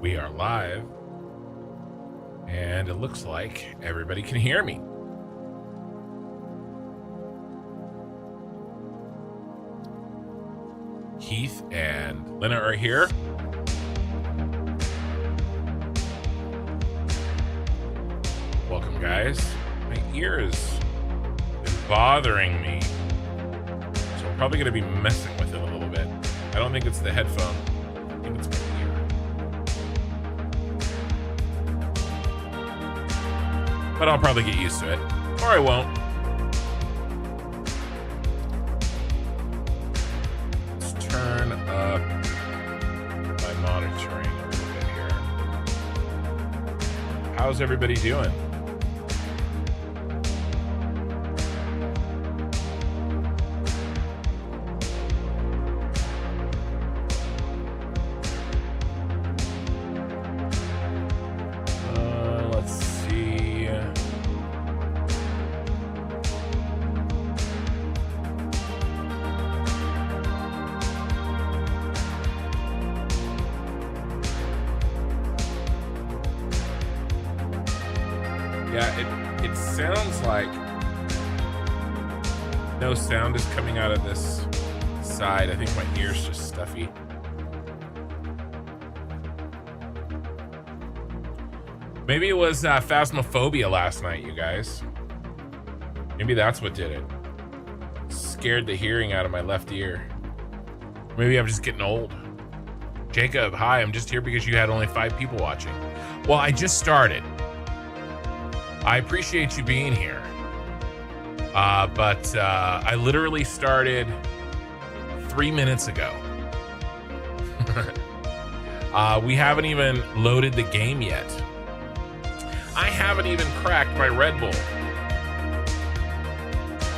We are live, and it looks like everybody can hear me. Heath and Lena are here. Welcome, guys. My ear has been bothering me, so I'm probably going to be messing with it a little bit. I don't think it's the headphone. I think it's my ear. But I'll probably get used to it, or I won't. Let's turn up my monitoring a little bit here. How's everybody doing? It sounds like no sound is coming out of this side. I think my ear's just stuffy. Maybe it was phasmophobia last night, you guys. Maybe that's what did it. Scared the hearing out of my left ear. Maybe I'm just getting old. Jacob, hi, I'm just here because you had only 5 people watching. Well, I just started. I appreciate you being here. But I literally started 3 minutes ago. We haven't even loaded the game yet. I haven't even cracked my Red Bull.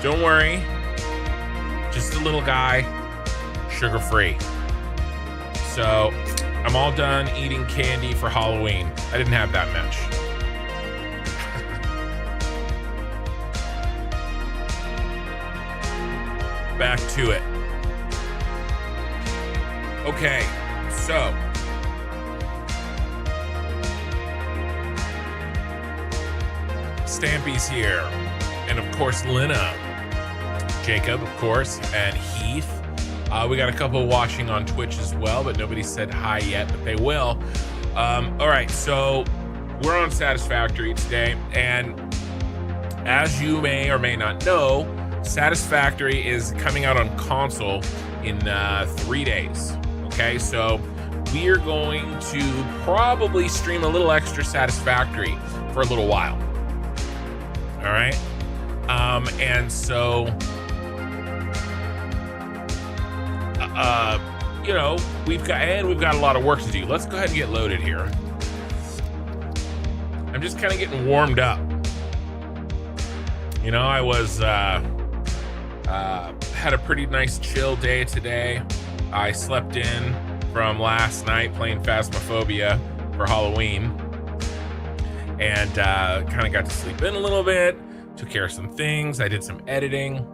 Don't worry. Just a little guy, sugar-free. So I'm all done eating candy for Halloween. I didn't have that much. Back to it. Okay, so Stampy's here, and of course Lena, Jacob, of course, and Heath. We got a couple watching on Twitch as well, but nobody said hi yet, but they will. All right, so we're on Satisfactory today, and as you may or may not know, Satisfactory is coming out on console in 3 days. Okay, so we are going to probably stream a little extra Satisfactory for a little while. All right, and so you know, we've got a lot of work to do. Let's go ahead and get loaded here. I'm just kind of getting warmed up. You know, I was had a pretty nice chill day today. I slept in from last night playing Phasmophobia for Halloween, and kind of got to sleep in a little bit, took care of some things. I did some editing.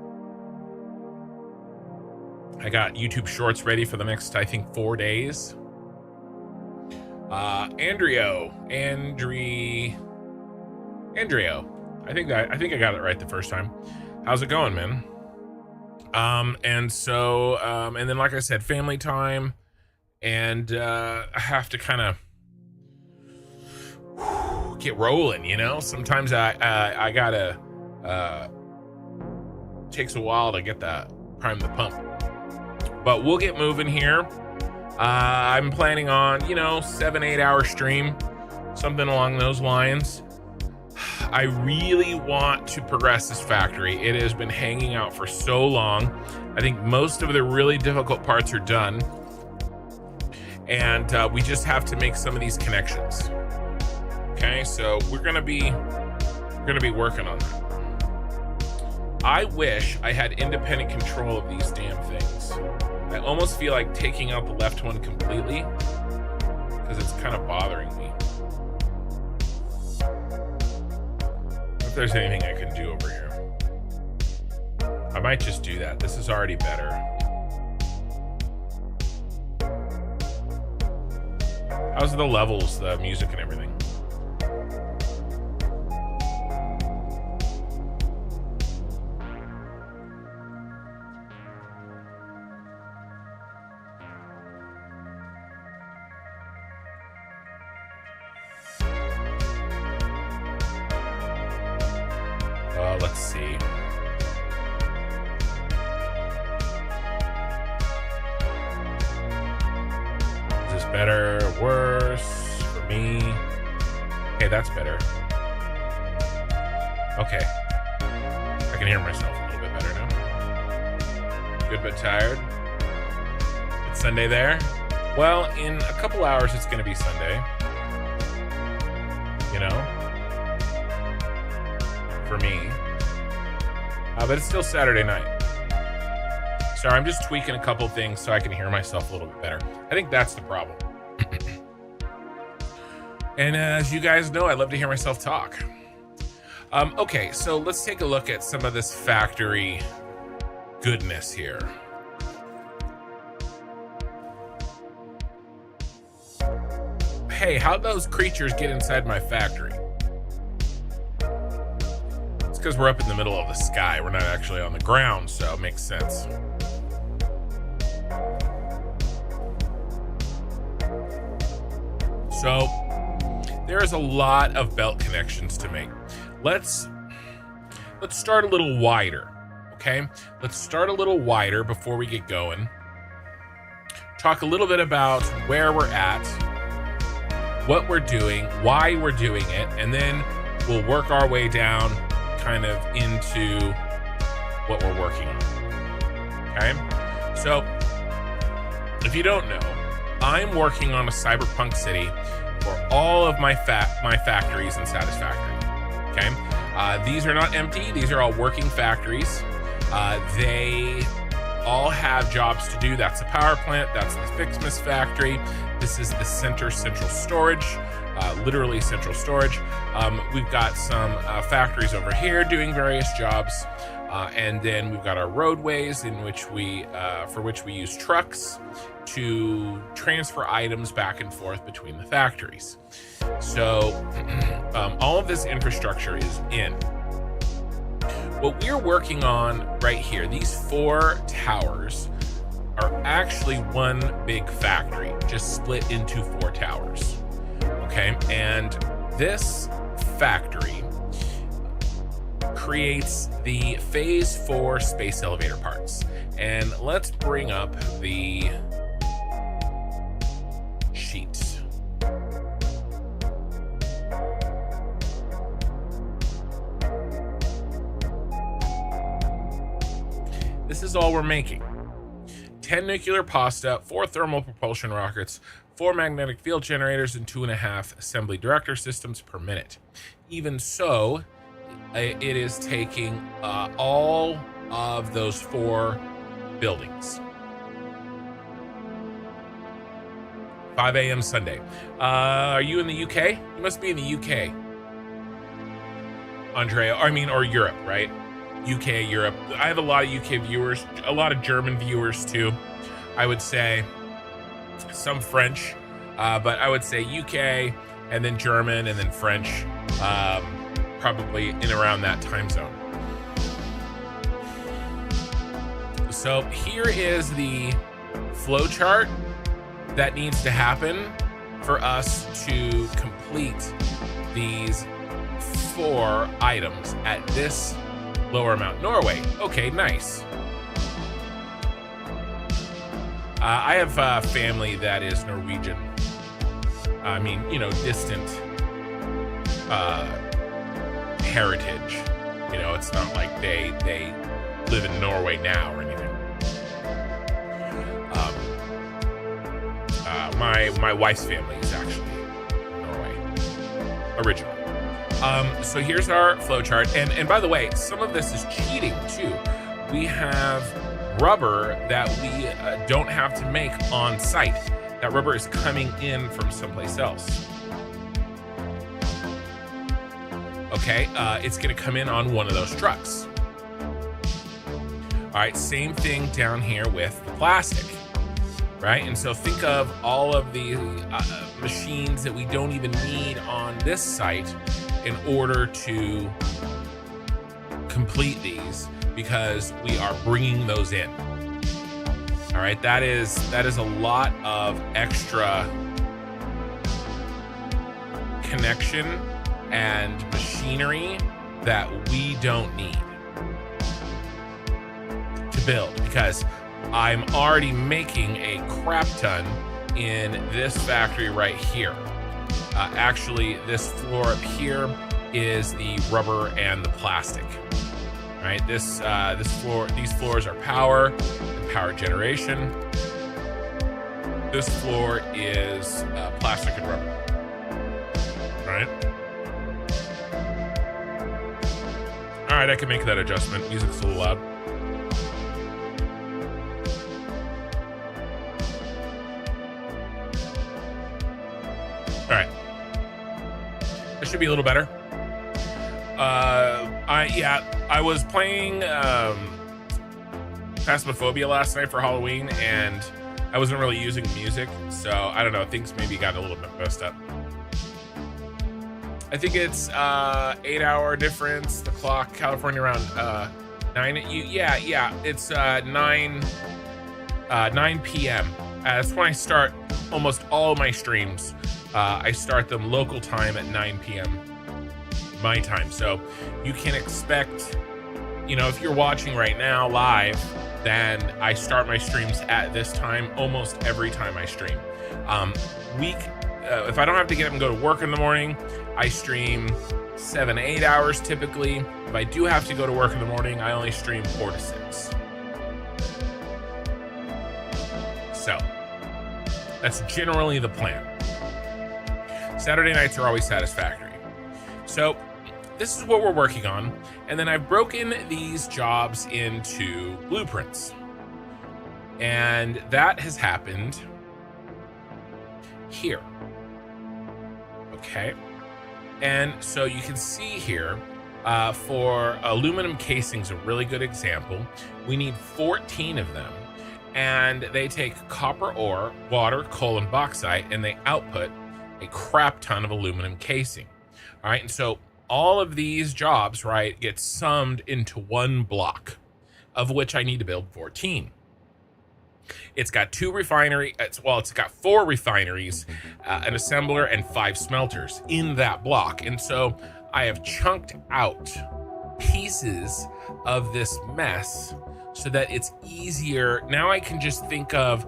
I got YouTube Shorts ready for the next, I think, 4 days. Andrio. I think I got it right the first time. How's it going, man? And so, and then, like I said, family time, and I have to kind of get rolling, you know? Sometimes I gotta, takes a while to get the prime the pump, but we'll get moving here. I'm planning on, you know, 7-8 hour stream, something along those lines. I really want to progress this factory. It has been hanging out for so long. I think most of the really difficult parts are done, and we just have to make some of these connections. Okay, so we're gonna be working on that. I wish I had independent control of these damn things. I almost feel like taking out the left one completely because it's kind of bothering me. If there's anything I can do over here, I might just do that. This is already better. How's the levels, the music and everything? Let's see. Is this better? Worse? For me? Okay, that's better. Okay. I can hear myself a little bit better now. Good but tired. It's Sunday there. Well, in a couple hours, it's going to be Sunday. You know? For me. But it's still Saturday night. Sorry, I'm just tweaking a couple things so I can hear myself a little bit better. I think that's the problem. And as you guys know, I love to hear myself talk. Okay, so let's take a look at some of this factory goodness here. Hey, how'd those creatures get inside my factory? Because we're up in the middle of the sky. We're not actually on the ground, so it makes sense. So there is a lot of belt connections to make. Let's start a little wider, okay? Let's start a little wider before we get going. Talk a little bit about where we're at, what we're doing, why we're doing it, and then we'll work our way down kind of into what we're working on. Okay, so if you don't know, I'm working on a cyberpunk city for all of my factories in Satisfactory. Okay, these are not empty; these are all working factories. They all have jobs to do. That's the power plant. That's the Fixmas factory. This is the central storage. Literally central storage. We've got some factories over here doing various jobs, and then we've got our roadways in which for which we use trucks to transfer items back and forth between the factories. So all of this infrastructure is in. What we're working on right here, these 4 towers, are actually one big factory, just split into 4 towers. Okay, and this factory creates the phase 4 space elevator parts. And let's bring up the sheet. This is all we're making. 10 nuclear pasta, 4 thermal propulsion rockets, 4 magnetic field generators, and 2.5 assembly director systems per minute. Even so, it is taking all of those 4 buildings. 5 a.m. Sunday. Are you in the UK? You must be in the UK. Andrea, or Europe, right? UK, Europe. I have a lot of UK viewers, a lot of German viewers too. I would say some French, but I would say UK and then German and then French, probably in around that time zone. So here is the flow chart that needs to happen for us to complete these 4 items at this lower Mount Norway. Okay, nice. I have family that is Norwegian. I mean, you know, distant heritage. You know, it's not like they live in Norway now or anything. My wife's family is actually Norway originally. So here's our flowchart, and by the way, some of this is cheating too. We have rubber that we don't have to make on site. That rubber is coming in from someplace else. Okay, it's gonna come in on one of those trucks. All right, same thing down here with the plastic. right? And so think of all of the machines that we don't even need on this site in order to complete these, because we are bringing those in. All right, that is a lot of extra connection and machinery that we don't need to build, because I'm already making a crap ton in this factory right here. Actually, this floor up here is the rubber and the plastic. Right, these floors are power and power generation. This floor is plastic and rubber. Right. All right, I can make that adjustment. Music's a little loud. All right, this should be a little better. I was playing Phasmophobia last night for Halloween, and I wasn't really using music, so I don't know, things maybe got a little bit messed up. I think it's 8-hour difference. The clock, California, around 9. It's 9 p.m. That's when I start almost all my streams. I start them local time at 9 p.m. my time. So you can expect, if you're watching right now live, then I start my streams at this time almost every time I stream. If I don't have to get up and go to work in the morning, I stream 7-8 hours typically. If I do have to go to work in the morning, I only stream 4 to 6. So that's generally the plan. Saturday nights are always Satisfactory. So this is what we're working on. And then I've broken these jobs into blueprints. And that has happened here. Okay. And so you can see here, for aluminum casings, a really good example. We need 14 of them. And they take copper ore, water, coal, and bauxite, and they output a crap ton of aluminum casing. All right, and so all of these jobs, right, get summed into one block, of which I need to build 14. It's got 2 refineries. It's got 4 refineries, an assembler, and 5 smelters in that block. And so I have chunked out pieces of this mess so that it's easier. Now I can just think of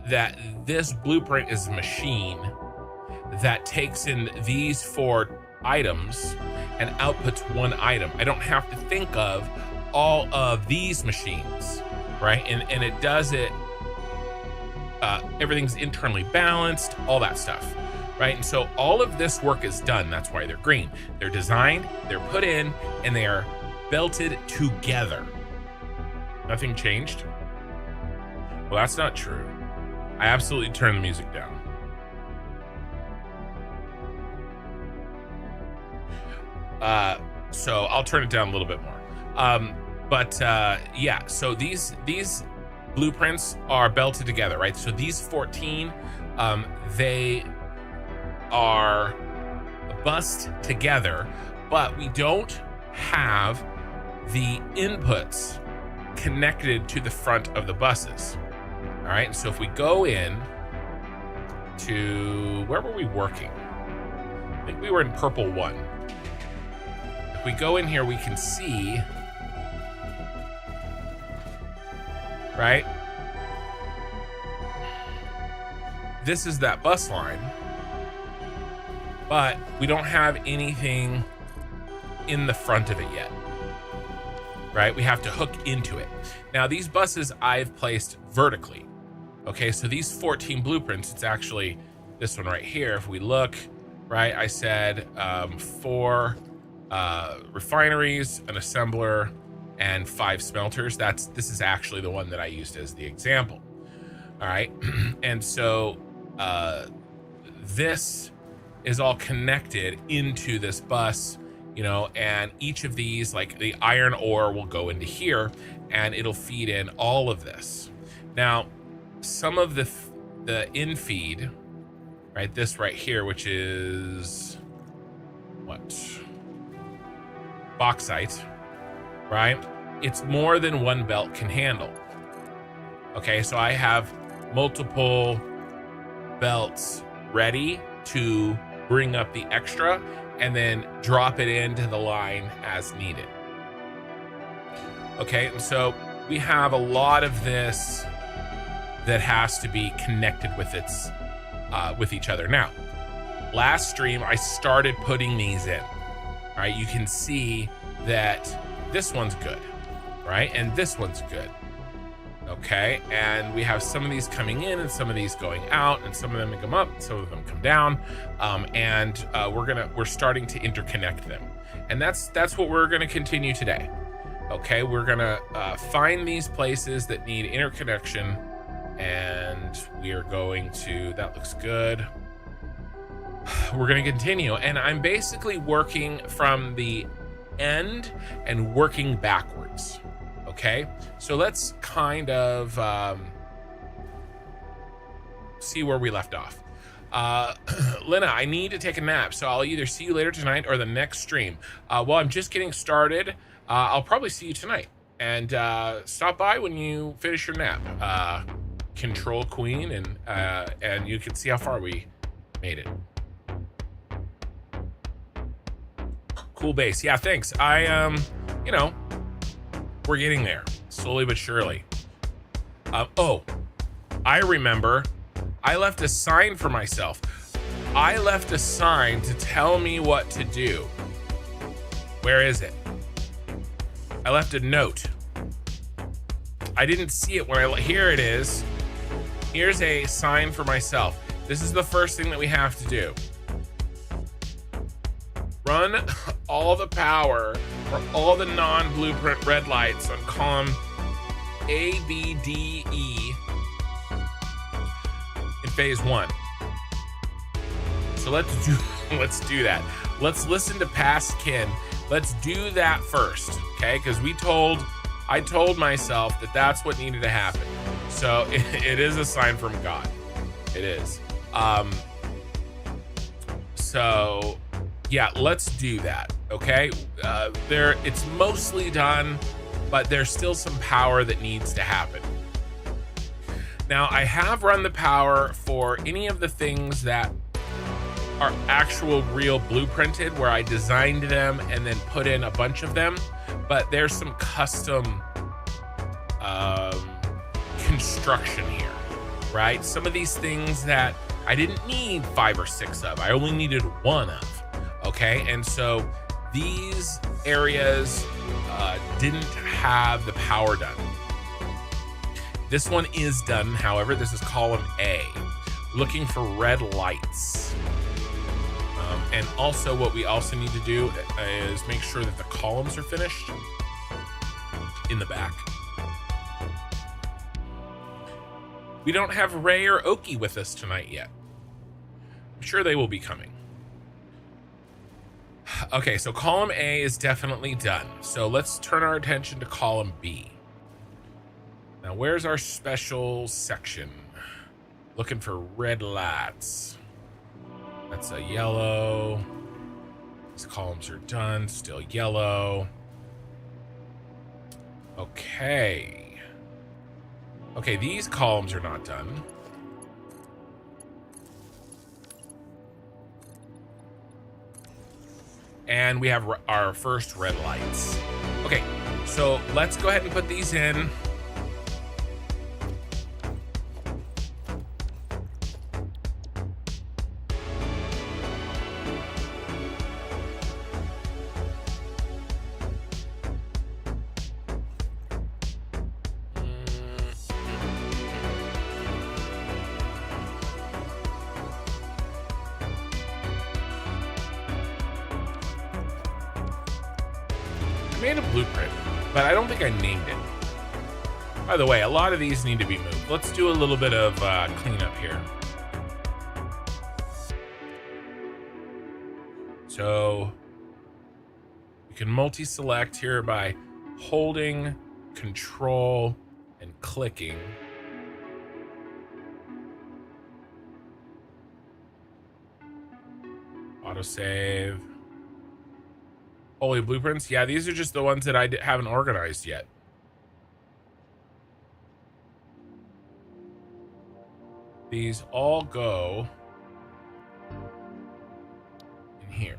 that this blueprint is a machine that takes in these 4 items and outputs 1 item. I don't have to think of all of these machines, right? And it does it, everything's internally balanced, all that stuff, right? And so all of this work is done. That's why they're green. They're designed, they're put in, and they are belted together. Nothing changed? Well, that's not true. I absolutely turned the music down. So I'll turn it down a little bit more. Yeah, so these blueprints are belted together, right? So these 14, they are bussed together, but we don't have the inputs connected to the front of the buses. All right, so if we go in to, where were we working? I think we were in purple 1. If we go in here, we can see, right? This is that bus line, but we don't have anything in the front of it yet, right? We have to hook into it. Now, these buses I've placed vertically. Okay, so these 14 blueprints, it's actually this one right here. If we look, right, I said 4 refineries, an assembler, and 5 smelters. This is actually the one that I used as the example. All right, and so this is all connected into this bus, and each of these, like the iron ore will go into here and it'll feed in all of this. Now, some of the in feed, right? This right here, which is what? Bauxite, right? It's more than one belt can handle. Okay, so I have multiple belts ready to bring up the extra and then drop it into the line as needed. Okay, so we have a lot of this that has to be connected with with each other. Now, last stream I started putting these in. All right, you can see that this one's good, right? And this one's good. Okay, and we have some of these coming in and some of these going out, and some of them come up, some of them come down, and we're starting to interconnect them, and that's what we're gonna continue today. Okay, we're gonna find these places that need interconnection, and we are going to. That looks good. We're gonna continue, and I'm basically working from the end and working backwards. Okay, so let's kind of see where we left off. Lena, I need to take a nap, so I'll either see you later tonight or the next stream. Well, I'm just getting started. I'll probably see you tonight, and stop by when you finish your nap. Control Queen, and you can see how far we made it. Cool base. Yeah, thanks. You know, we're getting there slowly but surely. Oh, I remember I left a sign for myself. I left a sign to tell me what to do. Where is it? I left a note. I didn't see it when here it is. Here's a sign for myself. This is the first thing that we have to do. Run all the power for all the non-blueprint red lights on column A, B, D, E in phase 1. So let's do that. Let's listen to past kin. Let's do that first, okay? Because I told myself that that's what needed to happen. So it is a sign from God. It is. So yeah, let's do that, okay? It's mostly done, but there's still some power that needs to happen. Now, I have run the power for any of the things that are actual real blueprinted, where I designed them and then put in a bunch of them, but there's some custom construction here, right? Some of these things that I didn't need 5 or 6 of, I only needed 1 of. Okay, and so these areas didn't have the power done. This one is done, however. This is column A, looking for red lights. And also what we also need to do is make sure that the columns are finished in the back. We don't have Ray or Oki with us tonight yet. I'm sure they will be coming. Okay, so column A is definitely done. So let's turn our attention to column B. Now, where's our special section? Looking for red lights. That's a yellow. These columns are done, still yellow. Okay. Okay, these columns are not done. And we have our first red lights. Okay, so let's go ahead and put these in. I made a blueprint, but I don't think I named it. By the way, a lot of these need to be moved. Let's do a little bit of cleanup here. So you can multi-select here by holding Control and clicking. Autosave. Holy blueprints. Yeah, these are just the ones that I haven't organized yet. These all go in here.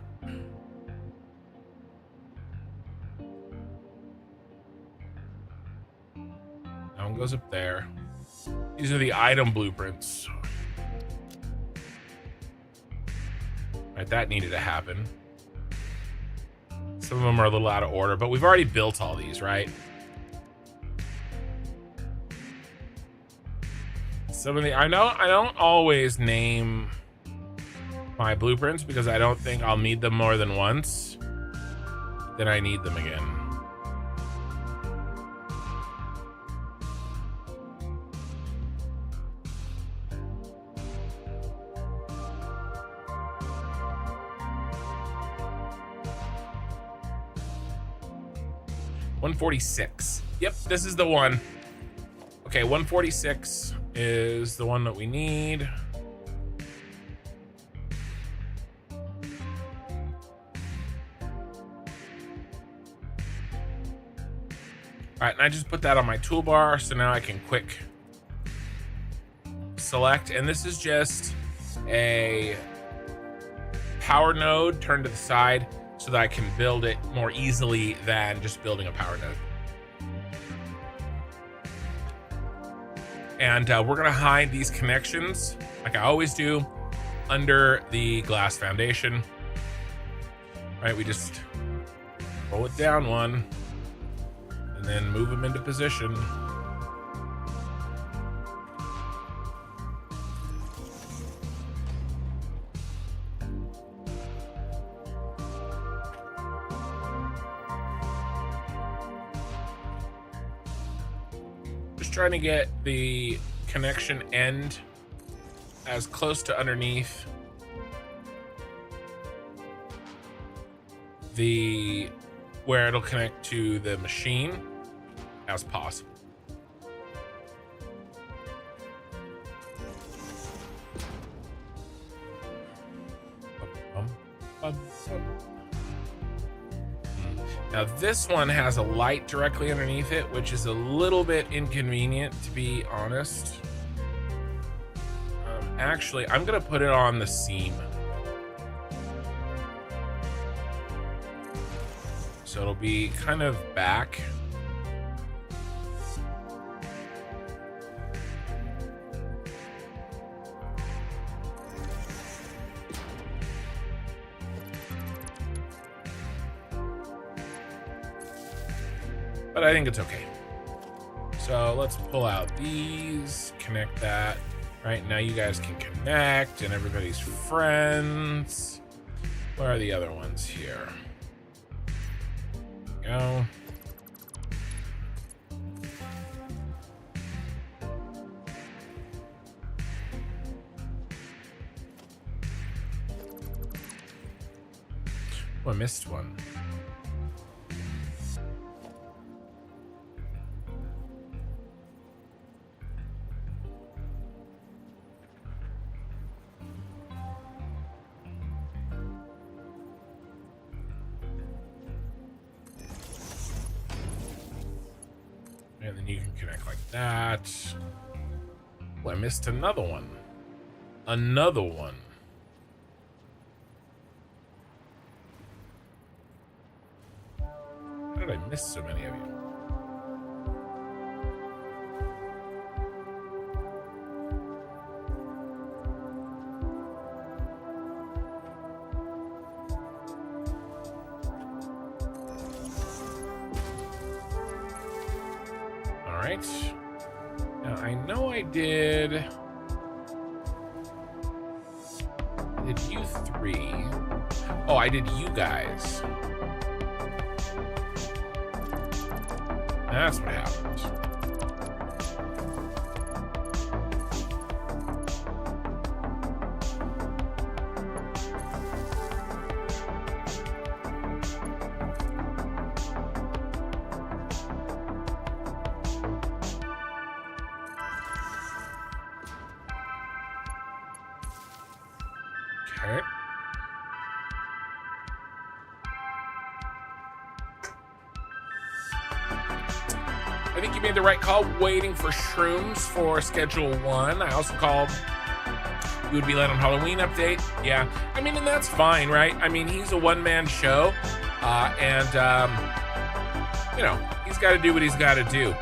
That one goes up there. These are the item blueprints. Right, that needed to happen. Some of them are a little out of order, but we've already built all these, right? Some of the I don't always name my blueprints because I don't think I'll need them more than once. Then I need them again. $146. Yep, this is the one. Okay, 146 is the one that we need. All right, and I just put that on my toolbar, so now I can quick select, and this is just a power node turned to the side so that I can build it more easily than just building a power node. And we're gonna hide these connections, like I always do, under the glass foundation. Right, we just roll it down one, and then move them into position. Just trying to get the connection end as close to underneath the where it'll connect to the machine as possible. Now this one has a light directly underneath it, which is a little bit inconvenient, to be honest. Actually, I'm gonna put it on the seam. So it'll be kind of back. But I think it's okay. So let's pull out these, connect that. Right, now you guys can connect and everybody's friends. Where are the other ones here? Go. Oh, I missed one. And then you can connect like that. Oh, I missed another one. Another one. How did I miss so many of you? Right. Now I know I did you three. Oh, I did you guys. That's what happened. Okay. think you made the right call waiting for shrooms for Schedule 1. I also called you would be late on Halloween update. Yeah, I mean, and that's fine, right? I mean, he's a one-man show, and you know, he's got to do what he's got to do.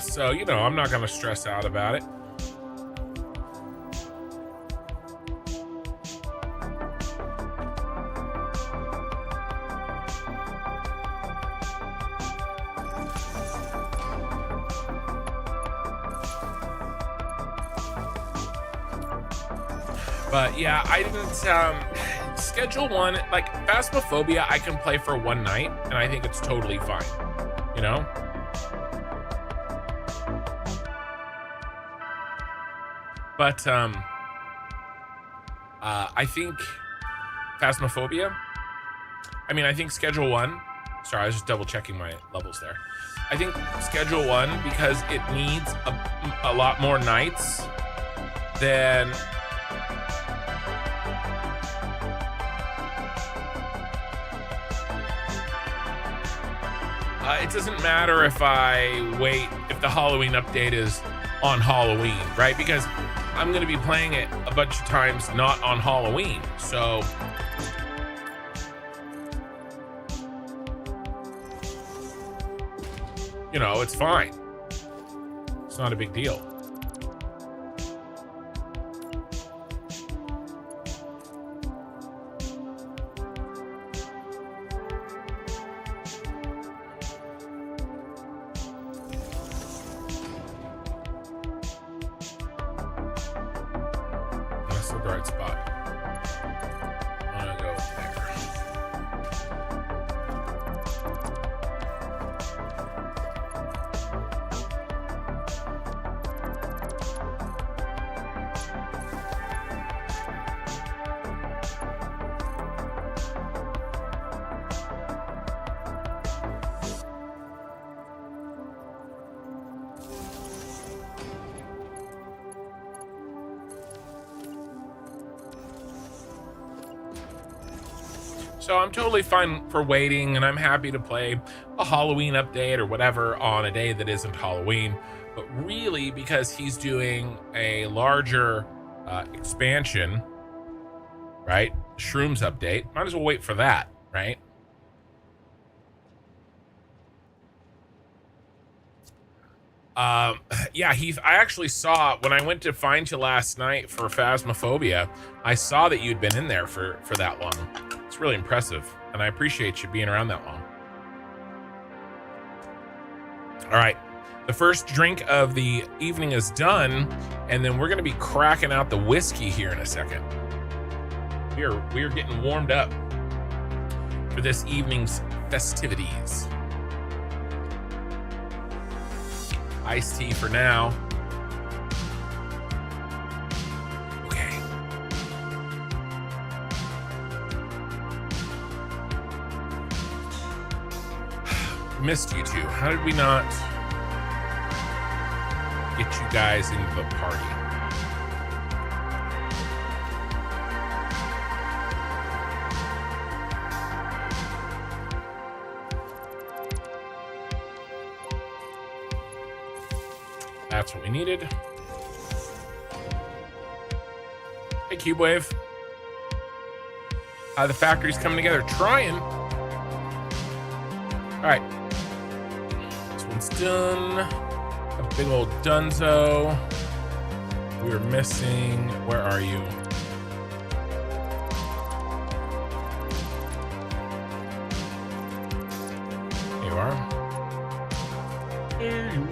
So, you know, I'm not going to stress out about it. But yeah, I didn't Schedule 1, like Phasmophobia I can play for one night and I think it's totally fine, you know? But I think Phasmophobia, I mean, I think Schedule 1, sorry, I was just double checking my levels there. I think Schedule 1, because it needs a lot more nights than it doesn't matter if I wait, if the Halloween update is on Halloween, right? Because I'm going to be playing it a bunch of times not on Halloween. So you know, it's fine. It's not a big deal. That's the right spot. I'm gonna go there. So I'm totally fine for waiting, and I'm happy to play a Halloween update or whatever on a day that isn't Halloween. But really, because he's doing a larger expansion, right? Shrooms update, might as well wait for that, right? Yeah, Heath, I actually saw, when I went to find you last night for Phasmophobia, I saw that you'd been in there for that long. It's really impressive, and I appreciate you being around that long. All right, the first drink of the evening is done, and then we're going to be cracking out the whiskey here in a second. We are getting warmed up for this evening's festivities. Iced tea for now. Okay. Missed you two. How did we not get you guys into the party? That's what we needed. Hey, CubeWave. The factory's coming together. Trying. All right. This one's done. A big old dunzo. We were missing. Where are you? There you are. There you are.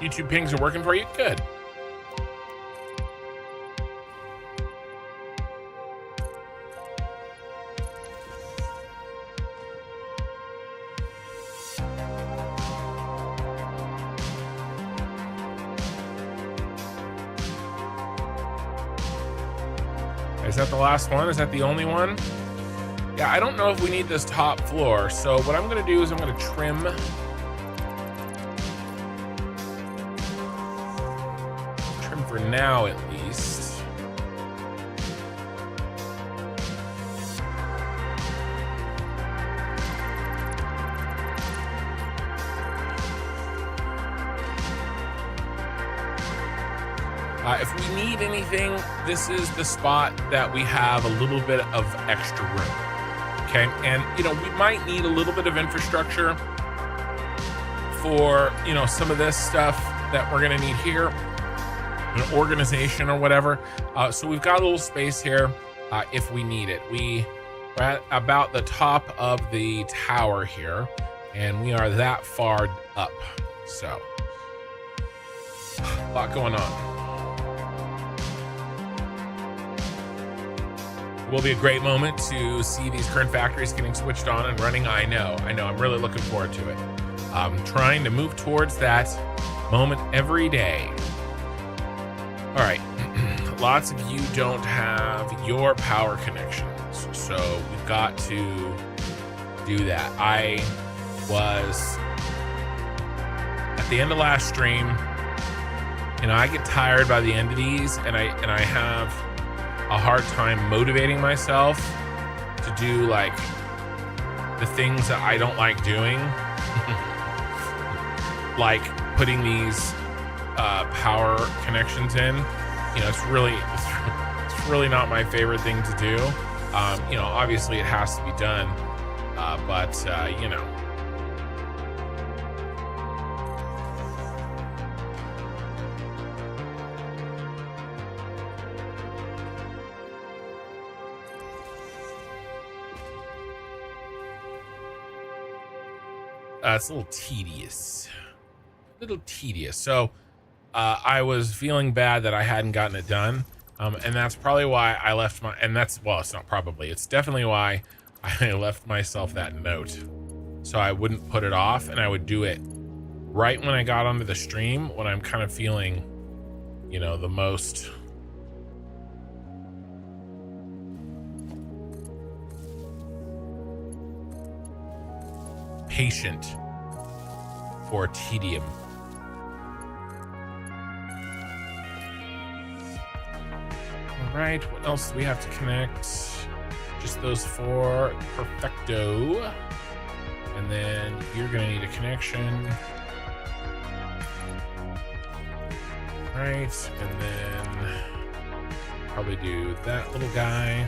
YouTube pings are working for you? Good. Is that the last one? Is that the only one? Yeah, I don't know if we need this top floor. So what I'm gonna do is I'm gonna trim for now at least. If we need anything, this is the spot that we have a little bit of extra room. Okay, and you know, we might need a little bit of infrastructure for, you know, some of this stuff that we're gonna need here, an organization or whatever. So we've got a little space here if we need it. We're at about the top of the tower here, and we are that far up. So a lot going on. It will be a great moment to see these current factories getting switched on and running. I know. I'm really looking forward to it. I'm trying to move towards that moment every day. All right. Lots of you don't have your power connections, so we've got to do that. I was at the end of last stream, you know, I get tired by the end of these, and I have a hard time motivating myself to do like the things that I don't like doing, like putting these power connections in. You know, it's really not my favorite thing to do. You know, obviously it has to be done, but you know. It's a little tedious. So I was feeling bad that I hadn't gotten it done. And that's probably why I left my, and that's, well, it's not probably, it's definitely why I left myself that note. So I wouldn't put it off, and I would do it right when I got onto the stream, when I'm kind of feeling, you know, the most patient for tedium. All right, what else do we have to connect? Just those four. Perfecto. And then you're gonna need a connection. All right, and then probably do that little guy.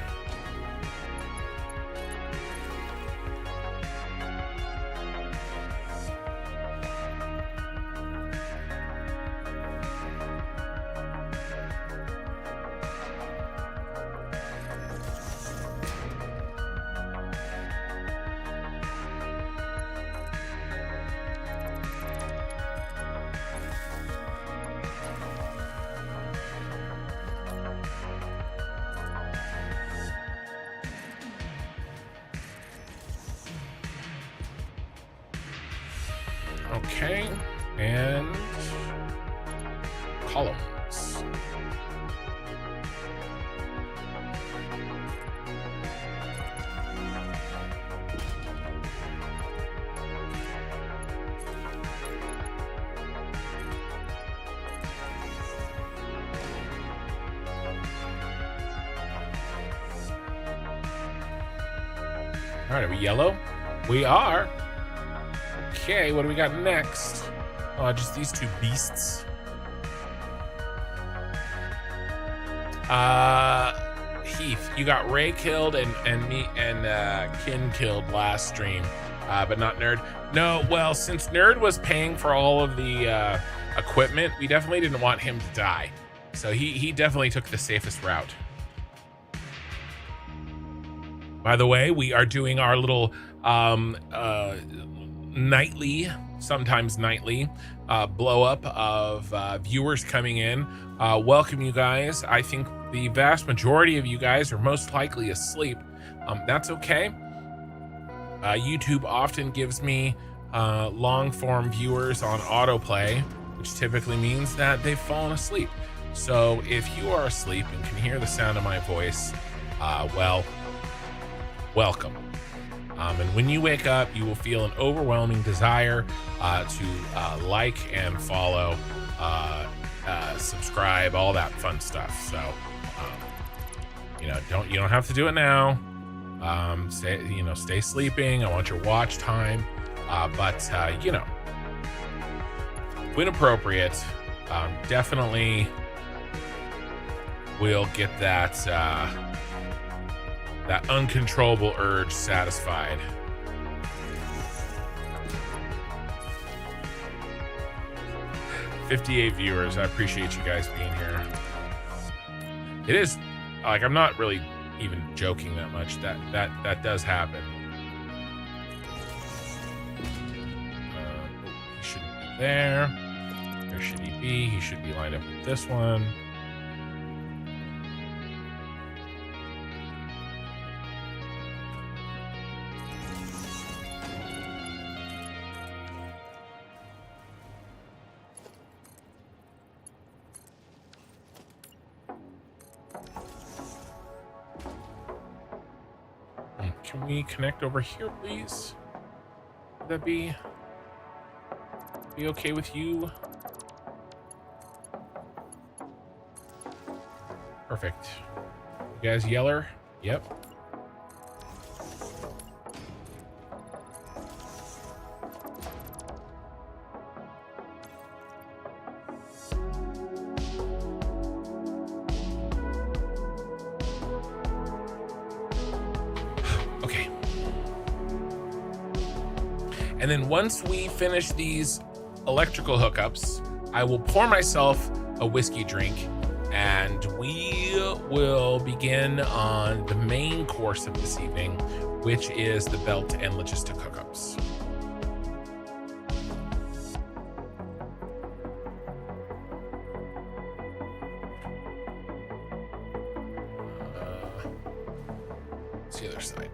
Okay, and columns. All right, are we yellow? We are. Okay, what do we got next? Just these two beasts. Heath, you got Ray killed and me and Kin killed last stream, but not Nerd. No, well, since Nerd was paying for all of the equipment, we definitely didn't want him to die. So he definitely took the safest route. By the way, we are doing our little nightly, sometimes nightly, blow up of viewers coming in. Welcome, you guys. I think the vast majority of you guys are most likely asleep. That's okay. YouTube often gives me long form viewers on autoplay, which typically means that they've fallen asleep. So if you are asleep and can hear the sound of my voice, well, welcome. And when you wake up, you will feel an overwhelming desire to like and follow, subscribe, all that fun stuff. So, you don't have to do it now. Stay sleeping. I want your watch time. But when appropriate, definitely will get that uncontrollable urge satisfied. $58 viewers. I appreciate you guys being here. It is like, I'm not really even joking that much. That does happen. He shouldn't be there. Where should he be? He should be lined up with this one. Can we connect over here, please? Would that be okay with you? Perfect. You guys yeller? Yep. Okay. And then once we finish these electrical hookups, I will pour myself a whiskey drink and we will begin on the main course of this evening, which is the belt and logistic hookups. It's the other side.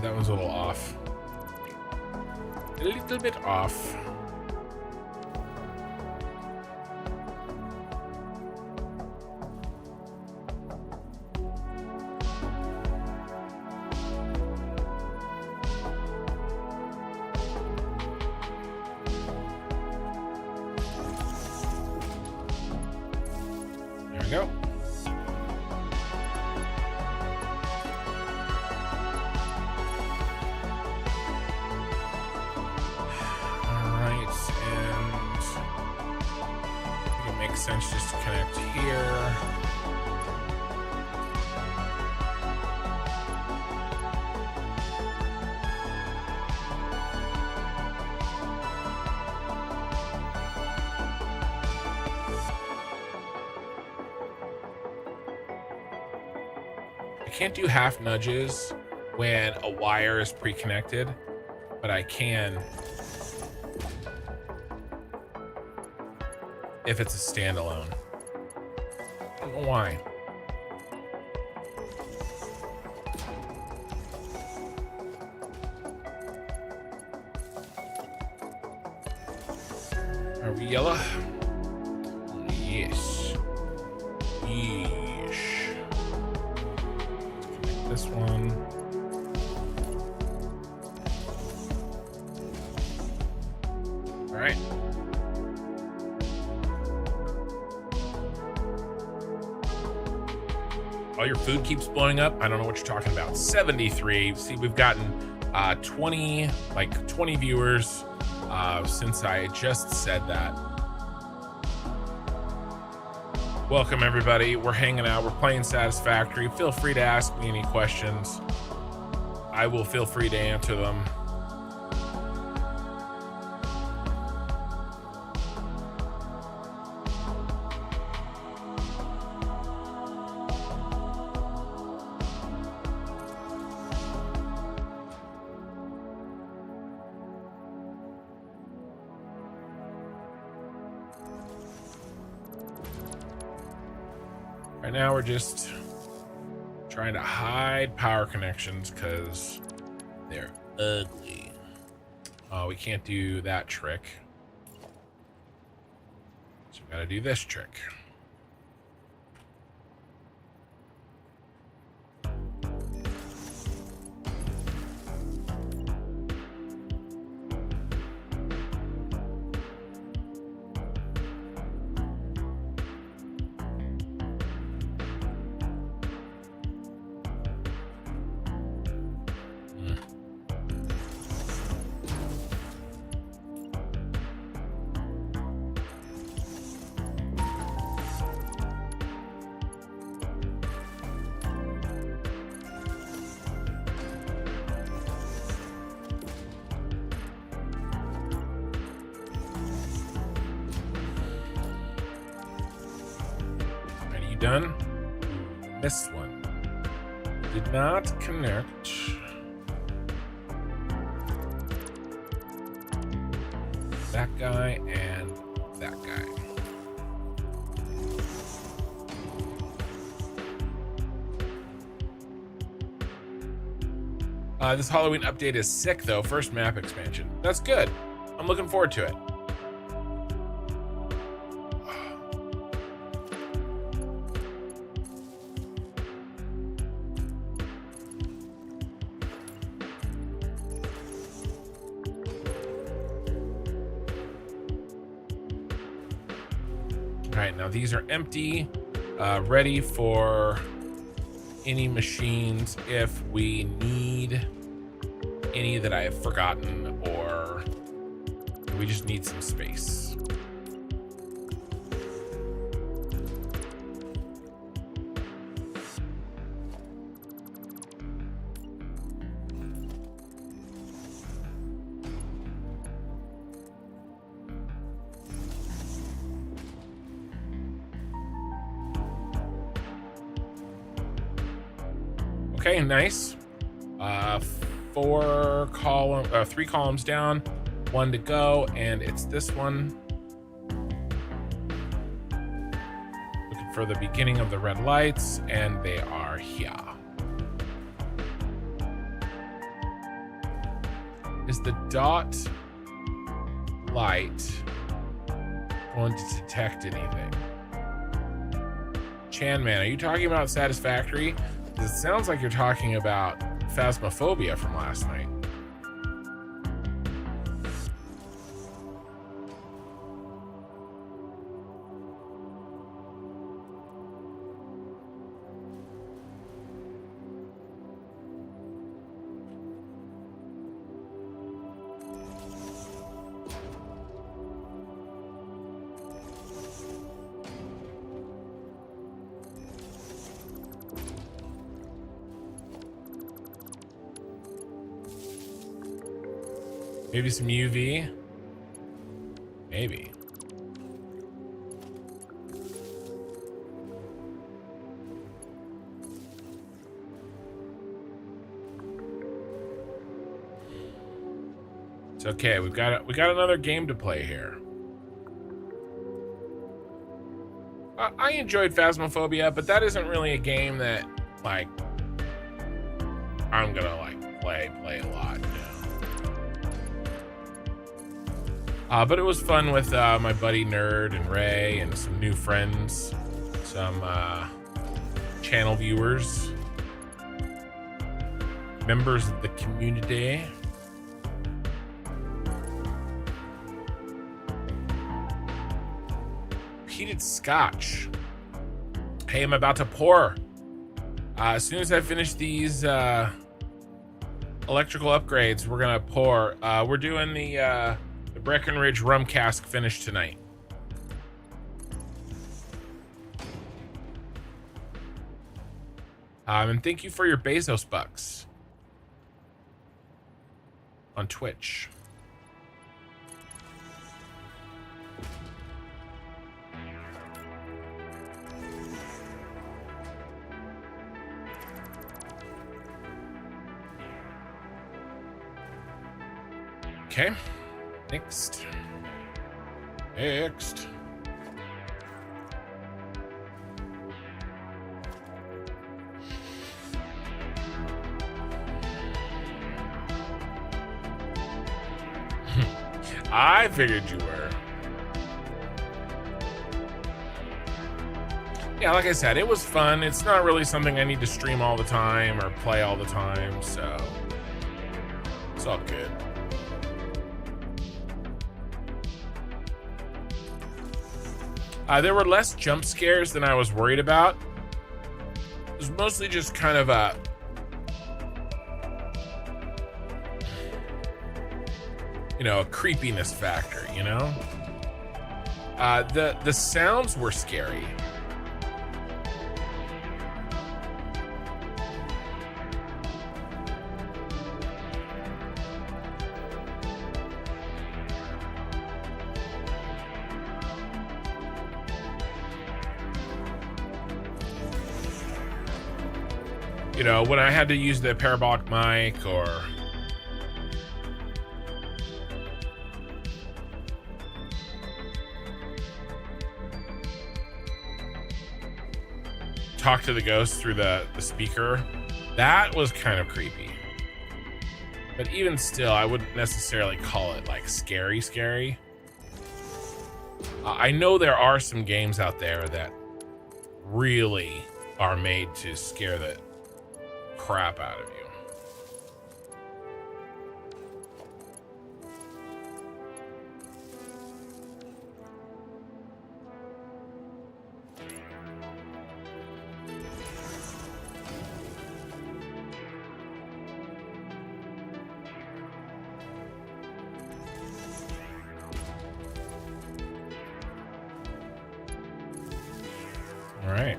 That was a little off. A little bit off. There we go. Sense just to connect here. I can't do half nudges when a wire is pre-connected, but I can if it's a standalone. I don't know why. Are we yellow? Yes. Yeesh. Let's connect this one. right. All your food keeps blowing up. I don't know what you're talking about. 73. See, we've gotten 20 viewers since I just said that. Welcome everybody. We're hanging out. We're playing Satisfactory. Feel free to ask me any questions. I will feel free to answer them. Right now we're just trying to hide power connections because they're ugly. Oh, we can't do that trick. So we gotta do this trick. Done. This one did not connect. That guy and that guy. This Halloween update is sick though. First map expansion. That's good. I'm looking forward to it. All right, now these are empty, ready for any machines if we need any that I have forgotten, or we just need some space. Okay, nice. 3 columns down, 1 to go, and it's this one. Looking for the beginning of the red lights, and they are here. Is the dot light going to detect anything? Chanman, are you talking about Satisfactory? It sounds like you're talking about Phasmophobia from last night. Maybe some UV. Maybe. It's okay. We got another game to play here. I enjoyed Phasmophobia, but that isn't really a game that like I'm gonna like play a lot. But it was fun with my buddy Nerd and Ray and some new friends, some channel viewers, members of the community. Peated scotch. Hey, I'm about to pour. As soon as I finish these electrical upgrades, we're gonna pour. We're doing the Breckenridge rum cask finish tonight. And thank you for your Bezos bucks on Twitch. Okay, next. I figured you were. Yeah, like I said, it was fun. It's not really something I need to stream all the time or play all the time, so it's all good. There were less jump scares than I was worried about. It was mostly just kind of a creepiness factor, you know? The sounds were scary. You know, when I had to use the parabolic mic or talk to the ghost through the speaker, that was kind of creepy. But even still, I wouldn't necessarily call it like scary. I know there are some games out there that really are made to scare the crap out of you. All right.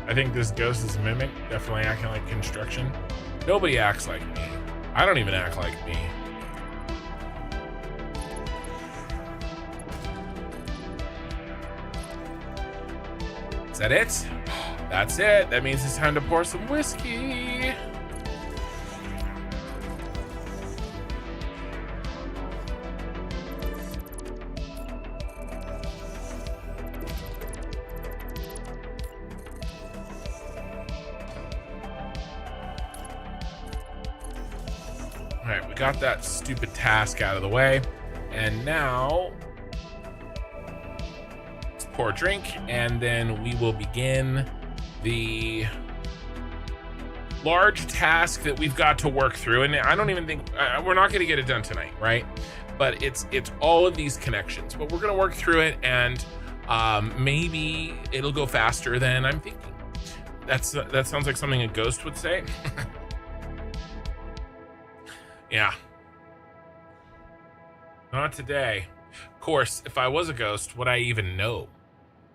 I think this ghost is a mimic, definitely acting like construction. Nobody acts like me. I don't even act like me. Is that it? That's it. That means it's time to pour some whiskey. All right, we got that stupid task out of the way, and now let's pour a drink, and then we will begin the large task that we've got to work through. And I don't even think we're not going to get it done tonight, right? But it's all of these connections. But we're going to work through it, and maybe it'll go faster than I'm thinking. That sounds like something a ghost would say. Yeah. Not today. Of course, if I was a ghost, would I even know? All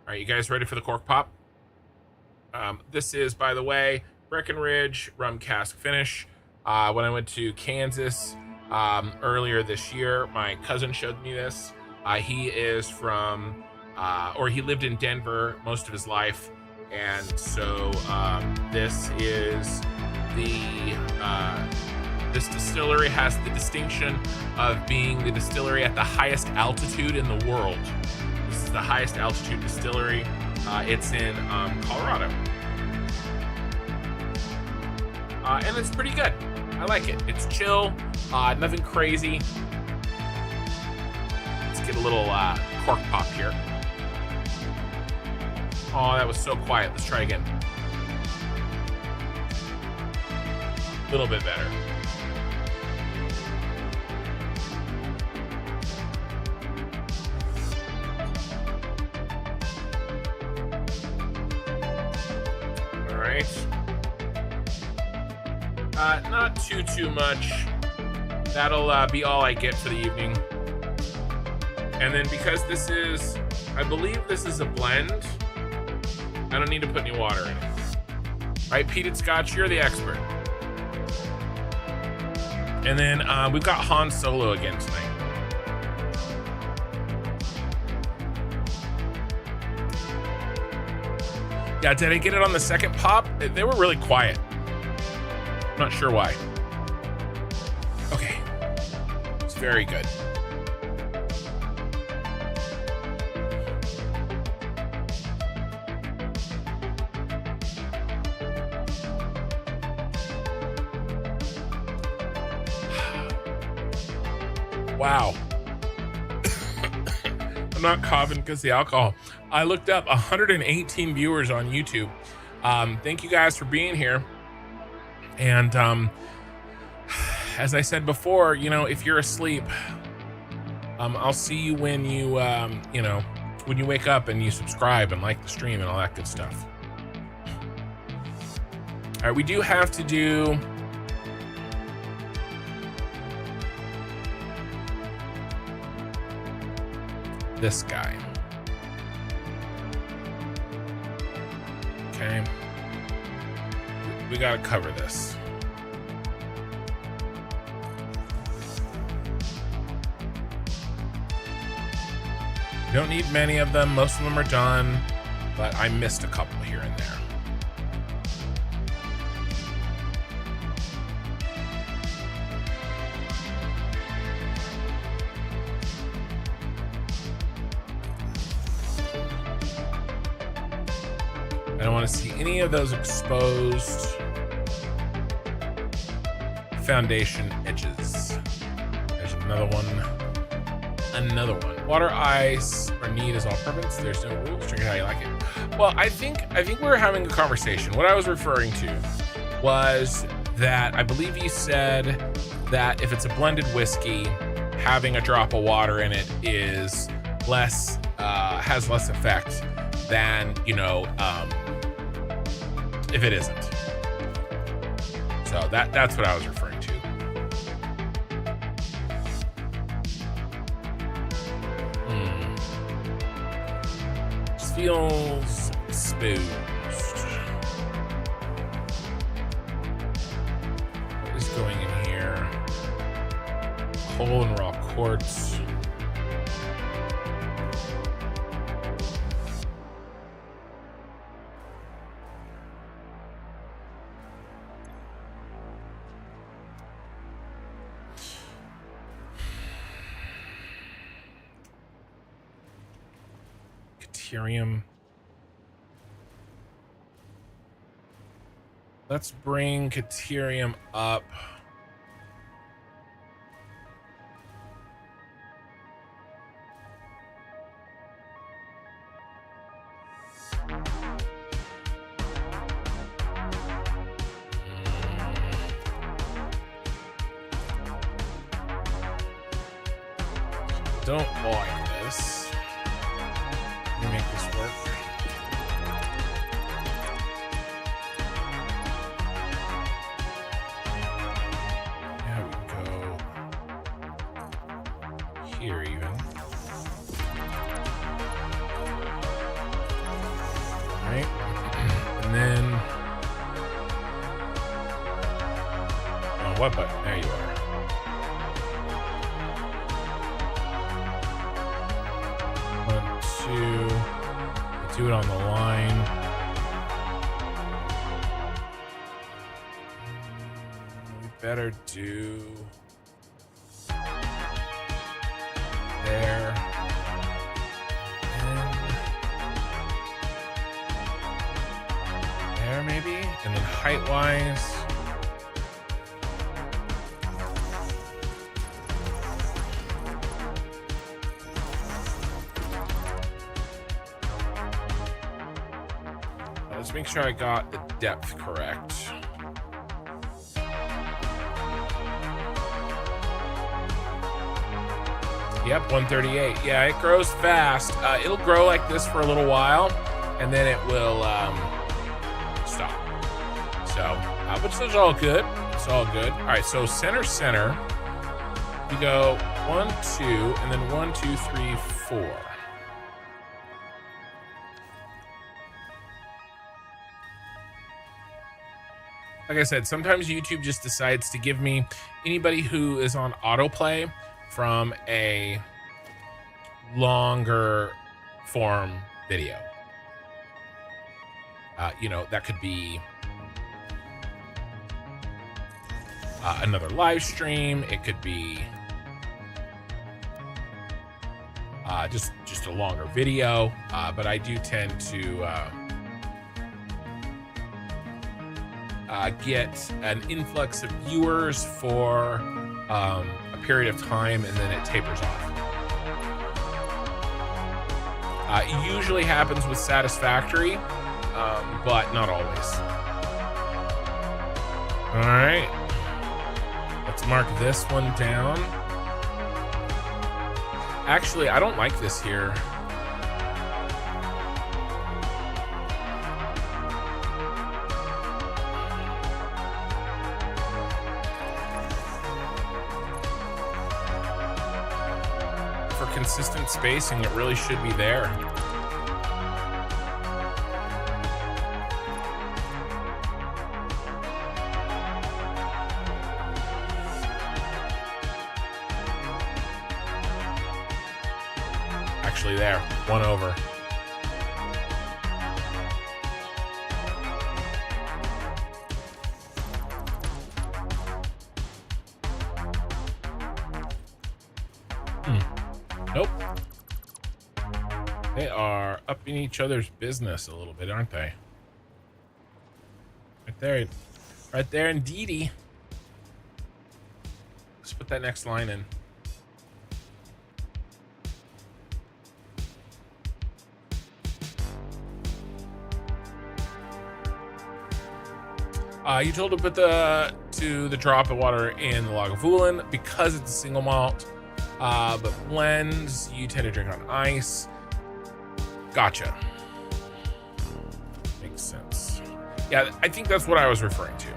right, you guys ready for the cork pop? This is, by the way, Breckenridge rum cask finish. When I went to Kansas earlier this year, my cousin showed me this. He is from, or he lived in Denver most of his life. And so this is the... This distillery has the distinction of being the distillery at the highest altitude in the world. This is the highest altitude distillery. It's in Colorado. And it's pretty good. I like it. It's chill, nothing crazy. get a little cork pop here. Oh, that was so quiet. Let's try again. A little bit better. All right. Not too much. That'll be all I get for the evening. And then because this is, I believe this is a blend, I don't need to put any water in it. Right, Peated Scotch, you're the expert. And then we've got Han Solo again tonight. Yeah, did I get it on the second pop? They were really quiet. I'm not sure why. Okay, it's very good. Wow. I'm not coughing because the alcohol. I looked up 118 viewers on YouTube. Thank you guys for being here. And as I said before, you know, if you're asleep, I'll see you when you, you know, when you wake up and you subscribe and like the stream and all that good stuff. All right, we do have to do this guy. Okay. We gotta cover this. You don't need many of them. Most of them are done, but I missed a couple here and there. I don't want to see any of those exposed foundation edges. There's another one. Another one. Water, ice, or neat is all purpose. There's no rules. Drink it how you like it. Well, I think we were having a conversation. What I was referring to was that I believe you said that if it's a blended whiskey, having a drop of water in it is less, has less effect than, you know, if it isn't. So that's what I was referring to. Just feels exposed. What is going in here? Coal and raw quartz. Let's bring Caterium up. Don't like this. Let me make this work. There we go. Here even. Right? And then what button? There you are. Do it on the line. We better do there. And there maybe. And then height wise. let's make sure I got the depth correct. Yep, 138. Yeah, it grows fast. It'll grow like this for a little while, and then it will stop. So, but it's all good. It's all good. All right, so center. You go 1, 2, and then 1, 2, 3, 4. Like I said, sometimes YouTube just decides to give me anybody who is on autoplay from a longer form video. You know, that could be another live stream. It could be just a longer video. But I do tend to get an influx of viewers for a period of time, and then it tapers off. It usually happens with Satisfactory, but not always. All right, let's mark this one down. Actually, I don't like this here. For consistent spacing, it really should be there. Actually there, 1 over. Nope. They are up in each other's business a little bit, aren't they? Right there indeedy. Let's put that next line in. You told to put the drop of water in the Lagavulin because it's a single malt. But blends, you tend to drink on ice. Gotcha. Makes sense. Yeah, I think that's what I was referring to.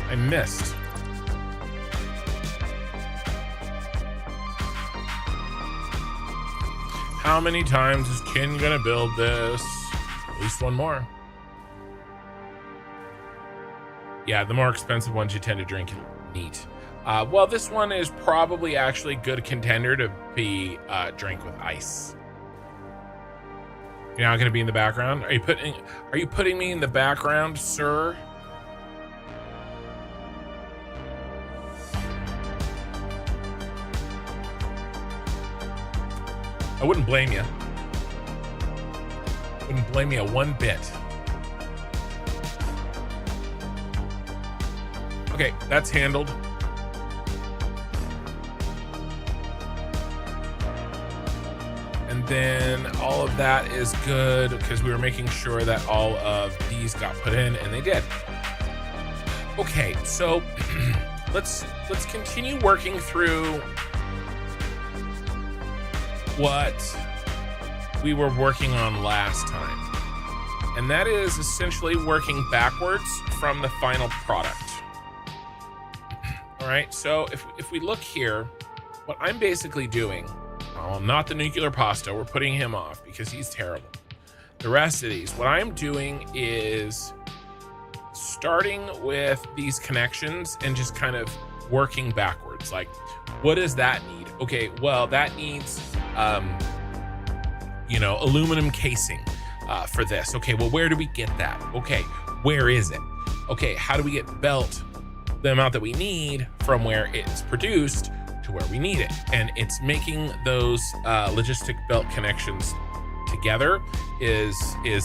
I missed. How many times is Kin gonna build this? At least one more. Yeah, the more expensive ones you tend to drink neat. Well, this one is probably actually good contender to be drank with ice. You're not gonna be in the background? Are you putting me in the background, sir? I wouldn't blame you. Wouldn't blame you one bit. Okay, that's handled. And then all of that is good because we were making sure that all of these got put in, and they did. Okay, so let's continue working through what we were working on last time, and that is essentially working backwards from the final product. All right, so if we look here, what I'm basically doing, well, not the nuclear pasta, we're putting him off because he's terrible. The rest of these, what I'm doing is starting with these connections and just kind of working backwards. Like, what does that need? Okay, well, that needs you know, aluminum casing for this. Okay, well, where do we get that? Okay, where is it? Okay, how do we get belt the amount that we need from where it's produced to where we need it? And it's making those logistic belt connections together is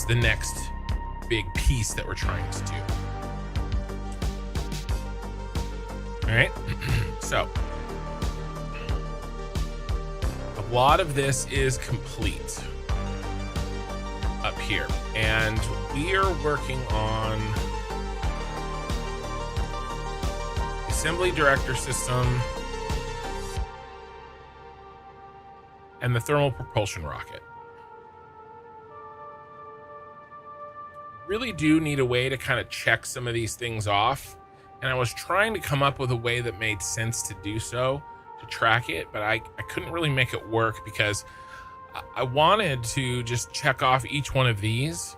the next big piece that we're trying to do. All right, so a lot of this is complete up here, and we are working on assembly director system and the thermal propulsion rocket. Really do need a way to kind of check some of these things off, and I was trying to come up with a way that made sense to do so, to track it, but I couldn't really make it work because I wanted to just check off each one of these.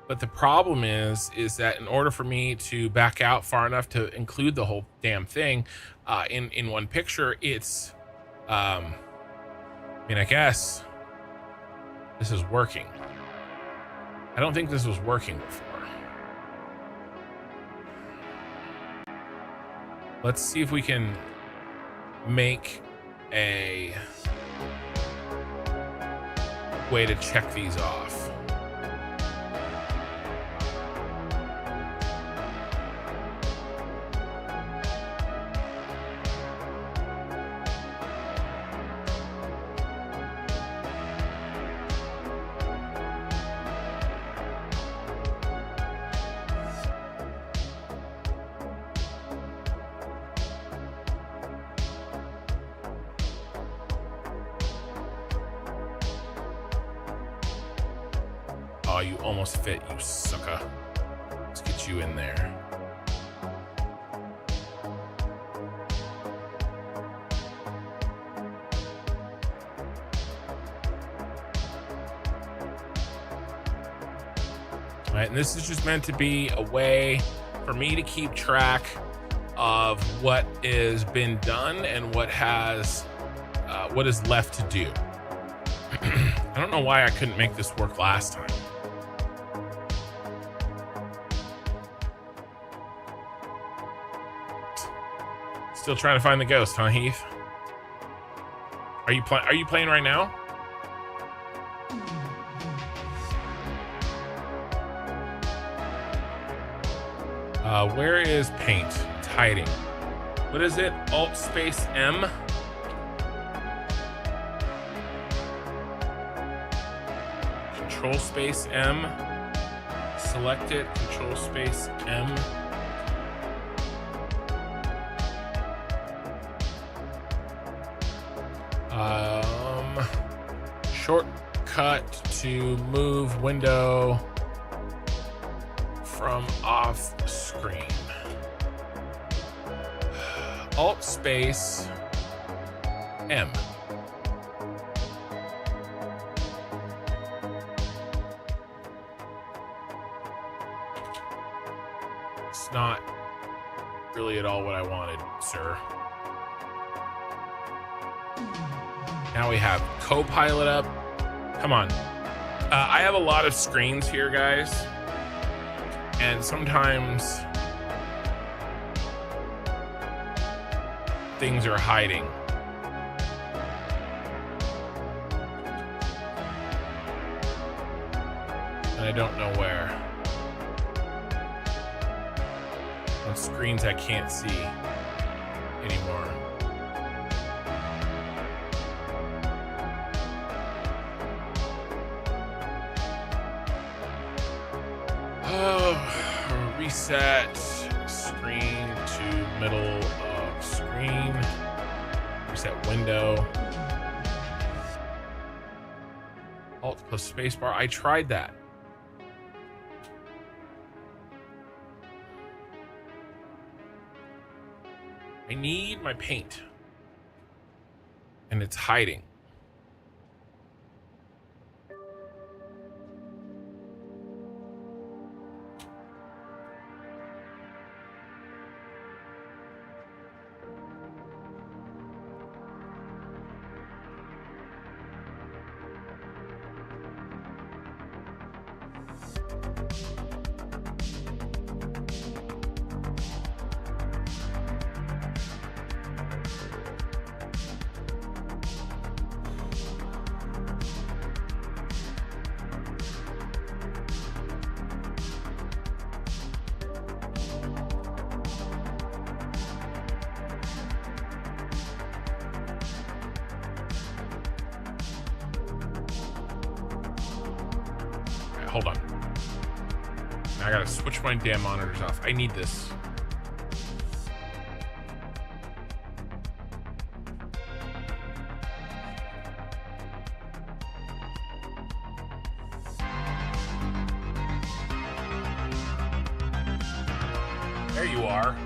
But the problem is that in order for me to back out far enough to include the whole damn thing in one picture, it's I mean, I guess this is working. I don't think this was working before. Let's see if we can make a way to check these off. Oh, you almost fit, you sucker. Let's get you in there. All right, and this is just meant to be a way for me to keep track of what has been done and what is left to do. I don't know why I couldn't make this work last time. Still trying to find the ghost, huh, Heath? Are you playing right now? Where is paint? It's hiding. What is it? Alt space M. Control space M. Select it. Control space M. Shortcut to move window from off screen. Alt space M. It's not really at all what I wanted, sir. Now we have Copilot up. Come on. I have a lot of screens here, guys. And sometimes things are hiding. And I don't know where. On screens I can't see anymore. Reset screen to middle of screen. Reset window. Alt plus spacebar. I tried that. I need my paint. And it's hiding. hold on. I gotta switch my damn monitors off. I need this. There you are.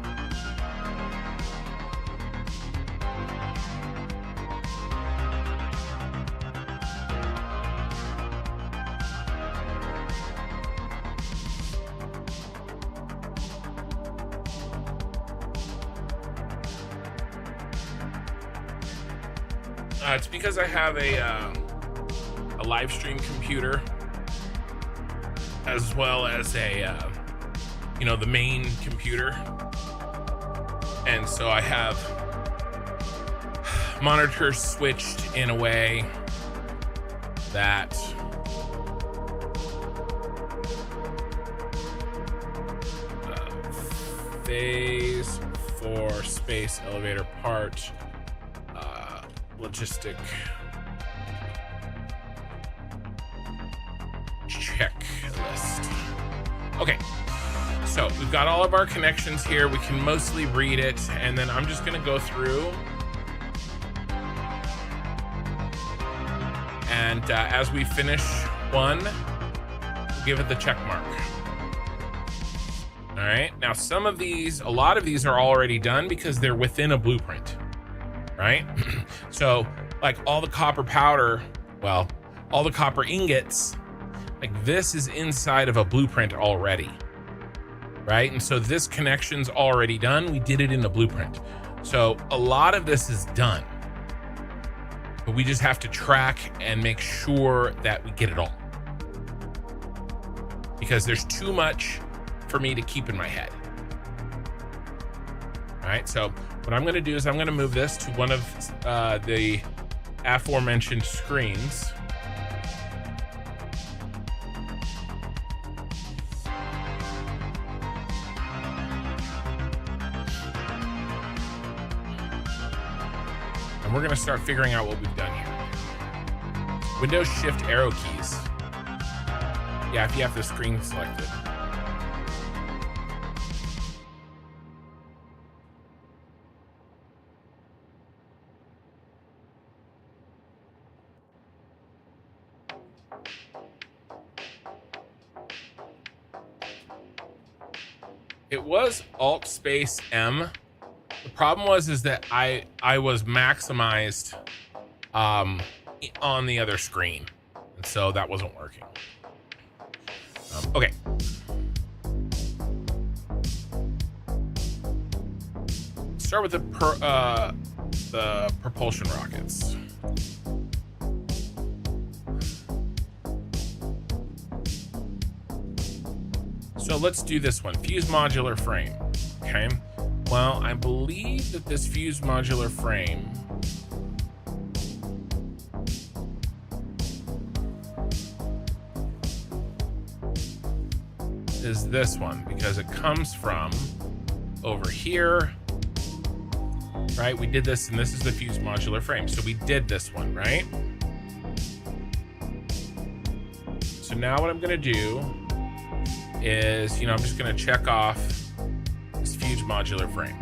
It's because I have a live stream computer as well as a the main computer, and so I have monitors switched in a way that phase 4 space elevator part logistic checklist. Okay, so we've got all of our connections here. We can mostly read it, and then I'm just going to go through and as we finish one, we'll give it the check mark. All right, now a lot of these are already done because they're within a blueprint, right? So like all the copper powder, well, all the copper ingots, like this is inside of a blueprint already, right? And so this connection's already done. We did it in the blueprint. So a lot of this is done, but we just have to track and make sure that we get it all, because there's too much for me to keep in my head. All right, so what I'm gonna do is I'm gonna move this to one of the aforementioned screens. And we're gonna start figuring out what we've done here. Windows Shift arrow keys. Yeah, if you have the screen selected. It was Alt Space M. The problem is that I was maximized on the other screen, and so that wasn't working. Okay. Start with the propulsion rockets. So let's do this one, fuse modular frame. Okay, well, I believe that this fuse modular frame is this one, because it comes from over here, right? We did this, and this is the fuse modular frame. So we did this one, right? So now what I'm gonna do is, I'm just gonna check off this fuse modular frame.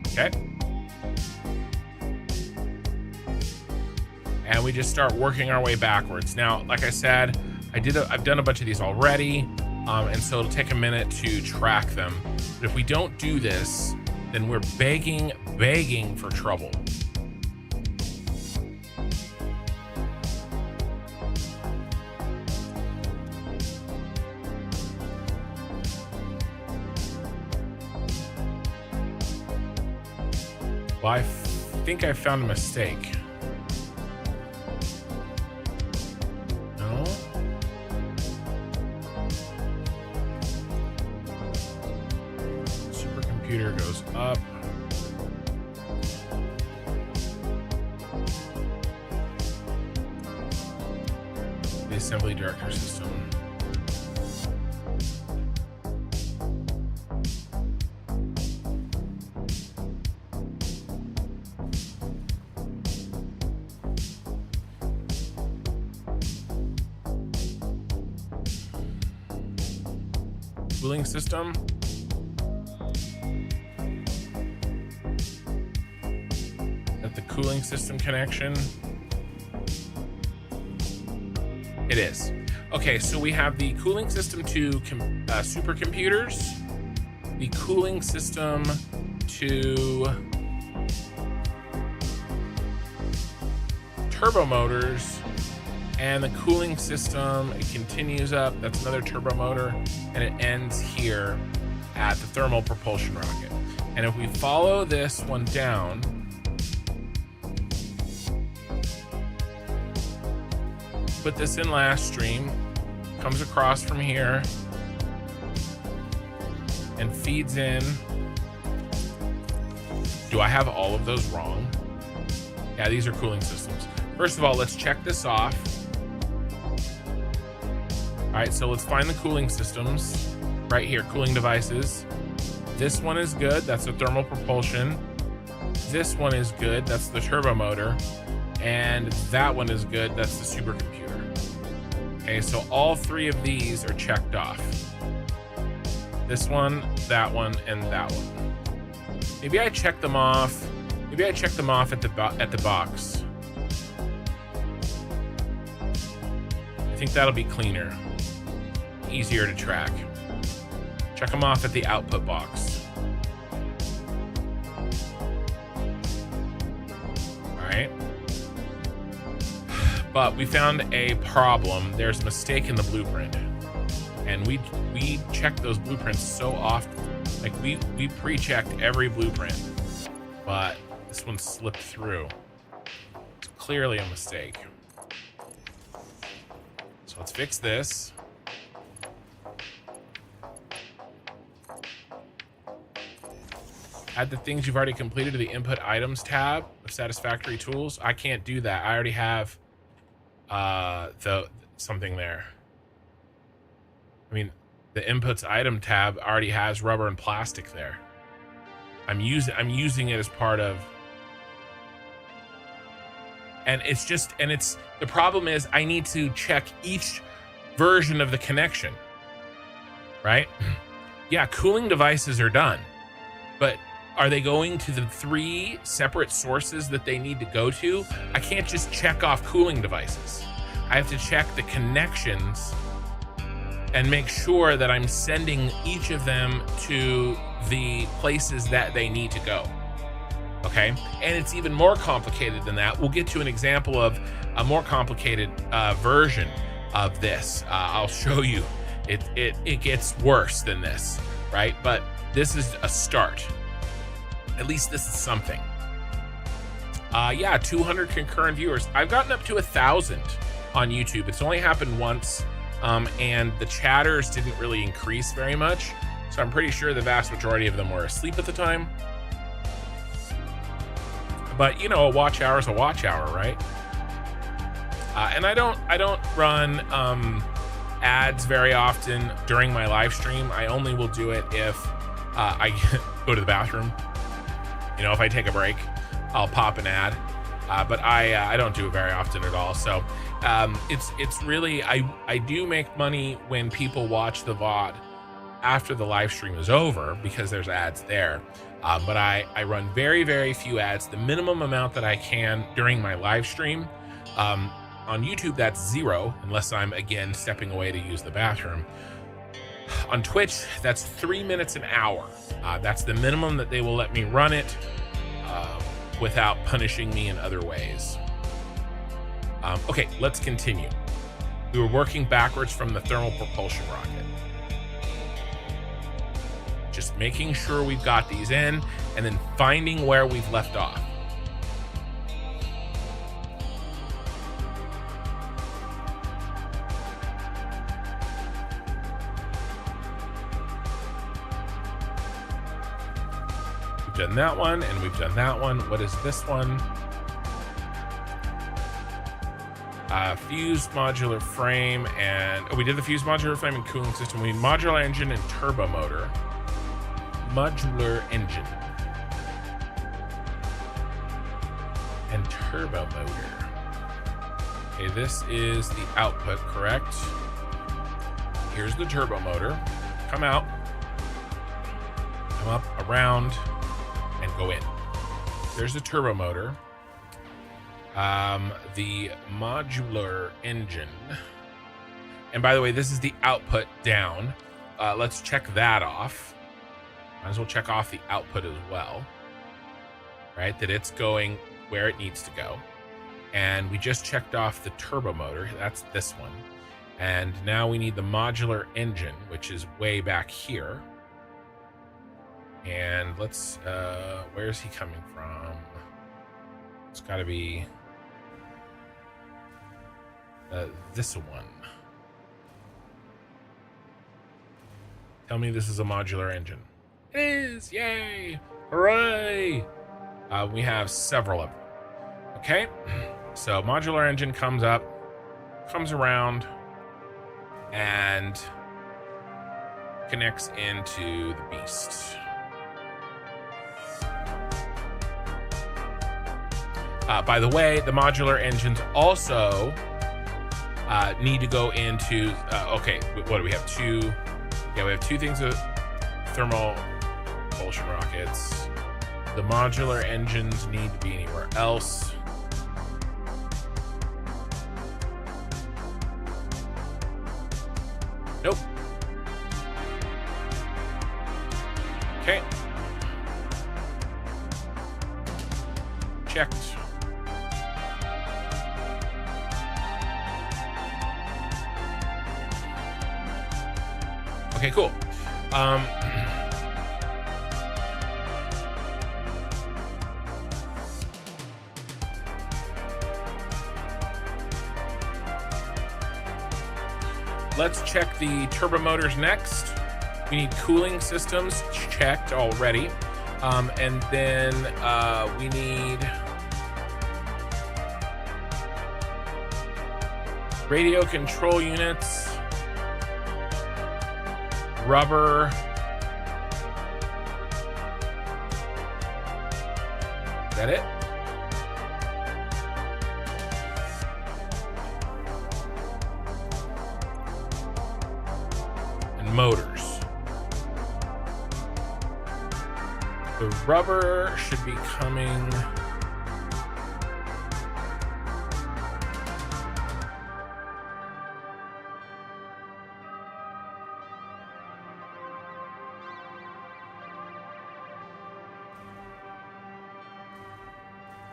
Okay. And we just start working our way backwards. Now, like I said, I've done a bunch of these already, and so it'll take a minute to track them. But if we don't do this, then we're begging for trouble. Well, I think I found a mistake. No? Supercomputer goes up. The assembly director system. cooling system. At the cooling system connection. It is. Okay, so we have the cooling system to supercomputers, the cooling system to turbo motors, and the cooling system, it continues up. That's another turbo motor, and it ends here at the thermal propulsion rocket. And if we follow this one down, put this in last stream, comes across from here and feeds in. Do I have all of those wrong? Yeah, these are cooling systems. First of all, let's check this off. All right, so let's find the cooling systems right here, cooling devices. This one is good, that's the thermal propulsion. This one is good, that's the turbo motor. And that one is good, that's the supercomputer. Okay, so all three of these are checked off. This one, that one, and that one. Maybe I check them off. Maybe I check them off at the box. I think that'll be cleaner, easier to track. Check them off at the output box. All right. But we found a problem. There's a mistake in the blueprint. And we check those blueprints so often. Like we pre-checked every blueprint, but this one slipped through. It's clearly a mistake. So let's fix this. Add the things you've already completed to the input items tab of Satisfactory tools. I can't do that. I already have something there. I mean, the inputs item tab already has rubber and plastic there. I'm using it as part of, and the problem is I need to check each version of the connection, right? Yeah, cooling devices are done, but are they going to the 3 separate sources that they need to go to? I can't just check off cooling devices. I have to check the connections and make sure that I'm sending each of them to the places that they need to go. Okay, and it's even more complicated than that. We'll get to an example of a more complicated version of this. I'll show you. It gets worse than this, right? But this is a start. At least this is something. Yeah, 200 concurrent viewers. I've gotten up to 1,000 on YouTube. It's only happened once, and the chatters didn't really increase very much. So I'm pretty sure the vast majority of them were asleep at the time. But you know, a watch hour is a watch hour, right? And I don't run ads very often during my live stream. I only will do it if I go to the bathroom. You know, if I take a break, I'll pop an ad. But I don't do it very often at all. So it's really, I do make money when people watch the VOD after the live stream is over because there's ads there. But I run very, very few ads. The minimum amount that I can during my live stream. On YouTube, that's 0, unless I'm, again, stepping away to use the bathroom. On Twitch, that's 3 minutes an hour. That's the minimum that they will let me run it without punishing me in other ways. Okay, let's continue. We were working backwards from the thermal propulsion rocket. Just making sure we've got these in, and then finding where we've left off. We've done that one, and we've done that one. What is this one? Fused modular frame, and we did the fused modular frame and cooling system. We need modular engine and turbo motor. Modular engine and turbo motor. Okay, this is the output, correct? Here's the turbo motor come out, come up, around, and go in. There's the turbo motor. The modular engine. And by the way, this is the output down. Let's check that off. Might as well check off the output as well. Right, that it's going where it needs to go. And we just checked off the turbo motor. That's this one. And now we need the modular engine, which is way back here. And let's, where's he coming from? It's got to be this one. Tell me this is a modular engine. It is! Yay! Hooray! We have several of them. Okay, so modular engine comes up, comes around, and connects into the beast. By the way, the modular engines also need to go into, okay, what do we have? We have two things of thermal propulsion rockets. The modular engines need to be anywhere else. Nope. Okay. Checked. Okay, cool. Let's check the turbo motors next. We need cooling systems checked already. And then we need radio control units, rubber, is that it? And motors. The rubber should be coming.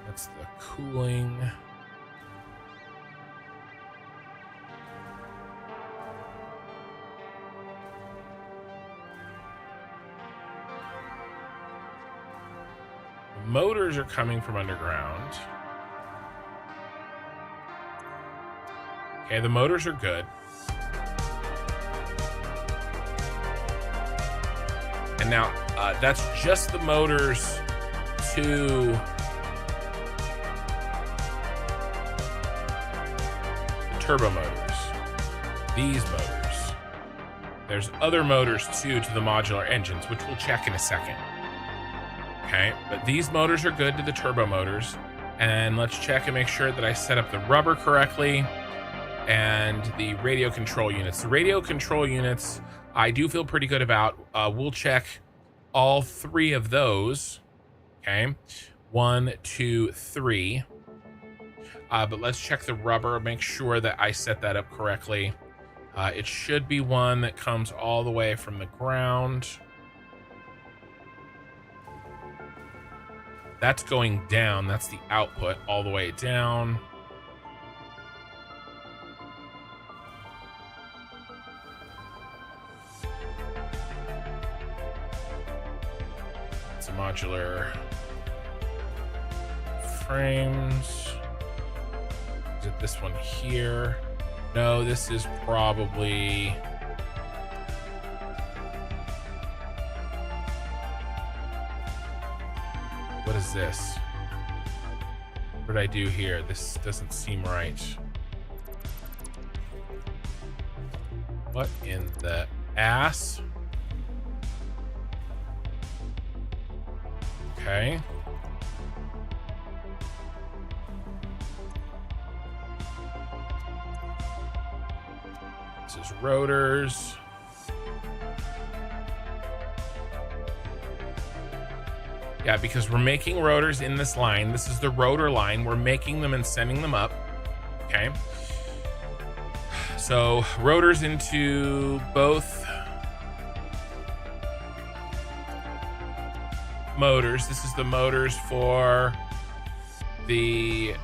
That's the cooling. The motors are coming from underground. Okay, the motors are good. And now that's just the motors to turbo motors, these motors. There's other motors too to the modular engines, which we'll check in a second. Okay, but these motors are good to the turbo motors. And let's check and make sure that I set up the rubber correctly and the radio control units. The radio control units, I do feel pretty good about. We'll check all three of those. Okay, 1, 2, 3. But let's check the rubber, make sure that I set that up correctly. It should be one that comes all the way from the ground. That's going down. That's the output all the way down. It's a modular frames. Is it this one here? No, this is probably... What is this? What did I do here? This doesn't seem right. What in the ass? Okay. This is rotors. Yeah, because we're making rotors in this line. This is the rotor line. We're making them and sending them up. Okay. So rotors into both motors. This is the motors for the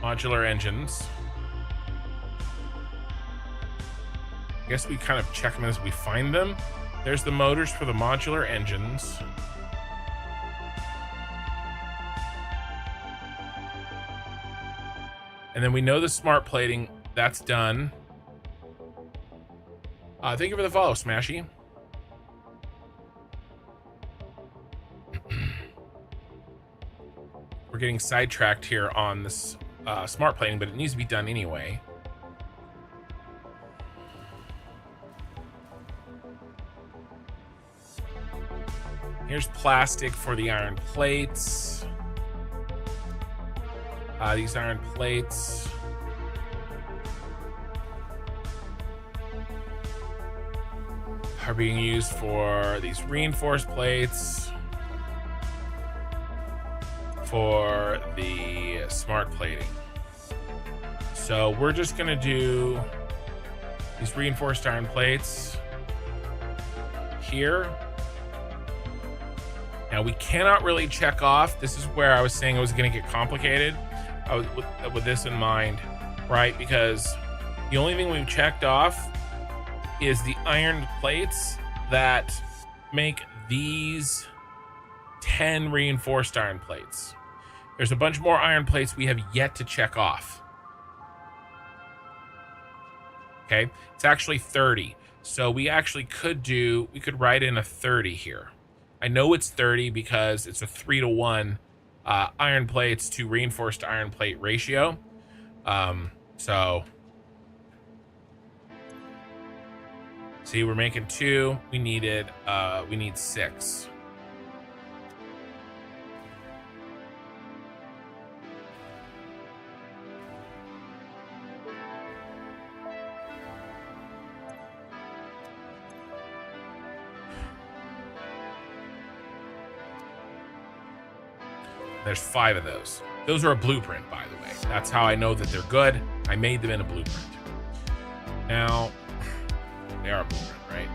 modular engines. I guess we kind of check them as we find them. There's the motors for the modular engines. And then we know the smart plating, that's done. Thank you for the follow, Smashy. We're getting sidetracked here on this smart plating, but it needs to be done anyway. Here's plastic for the iron plates. These iron plates are being used for these reinforced plates for the smart plating. So we're just gonna do these reinforced iron plates here. Now we cannot really check off. This is where I was saying it was gonna get complicated. I was with this in mind, right? Because the only thing we've checked off is the iron plates that make these 10 reinforced iron plates. There's a bunch more iron plates we have yet to check off. Okay, it's actually 30. So we actually we could write in a 30 here. I know it's 30 because it's a 3-to-1 iron plates to reinforced iron plate ratio. So see, we're making 2. We need 6. There's 5 of those. Those are a blueprint, by the way. That's how I know that they're good. I made them in a blueprint. Now, they are a blueprint, right?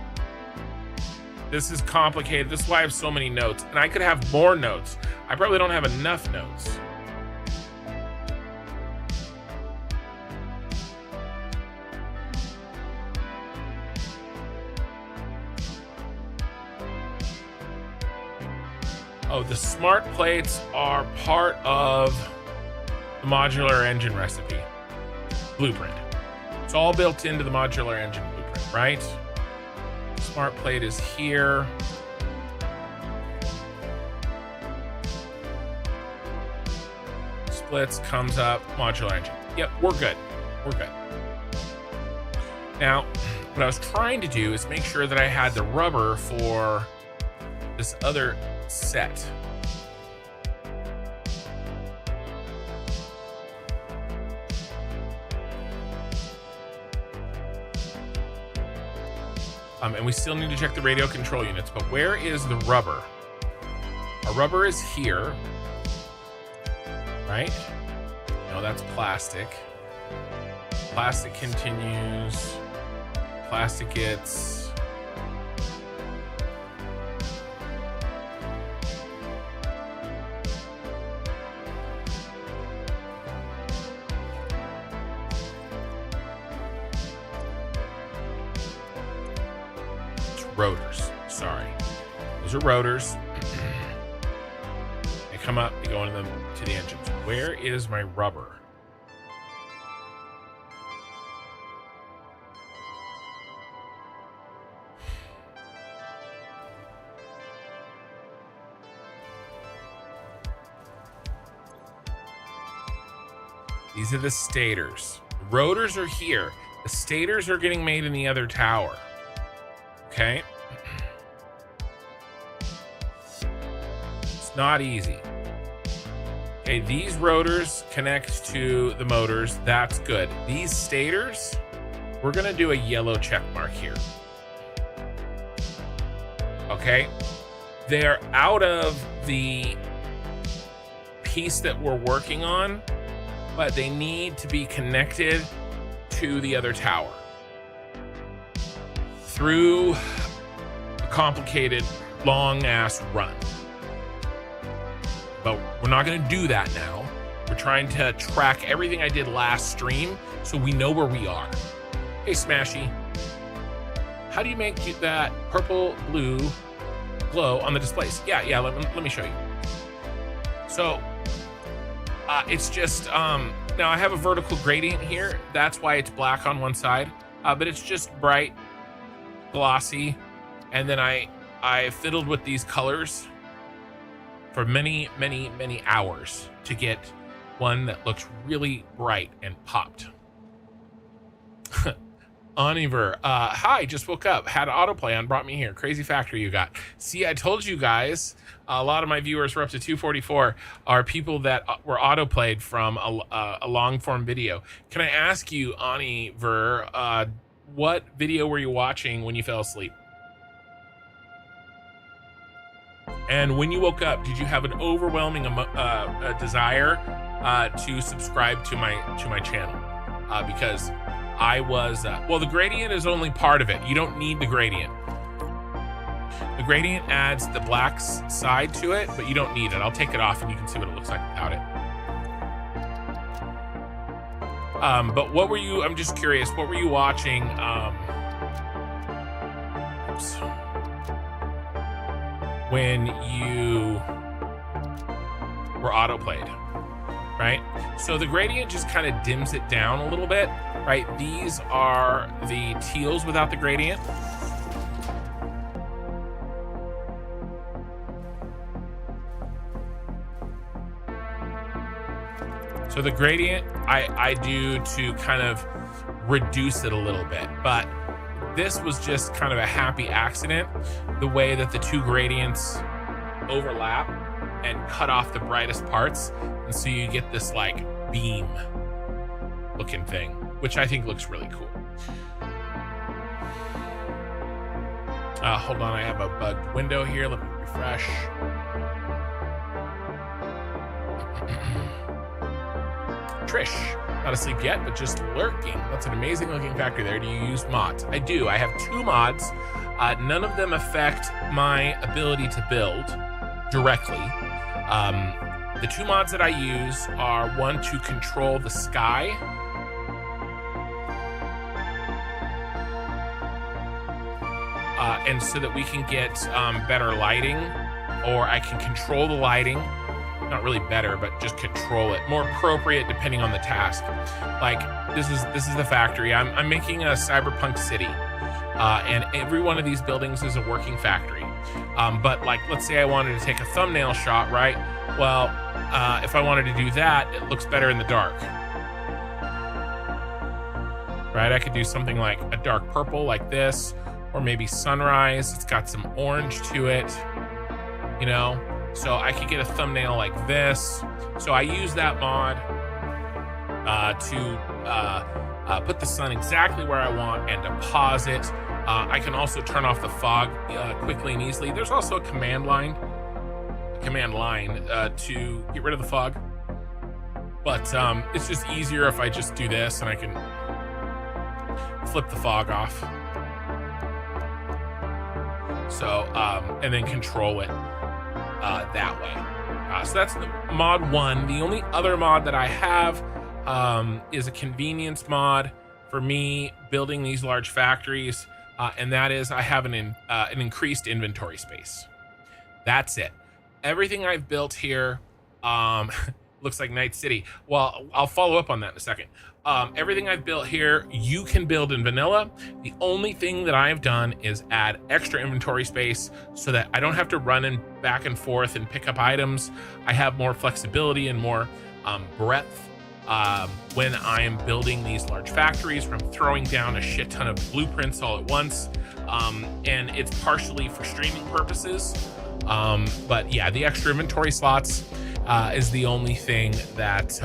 This is complicated. This is why I have so many notes. And I could have more notes. I probably don't have enough notes. Oh, the smart plates are part of the modular engine recipe blueprint. It's all built into the modular engine blueprint, right? Smart plate is here. Splits, comes up, modular engine. Yep, we're good. We're good. Now, what I was trying to do is make sure that I had the rubber for this other set. And we still need to check the radio control units, but where is the rubber? Our rubber is here, right? No, that's plastic. Plastic continues. Plastic gets rotors. Sorry, those are rotors. They come up, they go into them to the engines. Where is my rubber? These are the stators. The rotors are here. The stators are getting made in the other tower. Okay. It's not easy. Okay, these rotors connect to the motors. That's good. These stators, we're gonna do a yellow check mark here. okay? They're out of the piece that we're working on, but they need to be connected to the other tower through a complicated, long-ass run. But we're not gonna do that now. We're trying to track everything I did last stream so we know where we are. Hey, Smashy. How do you make that purple blue glow on the displays? Yeah, let me show you. So it's just, now I have a vertical gradient here. That's why it's black on one side, but it's just bright, glossy. And then I fiddled with these colors for many hours to get one that looks really bright and popped. Oniver, hi, just woke up, had autoplay on, brought me here. Crazy factory you got. See, I told you guys, a lot of my viewers were up to 244 are people that were autoplayed from a long form video. Can I ask you, Oniver, what video were you watching when you fell asleep? And when you woke up, did you have an overwhelming desire to subscribe to my channel? Because I was, well, the gradient is only part of it. You don't need the gradient. The gradient adds the black side to it, but you don't need it. I'll take it off and you can see what it looks like without it. But what were you, I'm just curious, what were you watching? Oops. When you were autoplayed, right? So the gradient just kind of dims it down a little bit, right? These are the teals without the gradient. So the gradient I do to kind of reduce it a little bit, but this was just kind of a happy accident, the way that the two gradients overlap and cut off the brightest parts. And so you get this like beam looking thing, which I think looks really cool. Hold on, I have a bugged window here. Let me refresh. Trish, not asleep yet, but just lurking. That's an amazing looking factory there. Do you use mods? I do. I have 2 mods. None of them affect my ability to build directly. The 2 mods that I use are one to control the sky. And so that we can get better lighting, or I can control the lighting. Not really better, but just control it more appropriate depending on the task. Like this is the factory. I'm making a cyberpunk city, and every one of these buildings is a working factory. But like, let's say I wanted to take a thumbnail shot, right? Well, if I wanted to do that, it looks better in the dark, right? I could do something like a dark purple like this, or maybe sunrise. It's got some orange to it, you know? So I could get a thumbnail like this. So I use that mod to put the sun exactly where I want and to pause it. I can also turn off the fog quickly and easily. There's also a command line to get rid of the fog. But it's just easier if I just do this and I can flip the fog off. So, and then control it that way. So that's the mod 1. The only other mod that I have is a convenience mod for me building these large factories, and that is I have an increased inventory space. That's it. Everything I've built here looks like Night City. Well, I'll follow up on that in a second. Everything I've built here, you can build in vanilla. The only thing that I've done is add extra inventory space so that I don't have to run back and forth and pick up items. I have more flexibility and more breadth when I am building these large factories, from throwing down a shit ton of blueprints all at once. And it's partially for streaming purposes. But yeah, the extra inventory slots is the only thing that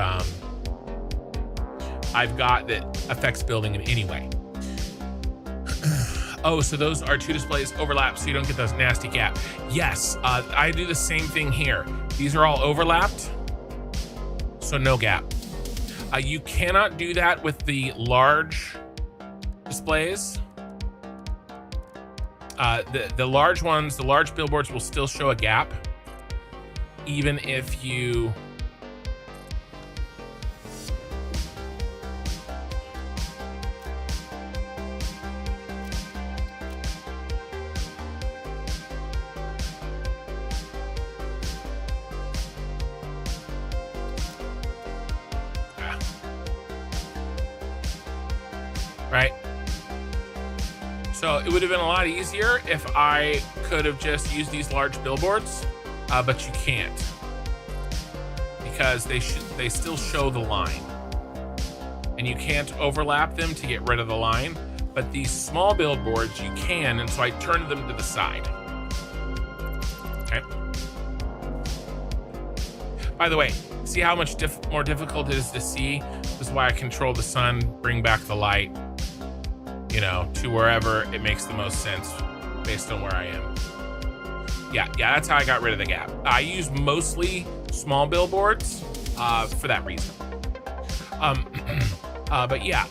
I've got that affects building in any way. Oh, so those are two displays overlap, so you don't get those nasty gap. Yes, I do the same thing here. These are all overlapped, so no gap. You cannot do that with the large displays. The large ones, the large billboards will still show a gap, even if you... Right? So it would have been a lot easier if I could have just used these large billboards, but you can't, because they still show the line, and you can't overlap them to get rid of the line. But these small billboards you can, and so I turned them to the side. Okay. By the way, see how much more difficult it is to see? This is why I control the sun, bring back the light, you know, to wherever it makes the most sense based on where I am. Yeah, that's how I got rid of the gap. I use mostly small billboards for that reason. But yeah,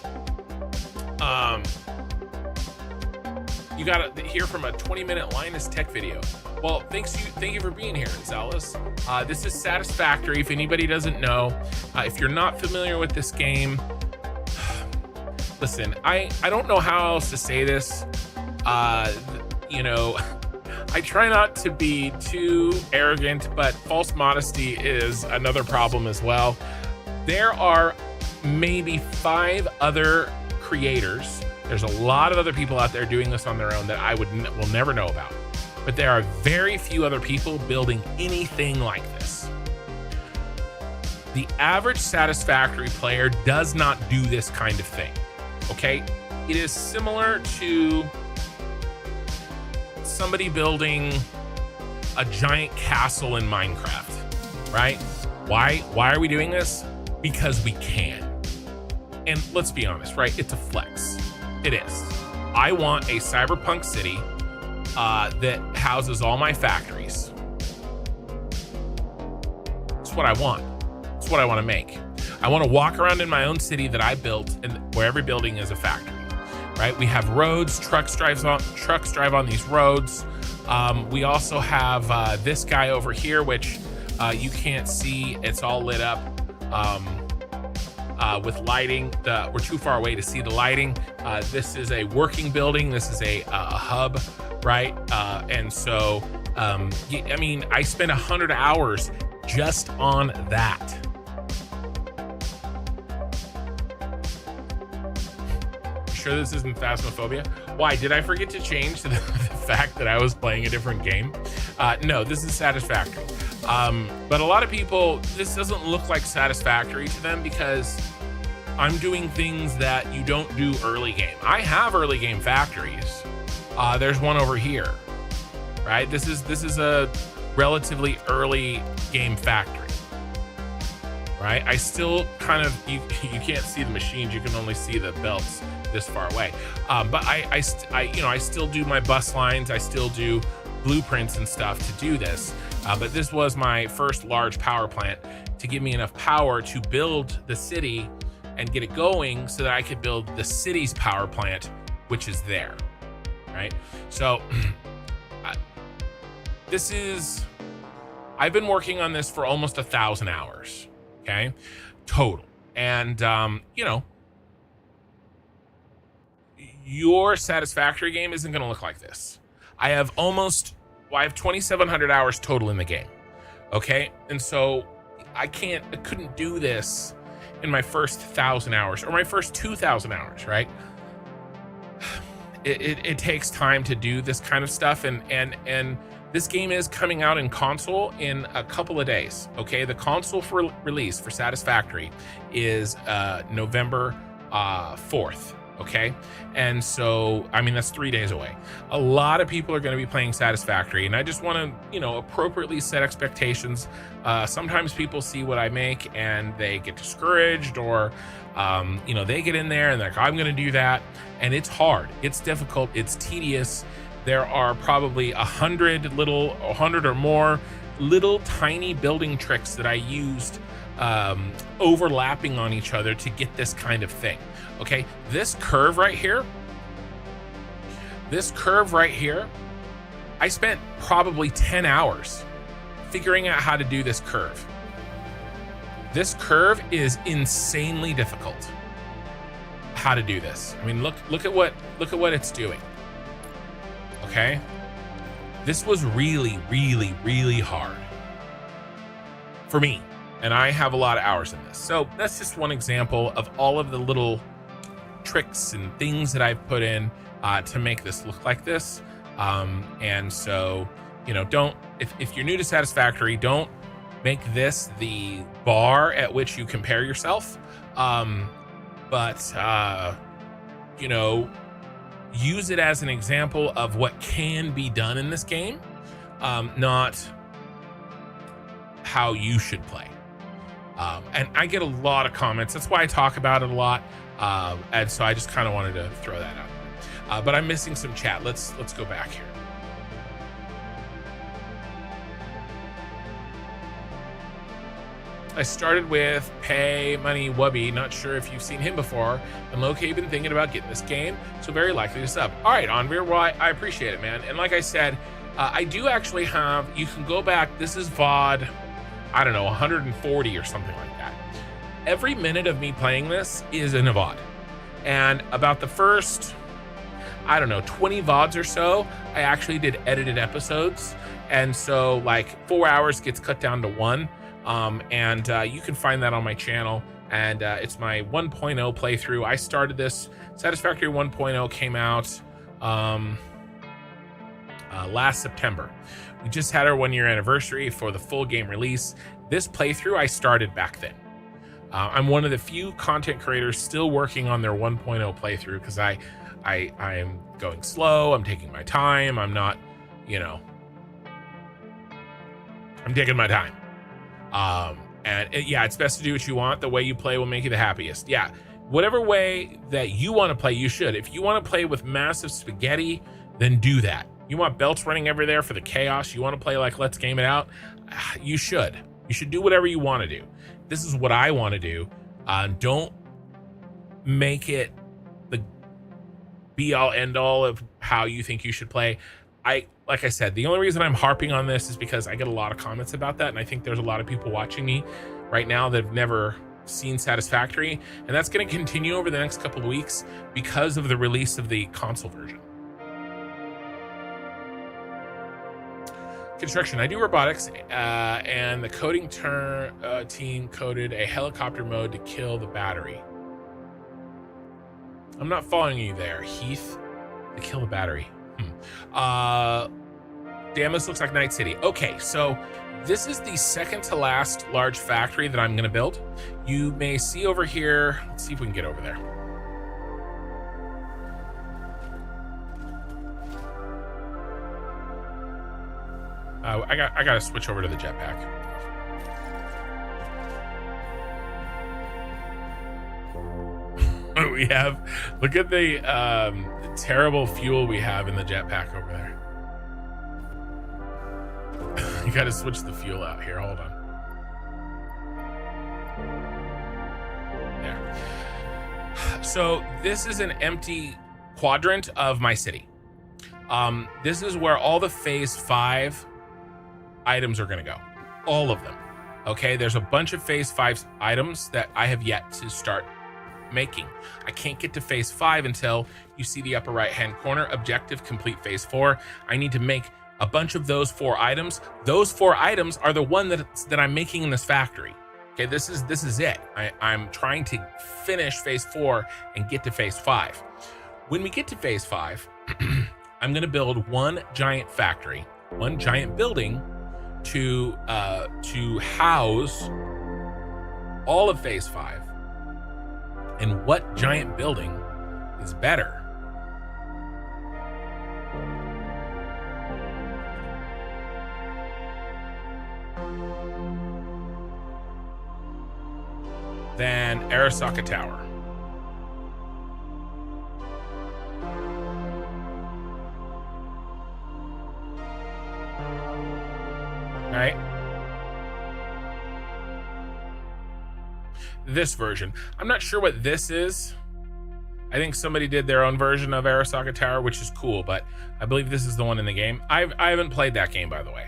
you got to hear from a 20-minute Linus Tech video. Well, thank you for being here, Zealous. This is Satisfactory. If anybody doesn't know, if you're not familiar with this game, listen, I don't know how else to say this. You know, I try not to be too arrogant, but false modesty is another problem as well. There are maybe 5 other creators. There's a lot of other people out there doing this on their own that I will never know about. But there are very few other people building anything like this. The average Satisfactory player does not do this kind of thing. Okay, it is similar to somebody building a giant castle in Minecraft, right? Why are we doing this? Because we can. And let's be honest, right? It's a flex. It is. I want a cyberpunk city that houses all my factories. It's what I want. It's what I want to make. I want to walk around in my own city that I built, and where every building is a factory, right? We have roads, trucks drive on these roads. We also have this guy over here, which you can't see. It's all lit up with lighting. We're too far away to see the lighting. This is a working building. This is a hub, right? And so, I mean, I spent 100 hours just on that. Sure this isn't Phasmophobia? Why, did I forget to change the fact that I was playing a different game? No, this is Satisfactory. But a lot of people, this doesn't look like Satisfactory to them because I'm doing things that you don't do early game. I have early game factories. There's one over here, right? This is a relatively early game factory, right? I still kind of, you can't see the machines, you can only see the belts this far away. But I still do my bus lines, I still do blueprints and stuff to do this. But this was my first large power plant to give me enough power to build the city and get it going so that I could build the city's power plant, which is there, right? So I've been working on this for almost 1,000 hours, okay, total. And, you know, your Satisfactory game isn't going to look like this. I have 2,700 hours total in the game. Okay. And so I couldn't do this in my first 1,000 hours or my first 2,000 hours, right? It takes time to do this kind of stuff. And this game is coming out in console in a couple of days. Okay. The console for release for Satisfactory is November 4th. Okay. And so, I mean, that's 3 days away. A lot of people are going to be playing Satisfactory, and I just want to, you know, appropriately set expectations. Sometimes people see what I make and they get discouraged, or, you know, they get in there and they're like, I'm going to do that. And it's hard. It's difficult. It's tedious. There are probably 100 or more little tiny building tricks that I used overlapping on each other to get this kind of thing. Okay, this curve right here, I spent probably 10 hours figuring out how to do this curve. This curve is insanely difficult. How to do this. I mean, look at what it's doing. Okay, this was really, really, really hard for me, and I have a lot of hours in this. So that's just one example of all of the little tricks and things that I've put in to make this look like this. And so, you know, if you're new to Satisfactory, don't make this the bar at which you compare yourself. But you know, use it as an example of what can be done in this game, not how you should play. And I get a lot of comments. That's why I talk about it a lot. And so I just kind of wanted to throw that out. But I'm missing some chat. Let's go back here. I started with Pay Money Wubby. Not sure if you've seen him before. And Loki been thinking about getting this game, so very likely to sub. All right, Onveer, well, I appreciate it, man. And like I said, I do actually have, you can go back, this is VOD, I don't know, 140 or something like that. Every minute of me playing this is in a VOD. And about the first, I don't know, 20 VODs or so, I actually did edited episodes. And so like 4 hours gets cut down to 1. And you can find that on my channel, and it's my 1.0 playthrough. I started this, Satisfactory 1.0 came out last September. We just had our 1-year anniversary for the full game release. This playthrough I started back then. I'm one of the few content creators still working on their 1.0 playthrough, because I'm going slow, I'm taking my time, I'm not, you know, I'm taking my time. Yeah, it's best to do what you want. The way you play will make you the happiest. Yeah, whatever way that you want to play, you should. If you want to play with massive spaghetti, then do that. You want belts running everywhere for the chaos, you want to play like Let's Game It Out, you should do whatever you want to do. This is what I want to do. Don't make it the be all end all of how you think you should play. Like I said, the only reason I'm harping on this is because I get a lot of comments about that, and I think there's a lot of people watching me right now that have never seen Satisfactory, and that's going to continue over the next couple of weeks because of the release of the console version. Construction. I do robotics, and the coding team coded a helicopter mode to kill the battery. I'm not following you there, Heath. To kill the battery. Damn, this looks like Night City. Okay, so this is the second to last large factory that I'm going to build. You may see over here. Let's see if we can get over there. I got to switch over to the jetpack. We have, look at the terrible fuel we have in the jetpack over there. You got to switch the fuel out here. Hold on. There. So this is an empty quadrant of my city. This is where all the phase 5 items are going to go. All of them. Okay, there's a bunch of phase 5 items that I have yet to start making. I can't get to phase 5 until you see the upper right hand corner, objective complete phase 4. I need to make a bunch of those 4 items. Those 4 items are the one that I'm making in this factory. Okay, this is it. I'm trying to finish phase 4 and get to phase 5. When we get to phase 5, I'm going to build one giant factory, one giant building to house all of phase 5. And what giant building is better. Than Arasaka Tower. Right? This version. I'm not sure what this is. I think somebody did their own version of Arasaka Tower, which is cool, but I believe this is the one in the game. I haven't played that game, by the way.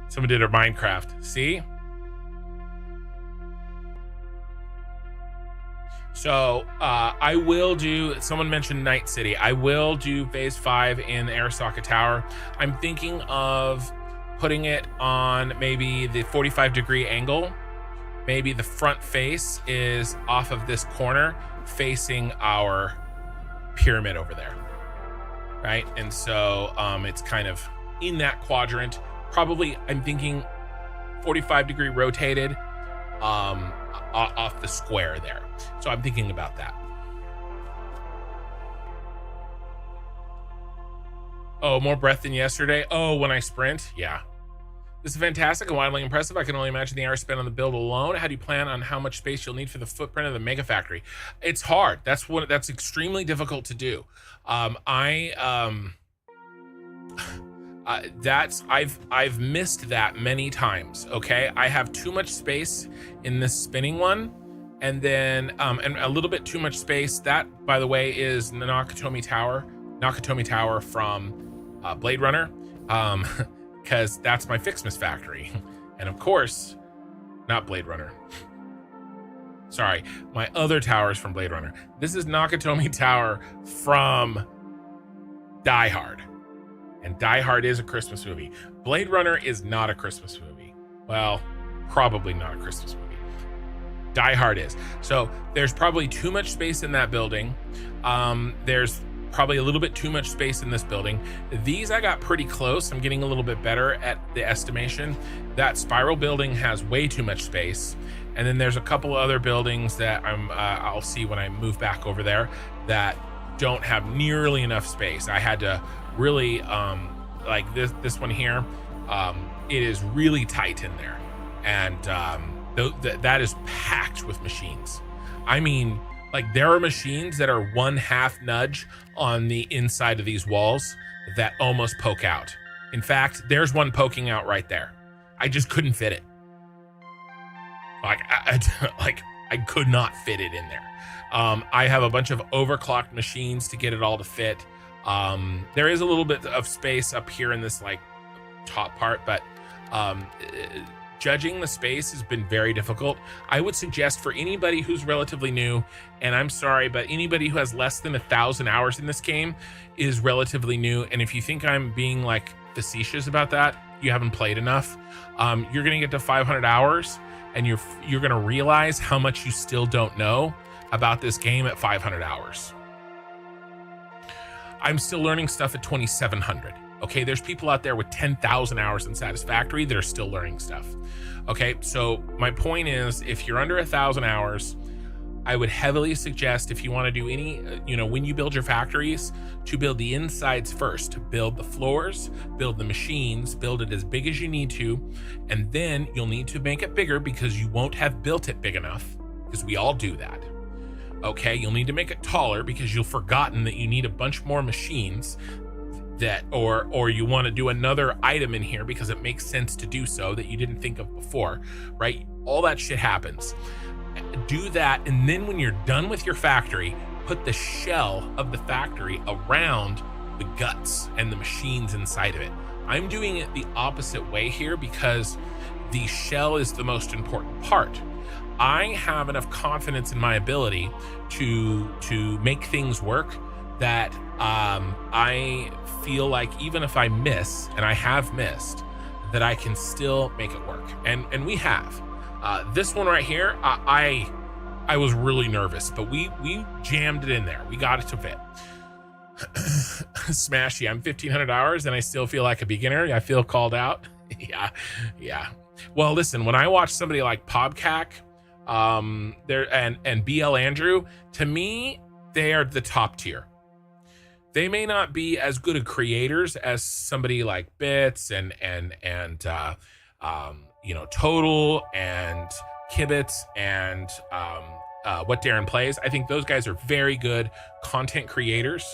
Someone did a Minecraft. See? So I will do, someone mentioned Night City. I will do phase 5 in the Arasaka Tower. I'm thinking of putting it on maybe the 45-degree angle. Maybe the front face is off of this corner facing our pyramid over there, right? And so it's kind of in that quadrant. Probably, I'm thinking 45-degree rotated off the square there. So I'm thinking about that. Oh, more breath than yesterday. Oh, when I sprint. Yeah. This is fantastic and wildly impressive. I can only imagine the hours spent on the build alone. How do you plan on how much space you'll need for the footprint of the mega factory? It's hard. That's extremely difficult to do. I've missed that many times. Okay, I have too much space in this spinning one, and then and a little bit too much space. That, by the way, is the Nakatomi Tower from Blade Runner, because that's my Fixmas factory. And of course, not Blade Runner. Sorry, my other tower is from Blade Runner. This is Nakatomi Tower from Die Hard. And Die Hard is a Christmas movie. Blade Runner is not a Christmas movie. Well, probably not a Christmas movie. Die Hard is. So there's probably too much space in that building. There's probably a little bit too much space in this building. These I got pretty close. I'm getting a little bit better at the estimation. That spiral building has way too much space. And then there's a couple other buildings that I'll see when I move back over there that don't have nearly enough space. I had to really like this one here. It is really tight in there, and that is packed with machines. I mean, like, there are machines that are 1/2 nudge on the inside of these walls that almost poke out. In fact, there's one poking out right there. I just couldn't fit it. Like I could not fit it in there. I have a bunch of overclocked machines to get it all to fit. There is a little bit of space up here in this like top part, but judging the space has been very difficult. I would suggest for anybody who's relatively new, and I'm sorry, but anybody who has less than 1,000 hours in this game is relatively new. And if you think I'm being like facetious about that, you haven't played enough. You're gonna get to 500 hours and you're gonna realize how much you still don't know about this game at 500 hours. I'm still learning stuff at 2,700. Okay, there's people out there with 10,000 hours in Satisfactory that are still learning stuff. Okay, so my point is, if you're under 1,000 hours, I would heavily suggest, if you want to do any, when you build your factories, to build the insides first. Build the floors, build the machines, build it as big as you need to, and then you'll need to make it bigger because you won't have built it big enough, because we all do that. Okay, you'll need to make it taller because you've forgotten that you need a bunch more machines that, or you want to do another item in here because it makes sense to do so that you didn't think of before, right? All that shit happens. Do that, and then when you're done with your factory, put the shell of the factory around the guts and the machines inside of it. I'm doing it the opposite way here because the shell is the most important part. I have enough confidence in my ability to make things work that I feel like even if I miss, and I have missed, that I can still make it work. And we have. This one right here, I was really nervous, but we jammed it in there. We got it to fit. Smashy, I'm 1,500 hours and I still feel like a beginner. I feel called out. Yeah. Well, listen, when I watch somebody like Pobcac, There and BL Andrew, to me, they are the top tier. They may not be as good of creators as somebody like Bits and Total and Kibitz and What Darren Plays. I think those guys are very good content creators.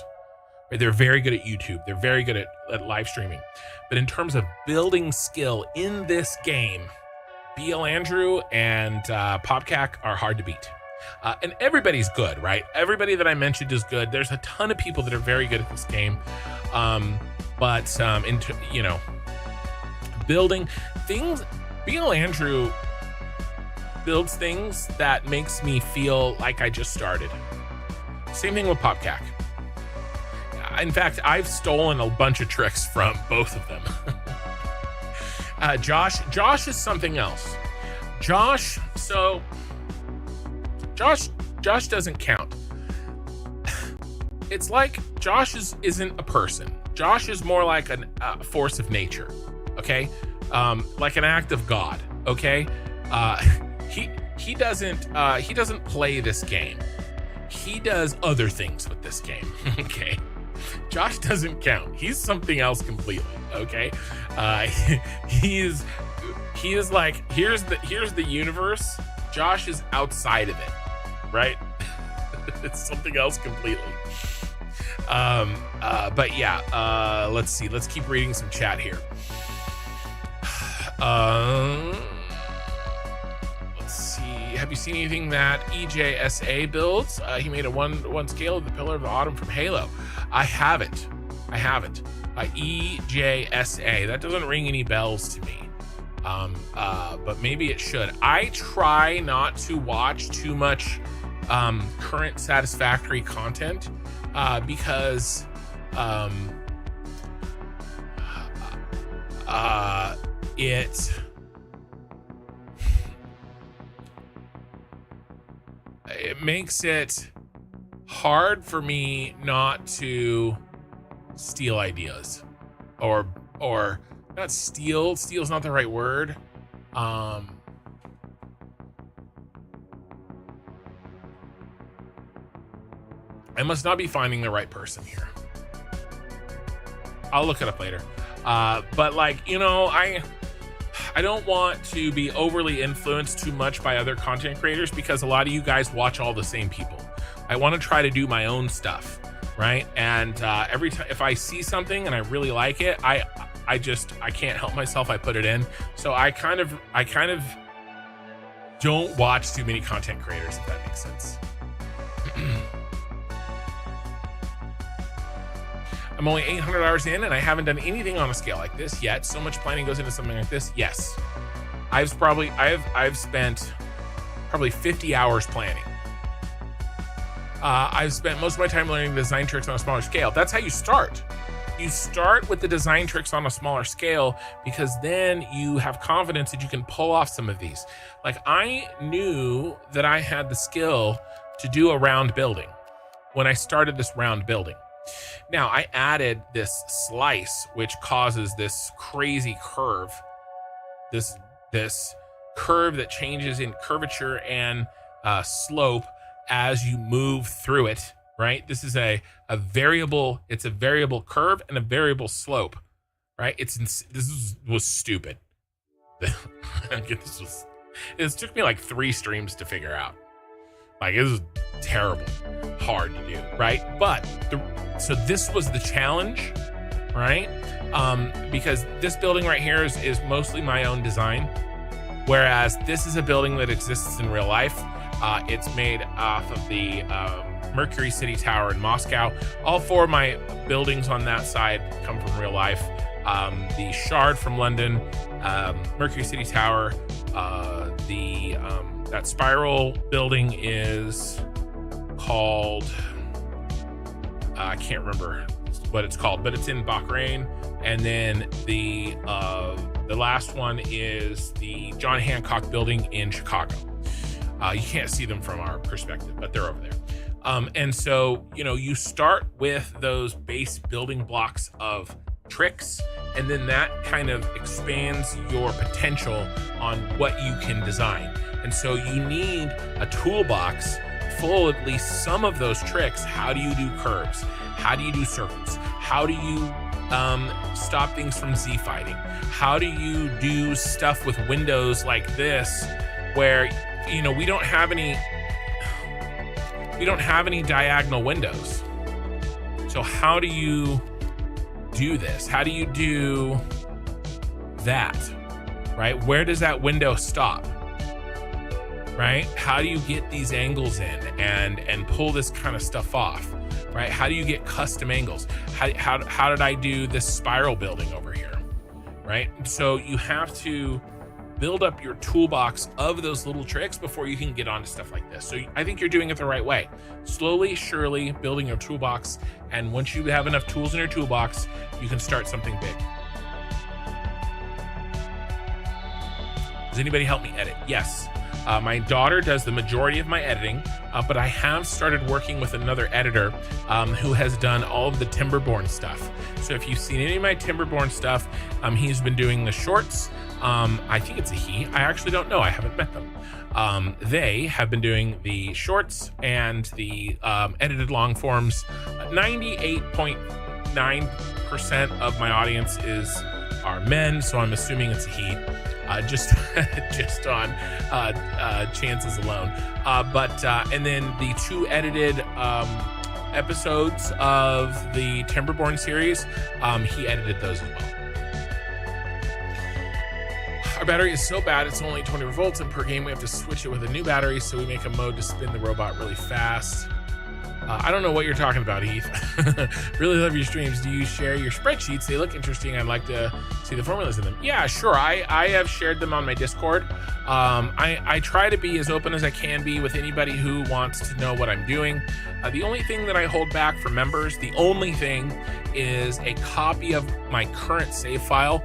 They're very good at YouTube. They're very good at live streaming. But in terms of building skill in this game, BL Andrew and Popcac are hard to beat. And everybody's good, right? Everybody that I mentioned is good. There's a ton of people that are very good at this game. Building things, BL Andrew builds things that makes me feel like I just started. Same thing with Popcac. In fact, I've stolen a bunch of tricks from both of them. Josh is something else. Josh doesn't count. It's like Josh isn't a person. Josh is more like a force of nature, okay? Like an act of God, okay? He doesn't play this game. He does other things with this game, okay? Josh doesn't count. He's something else completely, okay? He is like, here's the universe. Josh is outside of it, right? It's something else completely. But yeah, let's see. Let's keep reading some chat here. Let's see. Have you seen anything that EJSA builds? He made a one scale of the Pillar of the Autumn from Halo. I haven't. EJSA. That doesn't ring any bells to me. But maybe it should. I try not to watch too much current Satisfactory content because it makes it hard for me not to steal ideas or not steal's not the right word. I must not be finding the right person here. I'll look it up later. But like, I don't want to be overly influenced too much by other content creators because a lot of you guys watch all the same people. I want to try to do my own stuff, right? And every time if I see something and I really like it, I can't help myself. I put it in. So I kind of don't watch too many content creators, if that makes sense. I'm only 800 hours in and I haven't done anything on a scale like this yet. So much planning goes into something like this. Yes. I've spent probably 50 hours planning. I've spent most of my time learning design tricks on a smaller scale. That's how you start. You start with the design tricks on a smaller scale because then you have confidence that you can pull off some of these. Like I knew that I had the skill to do a round building when I started this round building. Now I added this slice, which causes this crazy curve, this curve that changes in curvature and slope as you move through it, right? This is a variable. It's a variable curve and a variable slope, right? This was stupid. It took me like 3 streams to figure out. Like, it was terrible, hard to do, right? But so this was the challenge, right? Because this building right here is mostly my own design, whereas this is a building that exists in real life. It's made off of the Mercury City Tower in Moscow. All 4 of my buildings on that side come from real life. The Shard from London, Mercury City Tower, that spiral building is called, I can't remember what it's called, but it's in Bahrain. And then the last one is the John Hancock building in Chicago. You can't see them from our perspective, but they're over there. And so, you start with those base building blocks of tricks, and then that kind of expands your potential on what you can design. And so you need a toolbox full of at least some of those tricks. How do you do curves? How do you do circles? How do you stop things from Z-fighting? How do you do stuff with windows like this, where, you know, we don't have any diagonal windows. So how do you do this? How do you do that, right? Where does that window stop, right? How do you get these angles in and pull this kind of stuff off, right? How do you get custom angles? How did I do this spiral building over here, right? So you have to build up your toolbox of those little tricks before you can get onto stuff like this. So I think you're doing it the right way. Slowly, surely building your toolbox. And once you have enough tools in your toolbox, you can start something big. Does anybody help me edit? Yes. My daughter does the majority of my editing, but I have started working with another editor who has done all of the Timberborn stuff. So if you've seen any of my Timberborn stuff, he's been doing the shorts. I think it's a he. I actually don't know. I haven't met them. They have been doing the shorts and the edited long forms. 98.9% of my audience are men, so I'm assuming it's a he. Just on chances alone. And then the 2 edited episodes of the Timberborn series, he edited those as well. Our battery is so bad, it's only 20 volts, and per game we have to switch it with a new battery, so we make a mode to spin the robot really fast. I don't know what you're talking about, Heath. Really love your streams. Do you share your spreadsheets? They look interesting. I'd like to see the formulas in them. Yeah, sure. I have shared them on my Discord. I try to be as open as I can be with anybody who wants to know what I'm doing. The only thing that I hold back for members, the only thing, is a copy of my current save file.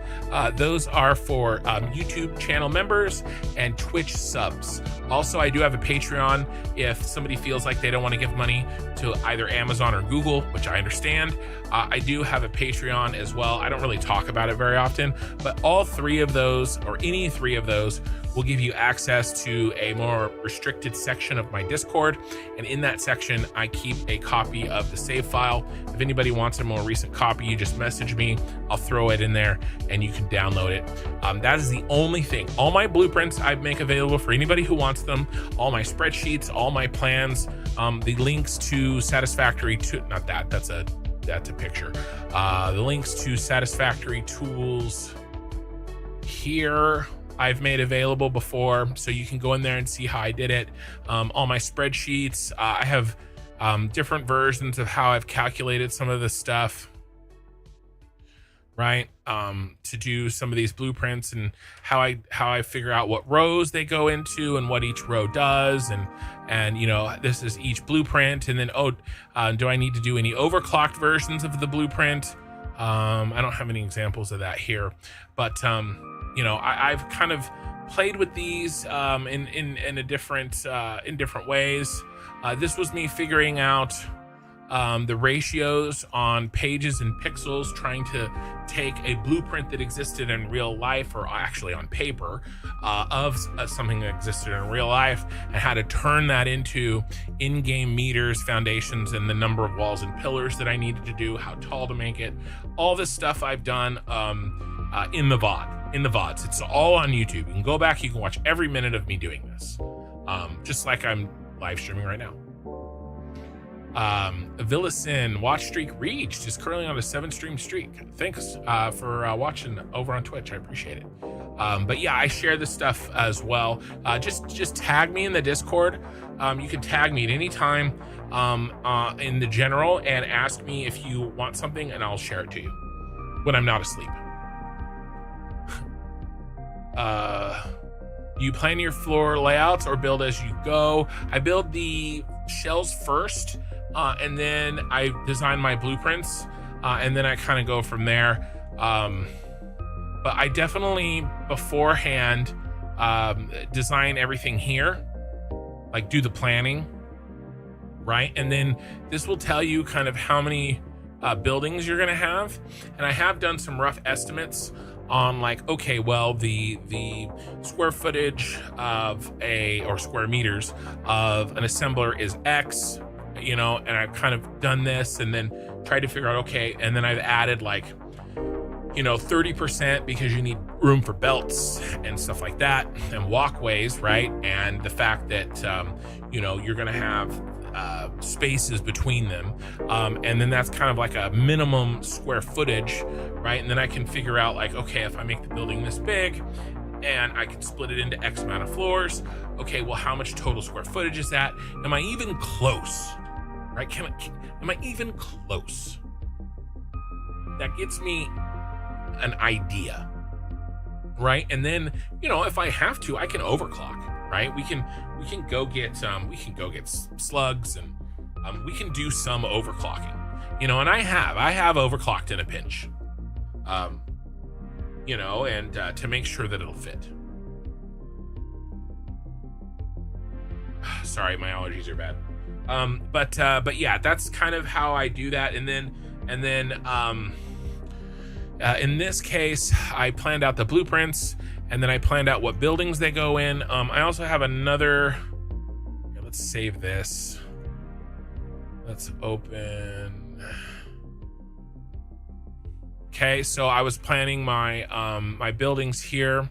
Those are for YouTube channel members and Twitch subs. Also, I do have a Patreon if somebody feels like they don't want to give money to either Amazon or Google, which I understand. I do have a Patreon as well. I don't really talk about it very often, but all 3 of those, or any 3 of those, will give you access to a more restricted section of my Discord. And in that section, I keep a copy of the save file. If anybody wants a more recent copy, you just message me. I'll throw it in there and you can download it. That is the only thing. All my blueprints I make available for anybody who wants them. All my spreadsheets, all my plans, the links to Satisfactory, that's a picture. The links to Satisfactory tools here, I've made available before, so you can go in there and see how I did it. All my spreadsheets, I have different versions of how I've calculated some of this stuff, right? To do some of these blueprints, and how I figure out what rows they go into and what each row does, and you know, this is each blueprint. And then do I need to do any overclocked versions of the blueprint? I don't have any examples of that here, but you know, I've kind of played with these in different ways. This was me figuring out the ratios on pages and pixels, trying to take a blueprint that existed in real life, or actually on paper, of something that existed in real life, and how to turn that into in-game meters, foundations, and the number of walls and pillars that I needed to do, how tall to make it. All this stuff I've done in the VODs. It's all on YouTube. You can go back, you can watch every minute of me doing this, just like I'm live streaming right now. Villasin watch streak reached, is currently on a 7-stream streak. Thanks for watching over on Twitch. I appreciate it. But yeah, I share this stuff as well. Just tag me in the Discord. You can tag me at any time in the general and ask me if you want something, and I'll share it to you when I'm not asleep. You plan your floor layouts or build as you go? I build the shells first, and then I design my blueprints, and then I kind of go from there. But I definitely beforehand design everything here, like do the planning, right? And then this will tell you kind of how many buildings you're gonna have. And I have done some rough estimates on like, okay, well, the square footage of or square meters of an assembler is X, you know, and I've kind of done this and then tried to figure out, okay, and then I've added like, you know, 30% because you need room for belts and stuff like that, and walkways, right? And the fact that, you know, you're gonna have spaces between them, and then that's kind of like a minimum square footage, right? And then I can figure out like, okay, if I make the building this big and I can split it into X amount of floors, okay, well, how much total square footage is that? Am I even close, right? Am I even close? That gets me an idea, right? And then, you know, if I have to, I can overclock, right? We can go get slugs, and we can do some overclocking, you know, and I have overclocked in a pinch, you know, and to make sure that it'll fit. Sorry, my allergies are bad. But yeah, that's kind of how I do that. And then in this case, I planned out the blueprints, and then I planned out what buildings they go in. I also have another, here, let's save this. Let's open. Okay, so I was planning my my buildings here.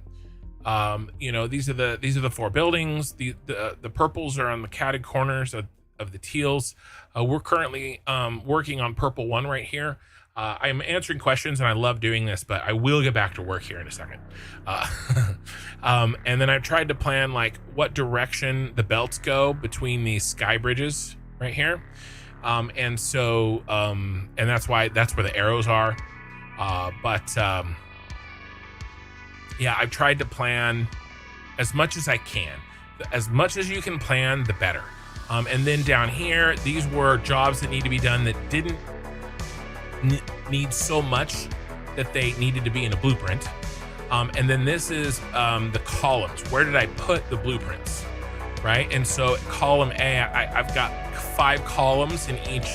You know, these are the 4 buildings. The purples are on the catted corners of the teals. We're currently working on purple 1 right here. I'm answering questions, and I love doing this, but I will get back to work here in a second. And then I've tried to plan like what direction the belts go between these sky bridges right here. And so, and that's where the arrows are. Yeah, I've tried to plan as much as I can. As much as you can plan, the better. And then down here, these were jobs that need to be done that didn't need so much that they needed to be in a blueprint. And then this is the columns. Where did I put the blueprints, right? And so column A, I've got 5 columns in each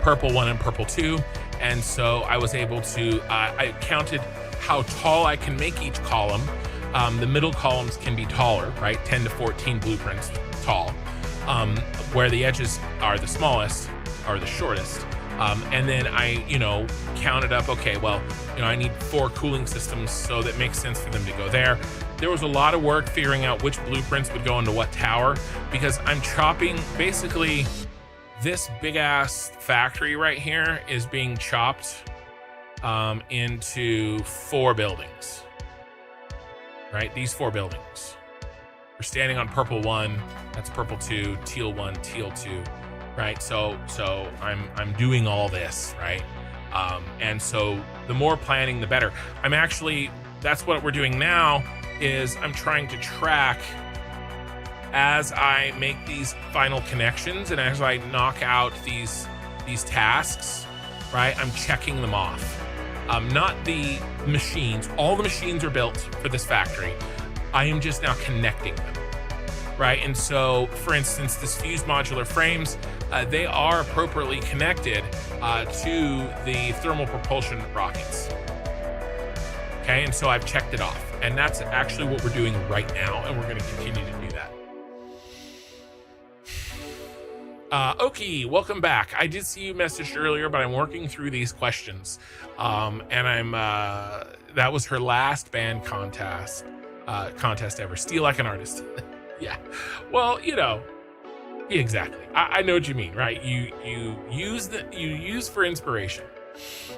purple 1 and purple 2. And so I was able to, I counted how tall I can make each column. The middle columns can be taller, right? 10 to 14 blueprints tall. Where the edges are the smallest, are the shortest. And then I, you know, counted up, okay, well, you know, I need 4 cooling systems, so that makes sense for them to go there. There was a lot of work figuring out which blueprints would go into what tower, because I'm chopping, basically, this big ass factory right here is being chopped into 4 buildings, right? These 4 buildings. We're standing on purple 1, that's purple 2, teal 1, teal 2. Right, so I'm doing all this, right? And so the more planning, the better. That's what we're doing now, is I'm trying to track as I make these final connections and as I knock out these tasks, right? I'm checking them off. Not the machines. All the machines are built for this factory. I am just now connecting them. Right, and so, for instance, this fused modular frames, they are appropriately connected to the thermal propulsion rockets. Okay, and so I've checked it off, and that's actually what we're doing right now, and we're going to continue to do that. Oki, welcome back. I did see you messaged earlier, but I'm working through these questions, and I'm that was her last band contest ever. Steal Like an Artist. Yeah, well, you know, exactly. I know what you mean, right? You use for inspiration.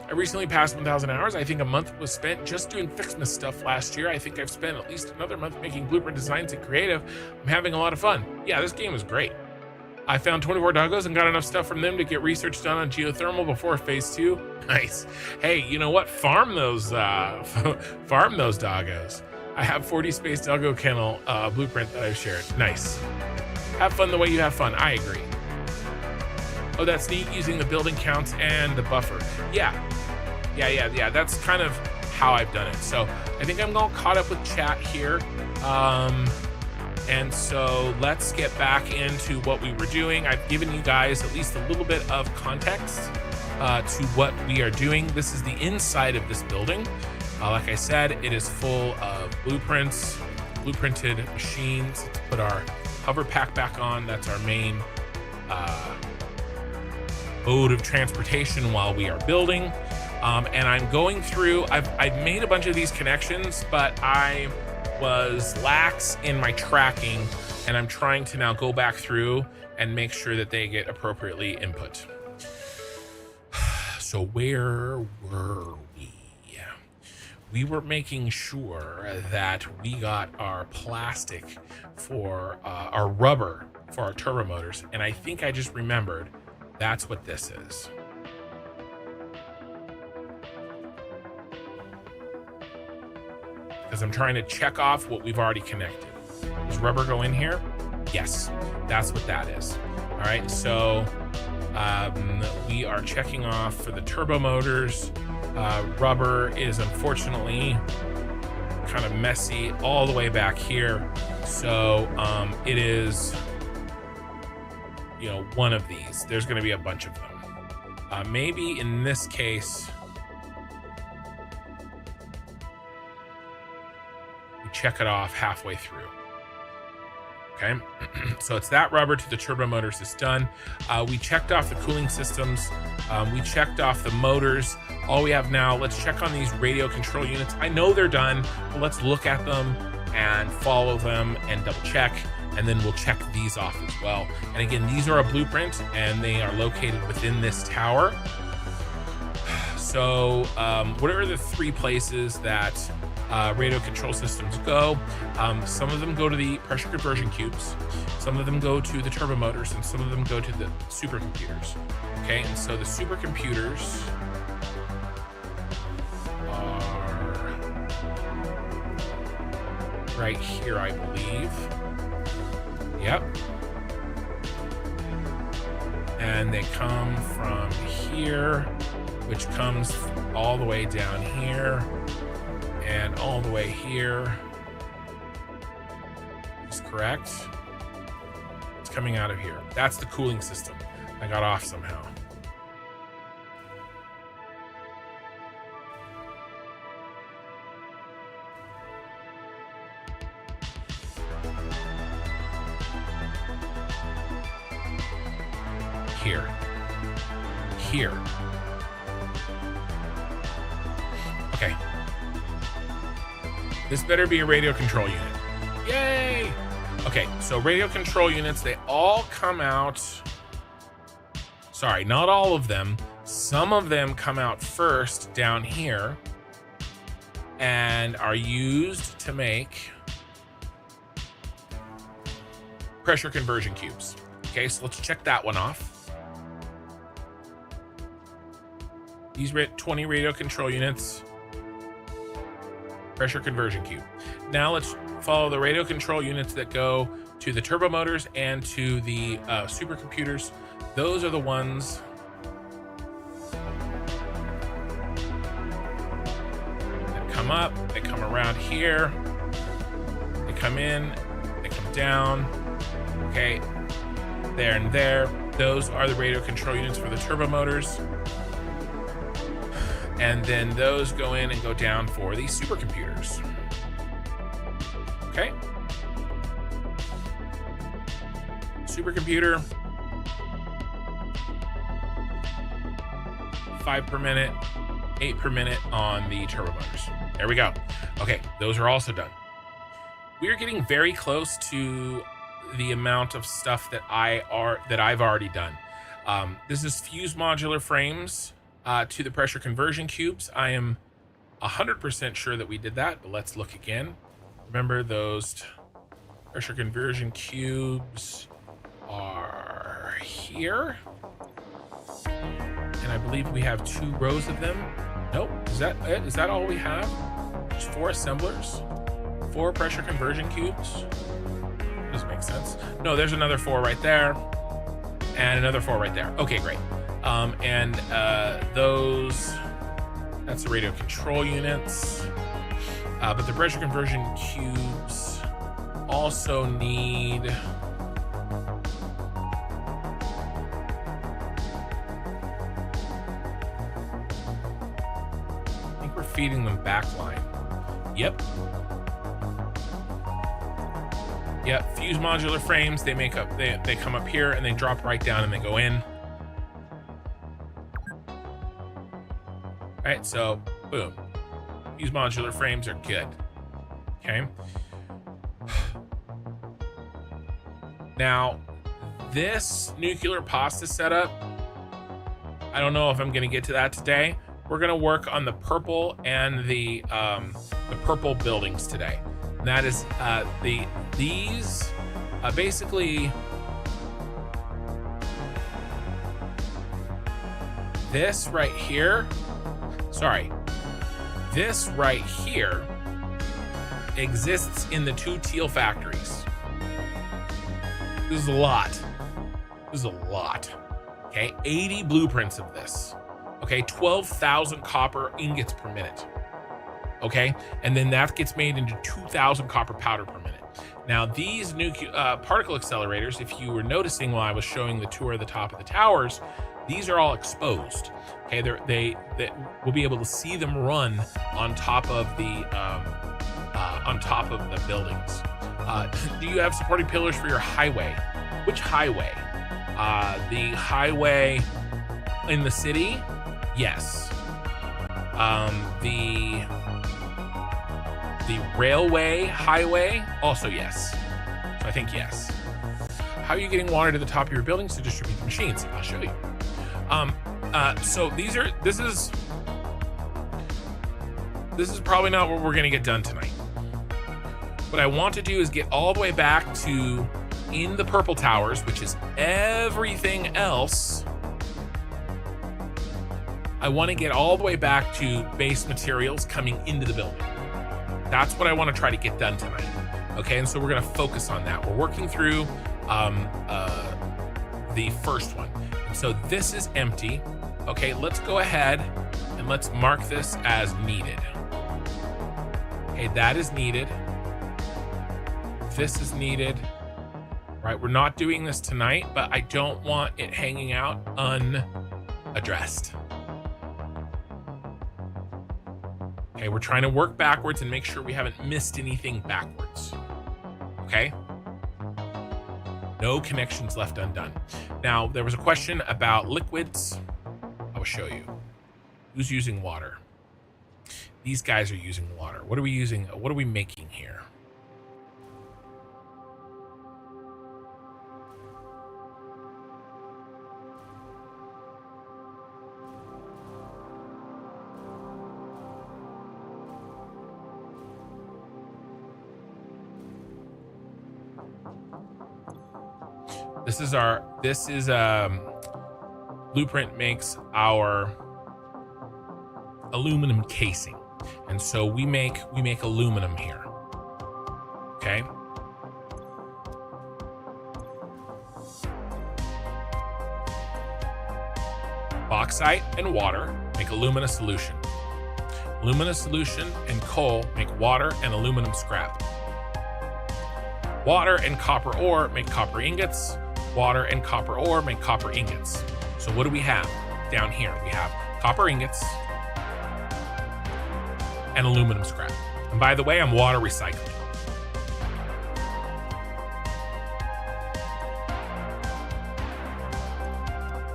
I recently passed 1,000 hours. I think a month was spent just doing Fixmas stuff last year. I think I've spent at least another month making blueprint designs and creative. I'm having a lot of fun. Yeah, this game is great. I found 24 doggos and got enough stuff from them to get research done on geothermal before phase 2. Nice. Hey, you know what? Farm those doggos. I have 40 space doggo kennel blueprint that I've shared. Nice. Have fun the way you have fun. I agree. Oh, that's neat, using the building counts and the buffer. Yeah. That's kind of how I've done it. So I think I'm all caught up with chat here. And so let's get back into what we were doing. I've given you guys at least a little bit of context to what we are doing. This is the inside of this building. Like I said, it is full of blueprinted machines. Let's put our hover pack back on. That's our main mode of transportation while we are building. And I'm going through, I've made a bunch of these connections, but I was lax in my tracking, and I'm trying to now go back through and make sure that they get appropriately input. So where were we? We were making sure that we got our plastic for our rubber for our turbo motors, and I think I just remembered that's what this is. Because I'm trying to check off what we've already connected. Does rubber go in here? Yes, that's what that is. All right, so we are checking off for the turbo motors. Rubber is unfortunately kind of messy all the way back here. So it is, you know, one of these. There's going to be a bunch of them. Maybe in this case, we check it off halfway through. Okay, so it's that rubber to the turbo motors is done. We checked off the cooling systems. We checked off the motors. All we have now, let's check on these radio control units. I know they're done, but let's look at them and follow them and double check, and then we'll check these off as well. And again, these are a blueprint and they are located within this tower. So what are the three places that radio control systems go? Some of them go to the pressure conversion cubes, some of them go to the turbo motors, and some of them go to the supercomputers. Okay, and so the supercomputers are right here, I believe. Yep. And they come from here, which comes all the way down here and all the way here. Is correct? It's coming out of here. That's the cooling system. I got off somehow. Here. Okay. This better be a radio control unit. Yay! Okay, so radio control units, they all come out. Sorry, not all of them. Some of them come out first down here and are used to make pressure conversion cubes. Okay, so let's check that one off. These 20 radio control units, pressure conversion cube. Now let's follow the radio control units that go to the turbo motors and to the supercomputers. Those are the ones that come up, they come around here, they come in, they come down. Okay, there and there. Those are the radio control units for the turbo motors. And then those go in and go down for the supercomputers. Okay. Supercomputer. 5 per minute, 8 per minute on the turbo motors. There we go. Okay, those are also done. We're getting very close to the amount of stuff that I've already done. This is fuse modular frames to the pressure conversion cubes. I am 100% sure that we did that, but let's look again. Remember, those pressure conversion cubes are here. And I believe we have 2 rows of them. Nope, is that it? Is that all we have? Just 4 assemblers? 4 pressure conversion cubes? Doesn't make sense. No, there's another 4 right there. And another 4 right there. Okay, great. Those, that's the radio control units. But the pressure conversion cubes also need feeding them backline. Yep. Yep, fuse modular frames, they make up, they come up here and they drop right down and they go in. All right, so boom. Fuse modular frames are good. Okay. Now, this nuclear pasta setup, I don't know if I'm gonna get to that today. We're gonna work on the purple and the purple buildings today. And that is these basically this right here. Sorry, this right here exists in the 2 teal factories. This is a lot. This is a lot. Okay, 80 blueprints of this. Okay, 12,000 copper ingots per minute. Okay, and then that gets made into 2,000 copper powder per minute. Now these particle accelerators, if you were noticing while I was showing the tour of the top of the towers, these are all exposed. Okay, they we'll be able to see them run on top of the buildings. Do you have supporting pillars for your highway? Which highway? The highway in the city? Yes. The railway highway? Also yes. So I think yes. How are you getting water to the top of your buildings to distribute the machines? I'll show you. So this is probably not what we're gonna get done tonight. What I want to do is get all the way back to in the purple towers, which is everything else. I want to get all the way back to base materials coming into the building. That's what I want to try to get done tonight. Okay, and so we're going to focus on that. We're working through the first one. And so this is empty. Okay, let's go ahead and let's mark this as needed. Okay, that is needed. This is needed. Right, we're not doing this tonight, but I don't want it hanging out unaddressed. Okay, we're trying to work backwards and make sure we haven't missed anything backwards. Okay? No connections left undone. Now, there was a question about liquids. I will show you. Who's using water? These guys are using water. What are we using? What are we making here? This is Blueprint makes our aluminum casing. And so we make aluminum here. Okay? Bauxite and water make alumina solution. Alumina solution and coal make water and aluminum scrap. Water and copper ore make copper ingots. Water and copper ore make copper ingots. So what do we have down here? We have copper ingots and aluminum scrap. And by the way, I'm water recycling.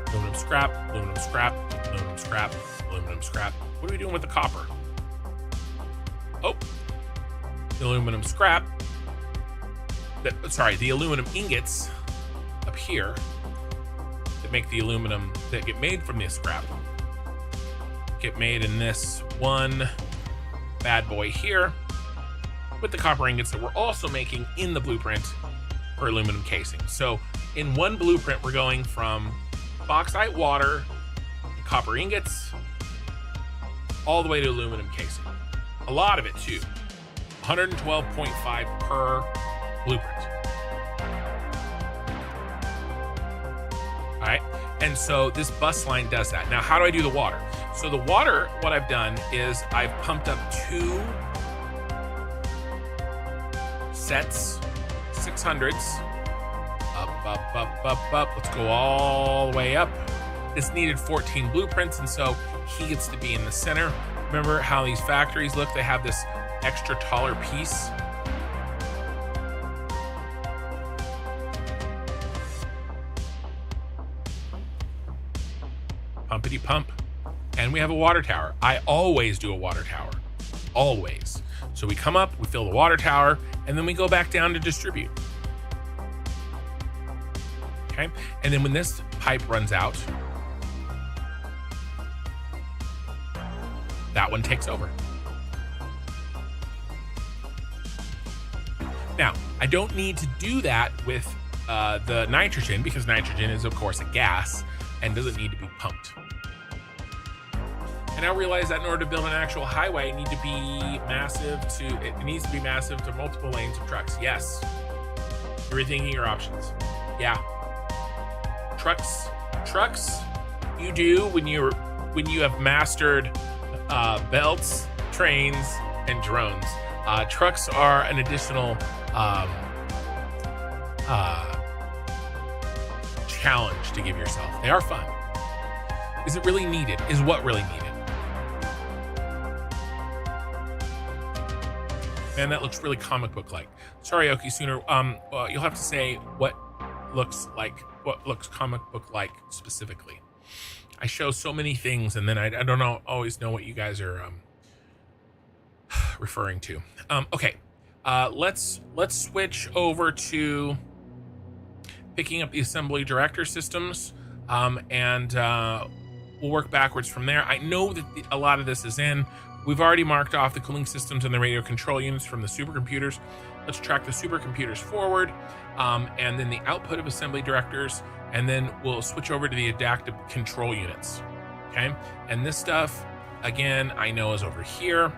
Aluminum scrap, aluminum scrap, aluminum scrap, aluminum scrap. What are we doing with the copper? Oh, the aluminum scrap. The aluminum ingots up here that make the aluminum that get made from this scrap get made in this one bad boy here with the copper ingots that we're also making in the blueprint for aluminum casing. So in one blueprint, we're going from bauxite, water, and copper ingots all the way to aluminum casing. A lot of it too. 112.5 per blueprint. All right, and so this bus line does that. Now, how do I do the water? So the water, what I've done is I've pumped up 2 sets, 600s, up. Let's go all the way up. This needed 14 blueprints, and so he gets to be in the center. Remember how these factories look? They have this extra taller piece. Pumpity pump. And we have a water tower. I always do a water tower, always. So we come up, we fill the water tower, and then we go back down to distribute. Okay, and then when this pipe runs out, that one takes over. Now, I don't need to do that with the nitrogen, because nitrogen is of course a gas and doesn't need to be pumped. And I realize that in order to build an actual highway, it needs to be massive to multiple lanes of trucks. Yes. You're rethinking your options. Yeah. Trucks, you do when you have mastered belts, trains, and drones. Trucks are an additional challenge to give yourself. They are fun. Is it really needed? Is what really needed? Man, that looks really comic book like. Sorry, Oki Sooner. You'll have to say what looks comic book like specifically. I show so many things, and then I don't always know what you guys are referring to. Okay, let's switch over to picking up the assembly director systems, and we'll work backwards from there. I know that a lot of this is in. We've already marked off the cooling systems and the radio control units from the supercomputers. Let's track the supercomputers forward, and then the output of assembly directors, and then we'll switch over to the adaptive control units. Okay, and this stuff, again, I know is over here.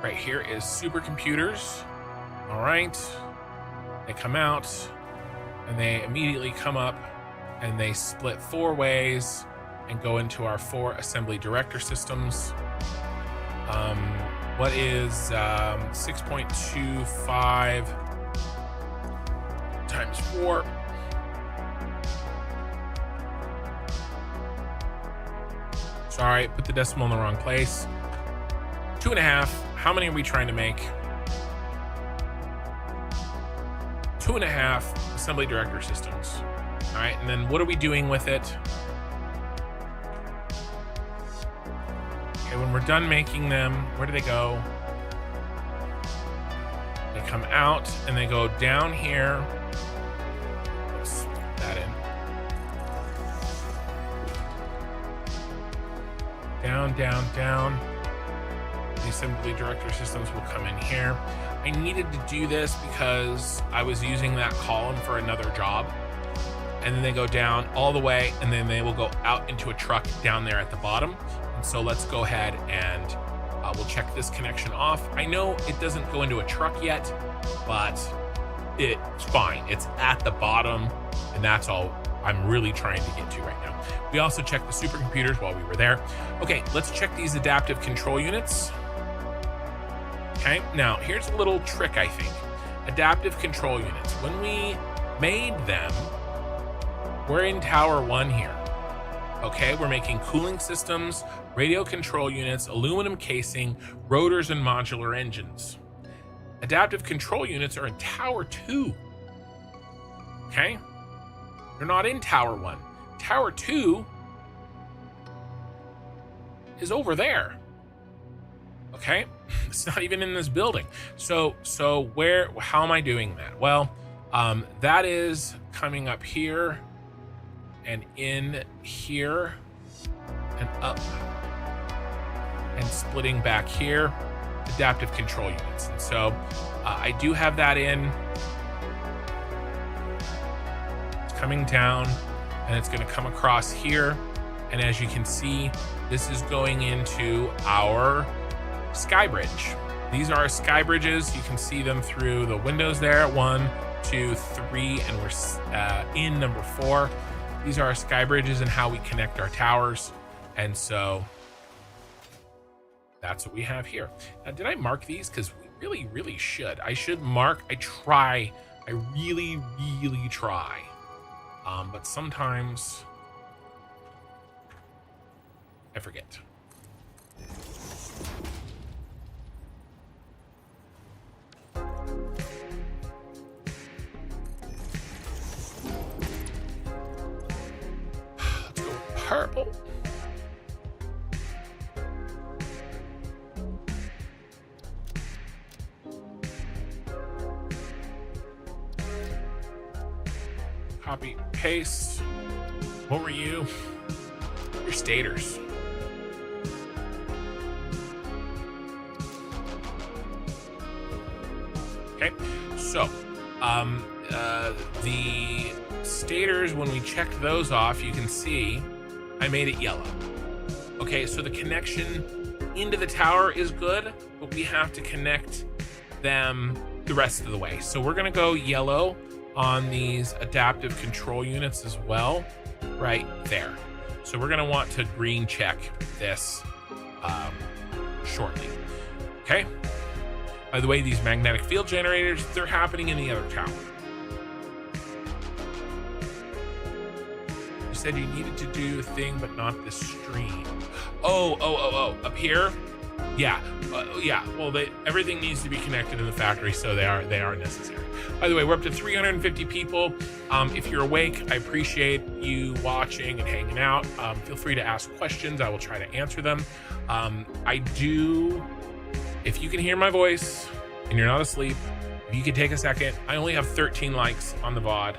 Right here is supercomputers. All right, they come out, and they immediately come up, and they split 4 ways and go into our 4 assembly director systems. What is 6.25 times 4? Sorry, put the decimal in the wrong place. 2.5. How many are we trying to make? 2.5 assembly director systems. All right, and then what are we doing with it? Okay, when we're done making them, where do they go? They come out and they go down here. Let's put that in. Down, down, down. The assembly director systems will come in here. I needed to do this because I was using that column for another job. And then they go down all the way, and then they will go out into a truck down there at the bottom. And so let's go ahead and we'll check this connection off. I know it doesn't go into a truck yet, but it's fine. It's at the bottom, and that's all I'm really trying to get to right now. We also checked the supercomputers while we were there. Okay, let's check these adaptive control units. Okay, now here's a little trick, I think. Adaptive control units. When we made them, we're in Tower 1 here. Okay, we're making cooling systems, radio control units, aluminum casing, rotors, and modular engines. Adaptive control units are in Tower 2. Okay? They're not in Tower 1. Tower 2 is over there. Okay? It's not even in this building. So how am I doing that? Well, that is coming up here and in here and up and splitting back here, adaptive control units. And so I do have that in. It's coming down, and it's going to come across here. And as you can see, this is going into our sky bridge. These are our sky bridges. You can see them through the windows there. 1, 2, 3, and we're in number 4. These are our sky bridges and how we connect our towers. And so that's what we have here. Now, did I mark these? Because we really should. I should mark. I really try. But sometimes I forget. Let's go with purple. Copy, paste. What were you? Your staters. Okay, so the staters, when we checked those off, you can see I made it yellow. Okay, so the connection into the tower is good, but we have to connect them the rest of the way. So we're gonna go yellow on these adaptive control units as well, right there. So we're gonna want to green check this shortly. Okay. By the way, these magnetic field generators, they're happening in the other tower. You said you needed to do a thing, but not the stream. Oh, up here? Yeah, yeah. Well, everything needs to be connected in the factory, so they are necessary. By the way, we're up to 350 people. If you're awake, I appreciate you watching and hanging out. Feel free to ask questions. I will try to answer them. If you can hear my voice and you're not asleep, if you could take a second, I only have 13 likes on the VOD.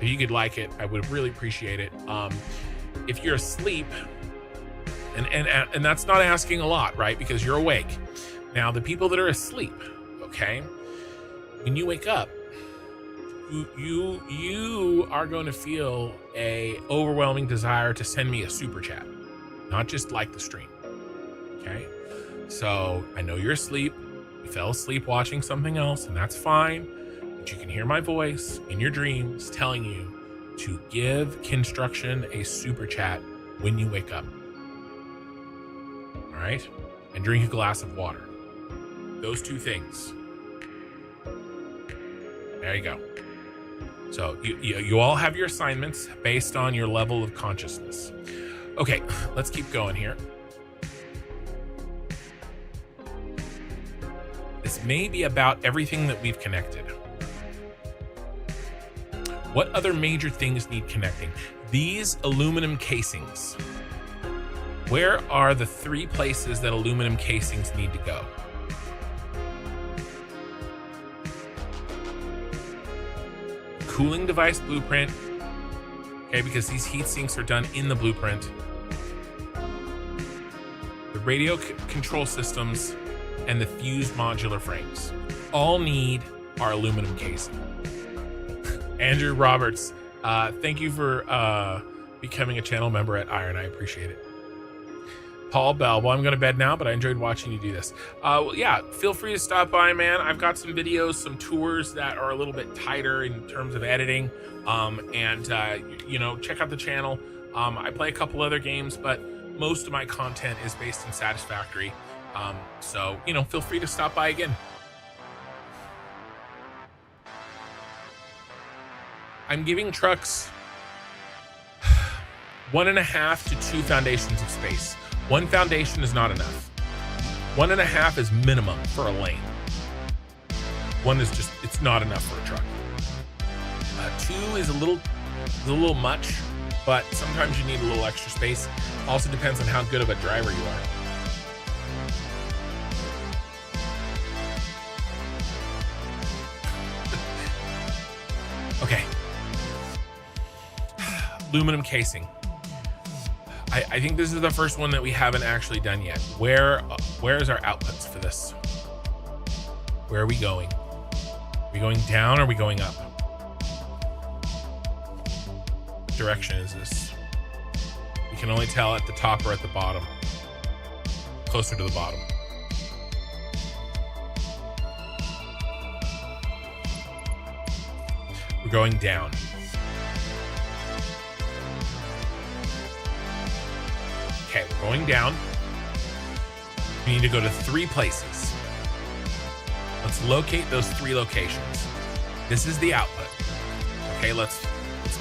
If you could like it, I would really appreciate it. If you're asleep, and that's not asking a lot, right? Because you're awake. Now, the people that are asleep, okay, when you wake up, you are going to feel a overwhelming desire to send me a super chat, not just like the stream. Okay, so I know you're asleep. You fell asleep watching something else, and that's fine. But you can hear my voice in your dreams telling you to give Construction a super chat when you wake up. All right, and drink a glass of water. Those two things. There you go. So you all have your assignments based on your level of consciousness. Okay, let's keep going here. This may be about everything that we've connected. What other major things need connecting? These aluminum casings. Where are the 3 places that aluminum casings need to go? Cooling device blueprint. Okay, because these heat sinks are done in the blueprint. The radio control systems and the fused modular frames all need our aluminum casing. Andrew Roberts, thank you for becoming a channel member at Iron. I appreciate it. Paul Bell, well, I'm going to bed now, but I enjoyed watching you do this. Yeah, feel free to stop by, man. I've got some videos, some tours that are a little bit tighter in terms of editing. You know, check out the channel. I play a couple other games, but most of my content is based in Satisfactory. So, you know, feel free to stop by again. I'm giving trucks 1.5 to 2 foundations of space. 1 foundation is not enough. 1.5 is minimum for a lane. 1 is just, it's not enough for a truck. 2 is a little much, but sometimes you need a little extra space. Also depends on how good of a driver you are. Okay. Aluminum casing. I think this is the first one that we haven't actually done yet. Where is our outputs for this? Where are we going? Are we going down or are we going up? What direction is this? We can only tell at the top or at the bottom. Closer to the bottom. We're going down. Okay, we're going down. We need to go to 3 places. Let's locate those 3 locations. This is the output. Okay, let's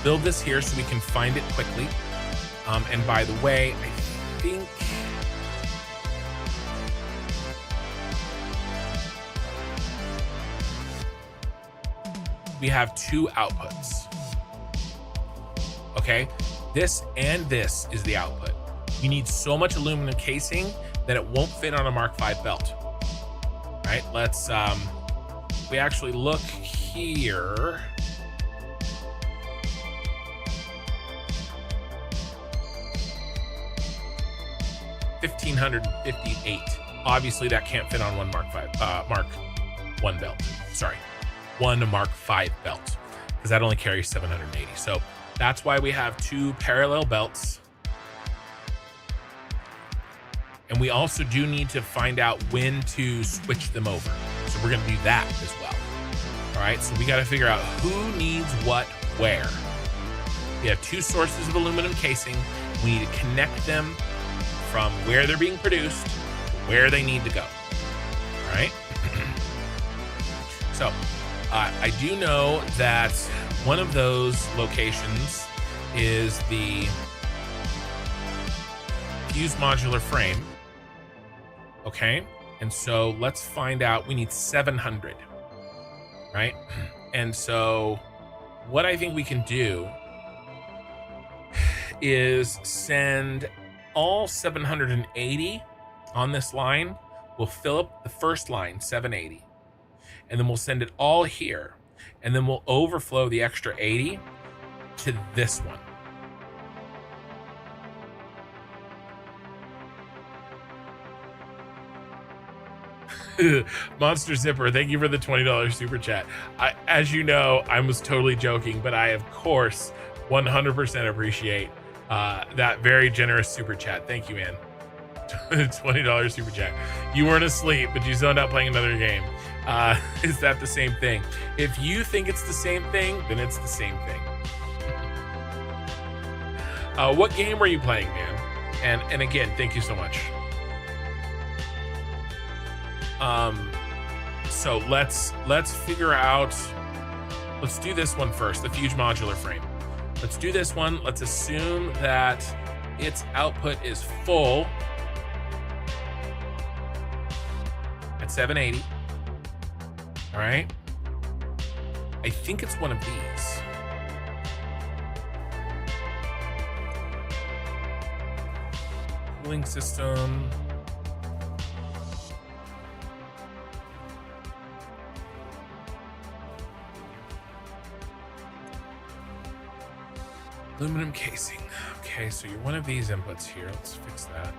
build this here so we can find it quickly. And by the way, I think we have two outputs. Okay, this and this is the output. You need so much aluminum casing that it won't fit on a Mark V belt. All right, let's, we actually look here. $1,558. Obviously, that can't fit on one Mark 1 belt. Sorry, one Mark V belt, because that only carries 780. So that's why we have two parallel belts. And we also do need to find out when to switch them over. So we're going to do that as well. All right, so we got to figure out who needs what where. We have two sources of aluminum casing. We need to connect them from where they're being produced to where they need to go. All right. So I do know that one of those locations is the fused modular frame. Okay. And so let's find out. We need 700. Right. And so what I think we can do is send all 780 on this line. We'll fill up the first line, 780, and then we'll send it all here, and then we'll overflow the extra 80 to this one. Monster Zipper, thank you for the $20 super chat. As you know, I was totally joking, but I of course 100% appreciate that very generous super chat. Thank you, man. $20 super chat. You weren't asleep, but you zoned out playing another game. Is that the same thing? If you think it's the same thing, then it's the same thing. What game were you playing, man? And again, thank you so much. So let's figure out, let's do this one first, the fused modular frame. Let's do this one. Let's assume that its output is full at 780. All right. I think it's one of these. Cooling system. Aluminum casing. Okay, so you're one of these inputs here. Let's fix that.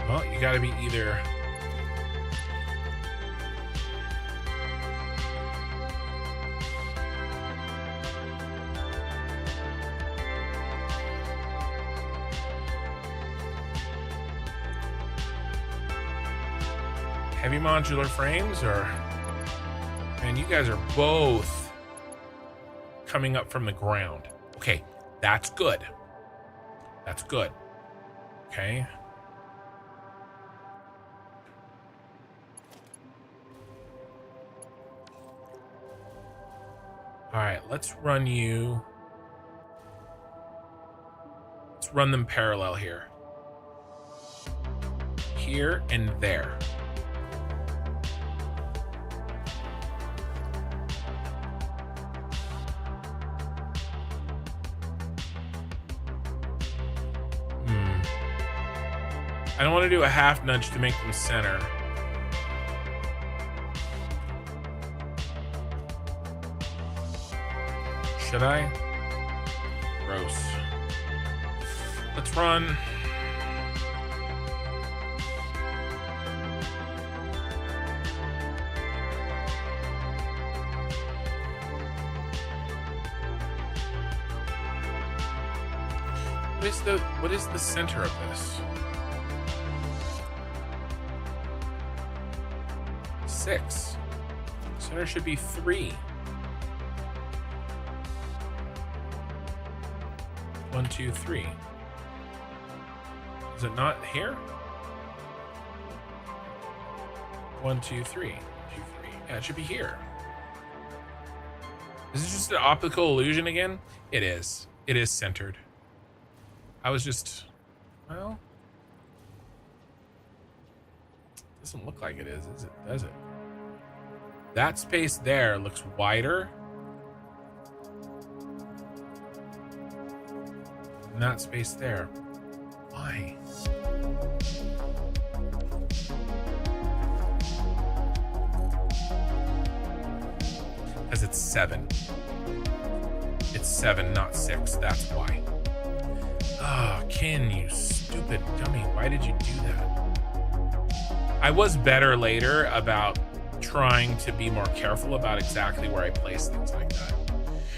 Well, you gotta be either heavy modular frames, or, and you guys are both coming up from the ground. Okay, that's good. That's good. Okay. All right, let's run them parallel here. Here and there. I don't want to do a half nudge to make them center. Should I? Gross. Let's run. What is the center of this? 6. Center should be 3. 1, 2, 3. Is it not here? 1, 2, 3. 2, 3. Yeah, it should be here. Is this just an optical illusion again? It is. It is centered. I was just, well, doesn't look like it is it? Does it? That space there looks wider. And that space there. Why? Because it's 7. It's 7, not 6. That's why. Oh, Ken, you stupid dummy. Why did you do that? I was better later about trying to be more careful about exactly where I place things like that.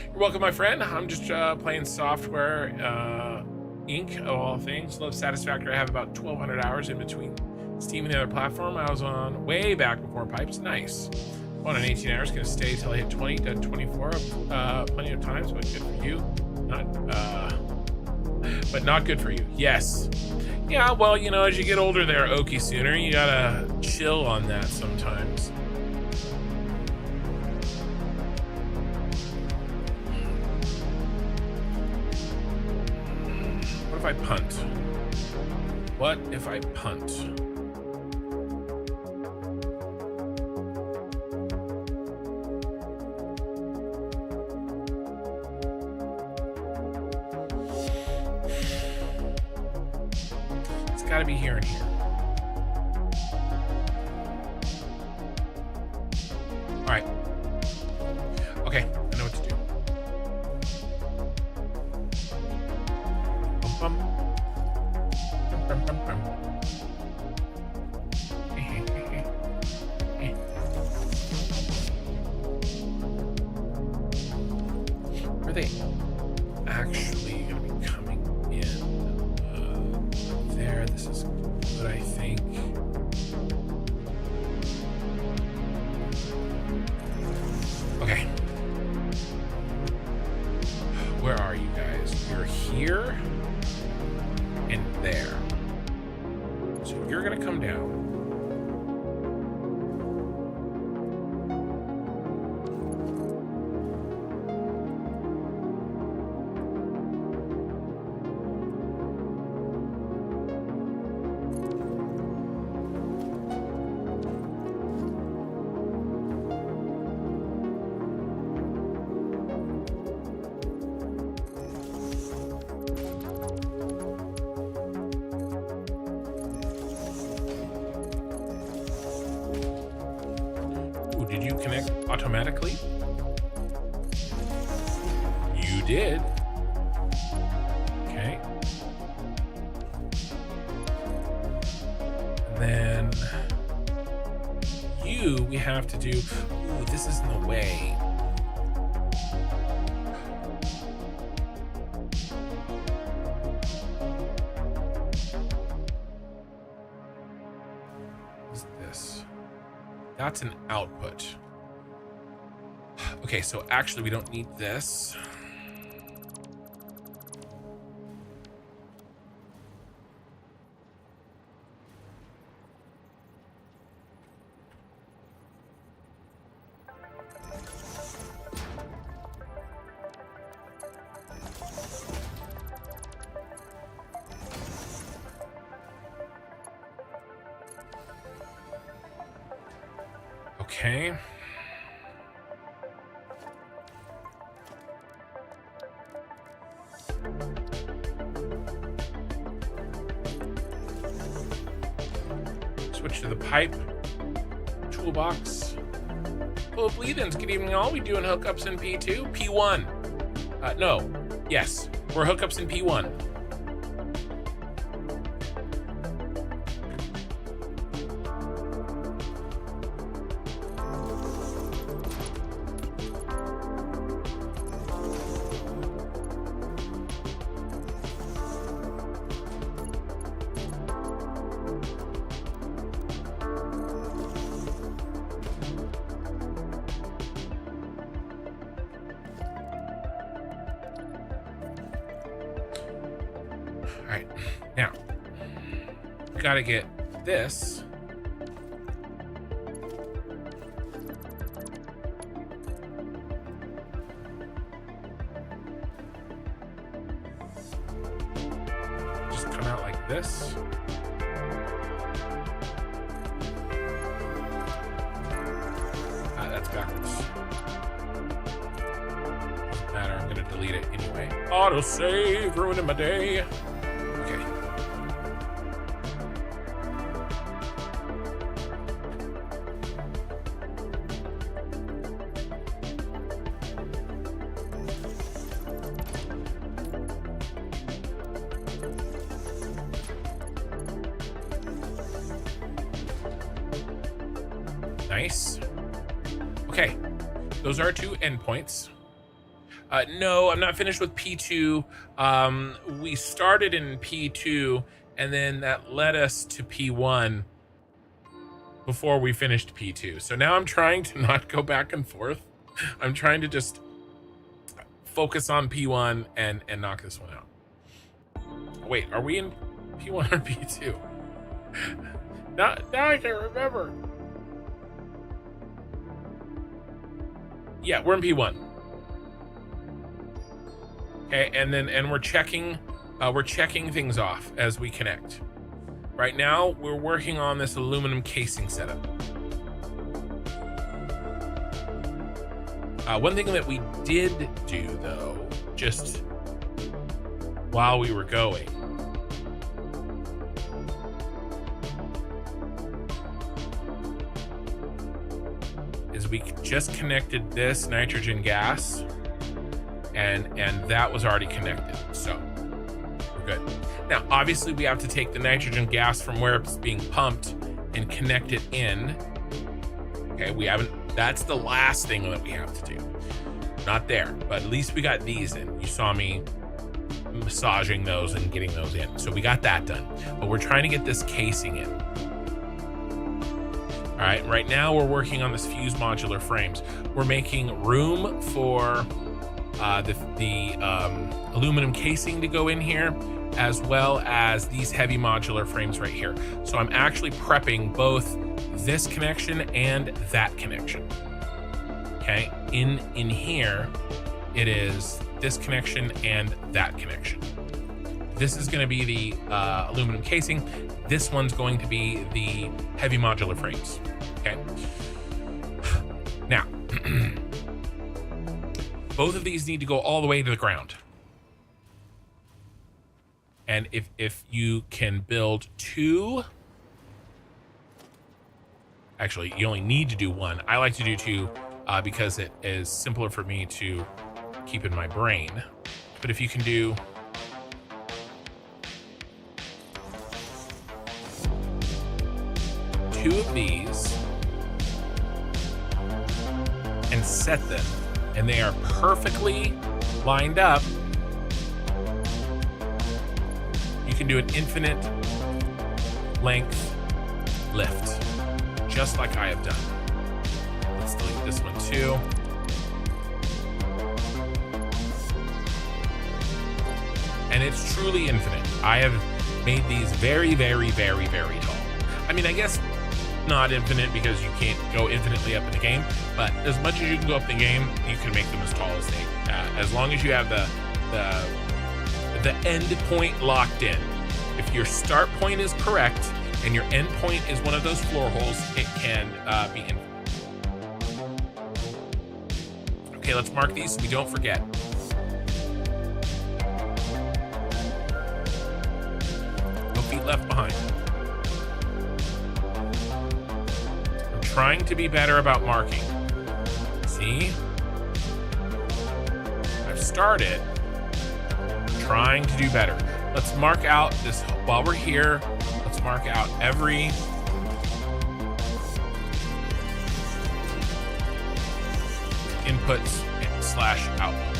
You're welcome, my friend. I'm just playing software, Inc. of all things. Love Satisfactory. I have about 1,200 hours in between Steam and the other platform. I was on way back before Pipes. Nice. On 18 hours, gonna stay till I hit 20 to 24. Plenty of times, but good for you. But not good for you. Yes. Yeah, well, you know, as you get older there, Okie Sooner, you gotta chill on that sometimes. What if I punt? What if I punt? Gotta be here and here. All right. Okay, I know what to do. Bum, bum. Bum, bum, bum. Are they actually gonna be coming in? There, this is good, I think. Okay. Where are you guys? You're here and there. So you're gonna come down. Did you connect automatically? You did. Okay. And then you, we have to do, ooh, this is in the way. What's this? That's an output. Okay, so actually we don't need this. Okay. Switch to the pipe toolbox. Hello, Bleedins. Good evening, all. We doing hookups in P2? P1. No. Yes. We're hookups in P1. All right, now we gotta get this. just come out like this. That's backwards. Doesn't matter, I'm gonna delete it anyway. Autosave, ruining my day. Okay. Nice. Okay, those are 2 endpoints. No, I'm not finished with P2. We started in P2, and then that led us to P1 before we finished P2. So now I'm trying to not go back and forth. I'm trying to just focus on P1 and knock this one out. Wait, are we in P1 or P2? Now I can't remember. Yeah, we're in P1. Okay, and we're checking things off as we connect. Right now, we're working on this aluminum casing setup. One thing that we did do, though, just while we were going, is we just connected this nitrogen gas, and that was already connected, so we're good. Now, obviously, we have to take the nitrogen gas from where it's being pumped and connect it in. Okay, we haven't. That's the last thing that we have to do. Not there, but at least we got these in. You saw me massaging those and getting those in, so we got that done. But we're trying to get this casing in. All right, right now we're working on this fuse modular frames. We're making room for the aluminum casing to go in here, as well as these heavy modular frames right here. So I'm actually prepping both this connection and that connection. Okay, in here, it is this connection and that connection. This is gonna be the aluminum casing. This one's going to be the heavy modular frames, okay? Now, both of these need to go all the way to the ground. And if you can build 2, actually, you only need to do 1. I like to do 2 because it is simpler for me to keep in my brain. But if you can do two of these and set them, and they are perfectly lined up, you can do an infinite length lift, just like I have done. Let's delete this one too. And it's truly infinite. I have made these very, very, very, very tall. I mean, I guess not infinite because you can't go infinitely up in the game, but as much as you can go up the game, you can make them as tall as they, as long as you have the end point locked in. If your start point is correct and your end point is one of those floor holes, it can be infinite. Okay, let's mark these so we don't forget. No feet left behind. I'm trying to be better about marking. See? I've started trying to do better. Let's mark out this, while we're here, let's mark out every inputs slash output.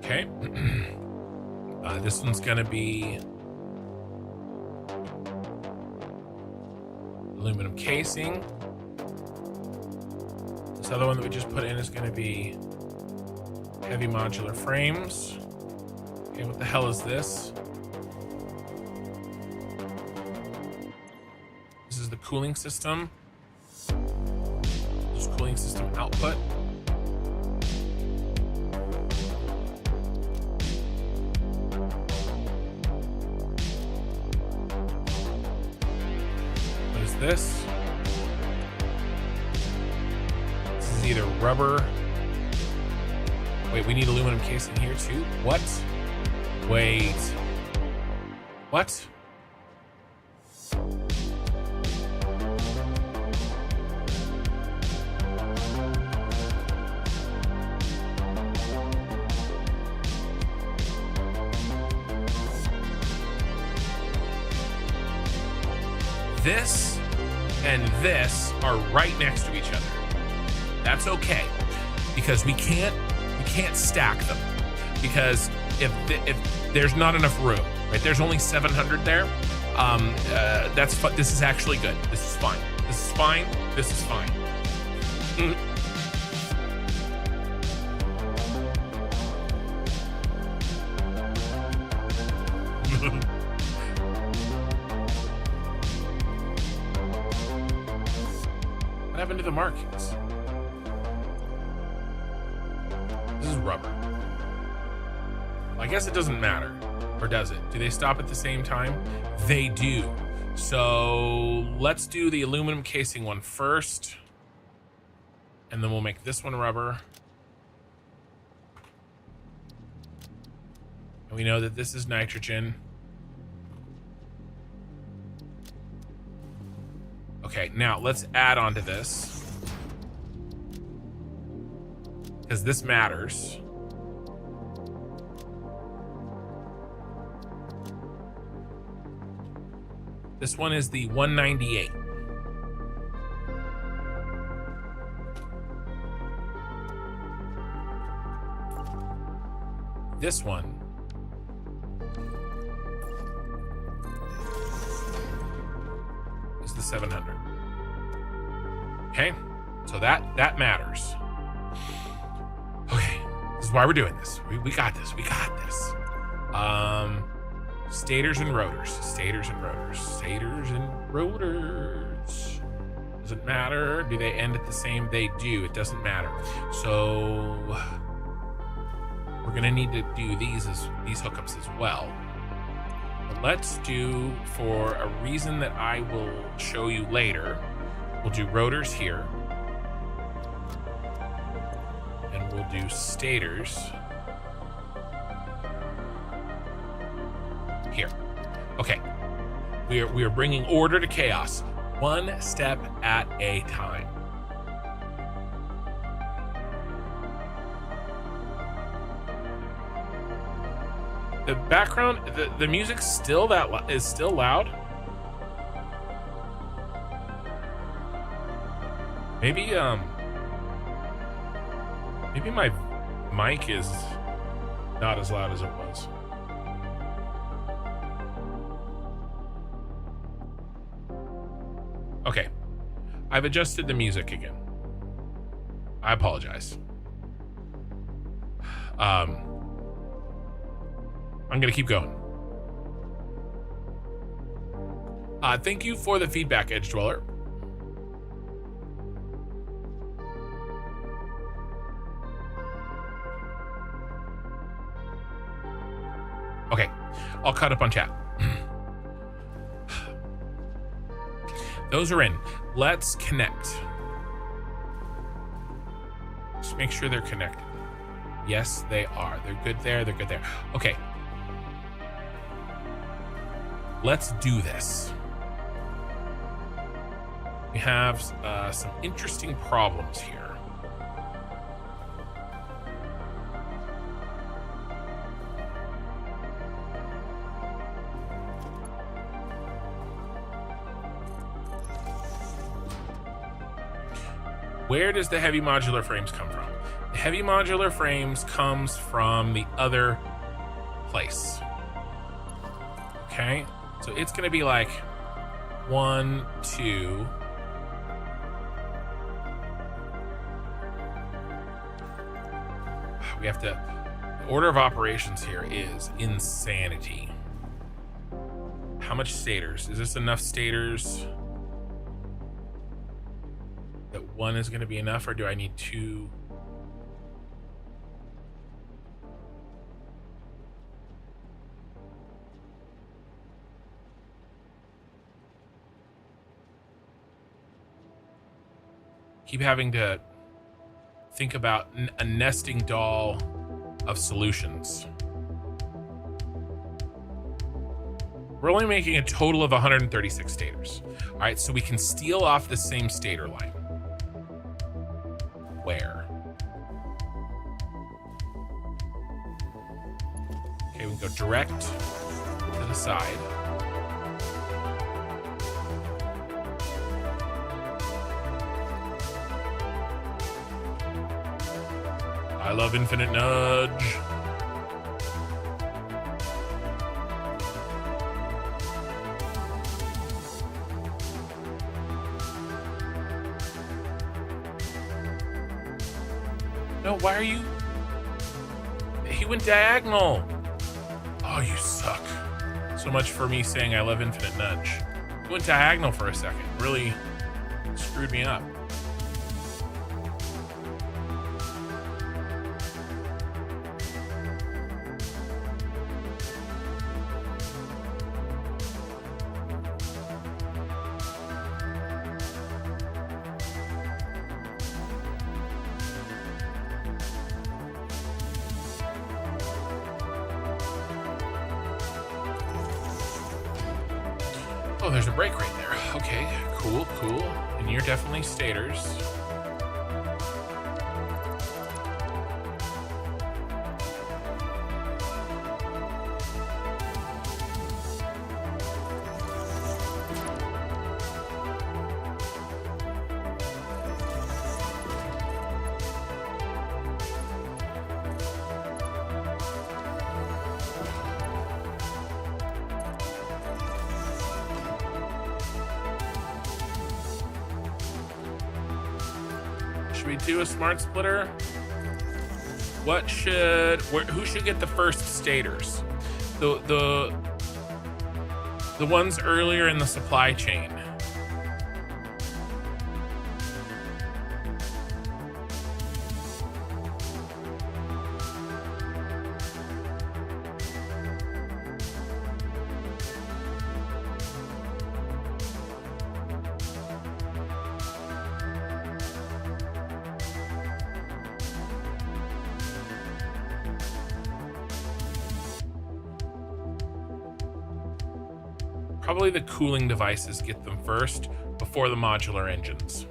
Okay. This one's gonna be aluminum casing. This other one that we just put in is gonna be Heavy modular frames. Okay, what the hell is this? This is the cooling system. Just cooling system output. What is this? This is either rubber. Wait, we need aluminum casing here too? What? Wait. What? This and this are right next to each other. That's okay, because we can't stack them, because if there's not enough room, right? There's only 700 there. That's fun. This is actually good. This is fine. This is fine. This is fine. What happened to the markings? This is rubber. I guess it doesn't matter, or does it? Do they stop at the same time? They do. So let's do the aluminum casing one first, and then we'll make this one rubber. And we know that this is nitrogen. Okay, now let's add on to this, because this matters. This one is the 198. This one is the 700. Okay, so that matters. Okay, this is why we're doing this. We got this. We got this. Stators and rotors. Stators and rotors. Stators and rotors. Does it matter? Do they end at the same? They do. It doesn't matter. So we're gonna need to do these hookups as well. But let's do, for a reason that I will show you later, we'll do rotors here, and we'll do stators here. Okay, we are bringing order to chaos, one step at a time. The background, the music is still loud. Maybe maybe my mic is not as loud as it was. Okay, I've adjusted the music again. I apologize. I'm gonna keep going. Thank you for the feedback, Edge Dweller. Okay, I'll cut up on chat. Those are in. Let's connect. Just make sure they're connected. Yes, they are. They're good there. They're good there. Okay. Let's do this. We have some interesting problems here. Where does the heavy modular frames come from? The heavy modular frames comes from the other place. Okay, so it's gonna be like 1, 2. We have to, the order of operations here is insanity. How much stators? Is this enough stators that one is going to be enough, or do I need two? Keep having to think about a nesting doll of solutions. We're only making a total of 136 stators. All right, so we can steal off the same stator line. Where? Okay, we can go direct to the side. I love infinite nudge. No, why are you? He went diagonal. Oh, you suck. So much for me saying I love infinite nudge. He went diagonal for a second. Really screwed me up. Oh, there's a break right there. Okay, cool, cool. And you're definitely stators. Should we do a smart splitter? Who should get the first stators? The ones earlier in the supply chain. Probably the cooling devices get them first before the modular engines.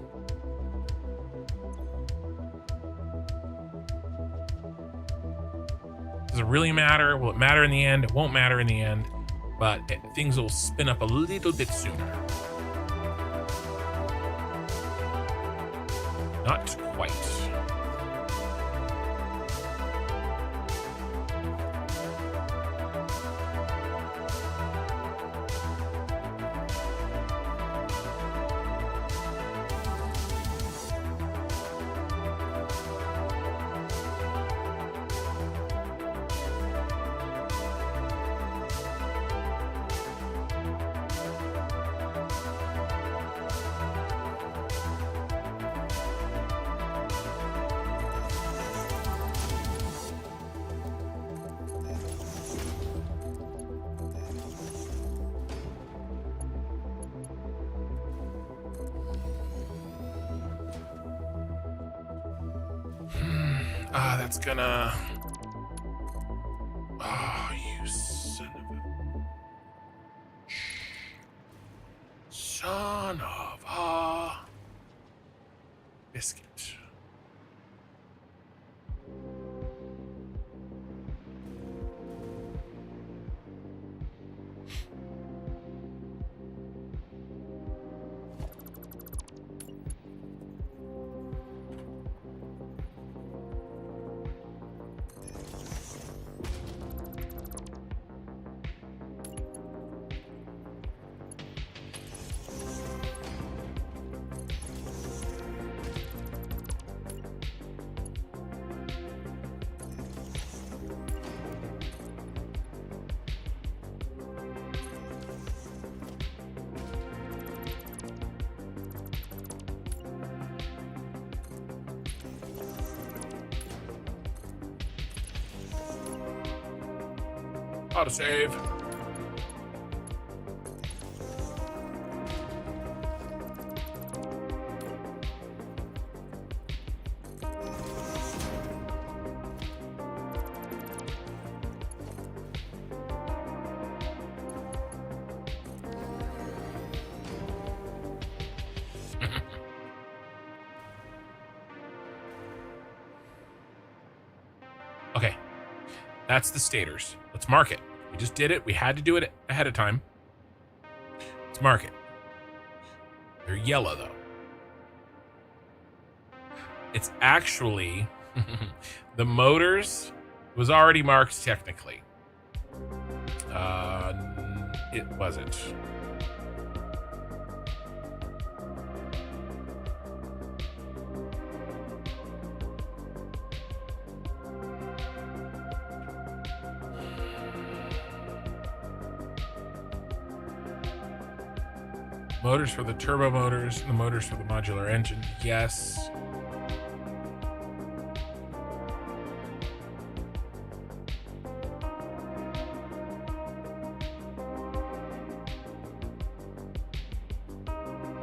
Does it really matter? Will it matter in the end? It won't matter in the end, but things will spin up a little bit sooner. Not quite. That's gonna... Oh, you son of a... Son of a... biscuit. Autosave. Okay, that's the stators. Let's mark it. We just did it. We had to do it ahead of time. Let's mark it. They're yellow, though. It's actually... the motors was already marked technically. It wasn't. Motors for the turbo motors, the motors for the modular engine, yes.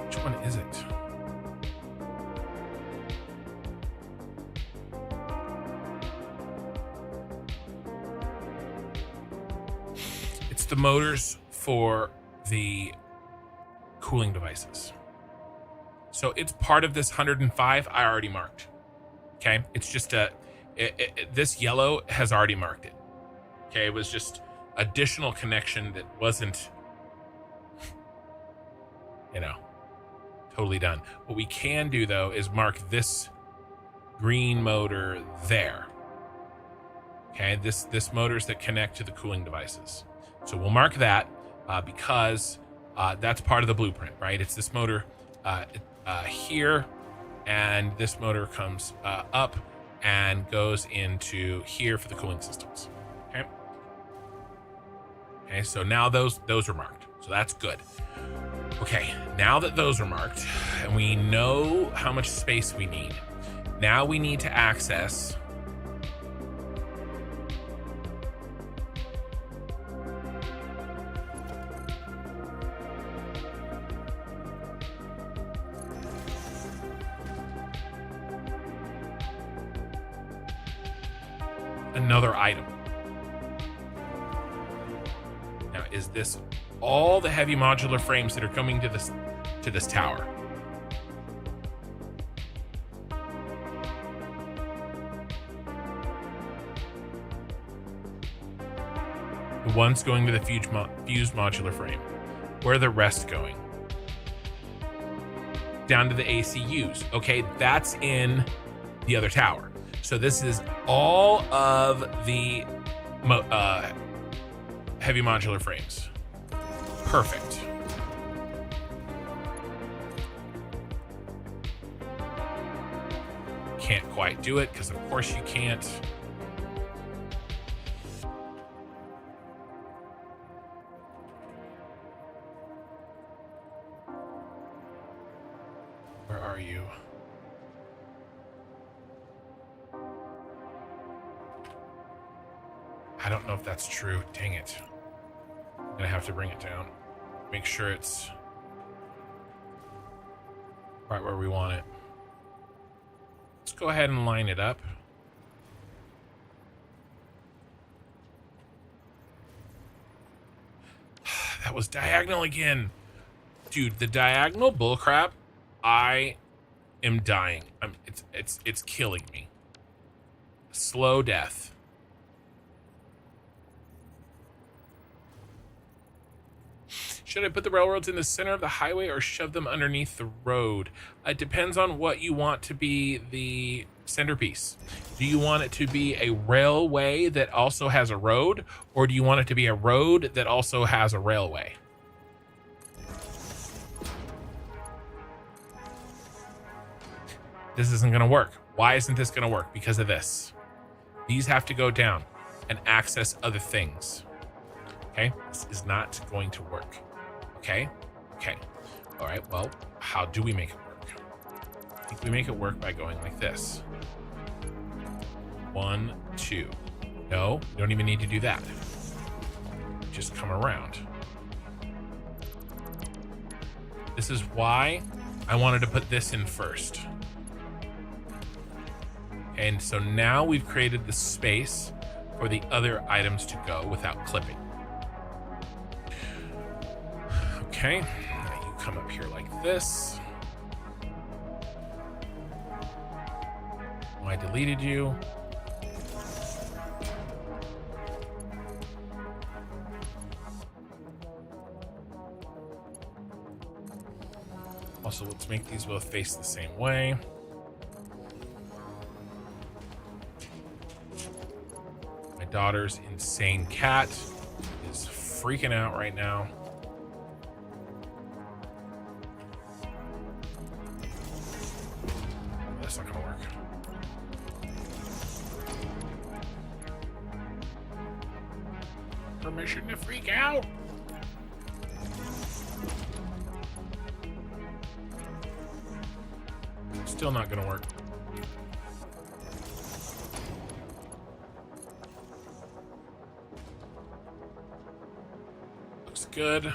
Which one is it? It's the motors for the cooling devices. So it's part of this 105 I already marked. Okay, it's just this yellow has already marked it. Okay, it was just additional connection that wasn't, you know, totally done. What we can do though is mark this green motor there. Okay, this motors that connect to the cooling devices. So we'll mark that because that's part of the blueprint, right? It's this motor here, and this motor comes up and goes into here for the cooling systems. Okay. Okay. So now those are marked. So that's good. Okay. Now that those are marked, and we know how much space we need, now we need to access another item. Now, is this all the heavy modular frames that are coming to this tower? The ones going to the fused modular frame. Where are the rest going? Down to the ACUs. Okay, that's in the other tower. So this is all of the heavy modular frames. Perfect. Can't quite do it because of course you can't. Where are you? I don't know if that's true. Dang it. I'm gonna have to bring it down. Make sure it's right where we want it. Let's go ahead and line it up. That was diagonal again. Dude, the diagonal bullcrap, I am dying. It's killing me. Slow death. Should I put the railroads in the center of the highway or shove them underneath the road? It depends on what you want to be the centerpiece. Do you want it to be a railway that also has a road, or do you want it to be a road that also has a railway? This isn't going to work. Why isn't this going to work? Because of this. These have to go down and access other things. Okay? This is not going to work. Okay? Okay. All right, well, how do we make it work? I think we make it work by going like this. 1, 2. No, you don't even need to do that. just come around. This is why I wanted to put this in first. And so now we've created the space for the other items to go without clipping. Okay, now you come up here like this. Oh, I deleted you. Also, let's make these both face the same way. My daughter's insane cat is freaking out right now. That's not gonna work. Permission to freak out. Still not gonna work. Looks good.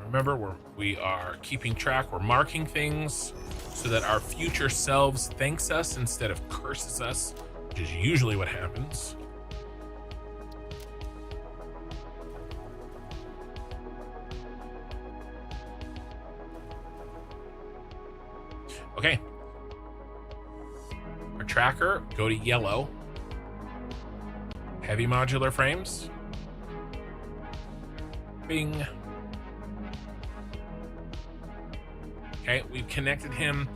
Remember, we are keeping track. We're marking things so that our future selves thanks us instead of curses us, which is usually what happens. Okay. Our tracker, go to yellow. Heavy modular frames. Bing. Okay, we've connected him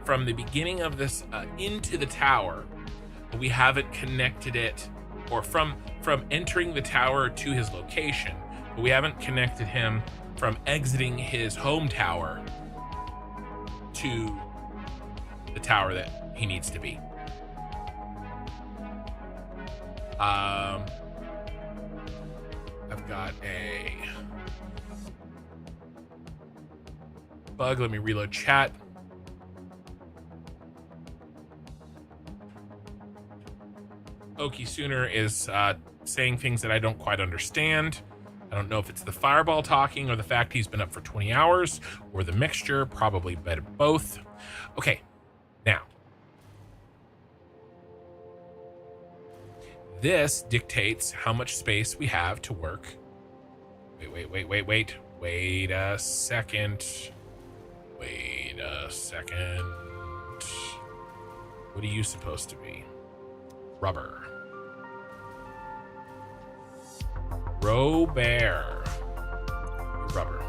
from the beginning of this into the tower, but we haven't connected it, or from entering the tower to his location, but we haven't connected him from exiting his home tower to the tower that he needs to be. I've got a bug. Let me reload chat. Okie Sooner is saying things that I don't quite understand. I don't know if it's the fireball talking or the fact he's been up for 20 hours or the mixture, probably better both. Okay, now. This dictates how much space we have to work. Wait a second. Wait a second. What are you supposed to be? Rubber. Robert. Rubber.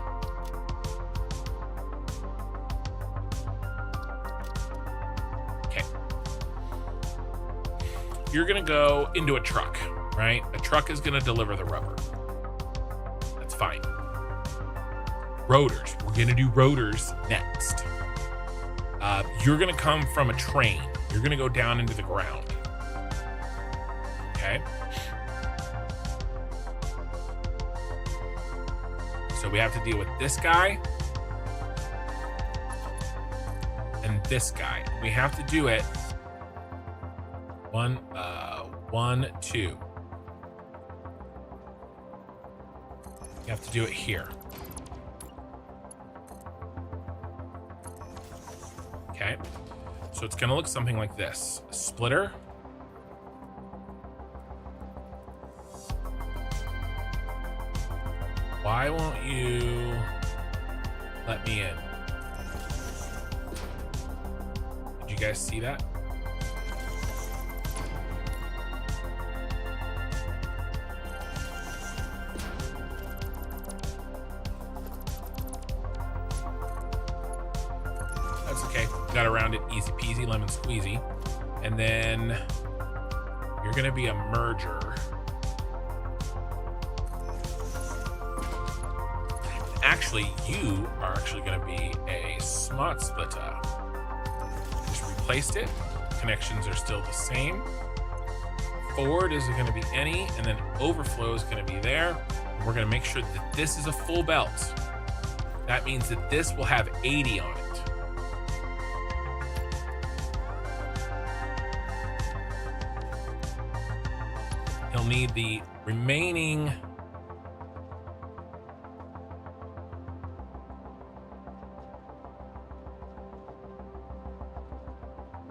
Okay. You're gonna go into a truck, right? A truck is gonna deliver the rubber. That's fine. Rotors. We're gonna do rotors next. You're gonna come from a train. You're gonna go down into the ground. Okay. So we have to deal with this guy and this guy. We have to do it 1, 2. You have to do it here. Okay. So it's going to look something like this. A splitter. Why won't you let me in? Did you guys see that? That's okay. Got around it easy peasy, lemon squeezy. And then you're going to be a merger. Actually, you are actually going to be a smart splitter. Just replaced it. Connections are still the same. Forward is going to be any, and then overflow is going to be there. And we're going to make sure that this is a full belt. That means that this will have 80 on it. He'll need the remaining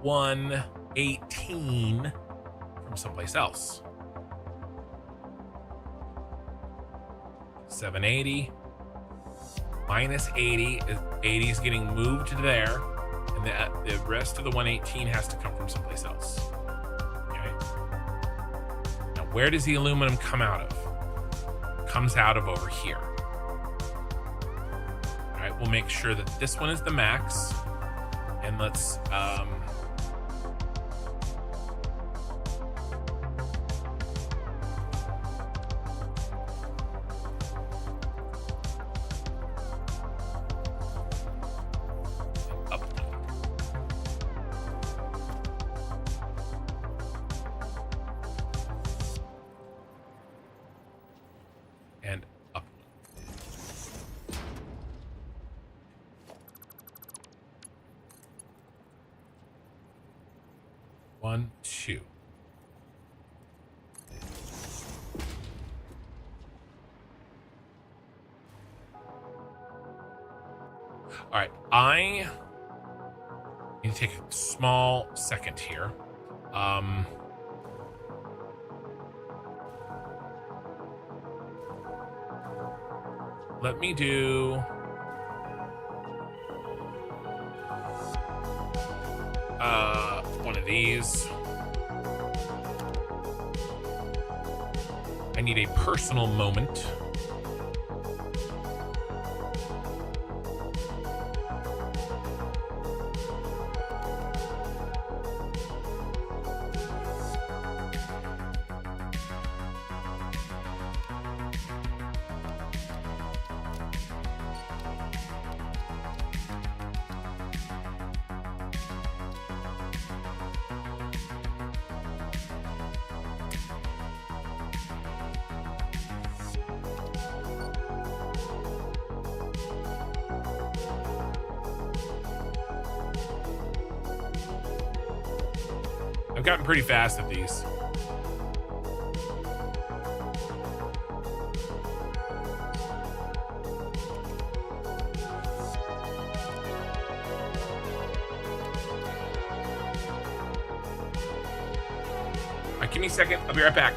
$118 from someplace else. 780 minus 80 is 80 is getting moved to there, and the rest of the 118 has to come from someplace else. Okay. Now, where does the aluminum come out of? It comes out of over here. All right, we'll make sure that this one is the max, and let's and up. One, two. All right, I need to take a small second here. Let me do one of these. I need a personal moment. I've gotten pretty fast at these. All right, give me a second. I'll be right back.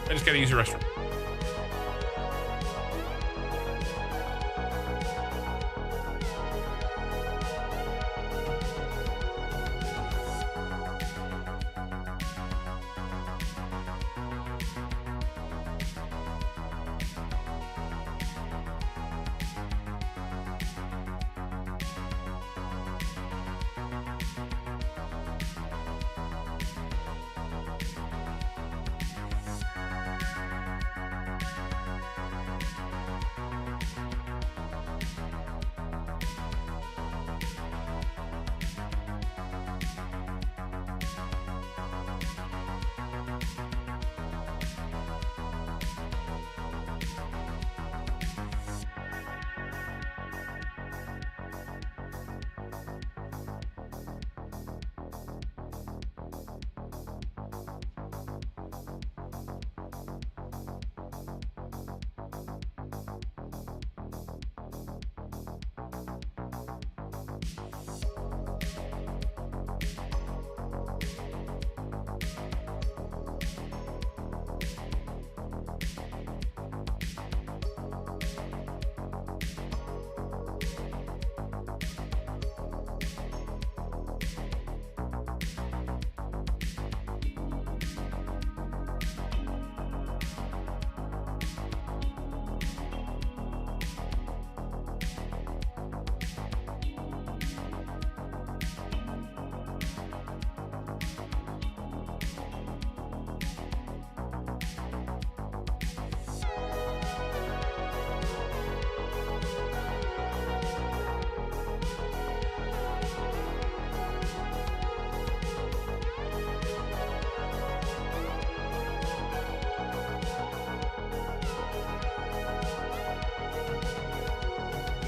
I just gotta use the restroom.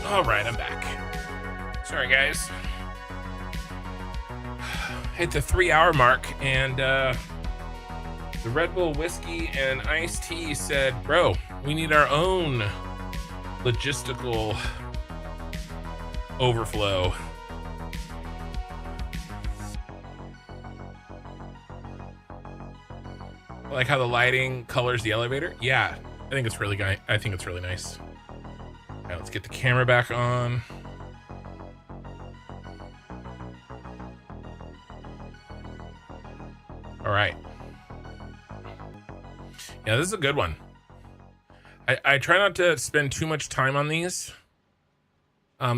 All right, I'm back. Sorry, guys. Hit the 3-hour mark, and The Red Bull whiskey and iced tea said, bro, we need our own logistical overflow. I like how the lighting colors the elevator. Yeah, I think it's really nice. All right, let's get the camera back on. All right. Yeah, this is a good one. I try not to spend too much time on these.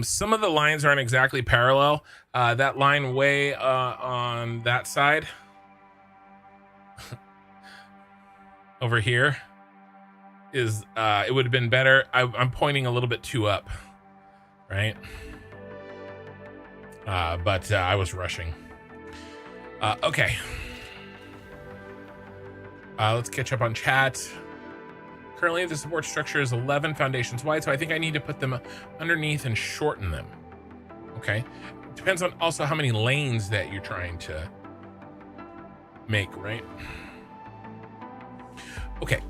Some of the lines aren't exactly parallel. That line way on that side over here is it would have been better. I'm pointing a little bit too up, right? But I was rushing. Okay. Let's catch up on chat. Currently, the support structure is 11 foundations wide, so I think I need to put them underneath and shorten them. Okay. Depends on also how many lanes that you're trying to make, right? Okay.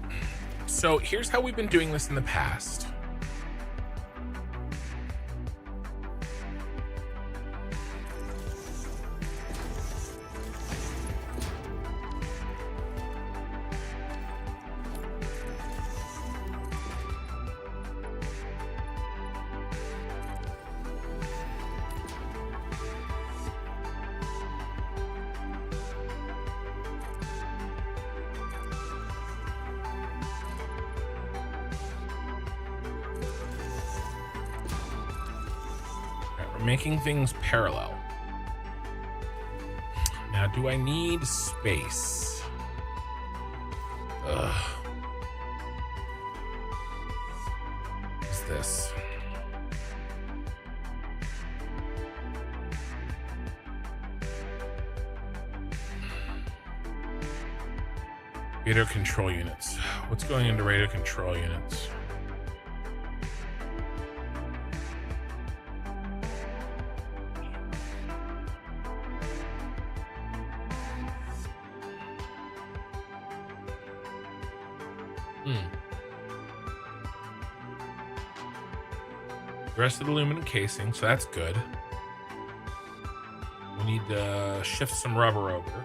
So here's how we've been doing this in the past. Making things parallel. Now, do I need space? Ugh. What is this? Radio control units. What's going into radio control units? The rest of the Lumen casing, so that's good. We need to shift some rubber over.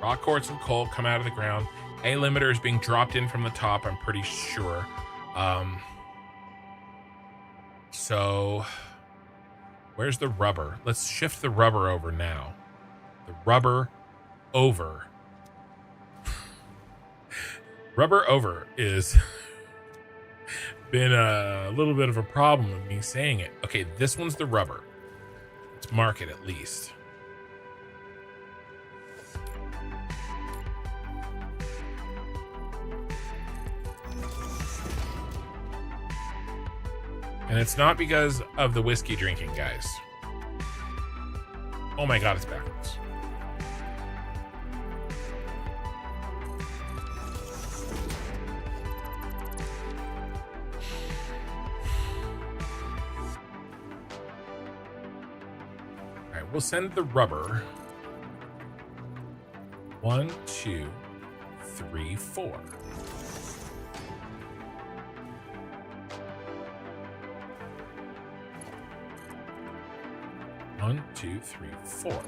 Rock quartz and coal come out of the ground. A limiter is being dropped in from the top, I'm pretty sure. So where's the rubber? Let's shift the rubber over now. The rubber over. Rubber over is been a little bit of a problem with me saying it. Okay, this one's the rubber. Let's mark it at least. And it's not because of the whiskey drinking, guys. Oh my God, it's backwards. We'll send the rubber. 1, 2, 3, 4. 1, 2, 3, 4.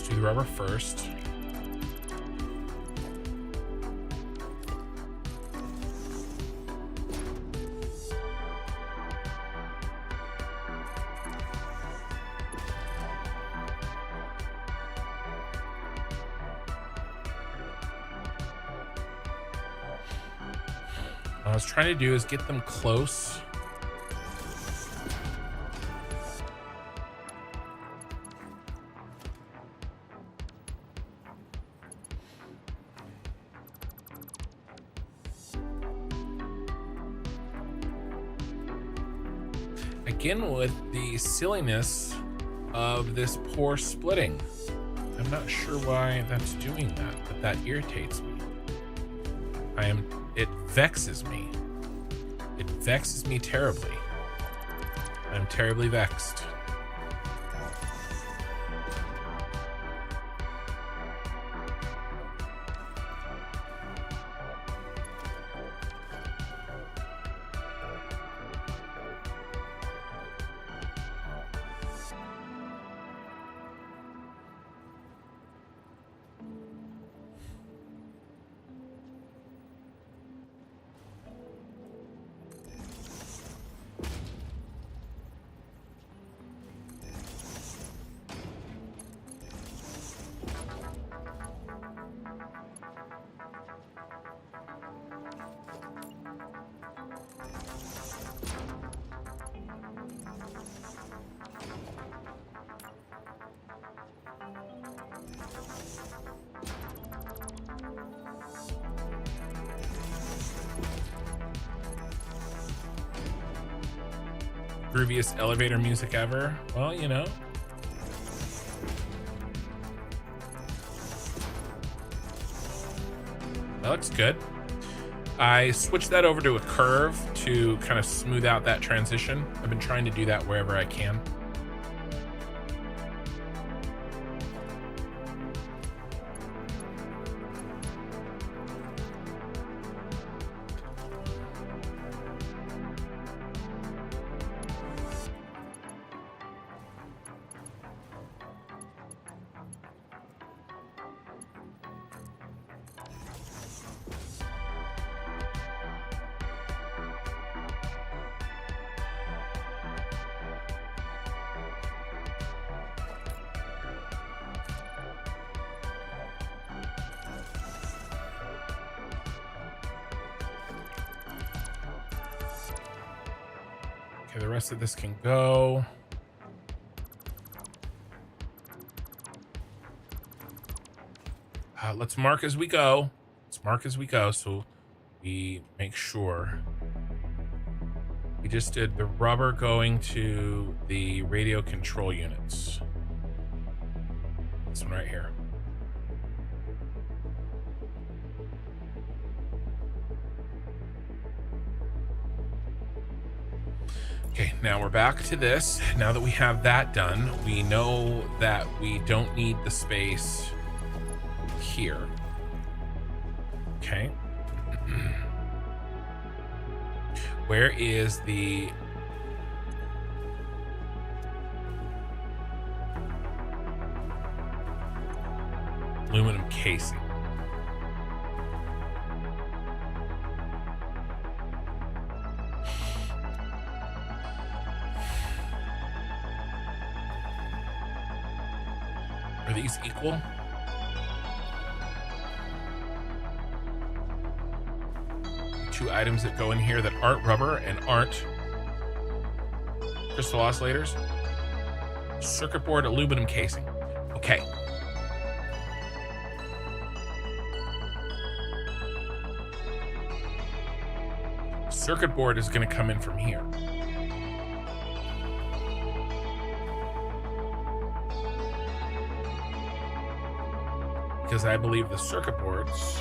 Do the rubber first. What I was trying to do is get them close. Again, with the silliness of this poor splitting. I'm not sure why that's doing that, but that irritates me. It vexes me. It vexes me terribly. I'm terribly vexed. Grooviest elevator music ever. Well, you know. That looks good. I switched that over to a curve to kind of smooth out that transition. I've been trying to do that wherever I can. Okay, the rest of this can go. Let's mark as we go. Let's mark as we go so we make sure. We just did the rubber going to the radio control units. This one right here. Okay, now we're back to this. Now that we have that done, we know that we don't need the space here. Okay. Where is the aluminum casing? Are these equal? Two items that go in here that aren't rubber and aren't crystal oscillators. Circuit board, aluminum casing. Okay. Circuit board is going to come in from here. Because I believe the circuit boards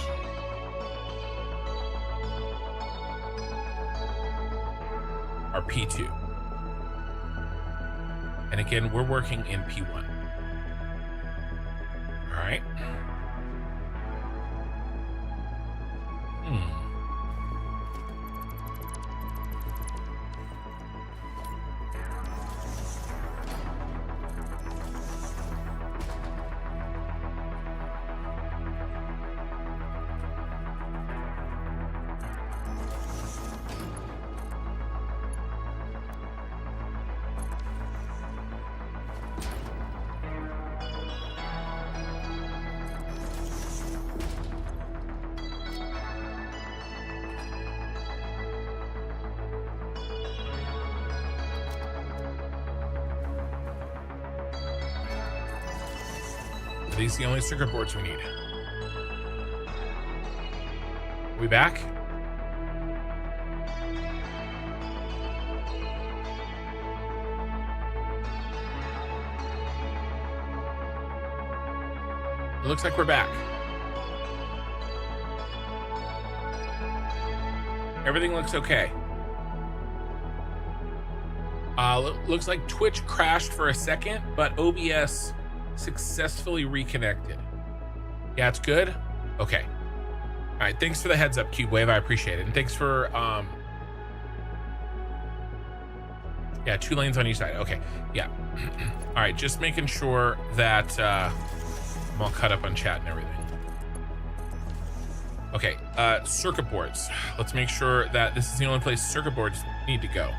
are P2. And again, we're working in P1. All right. Are these the only circuit boards we need? Are we back? It looks like we're back. Everything looks okay. Looks like Twitch crashed for a second, but OBS successfully reconnected. Yeah, it's good? Okay. All right, thanks for the heads up, CubeWave. I appreciate it. And thanks for, yeah, 2 lanes on each side. Okay, yeah. All right, just making sure that I'm all caught up on chat and everything. Okay, circuit boards. Let's make sure that this is the only place circuit boards need to go.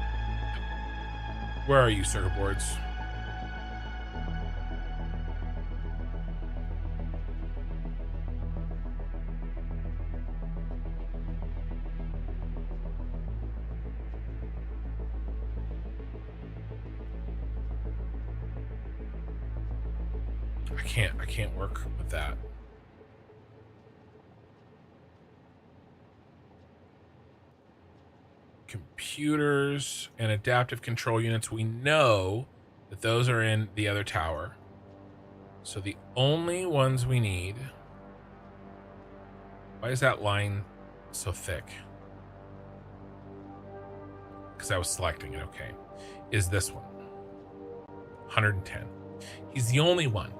Where are you, circuit boards? I can't work with that. Computers and adaptive control units, we know that those are in the other tower. So the only ones we need, why is that line so thick? Because I was selecting it. Okay, is this one 110? He's the only one.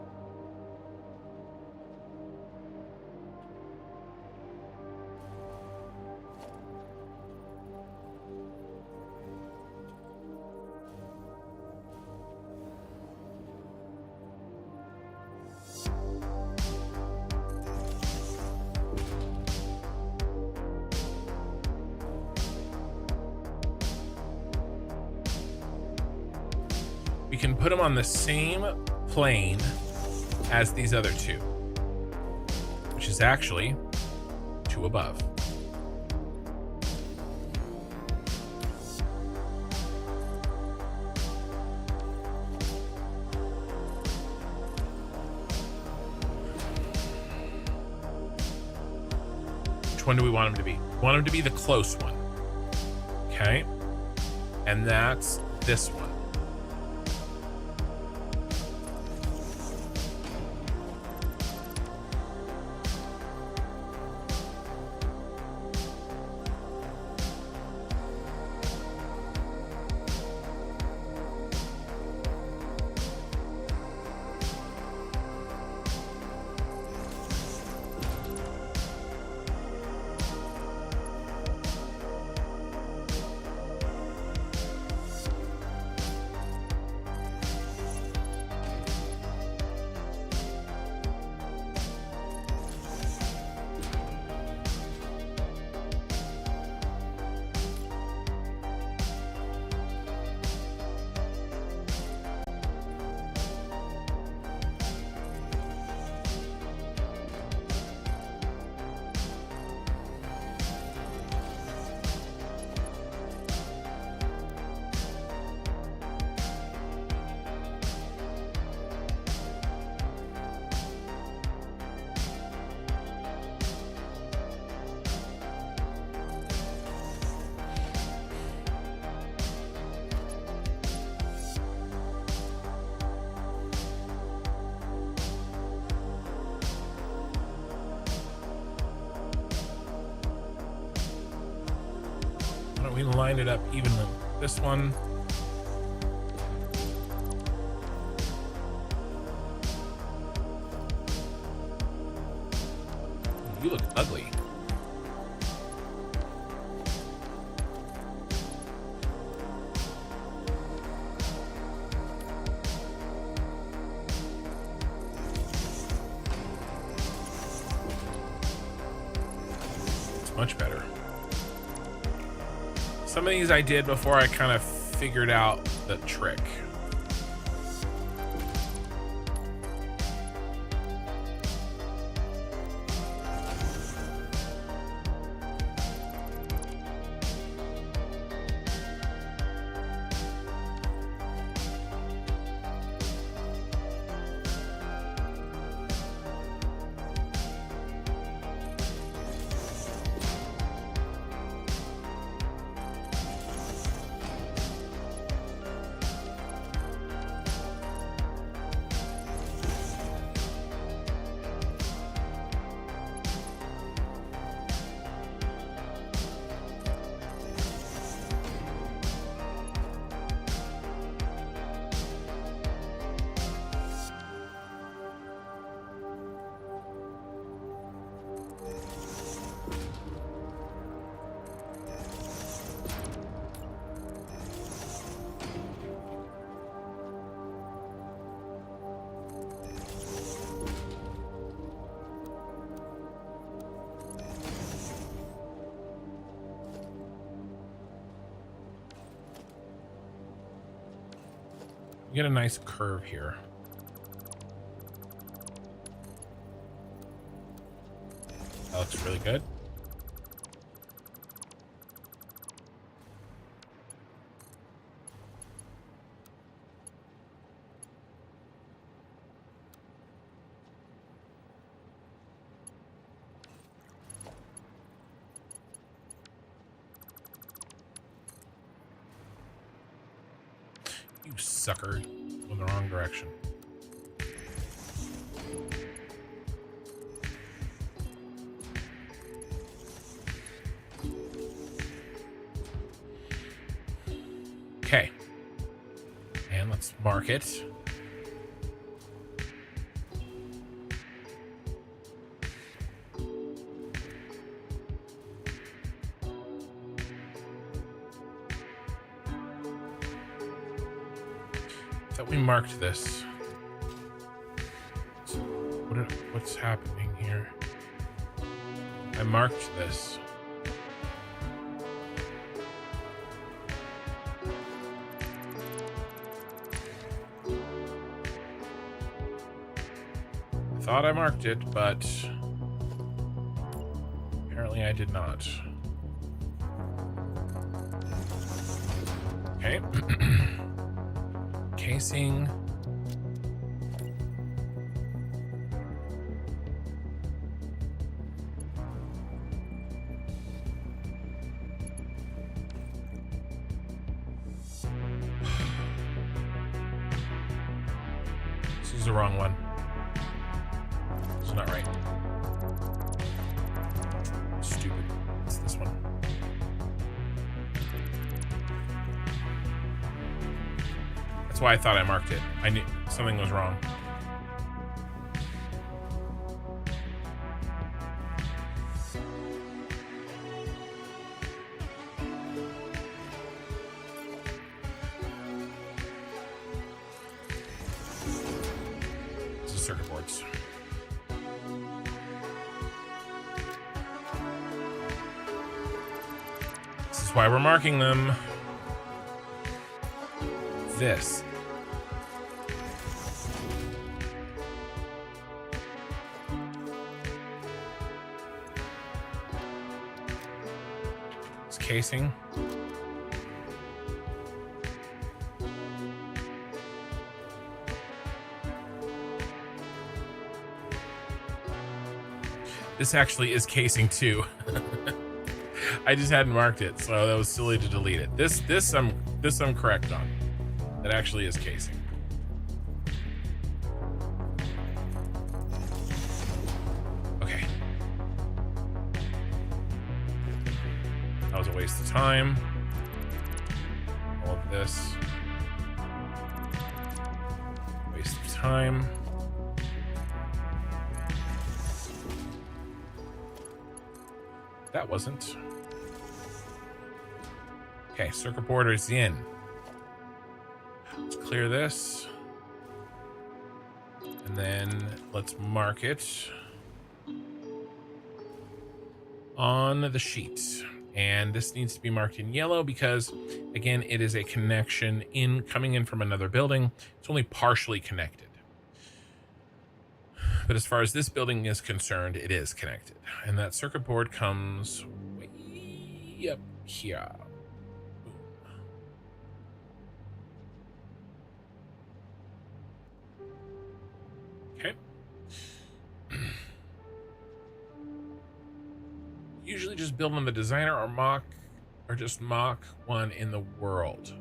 We can put them on the same plane as these other two, which is actually 2 above. Which one do we want them to be? We want them to be the close one. Okay. And that's this one. We line it up evenly. This one. You look ugly. It's much better. Some of these I did before I kind of figured out the trick. You get a nice curve here. That looks really good. You sucker. In the wrong direction. Okay. And let's mark it. Thought we marked this. What's happening here? I marked this. I thought I marked it, but apparently I did not. Okay. Casing. This is the wrong one. It's not right. Stupid. It's this one. That's why I thought I marked it. I knew something was wrong. This is circuit boards. This is why we're marking them. This. It's casing. This actually is casing too. I just hadn't marked it, so that was silly to delete it. This I'm correct on. That actually is casing. Okay. That was a waste of time. All of this. Waste of time. That wasn't. Okay, circuit board is in. Let's clear this. And then let's mark it on the sheet. And this needs to be marked in yellow because, again, it is a connection coming in from another building. It's only partially connected. But as far as this building is concerned, it is connected. And that circuit board comes way up here. Okay. Usually just build on the designer or just mock one in the world.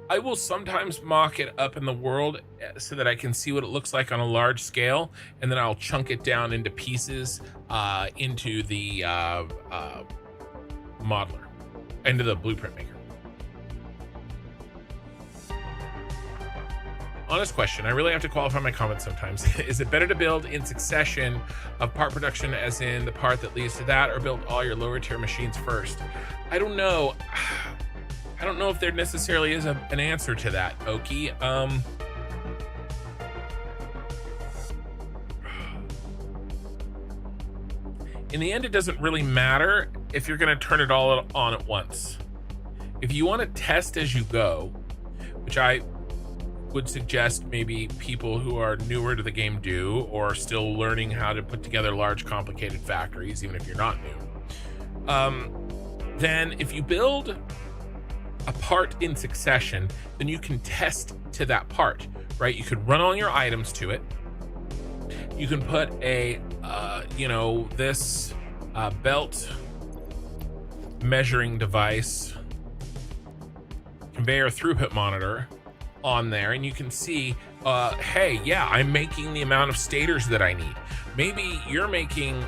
I will sometimes mock it up in the world so that I can see what it looks like on a large scale, and then I'll chunk it down into pieces into the modeler, into the blueprint maker. Honest question, I really have to qualify my comments sometimes. Is it better to build in succession of part production, as in the part that leads to that, or build all your lower tier machines first? I don't know. I don't know if there necessarily is an answer to that, Oki. In the end, it doesn't really matter if you're going to turn it all on at once. If you want to test as you go, which I would suggest maybe people who are newer to the game do, or still learning how to put together large, complicated factories, even if you're not new. Then if you build a part in succession, then you can test to that part, right? You could run all your items to it. You can put a, this belt measuring device, conveyor throughput monitor on there, and you can see, hey, yeah, I'm making the amount of stators that I need. Maybe you're making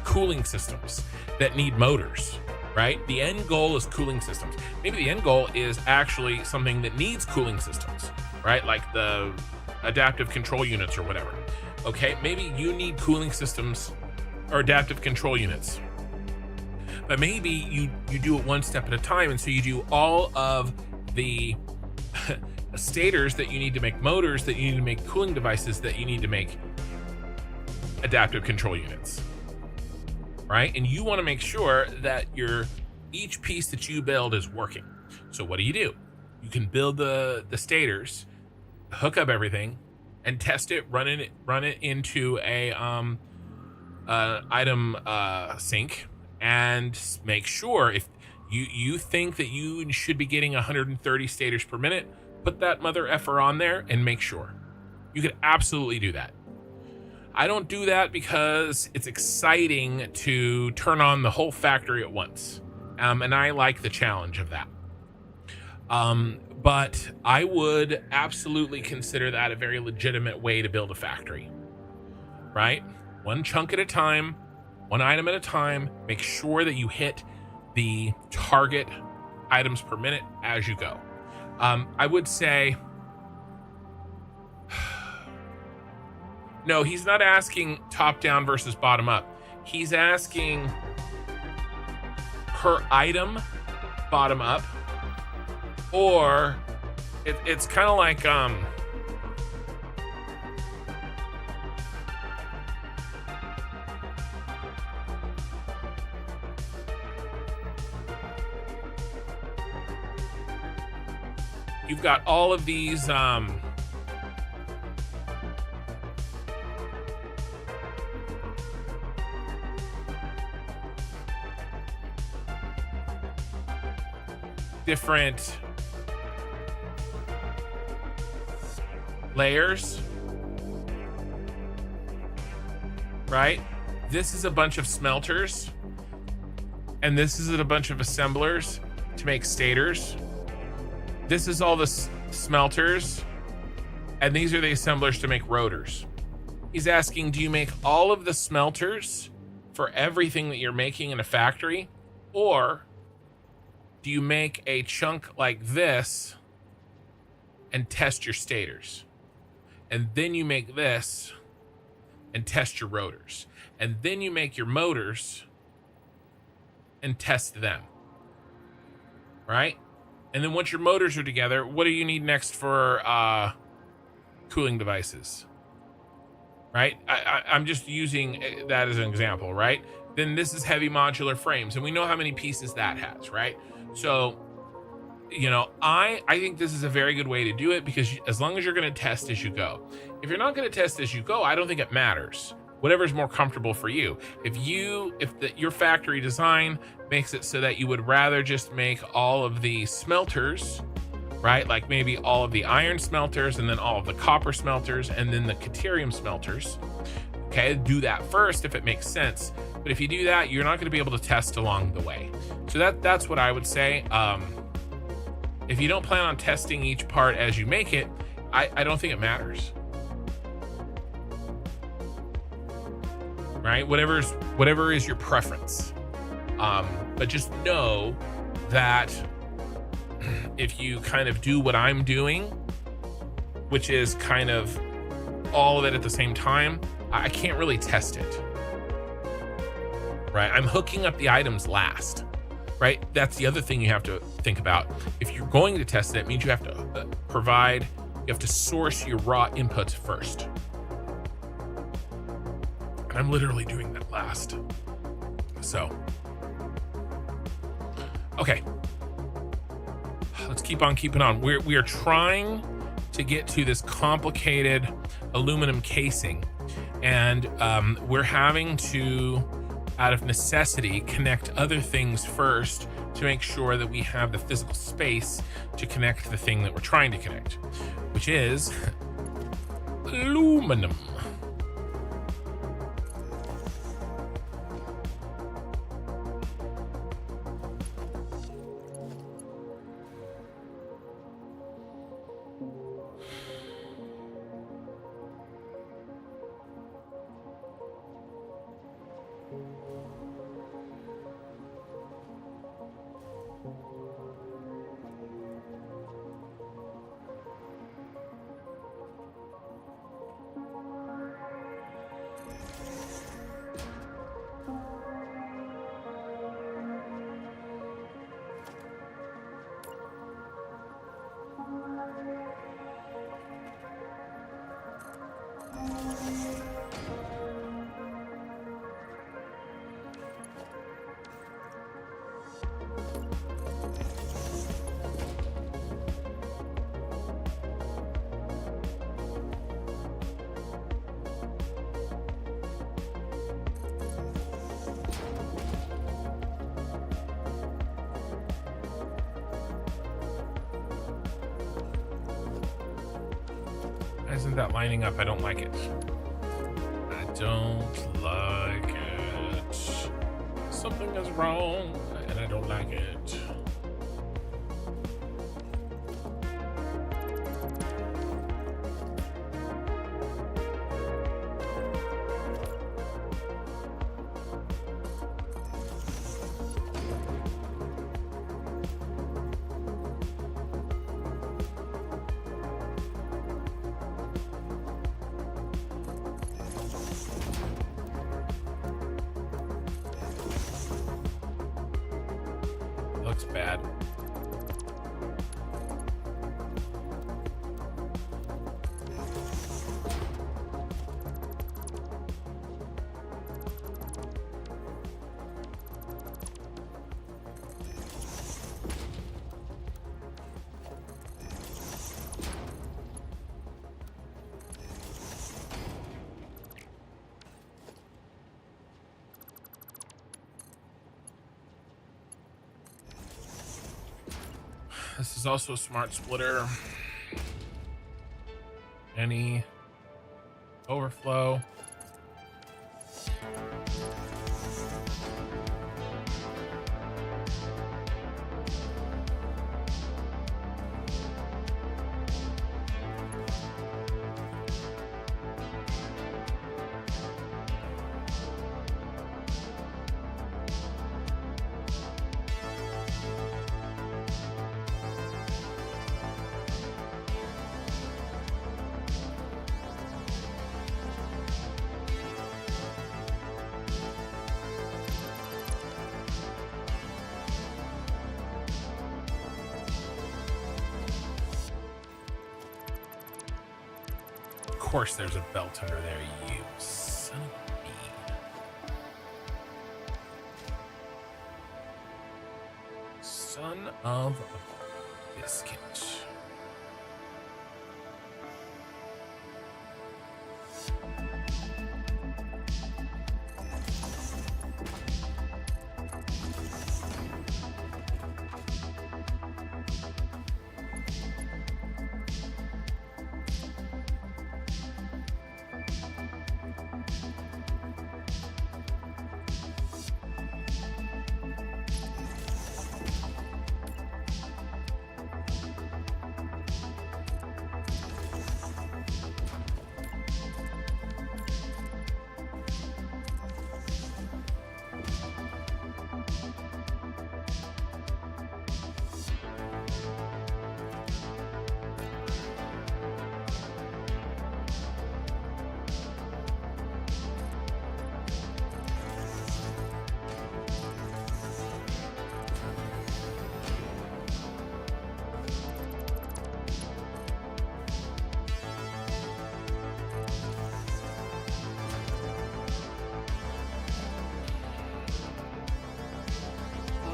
cooling systems that need motors, right? The end goal is cooling systems. Maybe the end goal is actually something that needs cooling systems, right? Like the adaptive control units or whatever. Okay, maybe you need cooling systems or adaptive control units. But maybe you do it one step at a time, and so you do all of the stators that you need to make motors, that you need to make cooling devices, that you need to make adaptive control units, right? And you want to make sure that each piece that you build is working. So what do? You can build the stators, hook up everything, and test it, run it into a item sync, and make sure if you think that you should be getting 130 stators per minute, put that mother effer on there and make sure. You could absolutely do that. I don't do that because it's exciting to turn on the whole factory at once. And I like the challenge of that. But I would absolutely consider that a very legitimate way to build a factory, right? One chunk at a time, one item at a time. Make sure that you hit the target items per minute as you go. I would say, no, he's not asking top down versus bottom up. He's asking per item bottom up, or it's kind of like, you've got all of these different layers, right? This is a bunch of smelters, and this is a bunch of assemblers to make stators. This is all the smelters, and these are the assemblers to make rotors. He's asking, do you make all of the smelters for everything that you're making in a factory, or do you make a chunk like this and test your stators? And then you make this and test your rotors. And then you make your motors and test them, right? And then once your motors are together, what do you need next for cooling devices, right? I'm just using that as an example, right? Then this is heavy modular frames, and we know how many pieces that has, right? So, I think this is a very good way to do it, because as long as you're going to test as you go. If you're not going to test as you go, I don't think it matters. Whatever's more comfortable for you. If your factory design makes it so that you would rather just make all of the smelters, right? Like maybe all of the iron smelters, and then all of the copper smelters, and then the caterium smelters. Okay, do that first if it makes sense. But if you do that, you're not going to be able to test along the way. So that's what I would say. If you don't plan on testing each part as you make it, I don't think it matters. Right? Whatever is your preference. But just know that if you kind of do what I'm doing, which is kind of all of it at the same time, I can't really test it. Right? I'm hooking up the items last. Right? That's the other thing you have to think about. If you're going to test it means you have to source your raw inputs first. And I'm literally doing that last. So, okay. Let's keep keep on keeping on. We are trying to get to this complicated aluminum casing, and we're having to, out of necessity, connect other things first to make sure that we have the physical space to connect the thing that we're trying to connect, which is aluminum. Isn't that lining up? I don't like it. I don't like it. Something is wrong, and I don't like it. Looks bad. This is also a smart splitter. Any overflow. Of course there's a belt under there, you son of a bee. Son of a biscuit.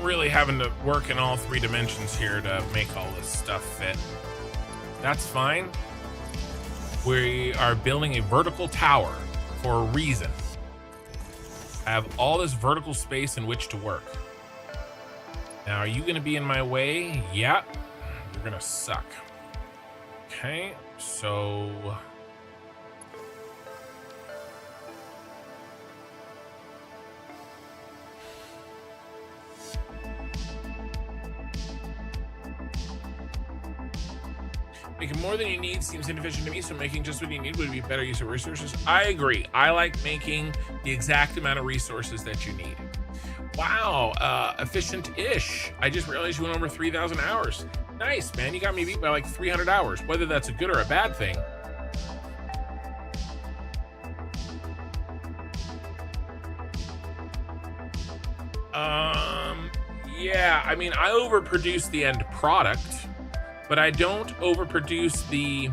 really having to work in all 3 dimensions here to make all this stuff fit. That's fine. We are building a vertical tower for a reason. I have all this vertical space in which to work. Now, are you going to be in my way? Yeah. You're going to suck. Okay, so... Making more than you need seems inefficient to me, so making just what you need would be better use of resources. I agree. I like making the exact amount of resources that you need. Wow, efficient-ish. I just realized you went over 3,000 hours. Nice, man. You got me beat by like 300 hours. Whether that's a good or a bad thing. Yeah, I mean, I overproduce the end product, but I don't overproduce the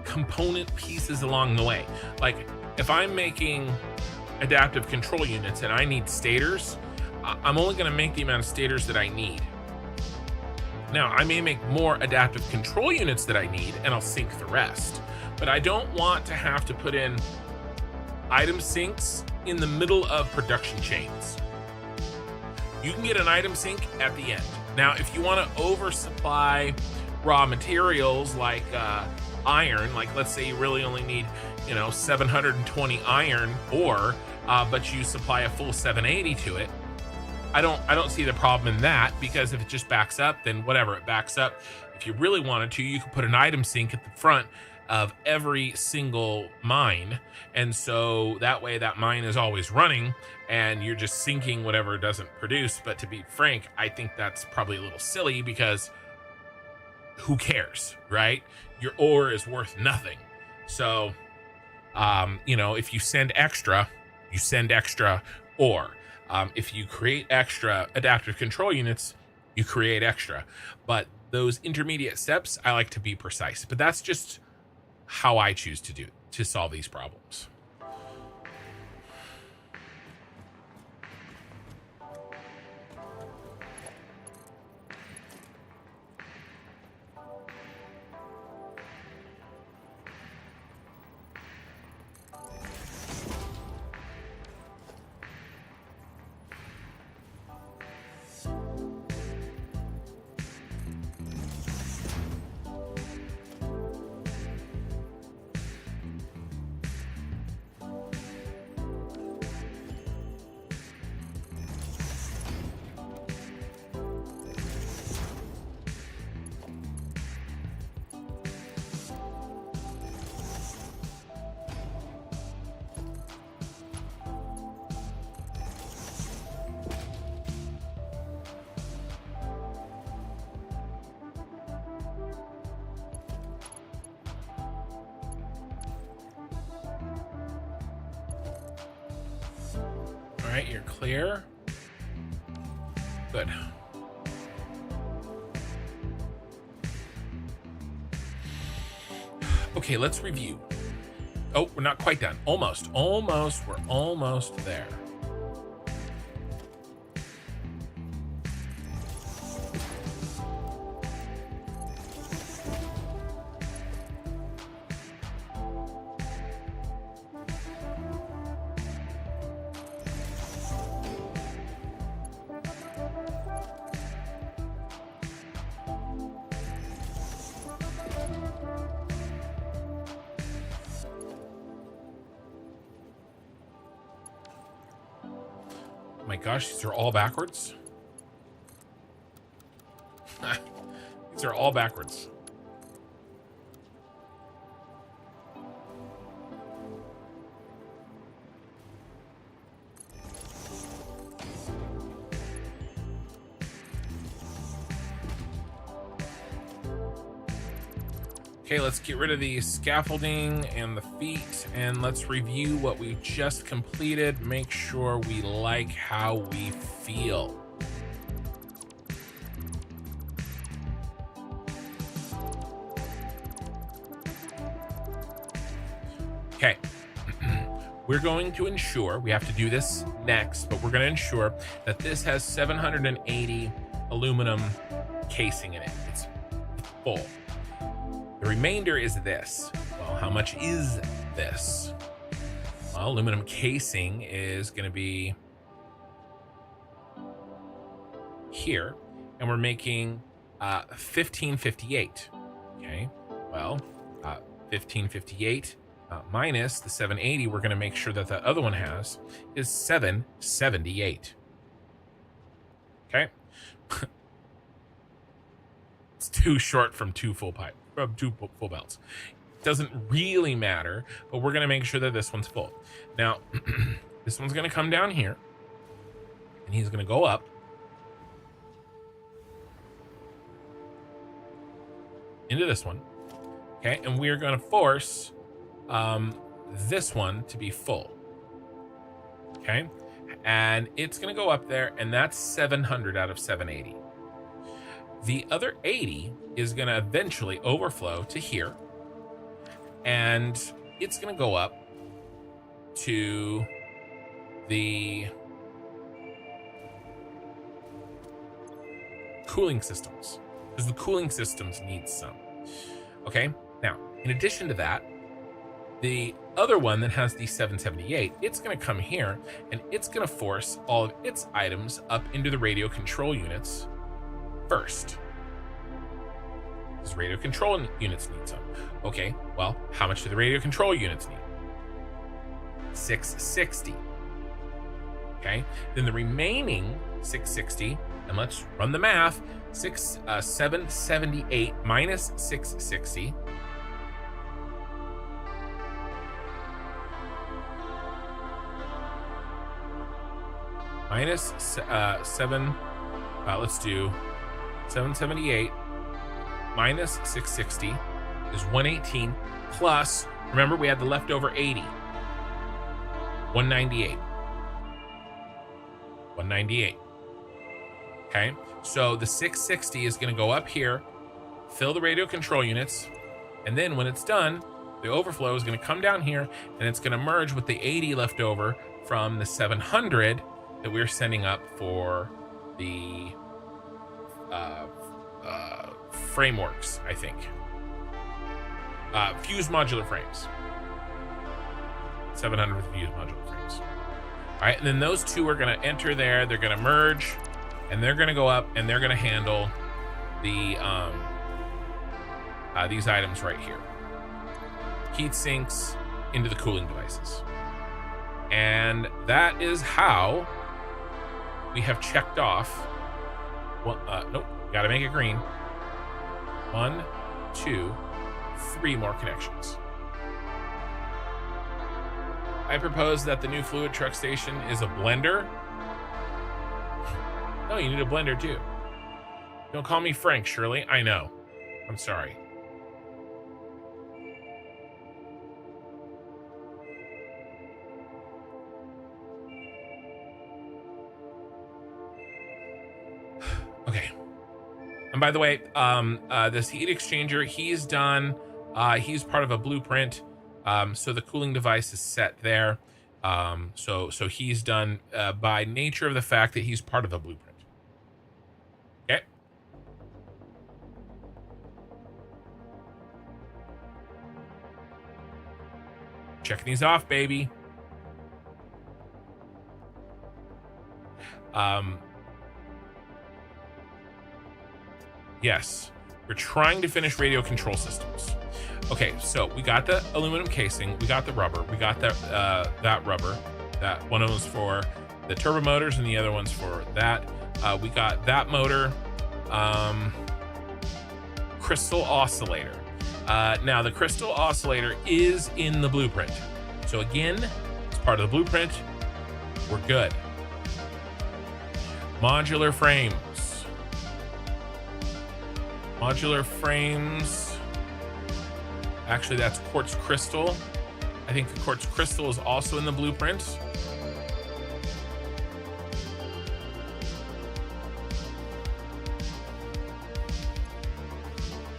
component pieces along the way. Like, if I'm making adaptive control units and I need stators, I'm only going to make the amount of stators that I need. Now, I may make more adaptive control units that I need, and I'll sync the rest. But I don't want to have to put in item syncs in the middle of production chains. You can get an item sync at the end. Now, if you want to oversupply raw materials like iron, like let's say you really only need, 720 iron ore, but you supply a full 780 to it, I don't see the problem in that, because if it just backs up, then whatever, it backs up. If you really wanted to, you could put an item sync at the front of every single mine, and so that way that mine is always running and you're just syncing whatever doesn't produce. But to be frank, I think that's probably a little silly, because who cares, right? Your ore is worth nothing. So if you send extra, you send extra ore. If you create extra adaptive control units, you create extra. But those intermediate steps, I like to be precise. But that's just how I choose to solve these problems. All right, you're clear. Good. Okay, let's review. Oh, we're not quite done. Almost. We're almost there. Oh my gosh, these are all backwards. These are all backwards. Okay, let's get rid of the scaffolding and the feet, and let's review what we just completed. Make sure we like how we feel. Okay, we're going to ensure, we have to do this next, but we're going to ensure that this has 780 aluminum casing in it. It's full. The remainder is this. Well, how much is this? Well, aluminum casing is going to be here, and we're making 1558. Okay, well, 1558 minus the 780 we're going to make sure that the other one has is 778. Okay. It's too short from two full belts. Doesn't really matter, but we're going to make sure that this one's full. Now, this one's going to come down here, and he's going to go up into this one. Okay, and we're going to force this one to be full. Okay, and it's going to go up there, and that's 700 out of 780. The other 80 is going to eventually overflow to here, and it's going to go up to the cooling systems, because the cooling systems need some. Okay, now in addition to that, the other one that has the 778, it's going to come here, and it's going to force all of its items up into the radio control units first. Because radio control units need some. Okay, well, how much do the radio control units need? 660. Okay, then the remaining 660, and let's run the math, 778 minus 660 minus let's do 778 minus 660 is 118 plus, remember we had the leftover 80, 198. 198. Okay, so the 660 is going to go up here, fill the radio control units, and then when it's done, the overflow is going to come down here, and it's going to merge with the 80 left over from the 700 that we're sending up for the frameworks, I think. Fused modular frames. 700 with fused modular frames. All right, and then those two are going to enter there. They're going to merge, and they're going to go up, and they're going to handle the these items right here. Heat sinks into the cooling devices. And that is how we have checked off. Well, nope, got to make it green. 1, 2, 3 more connections. I propose that the new fluid truck station is a blender. No, you need a blender too. Don't call me Frank, Shirley. I know. I'm sorry. Okay. And by the way, this heat exchanger, he's done, he's part of a blueprint. So the cooling device is set there. So he's done by nature of the fact that he's part of a blueprint. Okay. Checking these off, baby. Yes, we're trying to finish radio control systems. Okay, so we got the aluminum casing, we got the rubber, we got that rubber. That one of them's for the turbo motors, and the other one's for that. We got that motor, crystal oscillator. Now the crystal oscillator is in the blueprint. So again, it's part of the blueprint. We're good. Modular frames. Modular frames. Actually, that's quartz crystal. I think the quartz crystal is also in the blueprint.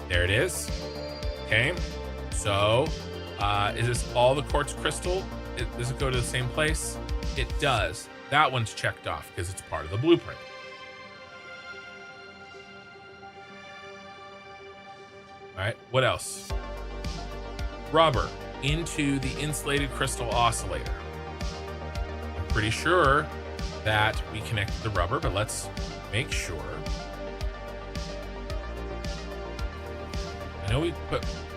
There it is. Okay. So, is this all the quartz crystal? Does it go to the same place? It does. That one's checked off because it's part of the blueprint. All right, what else? Rubber into the insulated crystal oscillator. I'm pretty sure that we connected the rubber, but let's make sure. I know we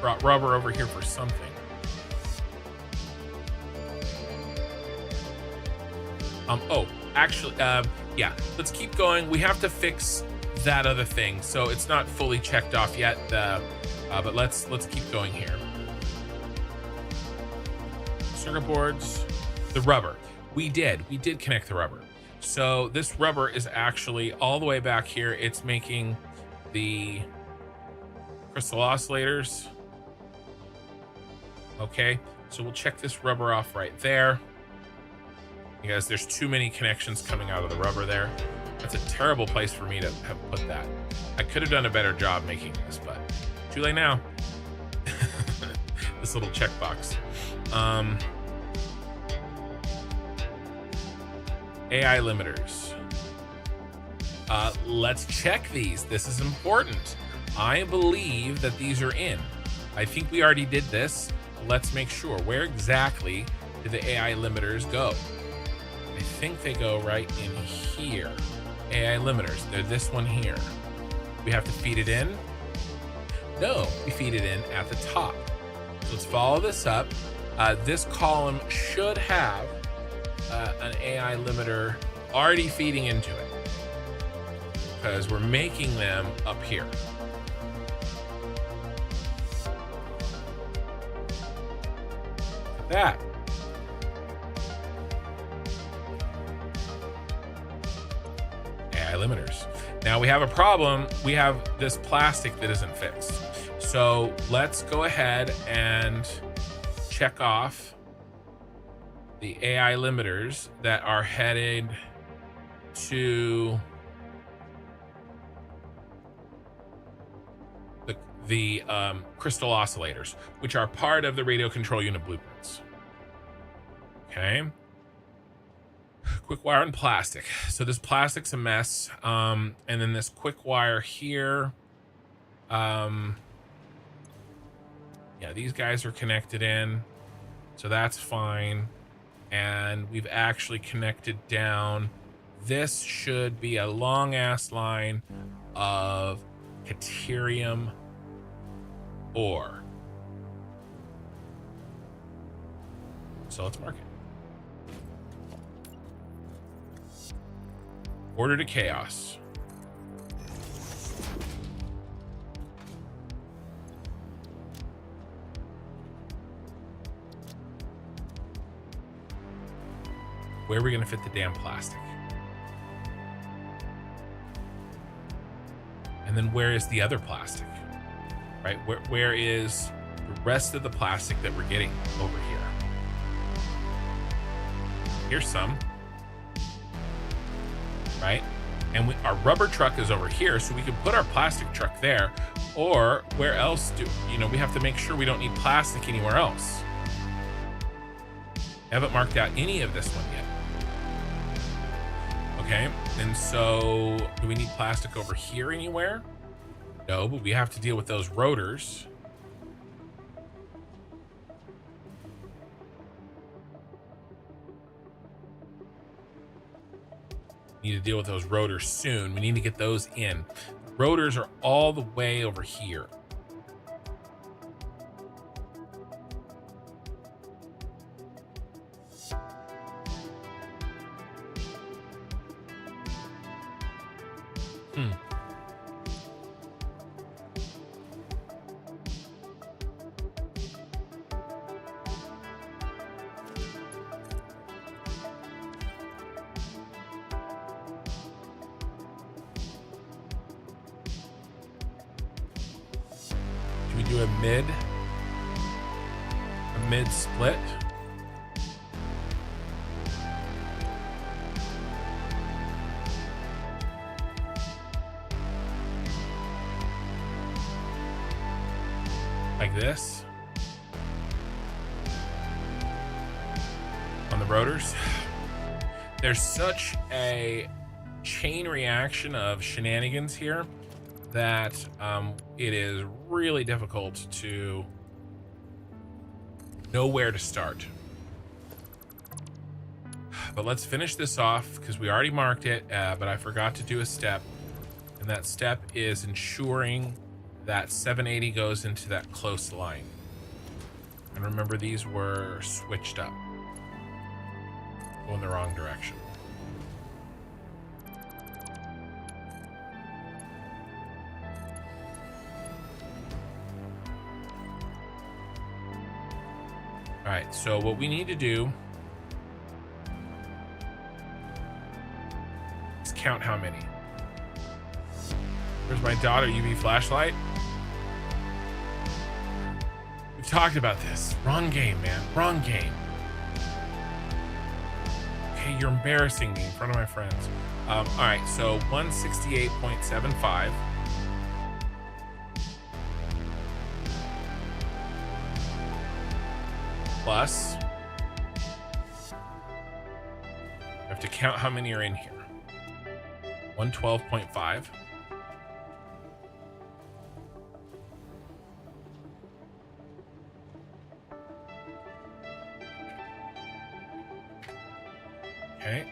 brought rubber over here for something. Oh, actually, yeah, let's keep going. We have to fix that other thing. So it's not fully checked off yet, but let's keep going here. Circuit boards, the rubber. We did connect the rubber. So this rubber is actually all the way back here. It's making the crystal oscillators. Okay, so we'll check this rubber off right there. Because there's too many connections coming out of the rubber there. That's a terrible place for me to have put that. I could have done a better job making this, but too late now. This little checkbox. AI limiters. Let's check these. This is important. I believe that these are in. I think we already did this. Let's make sure. Where exactly did the AI limiters go? I think they go right in here. AI limiters, they're this one here. We have to feed it in? No, we feed it in at the top. So let's follow this up. This column should have an AI limiter already feeding into it because we're making them up here. Look at that. Limiters. Now we have a problem. We have this plastic that isn't fixed. So let's go ahead and check off the AI limiters that are headed to the crystal oscillators, which are part of the radio control unit blueprints. Okay. Quick wire and plastic. So this plastic's a mess. And then this quick wire here. Yeah, these guys are connected in. So that's fine. And we've actually connected down. This should be a long ass line of Caterium ore. So let's mark it. Order to chaos. Where are we going to fit the damn plastic? And then where is the other plastic? Right? Where is the rest of the plastic that we're getting over here? Here's some. Right? And our rubber truck is over here, so we can put our plastic truck there. Or where else we have to make sure we don't need plastic anywhere else. I haven't marked out any of this one yet. Okay, and so do we need plastic over here anywhere? No, but we have to deal with those rotors. Need to deal with those rotors soon. We need to get those in. The rotors are all the way over here. Do a mid split. Like this. the rotors. There's such a chain reaction of shenanigans here that it is really difficult to know where to start. But let's finish this off because we already marked it, but I forgot to do a step. And that step is ensuring that 780 goes into that close line. And remember, these were switched up. Go in the wrong direction. All right, so what we need to do is count how many. Where's my daughter UV flashlight? We've talked about this. Wrong game, man. Wrong game. Okay, you're embarrassing me in front of my friends. All right, so 168.75. Plus, I have to count how many are in here. 112.5. Okay.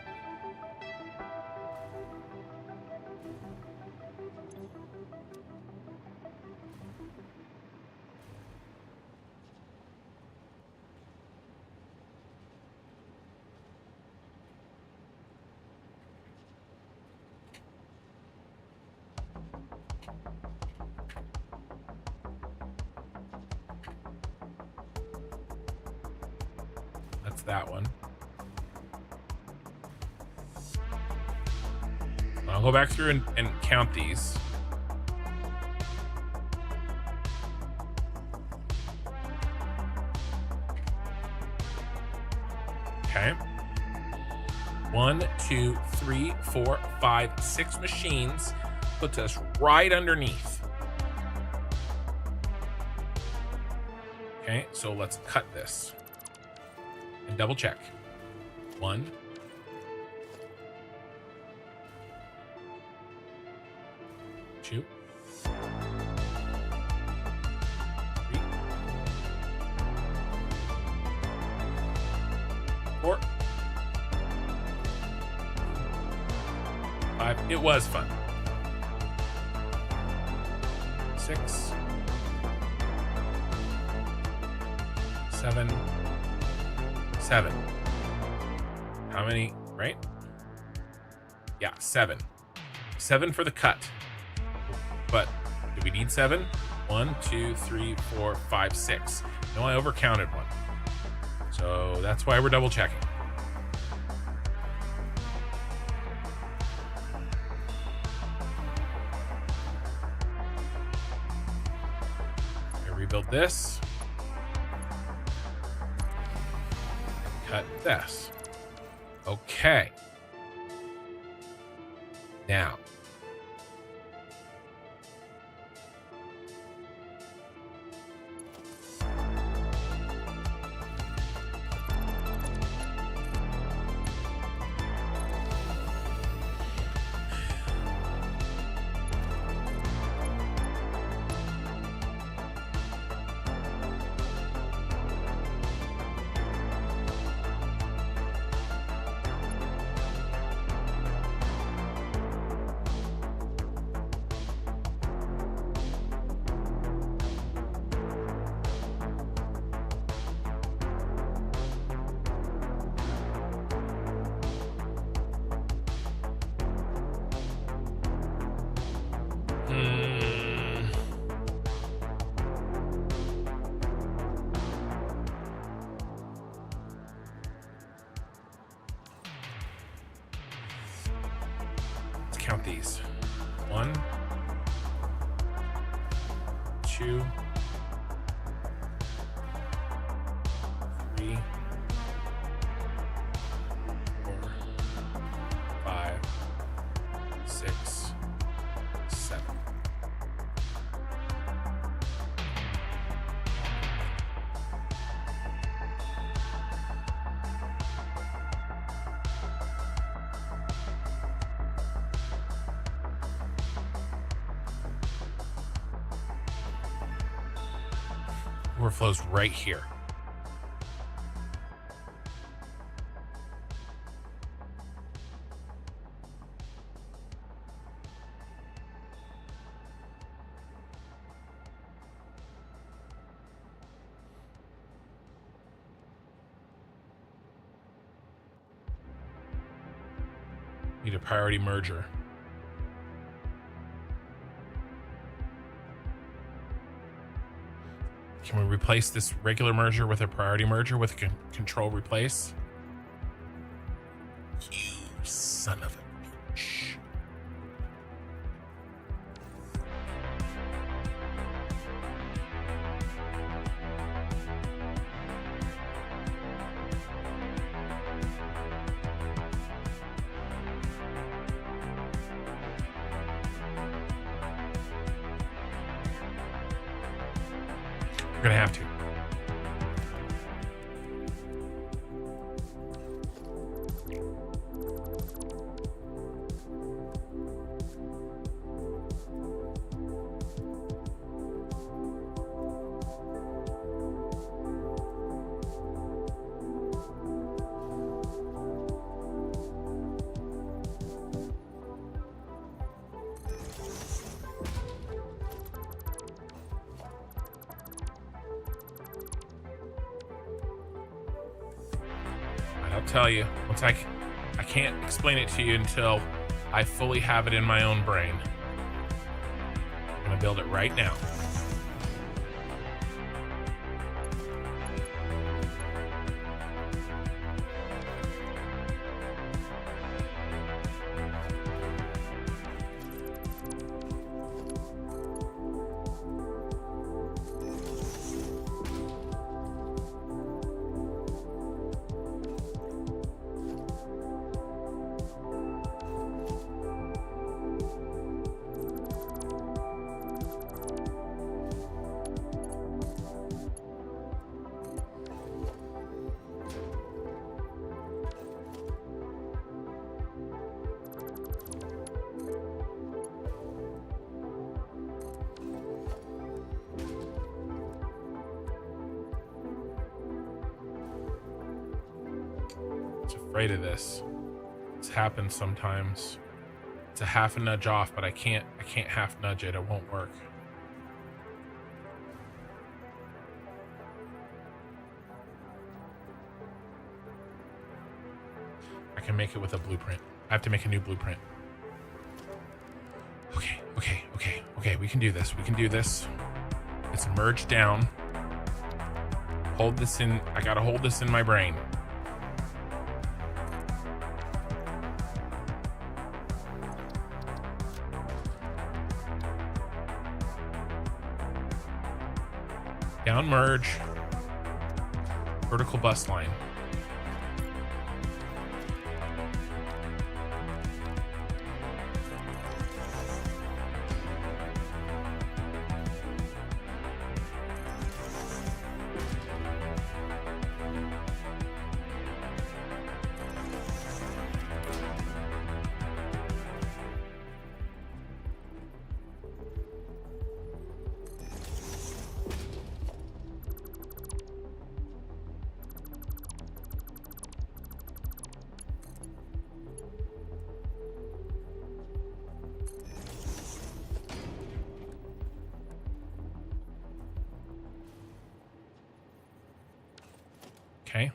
That's that one. I'll go back through and count these. Okay. 1, 2, 3, 4, 5, 6 machines puts us right underneath. Okay, so let's cut this and double check. 1, 2, 3, 4, 5. It was fun. 6, 7. How many, right? Yeah, 7. 7 for the cut. But do we need 7? 1, 2, 3, 4, 5, 6. No, I overcounted one. So that's why we're double checking. I rebuild this. Cut this. Okay. Now. Count these. 1, 2, 3, 4, 5, 6, 7. Overflow's right here. Need a priority merger. Can we replace this regular merger with a priority merger with a control replace? You son of a bitch. We're gonna have to. I'll tell you, once I can't explain it to you until I fully have it in my own brain. I'm gonna build it right now. Afraid of this. This happens sometimes. It's a half a nudge off, but I can't half nudge it. It won't work. I can make it with a blueprint. I have to make a new blueprint. Okay. We can do this. We can do this. It's merged down. Hold this in. I gotta hold this in my brain. Down merge, vertical bus line. Okay. In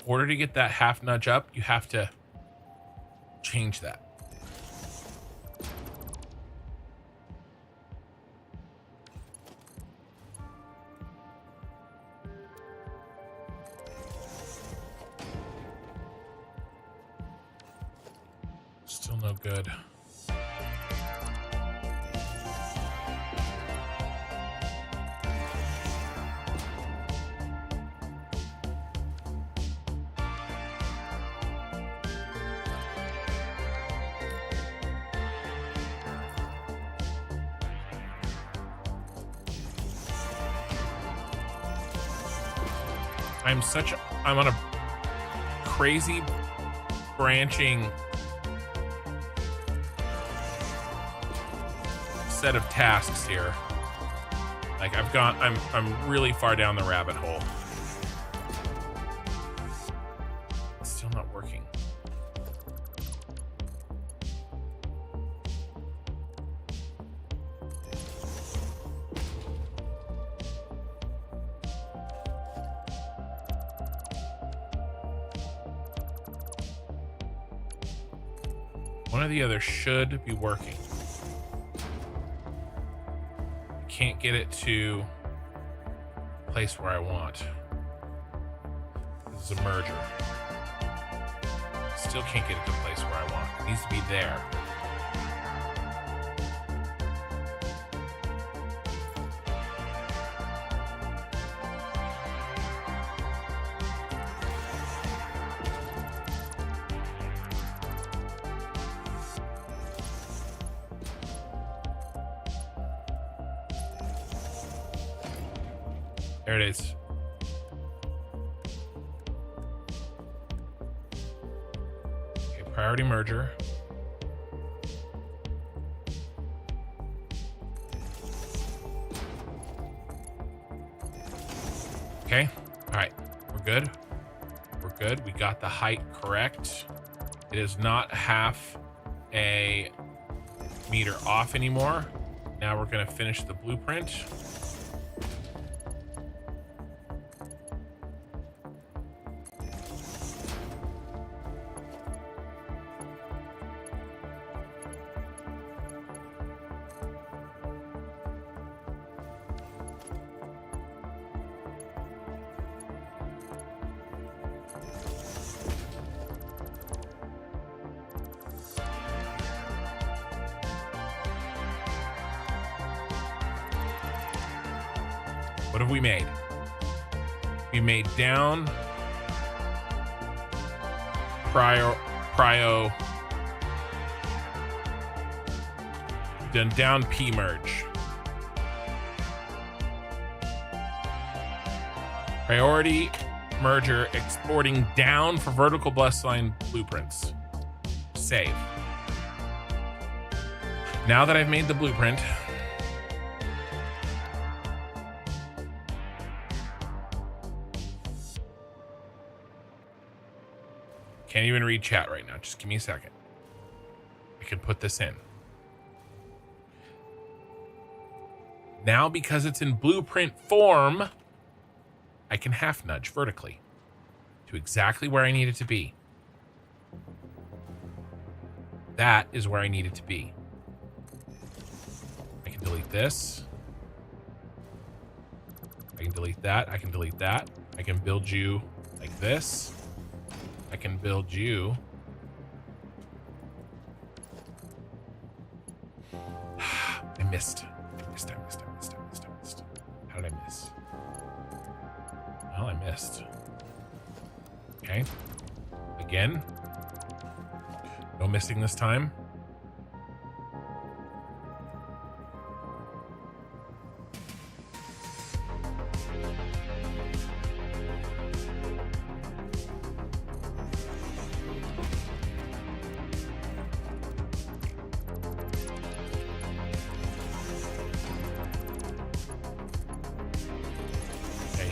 order to get that half nudge up, you have to change that. Still no good. I'm on a crazy branching set of tasks here. Like I'm really far down the rabbit hole. It's still not working. One or the other should be working. I can't get it to a place where I want. This is a merger. Still can't get it to a place where I want. It needs to be there. There it is. Okay, priority merger. Okay, all right, we're good. We're good. We got the height correct. It is not half a meter off anymore. Now we're gonna finish the blueprint. What have we made? We made down prio done down P merge. Priority merger exporting down for vertical blast line blueprints. Save. Now that I've made the blueprint, can't even read chat right now. Just give me a second. I can put this in. Now, because it's in blueprint form, I can half nudge vertically to exactly where I need it to be. That is where I need it to be. I can delete this. I can delete that. I can delete that. I can build you like this. I can build you. I missed. I missed. How did I miss? Well, I missed. Okay. Again. No missing this time.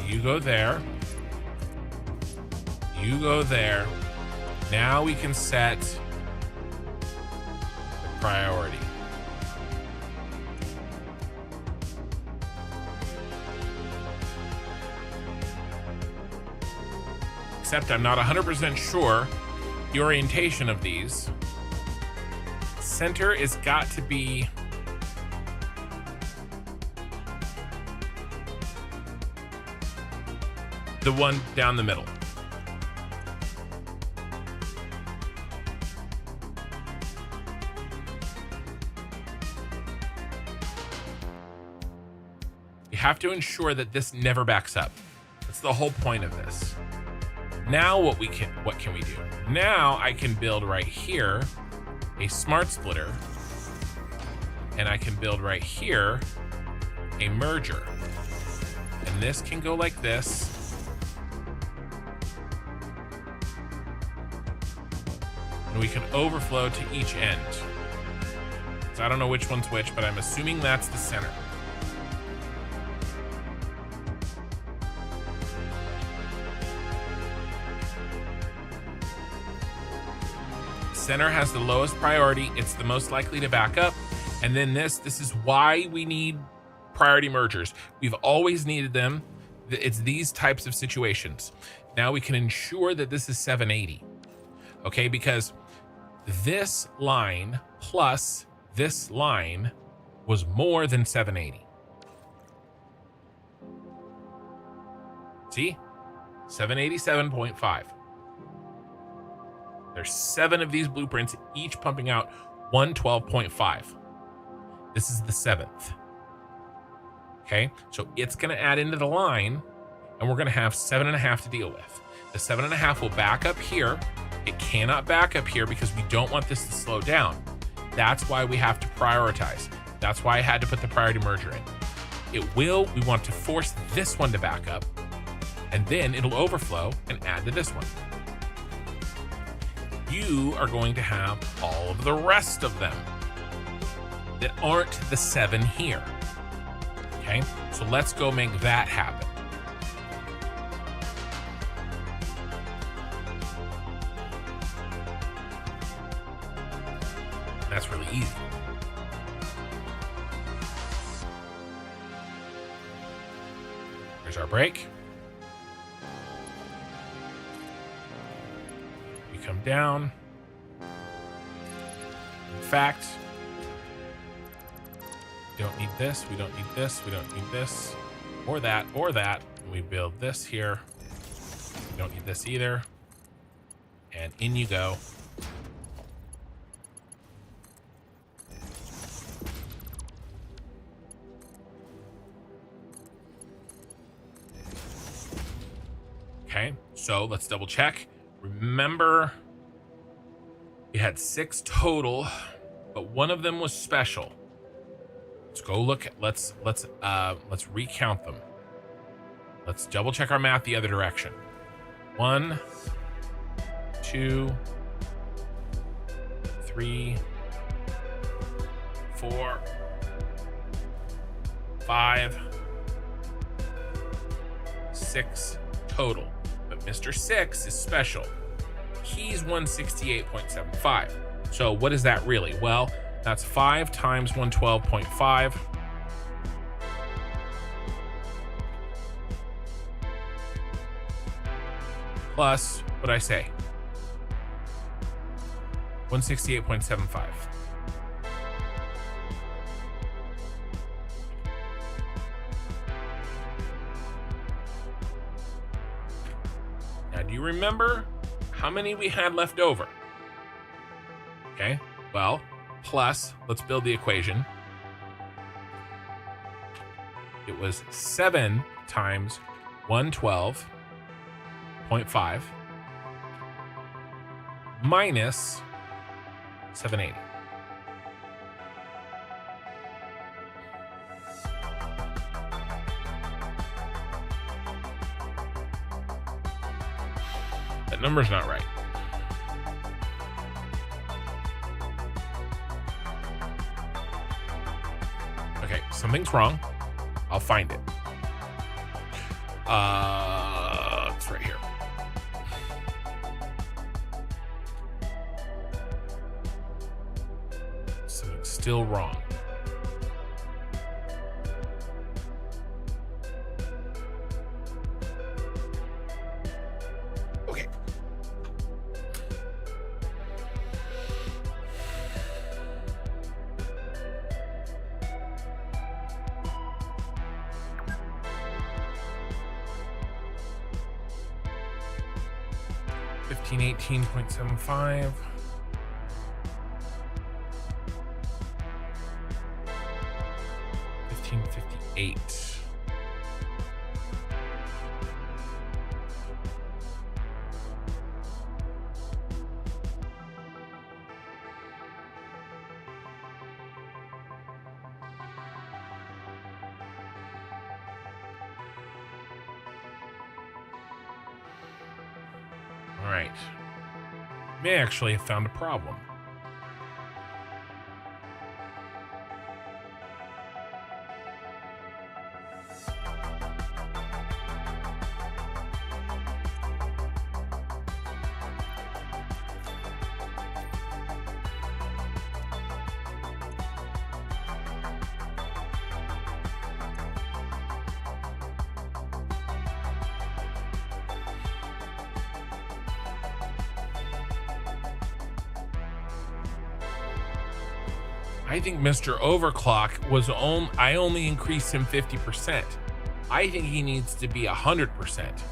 You go there. You go there. Now we can set the priority. Except I'm not 100% sure the orientation of these. Center is got to be the one down the middle. You have to ensure that this never backs up. That's the whole point of this. Now what can we do? Now I can build right here a smart splitter, and I can build right here a merger. And this can go like this. And we can overflow to each end. So I don't know which one's which, but I'm assuming that's the center. center has the lowest priority. It's the most likely to back up. And then this is why we need priority mergers. We've always needed them. It's these types of situations. Now we can ensure that this is 780. Okay, because this line plus this line was more than 780. See? 787.5. There's 7 of these blueprints, each pumping out 112.5. This is the 7th. Okay, so it's going to add into the line, and we're going to have 7.5 to deal with. The 7.5 will back up here. It cannot back up here because we don't want this to slow down. That's why we have to prioritize. That's why I had to put the priority merger in. We want to force this one to back up, and then it'll overflow and add to this one. You are going to have all of the rest of them that aren't the 7 here. Okay, so let's go make that happen. That's really easy. There's our break. We come down. In fact, we don't need this, we don't need this, we don't need this, or that, or that. We build this here. We don't need this either. And in you go. Okay, so let's double check. Remember, we had 6 total, but one of them was special. Let's go look at, let's recount them. Let's double check our math the other direction. 1, 2, 3, 4, 5, 6 total. But Mr. 6 is special. He's 168.75. So what is that really? Well, that's 5 times 112.5. Plus, what'd I say? 168.75. Now, do you remember how many we had left over? Okay, well, plus, let's build the equation. It was 7 times 112.5 minus 780. That number's not right. Okay, something's wrong. I'll find it. It's right here. Something's still wrong. Okay. $1518.75. $1558. All right. May actually have found a problem. I think Mr. Overclock was I only increased him 50%. I think he needs to be 100%.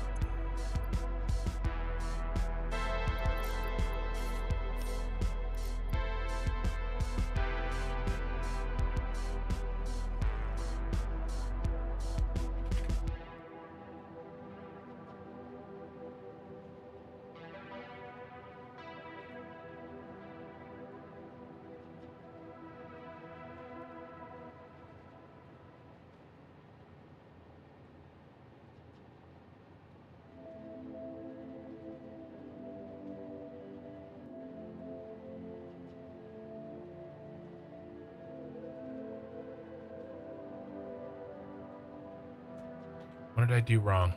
What did I do wrong?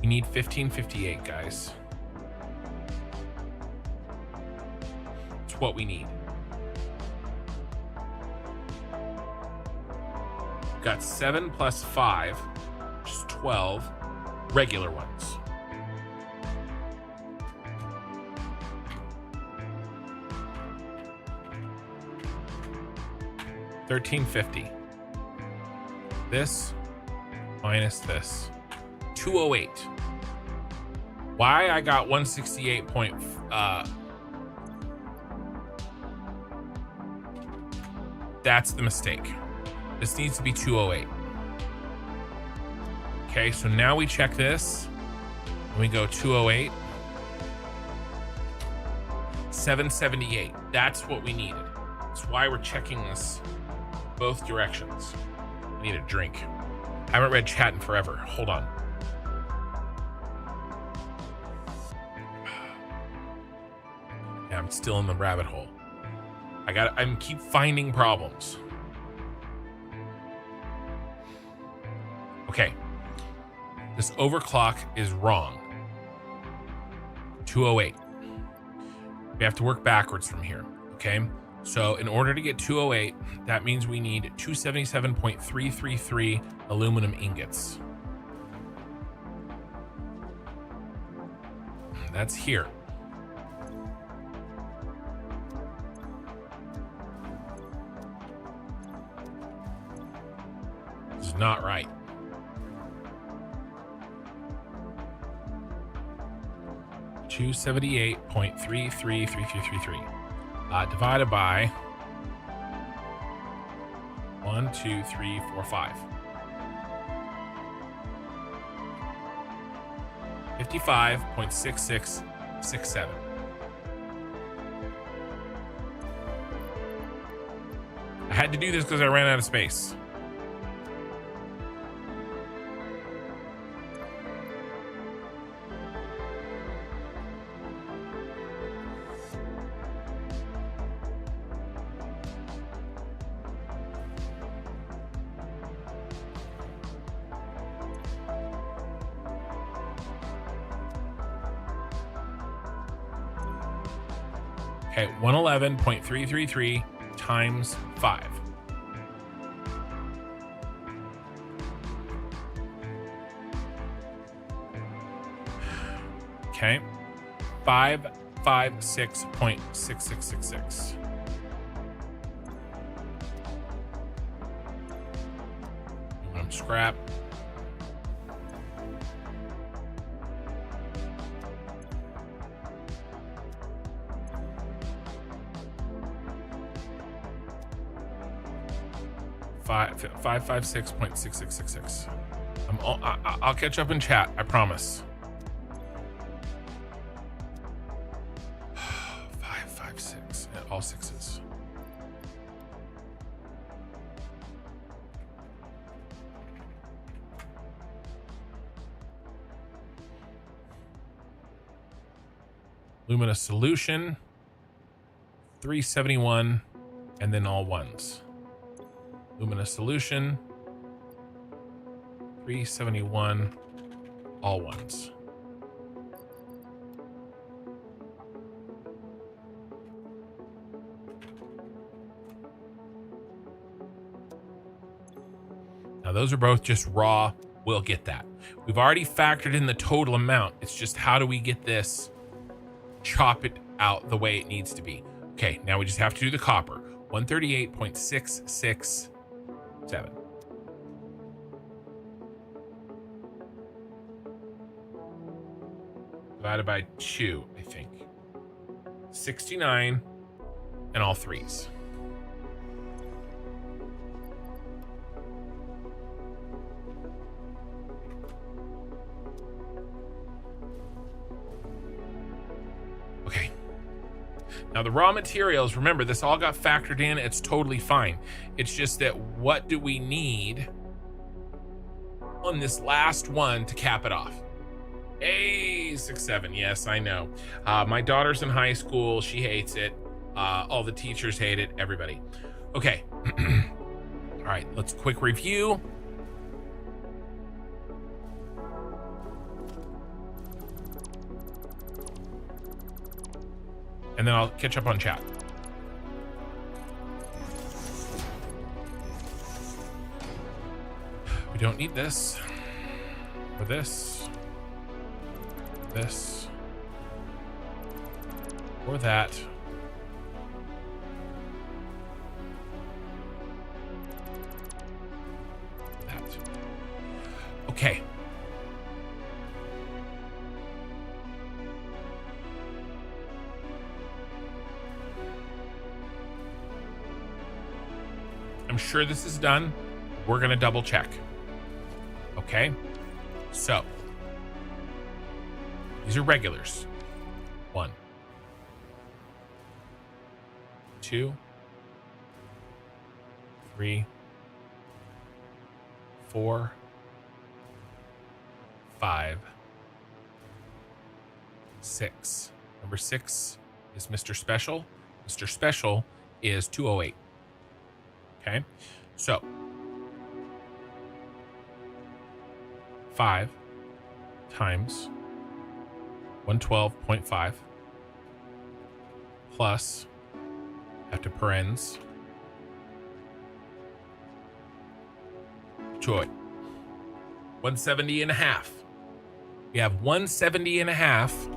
We need 1558, guys. It's what we need. Got 7 plus 5, which is 12 regular ones. $13.50. This minus this, 208. Why I got 168 point, that's the mistake. This needs to be 208. Okay, so now we check this and we go 208, 778. That's what we needed. That's why we're checking this both directions. I need a drink. I haven't read chat in forever. Hold on. Yeah, I'm still in the rabbit hole. I'm keep finding problems. Okay. This overclock is wrong. 208. We have to work backwards from here. Okay. So in order to get 208, that means we need 277.333 aluminum ingots. That's here. This is not right. $278.333333. Divided by 1, 2, 3, 4, 5. 55.6667. I had to do this because I ran out of space. Okay, 111.333 times 5. Okay, 556.6666. Scrap. Five 556.6666. I'll catch up in chat. I promise. 556 at all sixes. Luminous solution. 371, and then all ones. Luminous solution, 371, all ones. Now those are both just raw. We'll get that. We've already factored in the total amount. It's just how do we get this, chop it out the way it needs to be. Okay, now we just have to do the copper. 138.667. Divided by 2, I think. 69 and all threes. Okay. Now the raw materials, remember, this all got factored in. It's totally fine. It's just that what do we need on this last one to cap it off? Hey, 67. Yes, I know. My daughter's in high school. She hates it. All the teachers hate it. Everybody. Okay. All right, let's quick review. And then I'll catch up on chat. We don't need this. Or this. This. Or that. That. Okay. I'm sure this is done. We're gonna double check. Okay, so these are regulars. 1, 2, 3, 4, 5, 6. Number 6 is Mr. Special. Mr. Special is 208. Okay, so 5 times 112.5 plus, after parens, 170 and a half. We have 170 and a half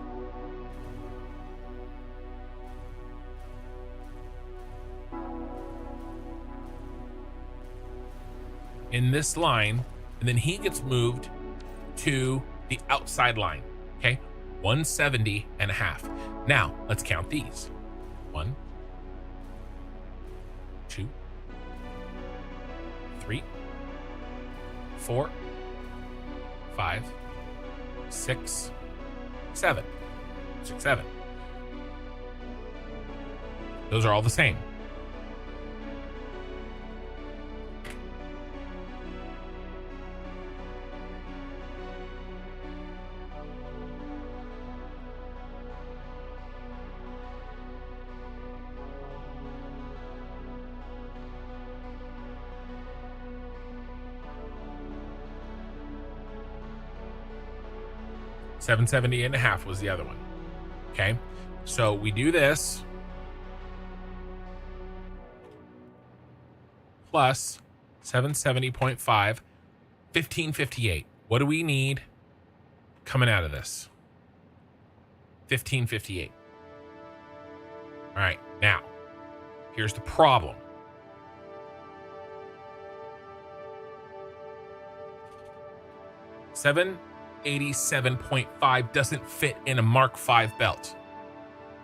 in this line, and then he gets moved to the outside line. Okay, 170 and a half. Now let's count these. 1, 2, 3, 4, 5, 6, 7. 6, 7. Those are all the same. $770 and a half was the other one. Okay, so we do this plus 770.5, 1558. What do we need coming out of this? 1558. All right, now here's the problem. $787.5 doesn't fit in a Mark V belt.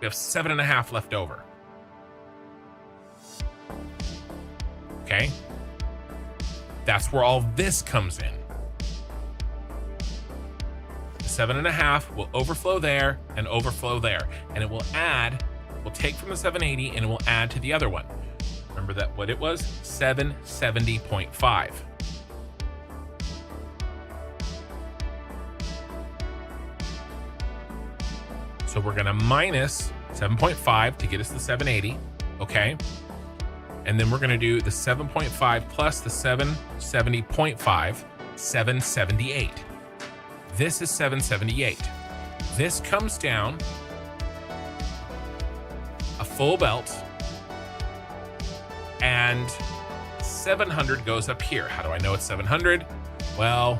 We have 7.5 left over. Okay, that's where all this comes in. The 7.5 will overflow there and overflow there, and it will add, we'll take from the 780 and it will add to the other one. Remember that what it was? 770.5. So we're gonna minus 7.5 to get us the 780, okay? And then we're gonna do the 7.5 plus the 770.5, 778. This is 778. This comes down a full belt, and 700 goes up here. How do I know it's 700? Well,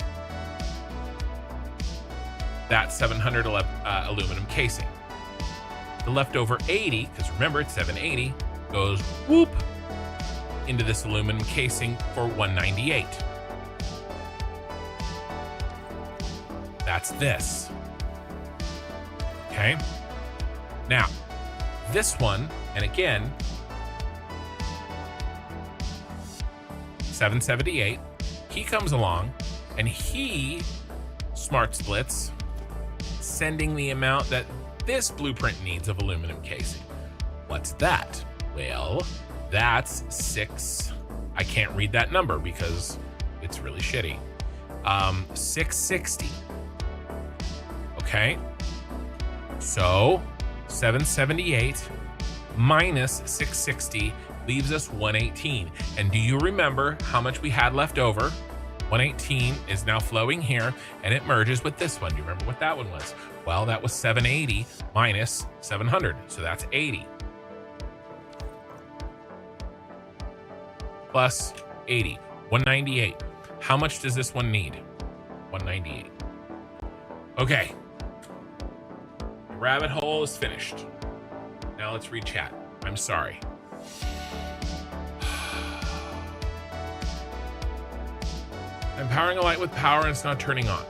that's 700 aluminum casing. The leftover 80, because remember it's 780, goes whoop into this aluminum casing for 198. That's this. Okay. Now, this one, and again, 778, he comes along and he smart splits, sending the amount that this blueprint needs of aluminum casing. What's that? Well, that's 6. I can't read that number because it's really shitty. 660. Okay. So 778 minus 660 leaves us 118. And do you remember how much we had left over? 118 is now flowing here and it merges with this one. Do you remember what that one was? Well, that was 780 minus 700. So that's 80. Plus 80, 198. How much does this one need? 198. Okay. The rabbit hole is finished. Now let's read chat. I'm sorry. I'm powering a light with power and it's not turning on.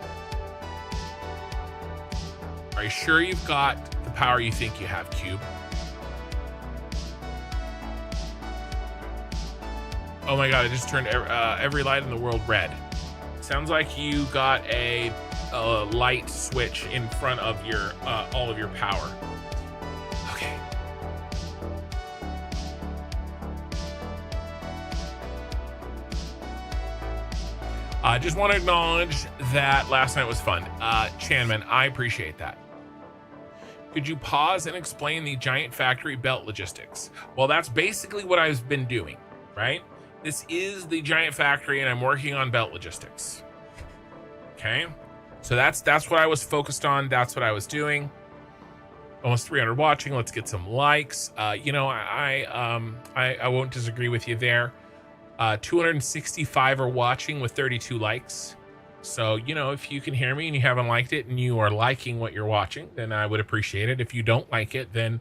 Are you sure you've got the power you think you have, Cube? Oh my God, it just turned every light in the world red. Sounds like you got a light switch in front of your all of your power. Okay. I just want to acknowledge that last night was fun. Chanman, I appreciate that. Could you pause and explain the giant factory belt logistics? Well, that's basically what I've been doing, right? This is the giant factory and I'm working on belt logistics. Okay. So that's what I was focused on. That's what I was doing. Almost 300 watching. Let's get some likes. You know, I won't disagree with you there. 265 are watching with 32 likes. So, you know, if you can hear me and you haven't liked it and you are liking what you're watching, then I would appreciate it. If you don't like it, then,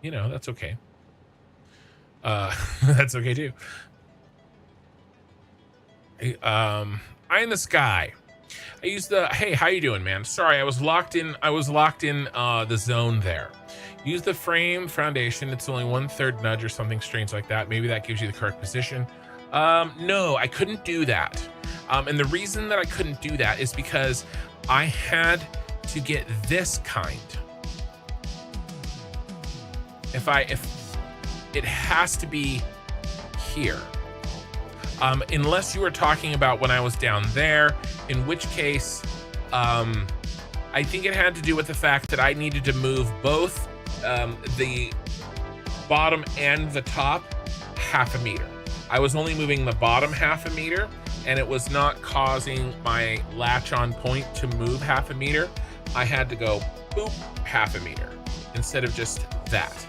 you know, that's okay. That's okay too. Eye in the sky. I use the, hey, how you doing, man? Sorry, I was locked in the zone there. Use the frame foundation. It's only 1/3 nudge or something strange like that. Maybe that gives you the correct position. No, I couldn't do that. And the reason that I couldn't do that is because I had to get this kind. If it has to be here. Unless you were talking about when I was down there, in which case, I think it had to do with the fact that I needed to move both the bottom and the top 1/2 meter. I was only moving the bottom 1/2 meter and it was not causing my latch on point to move 1/2 meter. I had to go boop 1/2 meter instead of just that.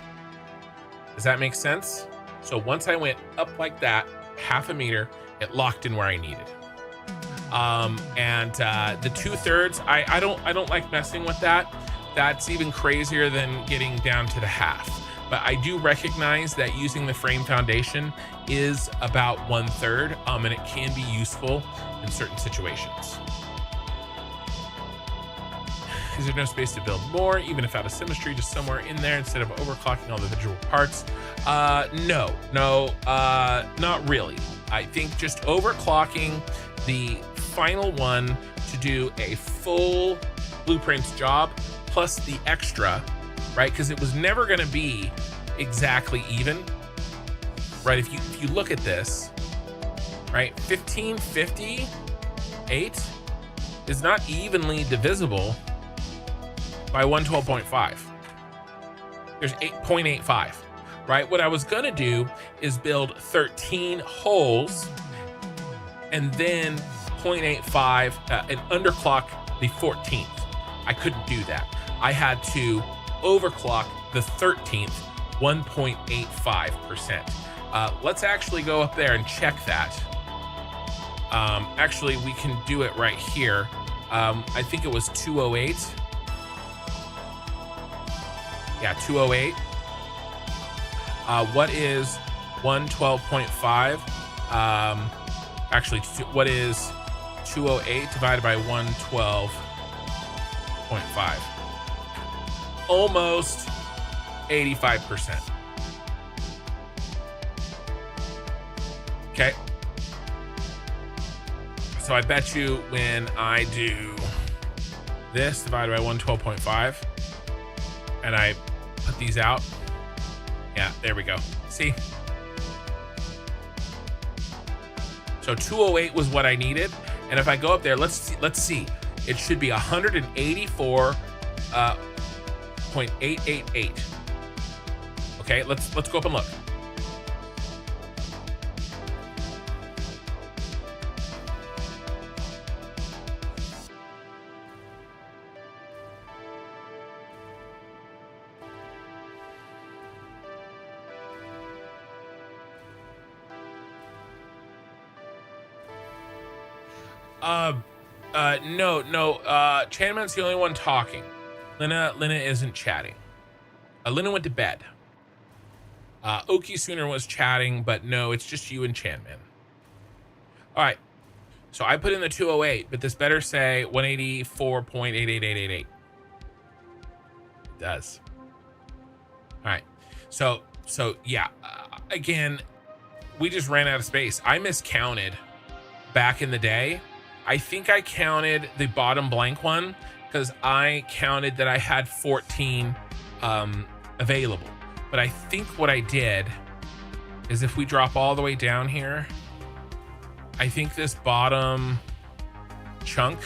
Does that make sense? So once I went up like that, 1/2 meter, it locked in where I needed. The 2/3, I don't like messing with that. That's even crazier than getting down to the 1/2. But I do recognize that using the frame foundation is about 1/3, and it can be useful in certain situations. Is there no space to build more, even if out of symmetry, just somewhere in there instead of overclocking all the individual parts? No, not really. I think just overclocking the final one to do a full blueprints job plus the extra, right? Because it was never going to be exactly even, right? If you look at this, right, 1558 is not evenly divisible by 112.5. There's 8.85, right? What I was gonna do is build 13 holes and then 0.85 and underclock the 14th. I couldn't do that. I had to overclock the 13th 1.85%. Let's actually go up there and check that. Actually, we can do it right here. I think it was 208. Yeah, 208. What is 112.5? Actually, what is 208 divided by 112.5? Almost 85%. Okay. So I bet you when I do this divided by 112.5 and I put these out, yeah, there we go. See? So 208 was what I needed. And if I go up there, let's see. It should be 184.888. Okay, let's go up and look. No. Chanman's the only one talking. Lina isn't chatting. Lina went to bed. Oki Sooner was chatting, but no, it's just you and Chanman. All right. So I put in the 208, but this better say 184.88888. It does. All right. So yeah. Again, we just ran out of space. I miscounted back in the day. I think I counted the bottom blank one because I counted that I had 14 available. But I think what I did is if we drop all the way down here, I think this bottom chunk,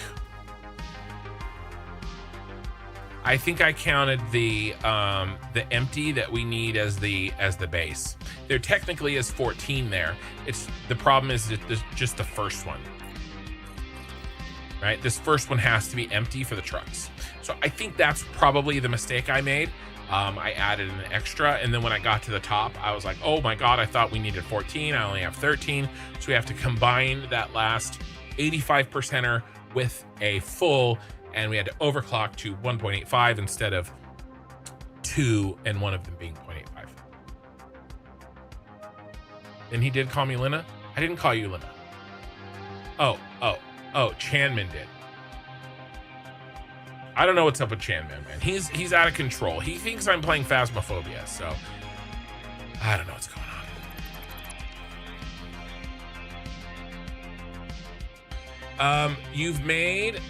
I think I counted the empty that we need as the base. There technically is 14 there. It's the problem is that just the first one. Right, this first one has to be empty for the trucks. So I think that's probably the mistake I made. I added an extra, and then when I got to the top, I was like, oh my God, I thought we needed 14. I only have 13. So we have to combine that last 85%er with a full, and we had to overclock to 1.85 instead of 2, and one of them being 0.85. And he did call me Lina. I didn't call you Lina. Oh, Chanman did. I don't know what's up with Chanman, man. He's out of control. He thinks I'm playing Phasmophobia, so I don't know what's going on. You've made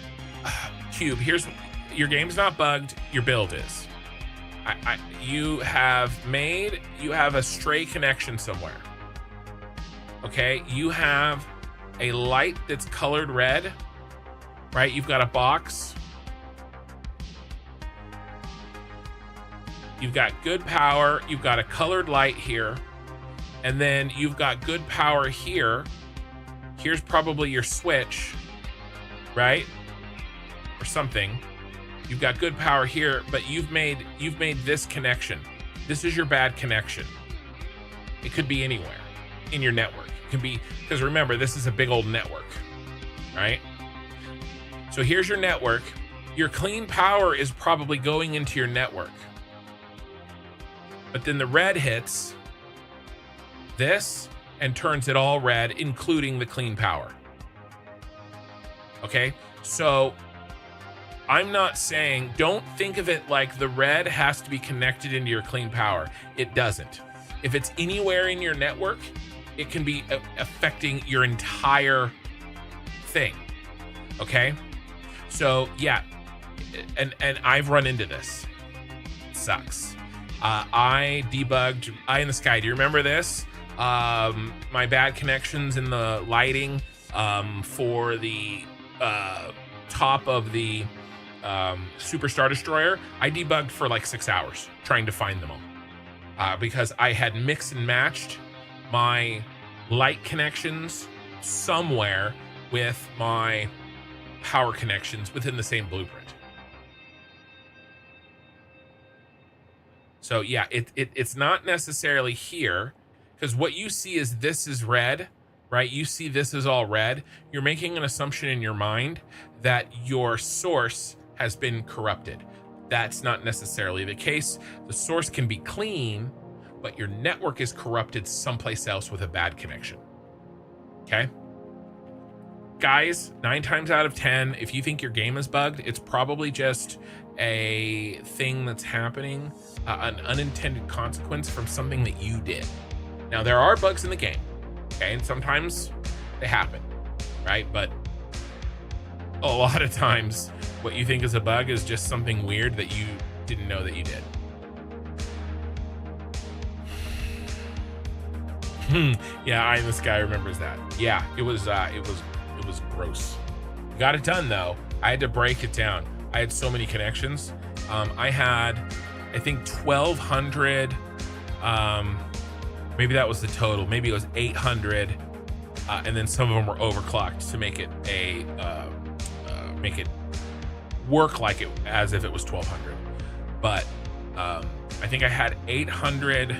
Cube. Here's your game's not bugged. Your build is. You have a stray connection somewhere. Okay, you have a light that's colored red, right? You've got a box. You've got good power. You've got a colored light here. And then you've got good power here. Here's probably your switch, right? Or something. You've got good power here, but you've made this connection. This is your bad connection. It could be anywhere in your network. Can be, because remember, this is a big old network, right? So here's your network. Your clean power is probably going into your network. But then the red hits this and turns it all red, including the clean power. Okay, so I'm not saying, don't think of it like the red has to be connected into your clean power. It doesn't. If it's anywhere in your network, it can be affecting your entire thing. Okay, so yeah, and I've run into this. It sucks. I debugged Eye in the Sky. Do you remember this? My bad connections in the lighting for the top of the Super Star Destroyer. I debugged for like 6 hours trying to find them all because I had mixed and matched my light connections somewhere with my power connections within the same blueprint. So yeah, it's not necessarily here, because what you see is this is red, right? You see this is all red. You're making an assumption in your mind that your source has been corrupted. That's not necessarily the case. The source can be clean, but your network is corrupted someplace else with a bad connection. Okay? Guys, 9 times out of 10, if you think your game is bugged, it's probably just a thing that's happening, an unintended consequence from something that you did. Now, there are bugs in the game, okay? And sometimes they happen, right? But a lot of times, what you think is a bug is just something weird that you didn't know that you did. Yeah, Eye in the Sky remembers that. Yeah, it was gross. Got it done though. I had to break it down. I had so many connections. I had, I think 1,200. Maybe that was the total. Maybe it was 800, and then some of them were overclocked to make it make it work like it as if it was 1,200. But I think I had 800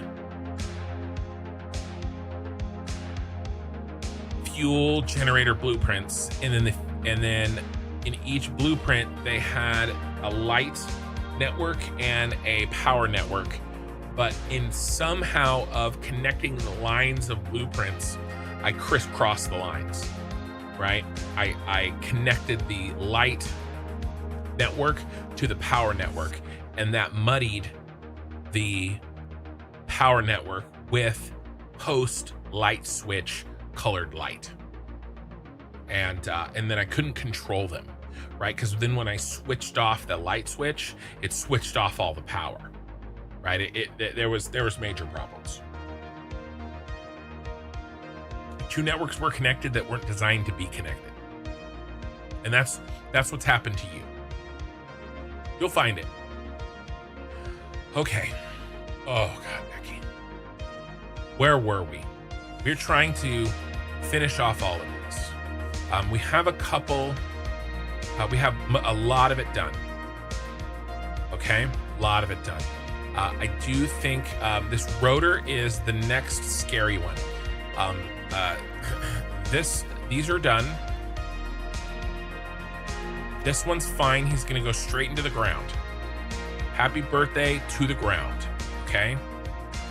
fuel generator blueprints, and then in each blueprint they had a light network and a power network. But in somehow of connecting the lines of blueprints, I crisscrossed the lines, right? I connected the light network to the power network, and that muddied the power network with post light switch colored light. And then I couldn't control them, right? Because then when I switched off the light switch, it switched off all the power, right? There was major problems. 2 networks were connected that weren't designed to be connected, and that's what's happened to you. You'll find it. Okay. Oh God, Becky, where were we? We're trying to finish off all of this. We have a couple. We have a lot of it done. Okay, a lot of it done. I do think this rotor is the next scary one. These are done. This one's fine. He's gonna go straight into the ground. Happy birthday to the ground. Okay,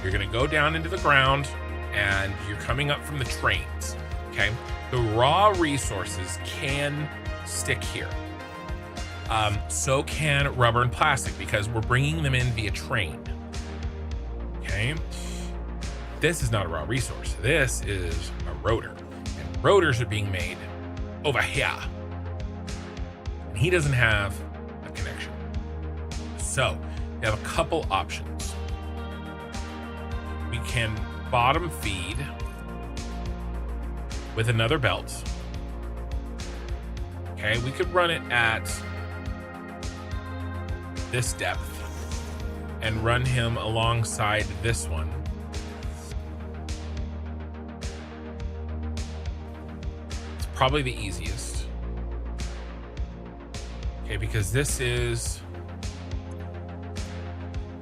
you're gonna go down into the ground, and you're coming up from the trains. Okay, the raw resources can stick here. So can rubber and plastic, because we're bringing them in via train. Okay, this is not a raw resource. This is a rotor, and rotors are being made over here, and he doesn't have a connection. So we have a couple options. We can bottom feed with another belt. Okay, we could run it at this depth and run him alongside this one. It's probably the easiest. Okay, because this is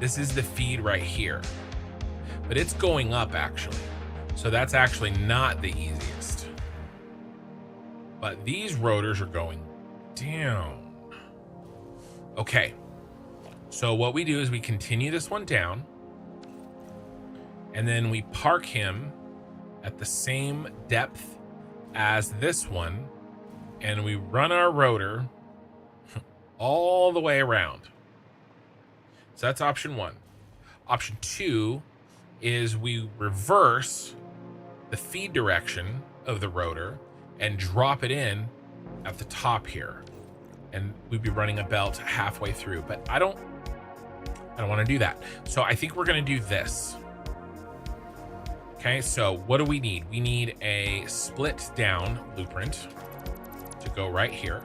the feed right here, but it's going up actually. So that's actually not the easiest. But these rotors are going down. Okay. So what we do is we continue this one down, and then we park him at the same depth as this one, and we run our rotor all the way around. So that's option 1. Option 2 is we reverse the feed direction of the rotor and drop it in at the top here, and we'd be running a belt halfway through. But I don't want to do that. So I think we're going to do this. Okay, so what do we need? We need a split down blueprint to go right here.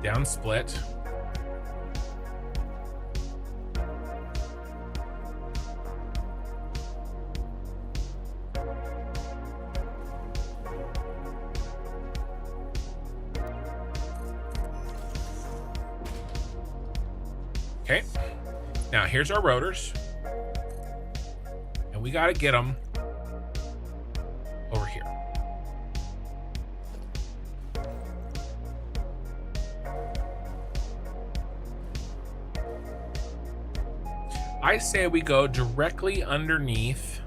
Down split. Okay, now here's our rotors, and we got to get them over here. I say we go directly underneath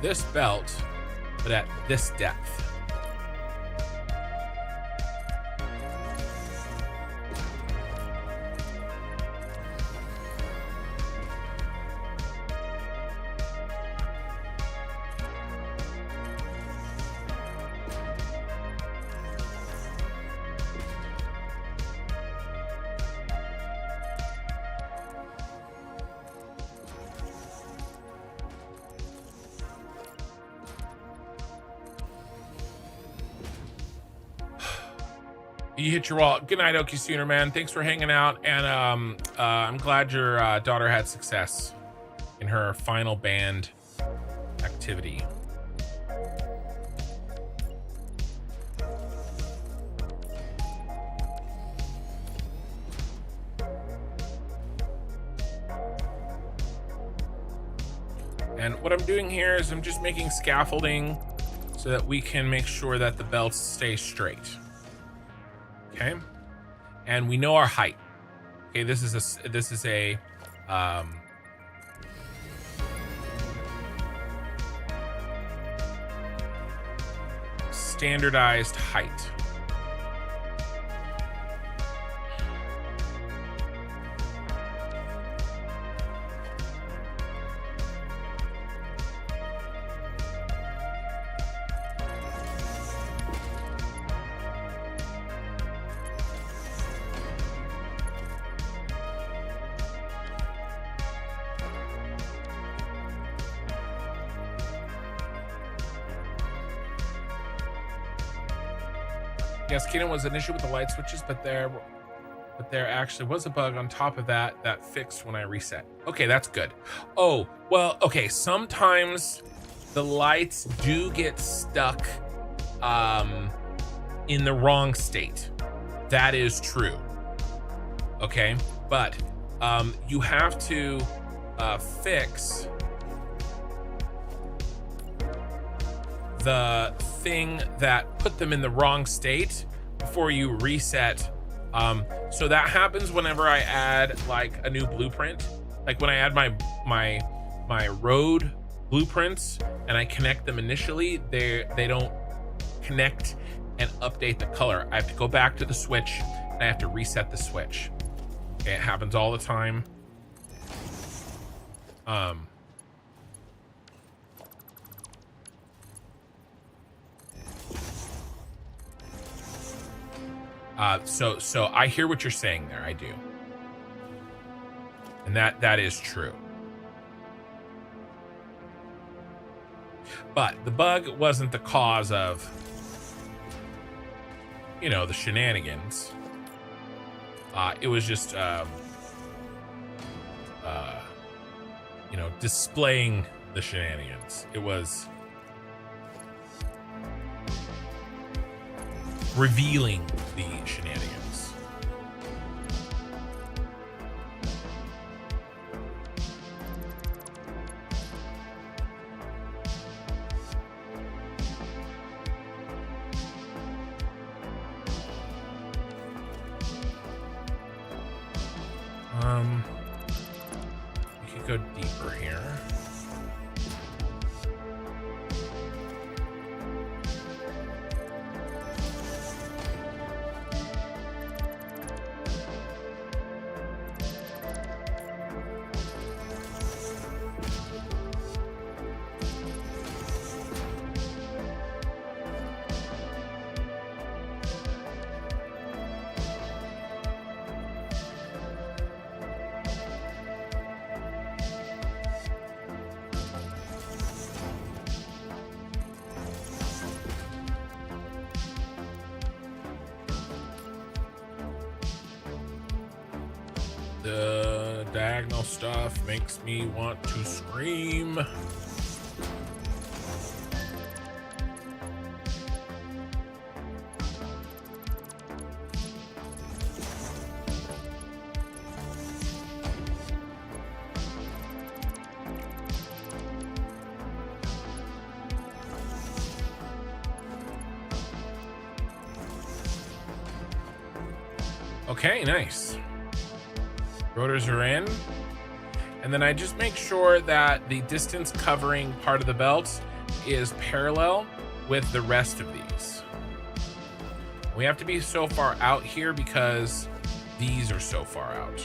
this belt, but at this depth. You hit your wall. Good night, Okie Sooner, man. Thanks for hanging out, and I'm glad your daughter had success in her final band activity. And what I'm doing here is I'm just making scaffolding so that we can make sure that the belts stay straight. Okay, and we know our height. Okay, this is a standardized height. Yes, Keenan was an issue with the light switches, but there actually was a bug on top of that fixed when I reset. Okay, that's good. Oh, well, okay, sometimes the lights do get stuck in the wrong state. That is true. Okay, but you have to fix the thing that put them in the wrong state before you reset. So that happens whenever I add like a new blueprint. Like when I add my road blueprints and I connect them initially, they don't connect and update the color. I have to go back to the switch and I have to reset the switch. Okay, it happens all the time. So I hear what you're saying there. I do. And that is true. But the bug wasn't the cause of, you know, the shenanigans. It was just, you know, displaying the shenanigans. It was revealing the shenanigans. We could go deeper here. The diagonal stuff makes me want to scream. Okay, nice. Rotors are in. And then I just make sure that the distance covering part of the belt is parallel with the rest of these. We have to be so far out here because these are so far out.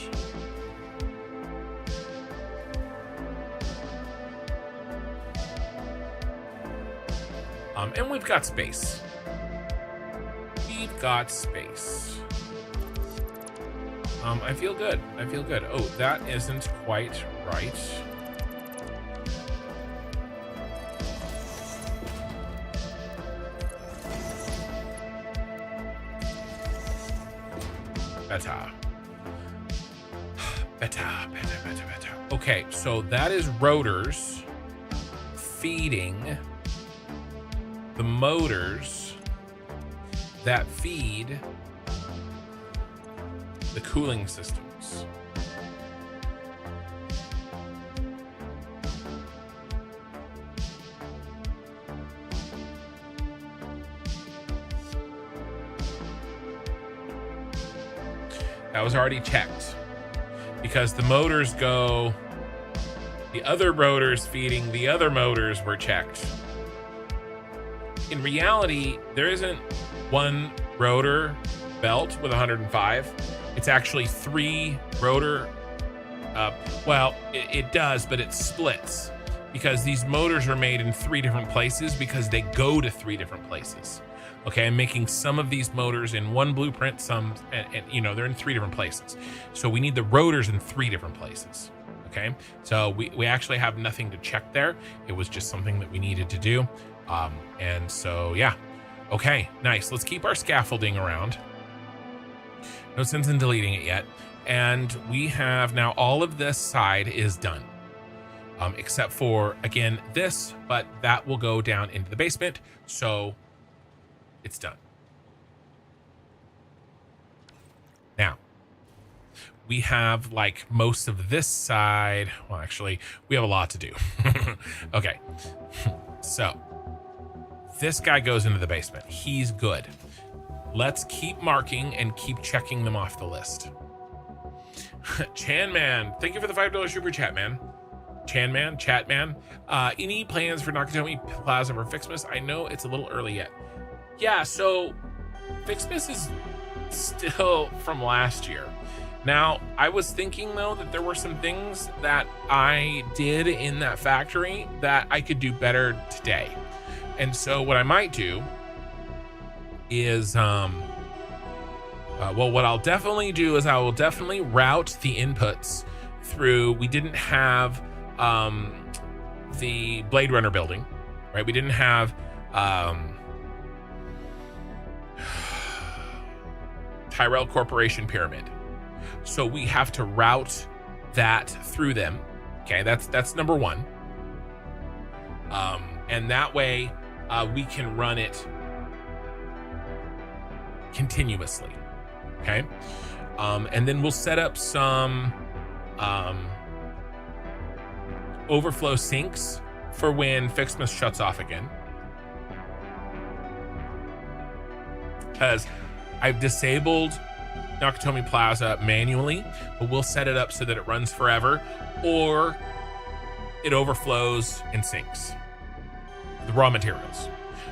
And we've got space. We've got space. I feel good. I feel good. Oh, that isn't quite right. Better. Better. Okay, so that is rotors feeding the motors that feed the cooling systems. That was already checked because the motors go, the other rotors feeding the other motors were checked. In reality, there isn't one rotor belt with 105. It's actually 3 rotor. Well, it does, but it splits because these motors are made in 3 different places because they go to 3 different places. Okay, I'm making some of these motors in one blueprint, some, and you know, they're in 3 different places. So we need the rotors in 3 different places. Okay, so we actually have nothing to check there. It was just something that we needed to do. And so, yeah. Okay, nice. Let's keep our scaffolding around. No sense in deleting it yet. And we have now all of this side is done. Except for, again, this, but that will go down into the basement. So it's done. Now, we have like most of this side. Well, actually, we have a lot to do. Okay. So this guy goes into the basement. He's good. Let's keep marking and keep checking them off the list. Chan Man, thank you for the $5 super chat, man. Chan Man, chat man. Any plans for Nakatomi Plaza or Fixmas? I know it's a little early yet. Yeah, so Fixmas is still from last year. Now, I was thinking though that there were some things that I did in that factory that I could do better today. And so what I might do is, well, what I'll definitely do is I will definitely route the inputs through. We didn't have the Blade Runner building, right? We didn't have Tyrell Corporation pyramid. So we have to route that through them. Okay, that's number one. And that way we can run it continuously. Okay. And then we'll set up some overflow sinks for when Fixmas shuts off again. Because I've disabled Nakatomi Plaza manually, but we'll set it up so that it runs forever, or it overflows and sinks the raw materials.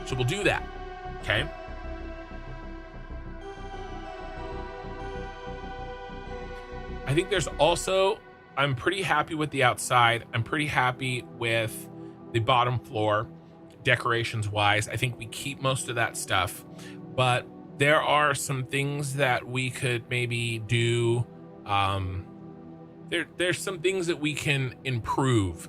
So we'll do that. Okay. I think there's also, I'm pretty happy with the outside. I'm pretty happy with the bottom floor decorations wise. I think we keep most of that stuff, but there are some things that we could maybe do. There's some things that we can improve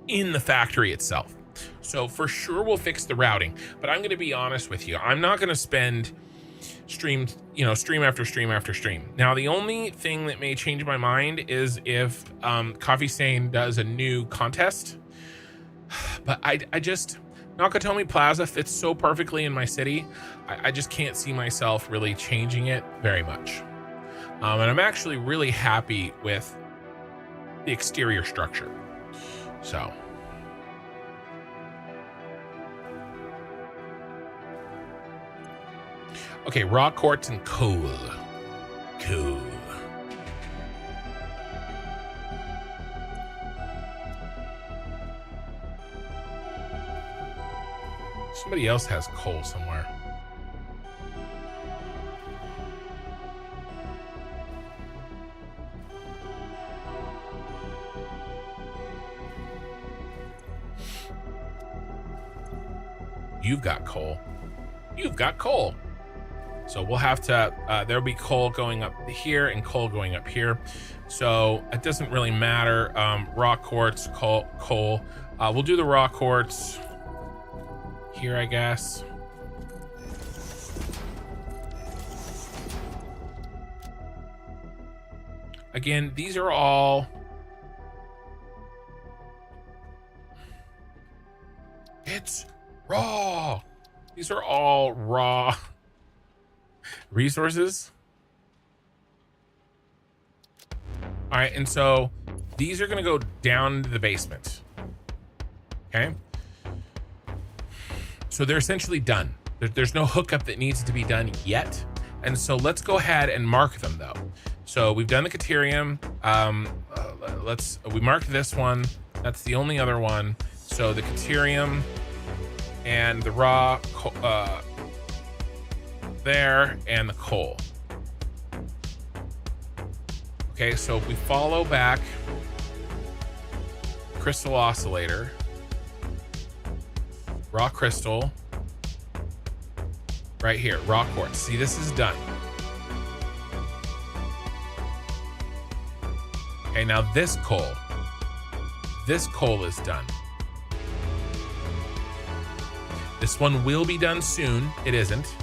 in the factory itself. So for sure we'll fix the routing, but I'm going to be honest with you. I'm not going to spend stream after stream after stream. Now, the only thing that may change my mind is if Coffee Stain does a new contest, but I just, Nakatomi Plaza fits so perfectly in my city. I just can't see myself really changing it very much. And I'm actually really happy with the exterior structure. So. Okay, raw quartz and coal. Cool. Somebody else has coal somewhere. You've got coal. You've got coal. So we'll have to, there'll be coal going up here and coal going up here. So it doesn't really matter. Raw quartz, coal. We'll do the raw quartz here, I guess. Again, these are all... It's raw. These are all raw resources. All right, and so these are gonna go down to the basement. Okay. So they're essentially done. There's no hookup that needs to be done yet. And so let's go ahead and mark them though. So we've done the Caterium. We marked this one. That's the only other one. So the Caterium and the raw there and the coal. Okay, so if we follow back crystal oscillator, raw crystal, right here, raw quartz. See, this is done. Okay, now this coal is done. This one will be done soon. It isn't.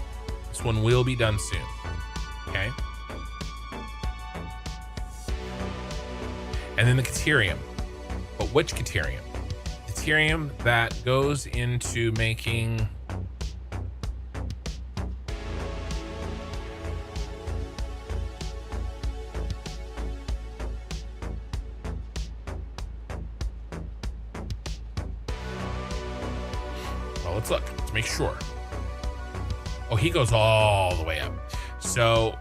This one will be done soon. Okay. And then the Caterium. But which Caterium? Caterium that goes into making let's look. Let's make sure. Oh, he goes all the way up. So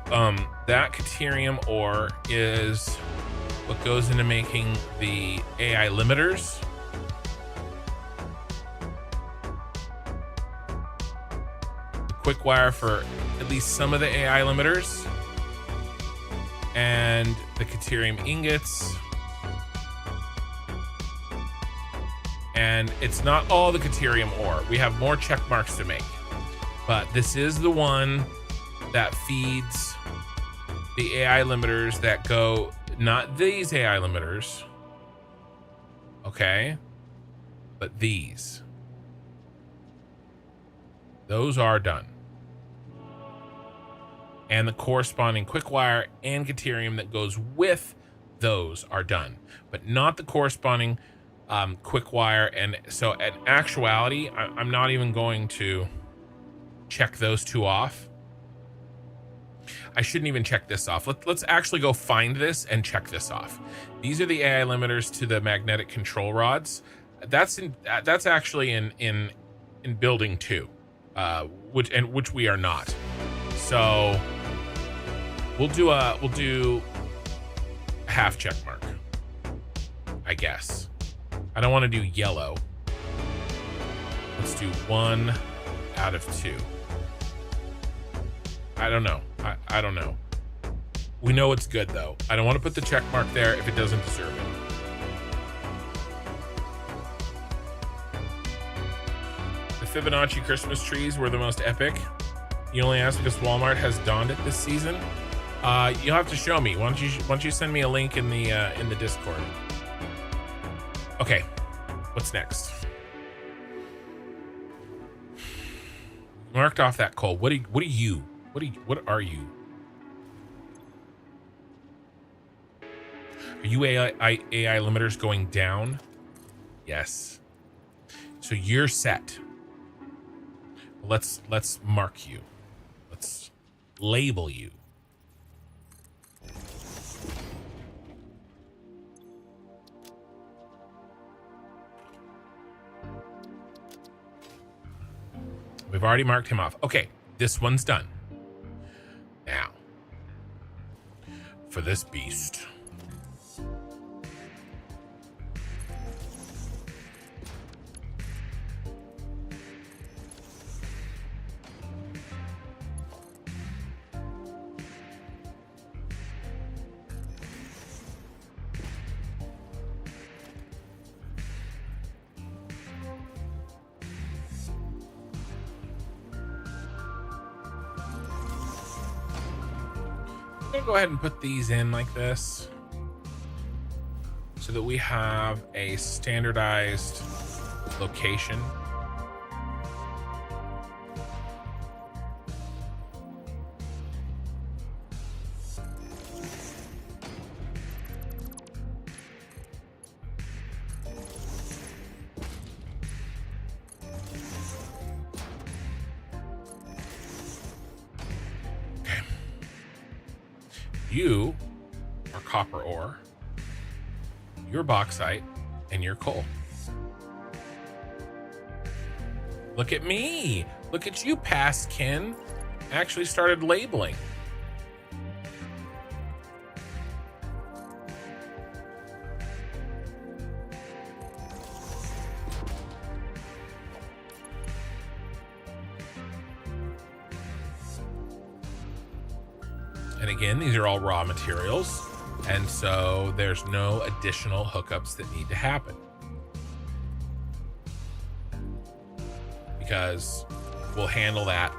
that Caterium ore is what goes into making the AI limiters. The quick wire for at least some of the AI limiters. And the Caterium ingots. And it's not all the Caterium ore. We have more check marks to make. But this is the one that feeds the AI limiters that go, not these AI limiters, okay, but these. Those are done. And the corresponding quick wire and Caterium that goes with those are done, but not the corresponding quick wire. And so in actuality, I'm not even going to check those two off. I shouldn't even check this off. Let's actually go find this and check this off. These are the AI limiters to the magnetic control rods. That's actually in building 2, which we are not. So we'll do a half check mark, I guess. I don't want to do yellow. Let's do 1 out of 2. I don't know. I don't know. We know it's good though. I don't want to put the check mark there if it doesn't deserve it. The Fibonacci Christmas trees were the most epic. You only asked because Walmart has donned it this season. You'll have to show me. Why don't you send me a link in the Discord? Okay, what's next? Marked off that coal. What are you? Are you AI limiters going down? Yes. So you're set. Let's mark you. Let's label you. We've already marked him off. Okay, this one's done. Now, for this beast. I'm gonna go ahead and put these in like this so that we have a standardized location. You are copper ore, you're bauxite, and you're coal. Look at me. Look at you, past kin. Actually started labeling. And again, these are all raw materials, and so there's no additional hookups that need to happen. Because we'll handle that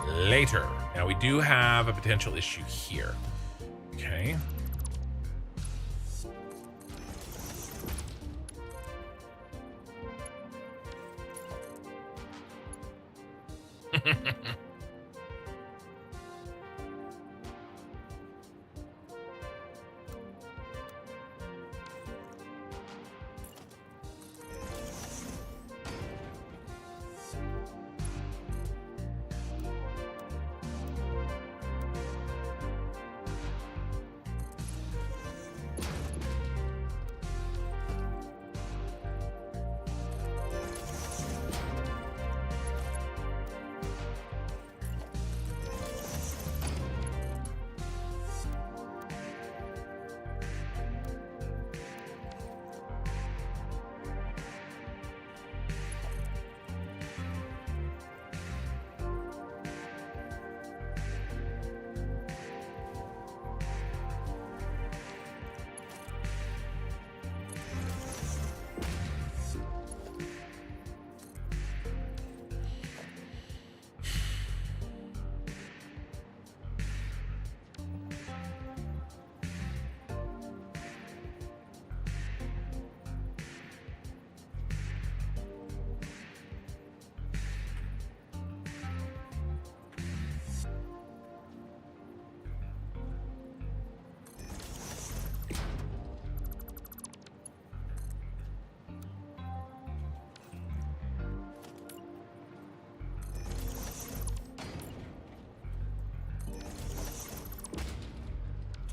later. Now, we do have a potential issue here. Okay.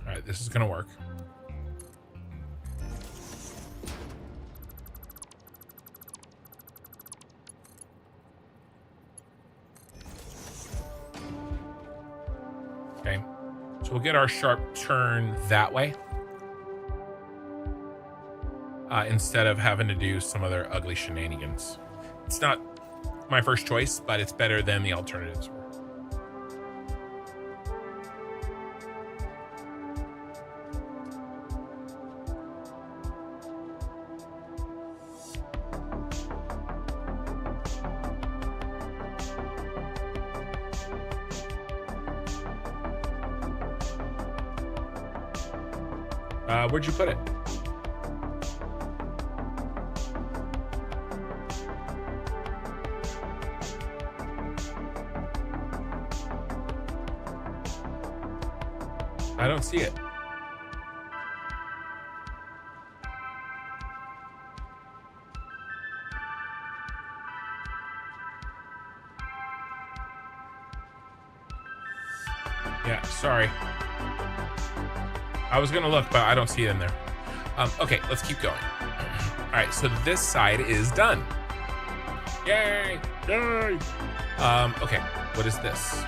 All right, this is gonna work. Okay, so we'll get our sharp turn that way instead of having to do some other ugly shenanigans. It's not my first choice, but it's better than the alternatives were. Where'd you put it? I don't see it. Yeah, sorry. I was gonna look, but I don't see it in there. Okay, let's keep going. All right, so this side is done. Yay! Yay! Okay, what is this?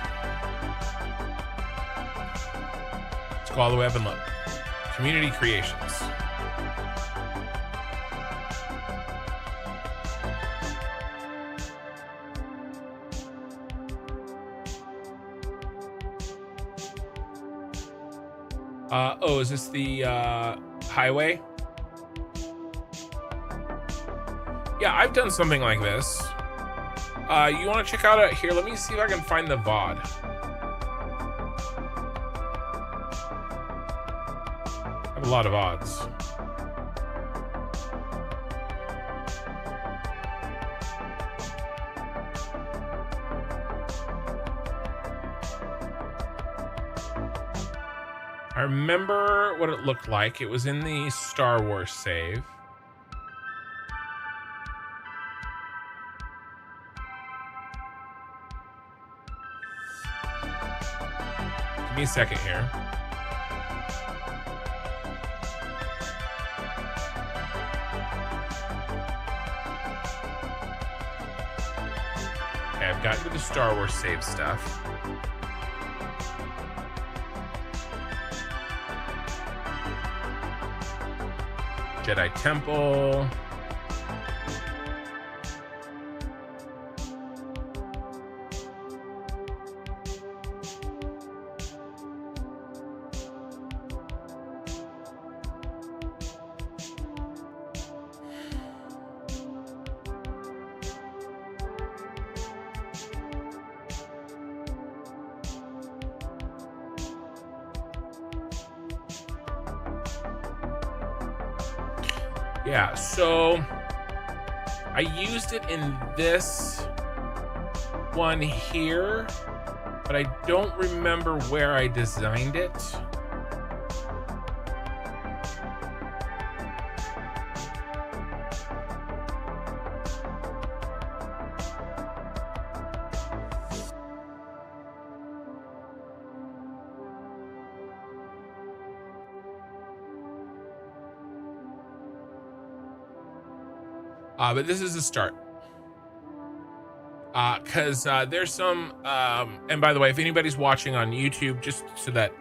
Go all the way up and look. Community creations. Oh, is this the highway? Yeah, I've done something like this. You want to check out here? Let me see if I can find the VOD. I have a lot of odds. I remember what it looked like. It was in the Star Wars save. Give me a second here. Okay, I've gotten to the Star Wars save stuff. Jedi Temple. Yeah, so I used it in this one here, but I don't remember where I designed it. But this is a start. Because there's some, and by the way, if anybody's watching on YouTube, just so that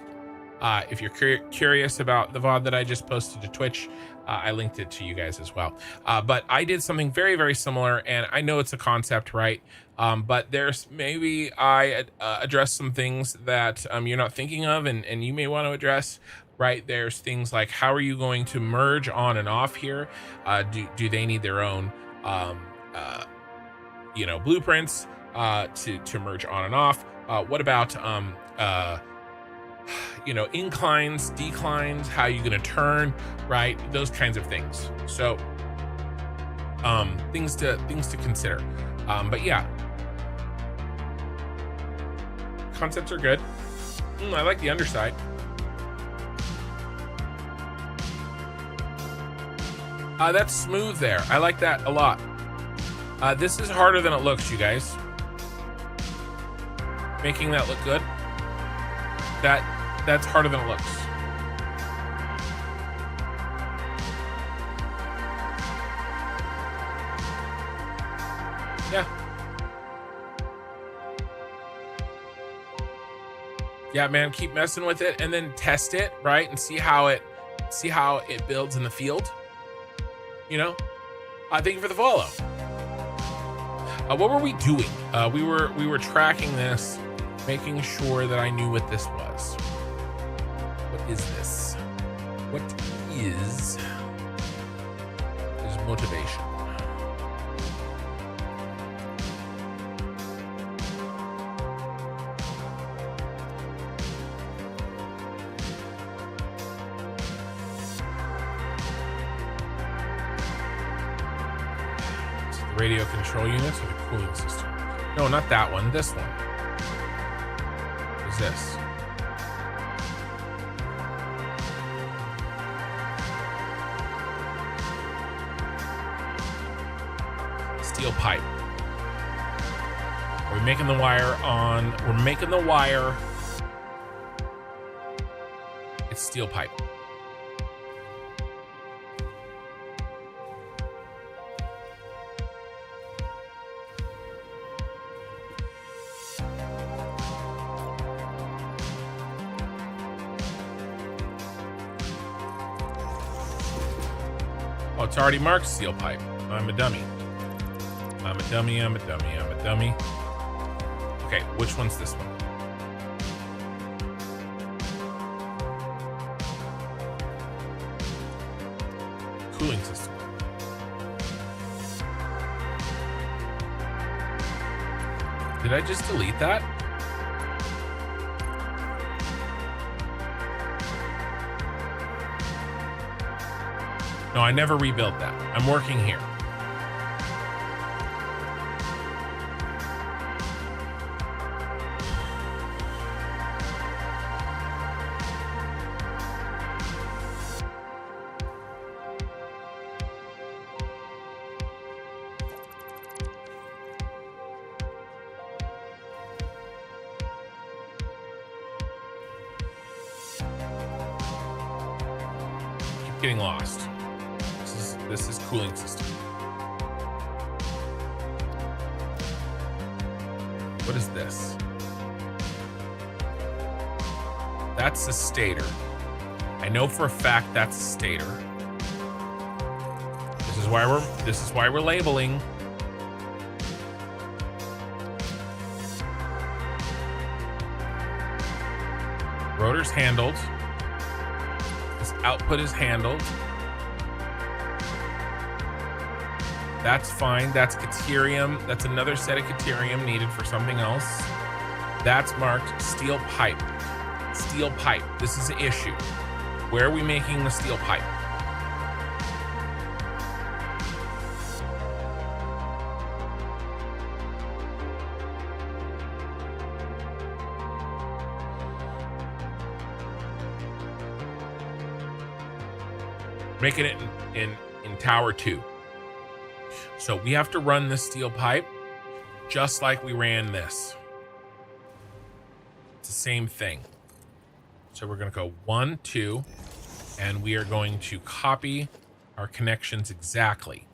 if you're curious about the VOD that I just posted to Twitch, I linked it to you guys as well. But I did something very, very similar, and I know it's a concept, right? But there's maybe I addressed some things that you're not thinking of, and you may want to address. Right, there's things like, how are you going to merge on and off here? Do they need their own blueprints to merge on and off? What about inclines, declines? How are you going to turn? Right, those kinds of things. So things to consider. But yeah, concepts are good. I like the underside. That's smooth there. I like that a lot. This is harder than it looks, you guys. Making that look good. That's harder than it looks. Yeah. Yeah, man, keep messing with it and then test it, right? And see how it builds in the field. Thank you for the follow. What were we doing? We were tracking this, making sure that I knew what this was. What is this? What is motivation? Radio control units or the cooling system? No, not that one. This one. What is this? Steel pipe. Are we making the wire on? We're making the wire. It's steel pipe. it's already marked steel pipe. I'm a dummy. I'm a dummy, I'm a dummy, I'm a dummy. Okay, which one's this one? Cooling system. Did I just delete that? No, I never rebuilt that. I'm working here. Keep getting lost. This is cooling system. What is this? That's a stator. I know for a fact that's a stator. This is why we're labeling. Rotor's handled. This output is handled. That's fine. That's caterium. That's another set of caterium needed for something else. That's marked steel pipe. Steel pipe. This is an issue. Where are we making the steel pipe? Making it in tower 2. So we have to run this steel pipe just like we ran this. It's the same thing. So we're going to go 1, 2, and we are going to copy our connections exactly.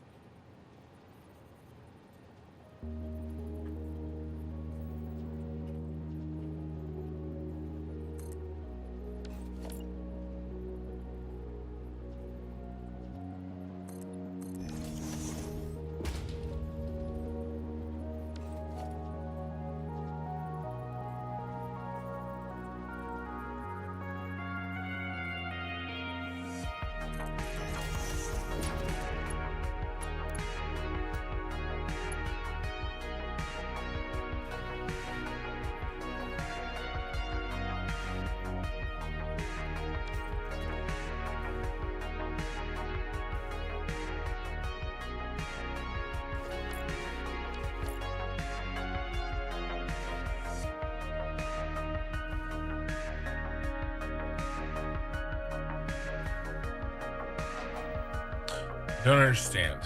Don't understand.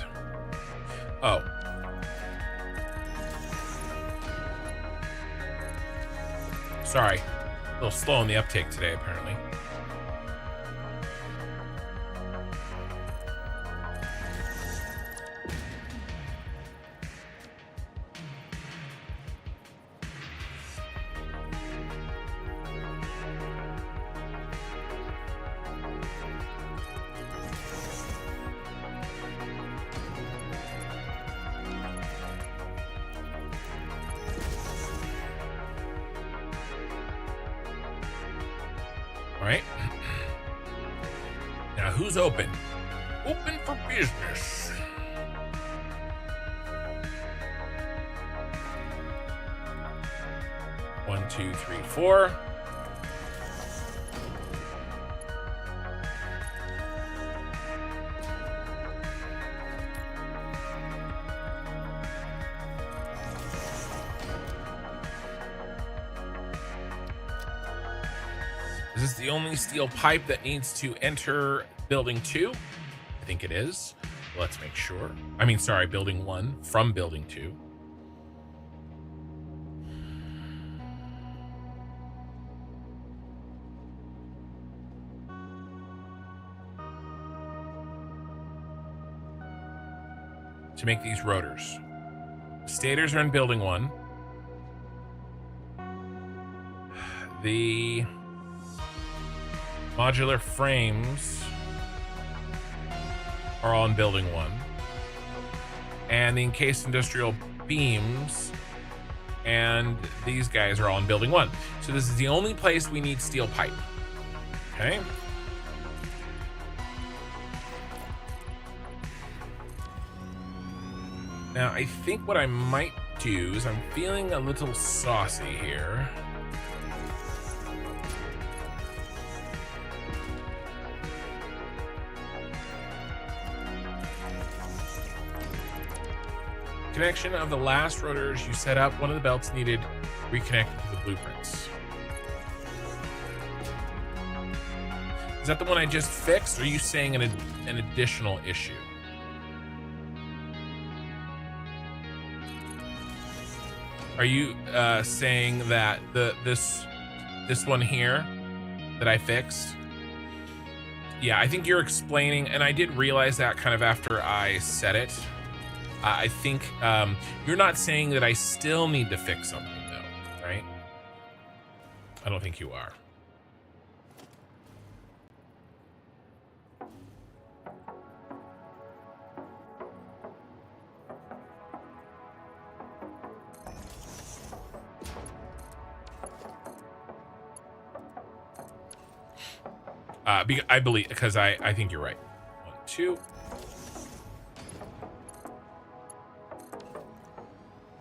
Oh. Sorry. A little slow on the uptake today, apparently. All right. Now, who's open? Open for business. One, two, three, four. Is this the only steel pipe that needs to enter building 2? I think it is. Let's make sure. I mean, sorry, building 1 from building 2. To make these rotors. Stators are in building 1. The modular frames are all in building 1. And the encased industrial beams and these guys are all in building 1. So this is the only place we need steel pipe. Okay. Now, I think what I might do is I'm feeling a little saucy here. Connection of the last rotors you set up, one of the belts needed reconnected to the blueprints. Is that the one I just fixed, or are you saying an additional issue? Are you saying that this one here that I fixed? Yeah, I think you're explaining, and I did realize that kind of after I said it. I think you're not saying that I still need to fix something, though, right? I don't think you are. I believe, because I think you're right. 1, 2.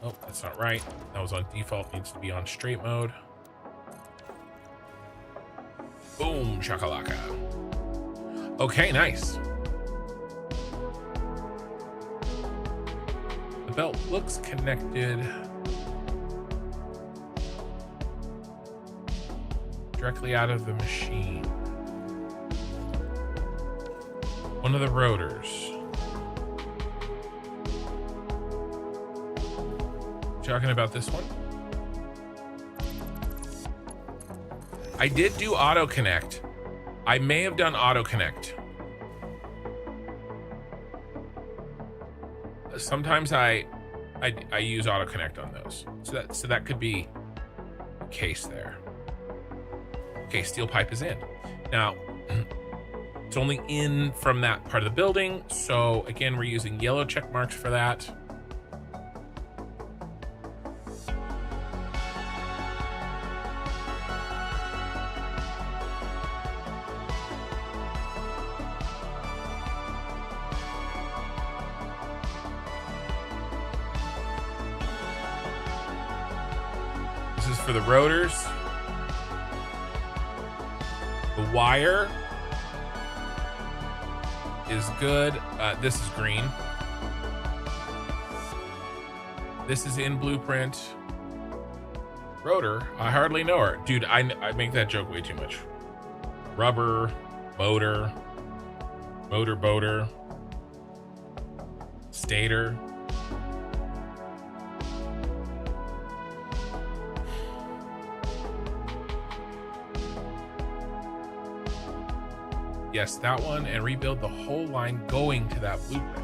Oh, that's not right. That was on default. Needs to be on straight mode. Boom, shakalaka. Okay, nice. The belt looks connected directly out of the machine. One of the rotors. Talking about this one? I did do auto connect. I may have done auto connect. Sometimes I use auto connect on those. So that could be the case there. Okay, steel pipe is in. Now, it's only in from that part of the building. So again, we're using yellow check marks for that. This is for the rotors. The wire is good. This is green. This is in blueprint. Rotor, I hardly know her. Dude, I make that joke way too much. Rubber, motor, boater, stator. Yes, that one, and rebuild the whole line going to that blueprint.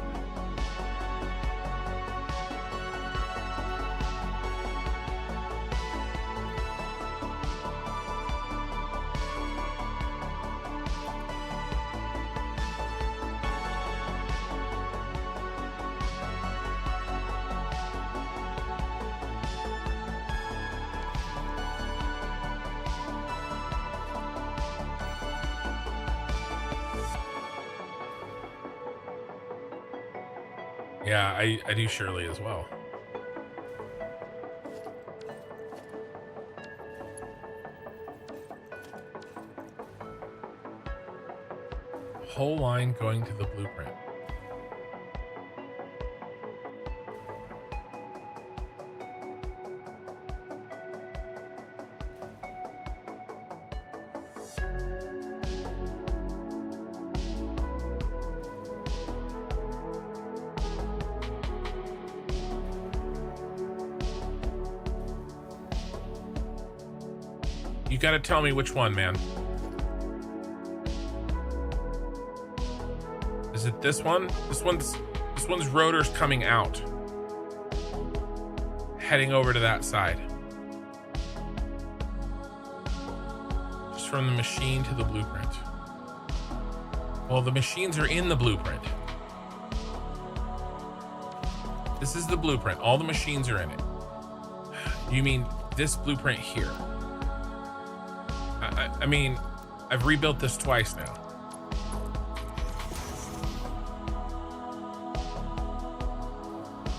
Yeah, I do Shirley as well. Whole line going to the blueprint. You gotta tell me which one, man. Is it this one? This one's rotors coming out, heading over to that side. Just from the machine to the blueprint. Well, the machines are in the blueprint. This is the blueprint. All the machines are in it. You mean this blueprint here? I mean, I've rebuilt this twice now.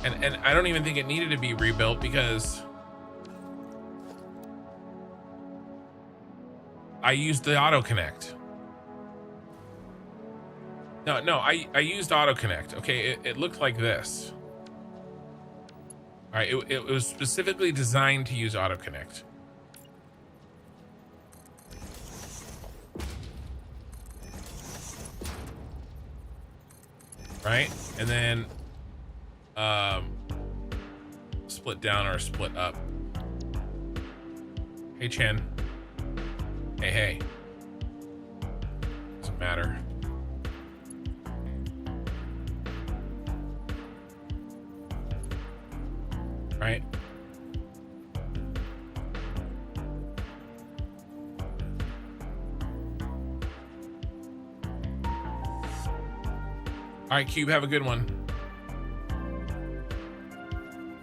And I don't even think it needed to be rebuilt because I used the auto connect. No, I used auto connect. Okay, it looked like this. All right, it was specifically designed to use auto connect. Right, and then split down or split up. Hey Chen. Hey. Doesn't matter. Right. All right, Cube, have a good one.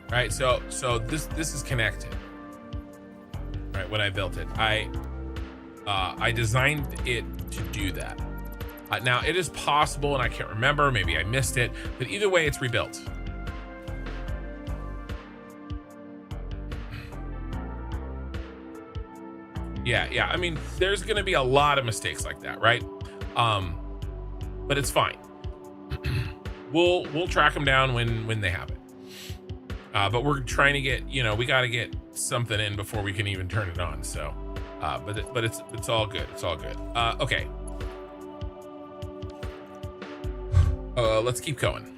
All right, so this is connected. All right, when I built it, I designed it to do that. Now it is possible, and I can't remember, maybe I missed it, but either way, it's rebuilt. Yeah. I mean, there's gonna be a lot of mistakes like that, right? But it's fine. We'll track them down when they happen. But we're trying to get, we got to get something in before we can even turn it on. So, but it's all good. It's all good. Okay. Let's keep going.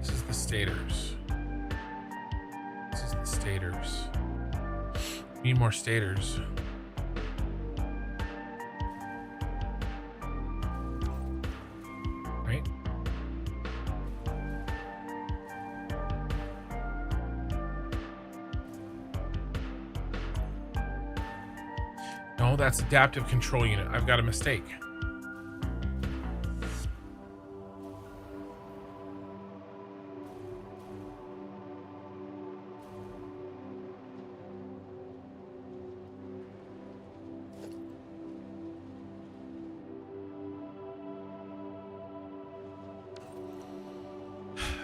This is the stators. This is the stators. Need more stators. Right? No, that's adaptive control unit. I've got a mistake.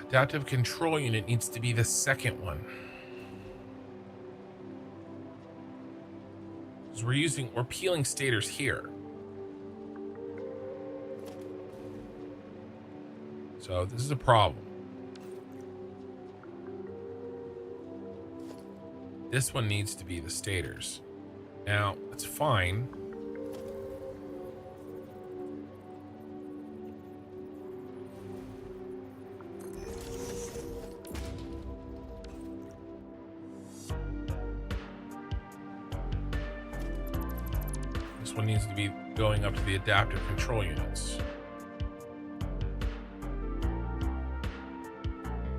Adaptive control unit needs to be the second one. Because we're peeling stators here. So this is a problem. This one needs to be the stators. Now, that's fine. This one needs to be going up to the adaptive control units.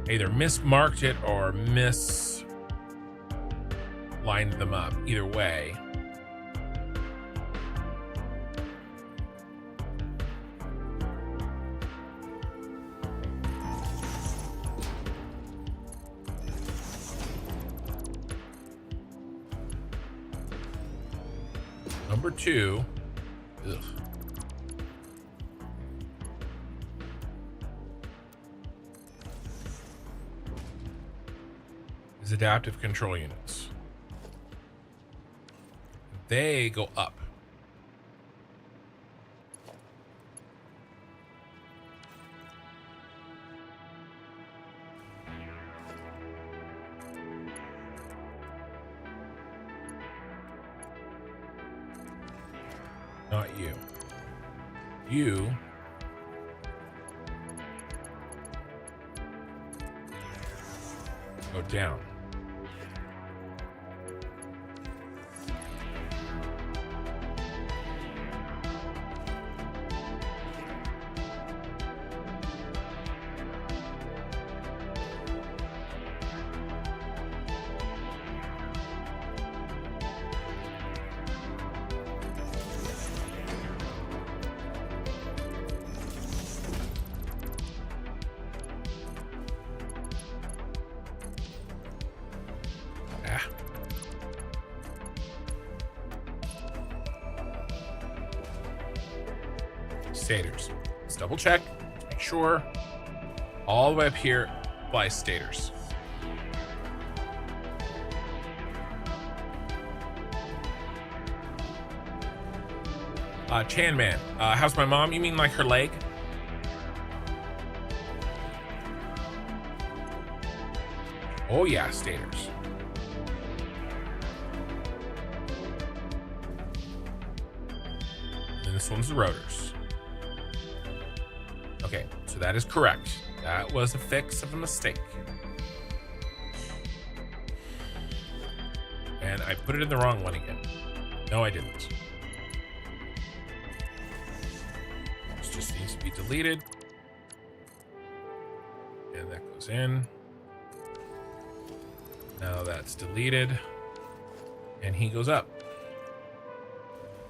Either mismarked it or lined them up. Either way. Number 2. Ugh. Is adaptive control units. they go up. Not you. You go down. Stators. Let's double check. Let's make sure. All the way up here, apply stators. Chan Man, how's my mom? You mean like her leg? Oh yeah, stators. And this one's the rotors. Okay, so that is correct. That was a fix of a mistake. And I put it in the wrong one again. No, I didn't. This just needs to be deleted. And that goes in. Now that's deleted. And he goes up.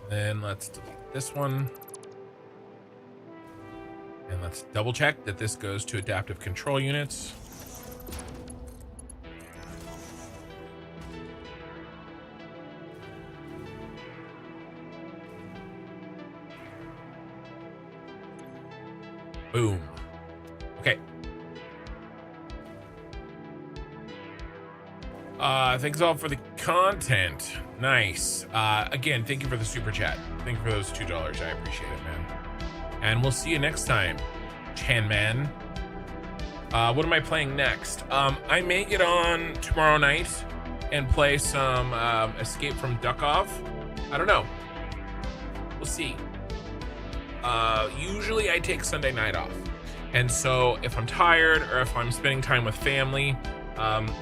Then let's delete this one. And let's double check that this goes to adaptive control units. Boom. Okay. Thanks all for the content. Nice. Again, thank you for the super chat. Thank you for those $2. I appreciate it, man. And we'll see you next time, Chan Man. What am I playing next? I may get on tomorrow night and play some Escape from Duckov. I don't know. We'll see. Usually I take Sunday night off. And so if I'm tired or if I'm spending time with family,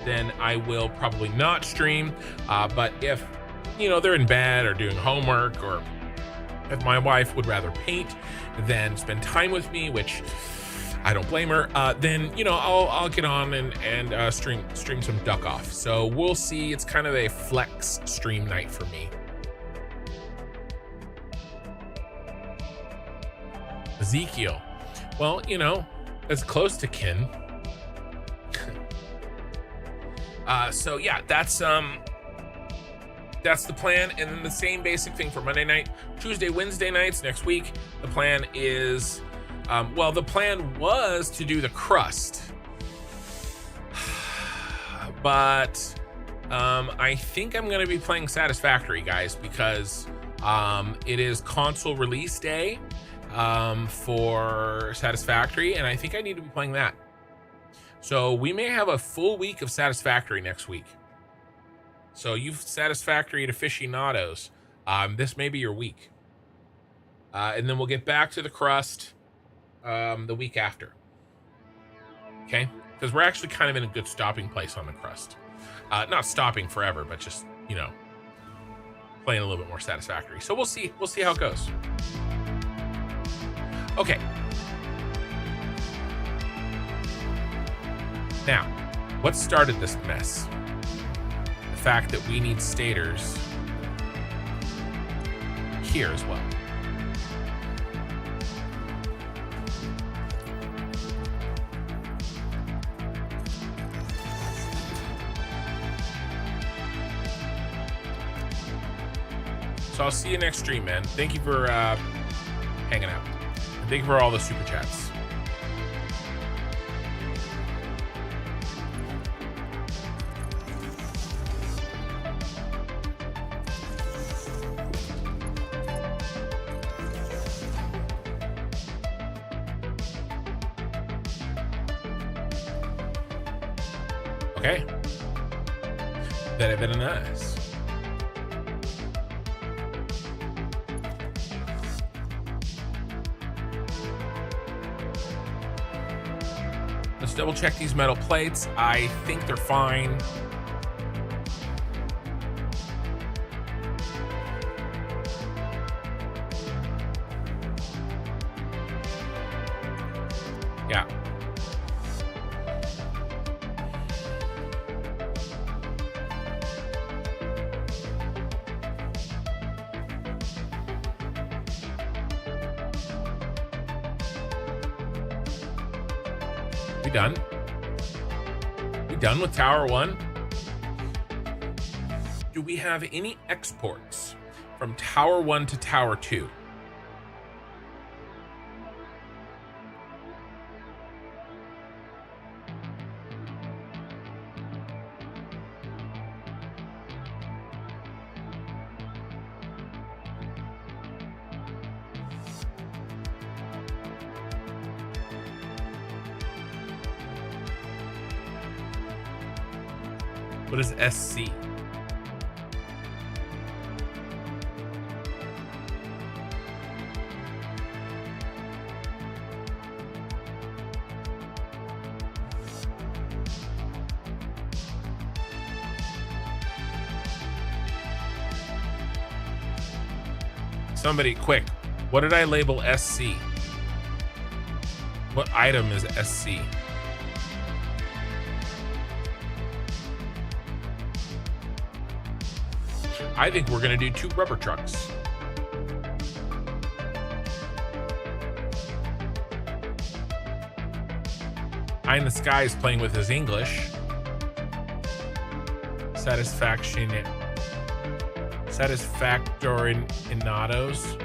then I will probably not stream. But if, you know, they're in bed or doing homework, or if my wife would rather paint than spend time with me, which I don't blame her, then, you know, I'll get on and stream some Duck Off. So we'll see. It's kind of a flex stream night for me. Ezekiel. Well, you know, as close to kin. So yeah, that's the plan. And then the same basic thing for Monday night, Tuesday, Wednesday nights next week. The plan is, well, the plan was to do the crust, but I think I'm going to be playing Satisfactory, guys, because it is console release day for Satisfactory, and I think I need to be playing that. So we may have a full week of Satisfactory next week. So you've Satisfactory aficionados, this may be your week. And then we'll get back to the crust the week after. Okay? Because we're actually kind of in a good stopping place on the crust. Not stopping forever, but just, you know, playing a little bit more Satisfactory. So we'll see. We'll see how it goes. Okay. Now, what started this mess? The fact that we need stators here as well. So I'll see you next stream, man. Thank you for hanging out. And thank you for all the super chats. Okay. Very nice. Let's double check these metal plates. I think they're fine. Yeah. We done? We done with Tower 1? Do we have any exports from Tower 1 to Tower 2? What is SC? Somebody quick, what did I label SC? What item is SC? I think we're gonna do 2 rubber trucks. Eye in the Sky is playing with his English. Satisfactory aficionados.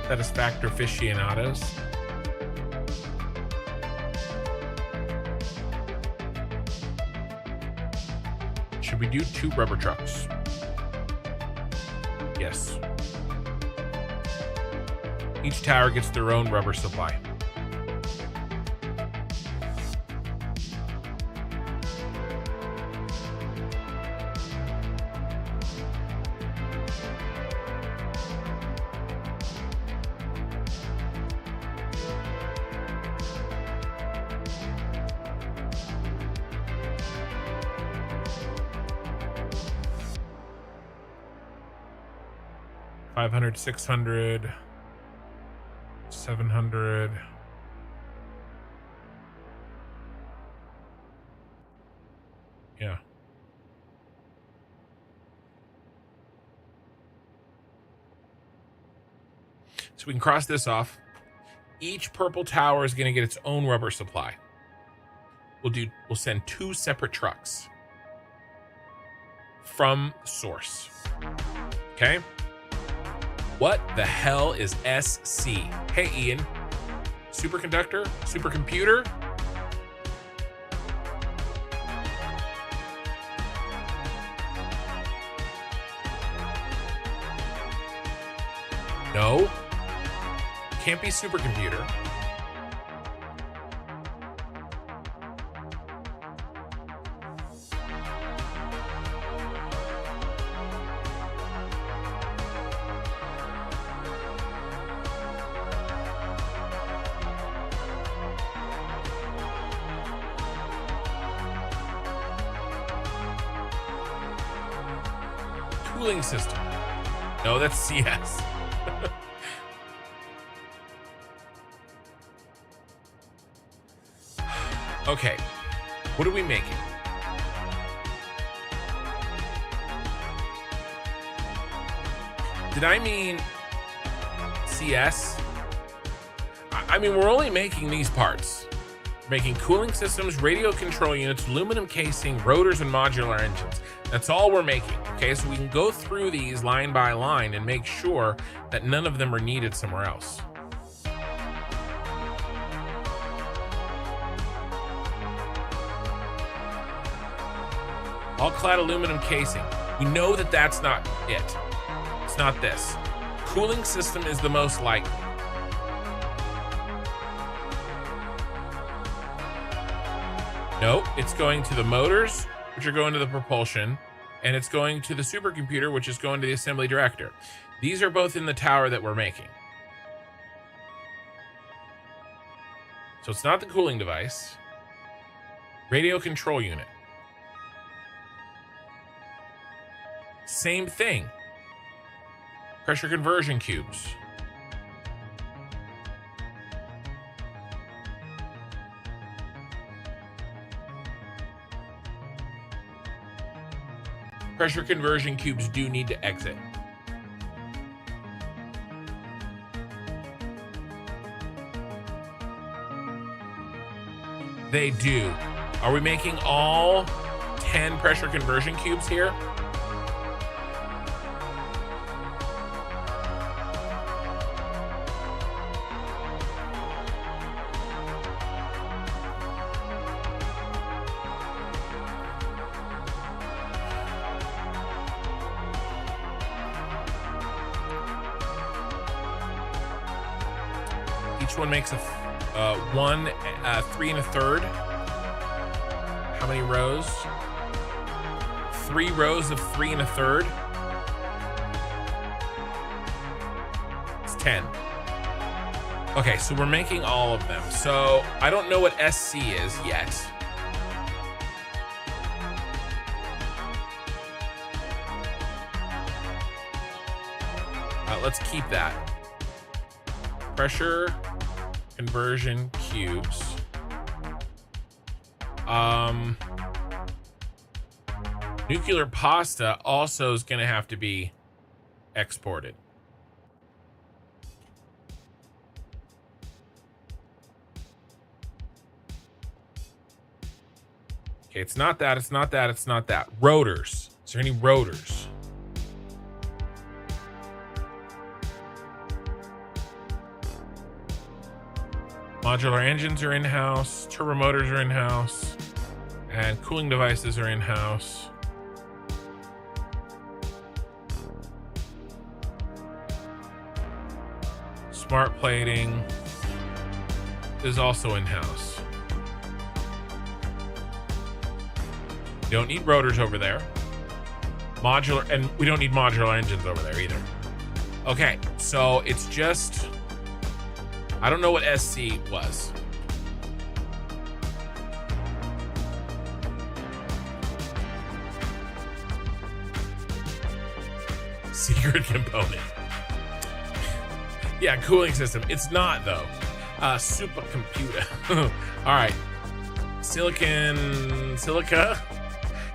Satisfactory aficionados. Should we do 2 rubber trucks? Yes. Each tower gets their own rubber supply. $500, $600, $700. Yeah. So we can cross this off. Each purple tower is going to get its own rubber supply. We'll send 2 separate trucks from source. Okay? What the hell is SC? Hey, Ian. Superconductor? Supercomputer? No. Can't be supercomputer. Cooling system. No, that's CS. Okay, what are we making? Did I mean CS? I mean, we're only making these parts. We're making cooling systems, radio control units, aluminum casing, rotors, and modular engines. That's all we're making, okay? So we can go through these line by line and make sure that none of them are needed somewhere else. All clad aluminum casing. We know that that's not it. It's not this. Cooling system is the most likely. No, it's going to the motors, which are going to the propulsion, and it's going to the supercomputer, which is going to the assembly director. These are both in the tower that we're making. So it's not the cooling device. Radio control unit. Same thing. Pressure conversion cubes. Pressure conversion cubes do need to exit. They do. Are we making all 10 pressure conversion cubes here? Each one makes a 3 1/3. How many rows? 3 rows of 3 1/3. It's 10. Okay, so we're making all of them. So I don't know what SC is yet. Let's keep that. Pressure conversion cubes. Nuclear pasta also is going to have to be exported. Okay, it's not that, it's not that, it's not that. Rotors. Is there any rotors? Modular engines are in-house, turbo motors are in-house, and cooling devices are in-house. Smart plating is also in-house. We don't need rotors over there. Modular, and we don't need modular engines over there either. Okay, so it's just, I don't know what SC was. Secret component. Yeah, cooling system. It's not though. Supercomputer. All right. Silica.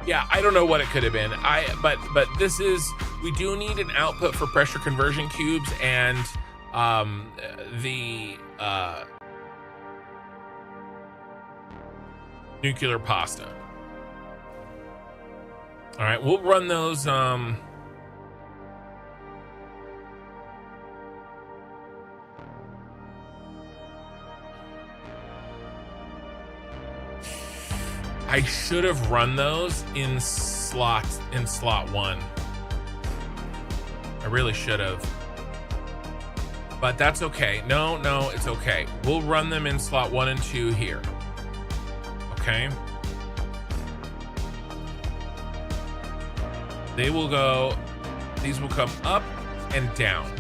Yeah, I don't know what it could have been. But this is, we do need an output for pressure conversion cubes and the nuclear pasta. All right, we'll run those. I should have run those in slot 1. I really should have. But that's okay. No, it's okay. We'll run them in slot 1 and 2 here. Okay. They will go, these will come up and down.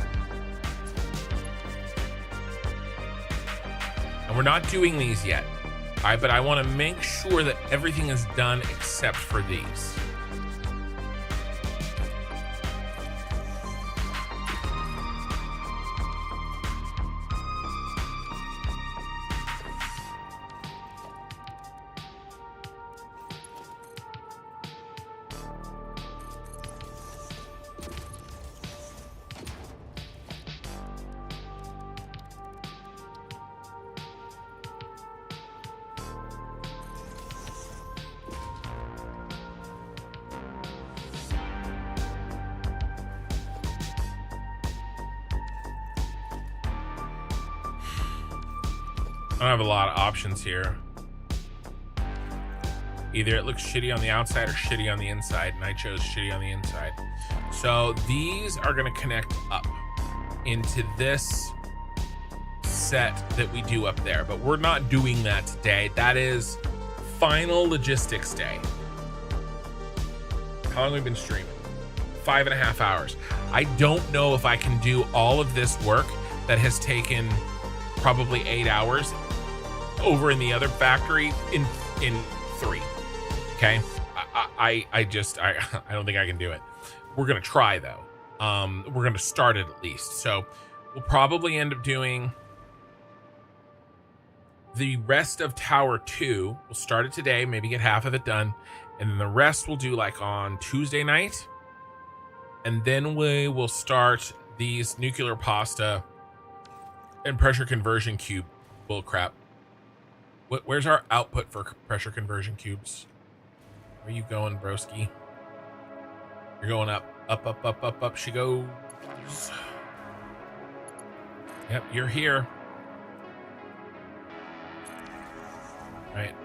And we're not doing these yet. All right, but I want to make sure that everything is done except for these. I don't have a lot of options here. Either it looks shitty on the outside or shitty on the inside, and I chose shitty on the inside. So these are going to connect up into this set that we do up there, but we're not doing that today. That is final logistics day. How long have we been streaming? 5.5 hours. I don't know if I can do all of this work that has taken probably 8 hours over in the other factory in 3. Okay, I don't think I can do it. We're gonna try though. We're gonna start it at least. So we'll probably end up doing the rest of Tower 2. We'll start it today, maybe get half of it done, and then the rest we'll do like on Tuesday night. And then we will start these nuclear pasta and pressure conversion cube bullcrap. Where's our output for pressure conversion cubes? Where are you going, broski? You're going up, up, up, up, up, up she goes. Yep, you're here. Right.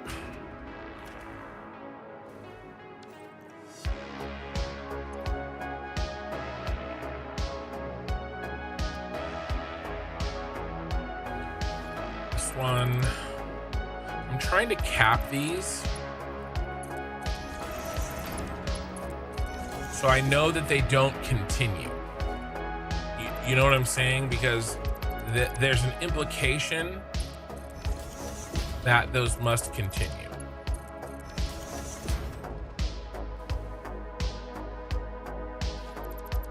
This one, I'm trying to cap these so I know that they don't continue. You know what I'm saying? Because there's an implication that those must continue.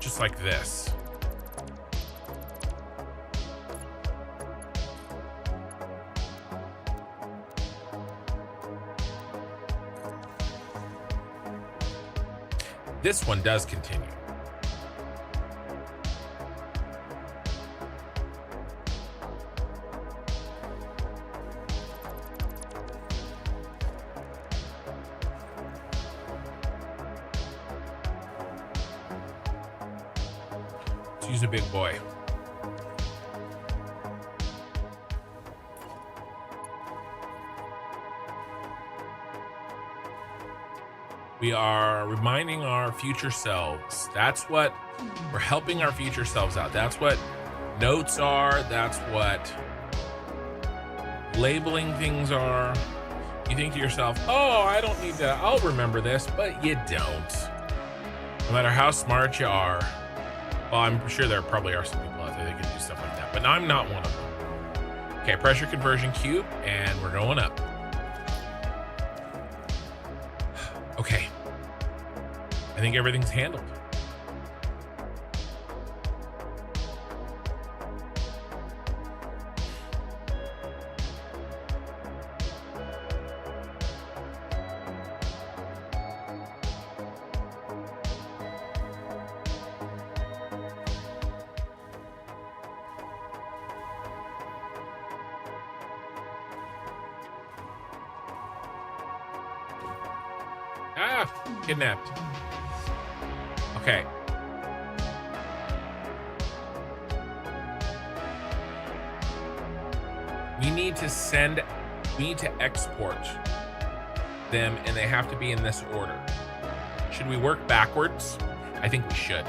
Just like this. This one does continue. Let's use a big boy. We are reminding our future selves. That's what we're helping our future selves out. That's what notes are. That's what labeling things are. You think to yourself, oh, I don't need to, I'll remember this, but you don't. No matter how smart you are. Well, I'm sure there probably are some people out there that can do stuff like that, but I'm not one of them. Okay, pressure conversion cube, and we're going up. Okay. I think everything's handled. Kidnapped. Okay. We need to export them, and they have to be in this order. Should we work backwards? I think we should.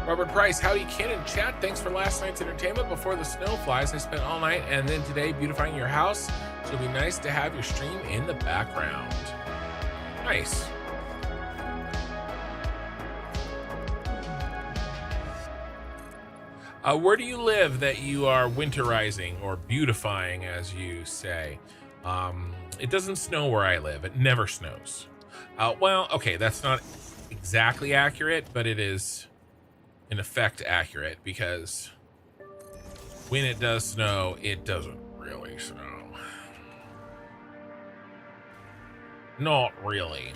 Robert Price, howdy Ken in chat. Thanks for last night's entertainment before the snow flies. I spent all night and then today beautifying your house. So it'll be nice to have your stream in the background. Nice. Where do you live that you are winterizing or beautifying, as you say? It doesn't snow where I live. It never snows. Well, okay, that's not exactly accurate, but it is in effect accurate, because when it does snow, it doesn't really snow. Not really.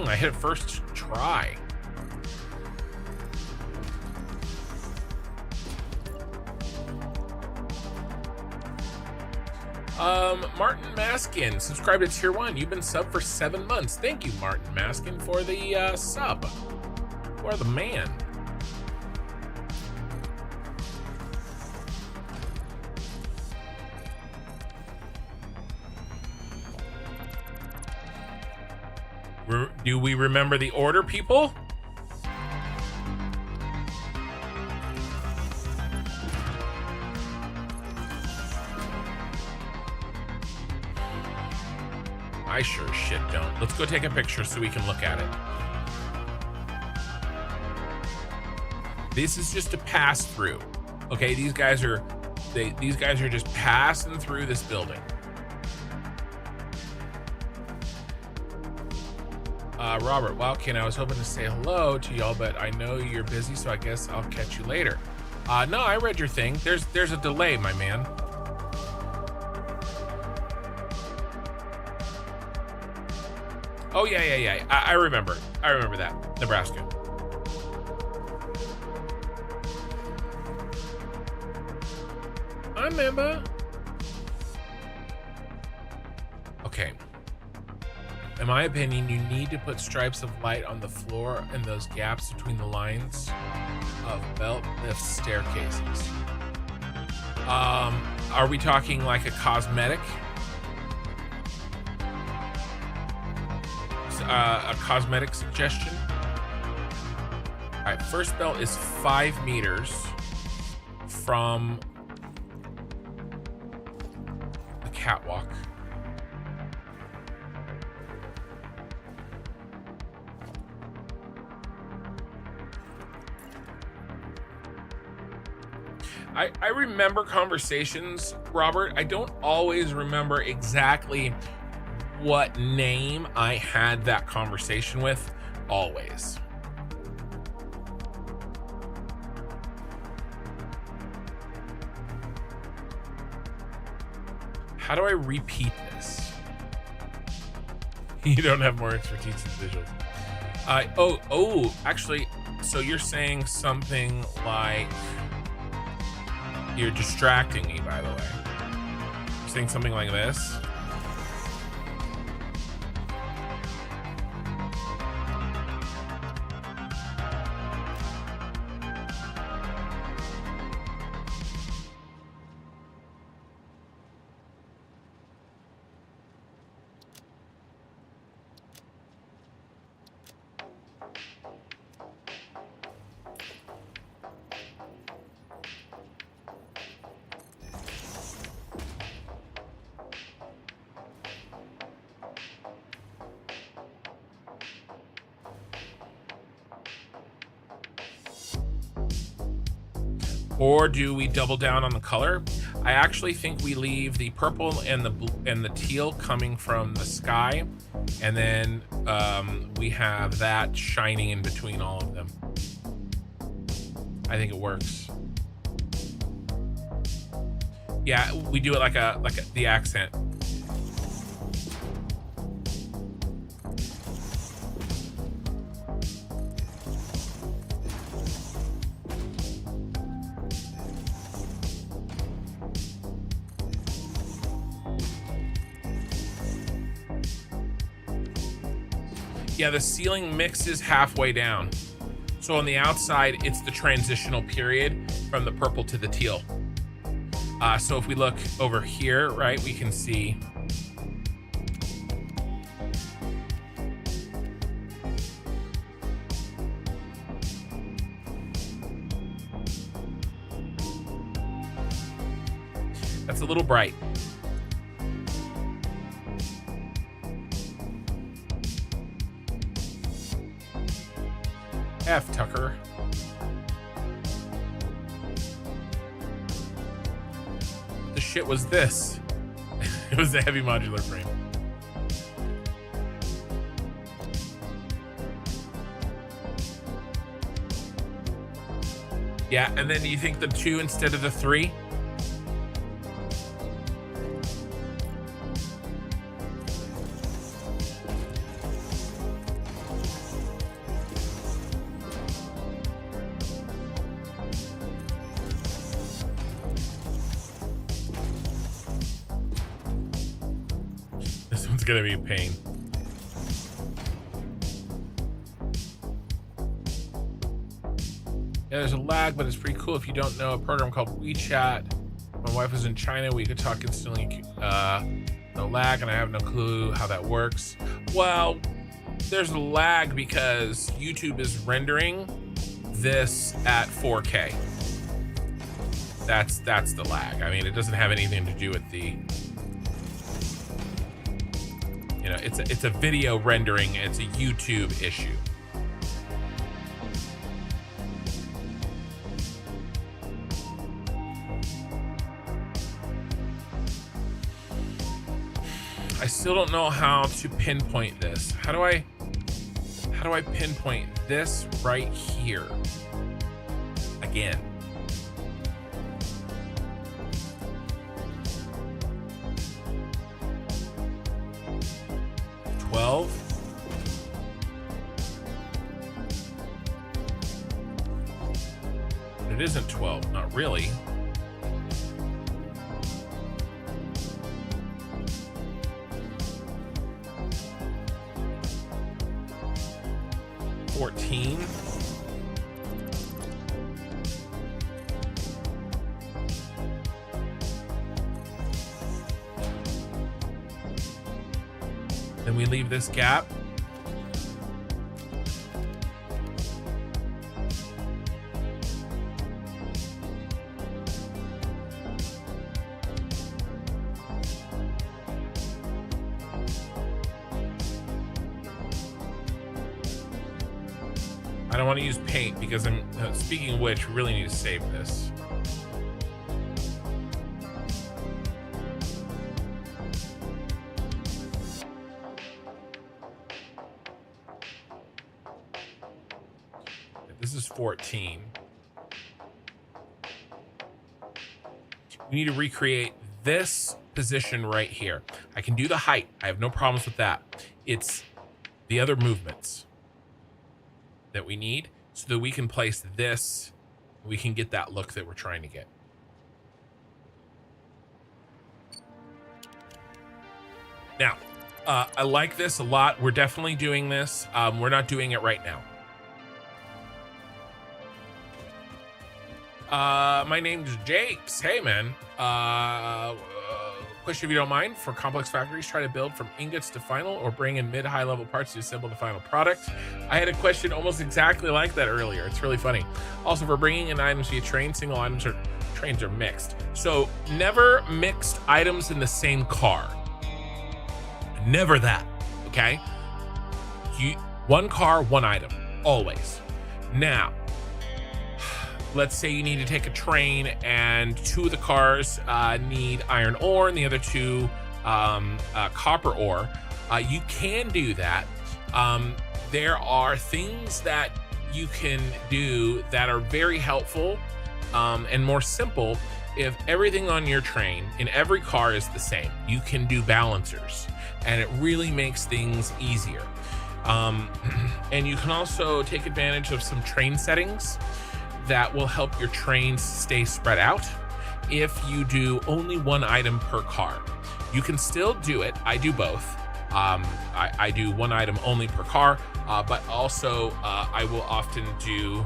I hit it first try. Martin Maskin, subscribe to Tier 1. You've been subbed for 7 months. Thank you, Martin Maskin, for the sub. You are the man. Do we remember the order, people? I sure as shit don't. Let's go take a picture so we can look at it. This is just a pass through. Okay, these guys are just passing through this building. Robert Wildkin, I was hoping to say hello to y'all, but I know you're busy, so I guess I'll catch you later. No, I read your thing. There's a delay, my man. Oh yeah. I remember that. Nebraska. I remember. Okay. In my opinion, you need to put stripes of light on the floor and those gaps between the lines of belt lift staircases. Are we talking like a cosmetic? A cosmetic suggestion? All right, first belt is 5 meters from the catwalk. I remember conversations, Robert. I don't always remember exactly what name I had that conversation with, always. How do I repeat this? You don't have more expertise in visuals. Actually, so you're saying something like, you're distracting me, by the way. You're saying something like this. Or do we double down on the color? I actually think we leave the purple and the teal coming from the sky, and then we have that shining in between all of them. I think it works. Yeah, we do it like the accent. Yeah, the ceiling mixes halfway down. So on the outside, it's the transitional period from the purple to the teal. So if we look over here, right, we can see that's a little bright. F, Tucker. The shit was this. It was a heavy modular frame. Yeah, and then do you think the 2 instead of the 3? It's gonna be a pain. Yeah, there's a lag, but it's pretty cool. If you don't know, a program called WeChat. My wife was in China. We could talk instantly. No lag, and I have no clue how that works. Well, there's a lag because YouTube is rendering this at 4K. That's the lag. I mean, it doesn't have anything to do with the, you know, it's a video rendering. It's a YouTube issue. I still don't know how to pinpoint this. How do I pinpoint this right here? Again. It isn't 12, not really. Then we leave this gap. I don't want to use paint because I'm speaking of which, we really need to save this. This is 14. We need to recreate this position right here. I can do the height. I have no problems with that. It's the other movements that we need so that we can place this, we can get that look that we're trying to get. Now, I like this a lot. We're definitely doing this. We're not doing it right now. My name's Jakes. Hey, man. Question, if you don't mind, for complex factories, try to build from ingots to final or bring in mid-high level parts to assemble the final product. I had a question almost exactly like that earlier. It's really funny. Also, for bringing in items via train, single items or trains are mixed. So never mixed items in the same car. Never that, okay? One car, one item, always. Now, let's say you need to take a train and two of the cars need iron ore and the other two copper ore. You can do that. There are things that you can do that are very helpful and more simple. If everything on your train in every car is the same, you can do balancers, and it really makes things easier. And you can also take advantage of some train settings that will help your trains stay spread out if you do only one item per car. You can still do it. I do both. I do one item only per car, but also I will often do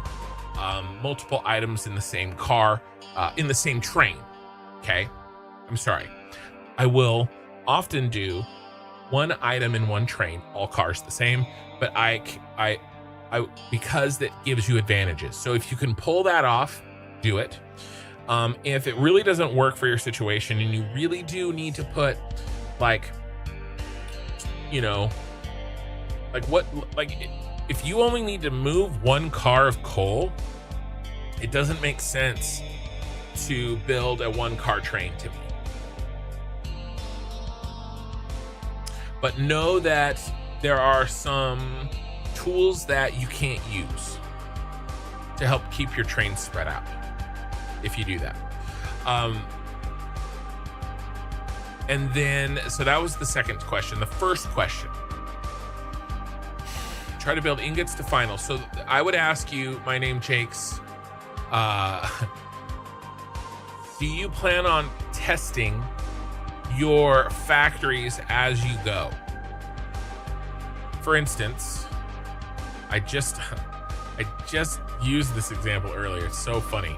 multiple items in the same car, in the same train. Okay, I'm sorry. I will often do one item in one train, all cars the same, but I because that gives you advantages. So if you can pull that off, do it. If it really doesn't work for your situation and you really do need to put like, you know, if you only need to move one car of coal, it doesn't make sense to build a one car train to me. But know that there are some tools that you can't use to help keep your train spread out if you do that. And then, so that was the second question. The first question, try to build ingots to final. So I would ask you, my name Jakes, do you plan on testing your factories as you go? for instance, I just used this example earlier. It's so funny.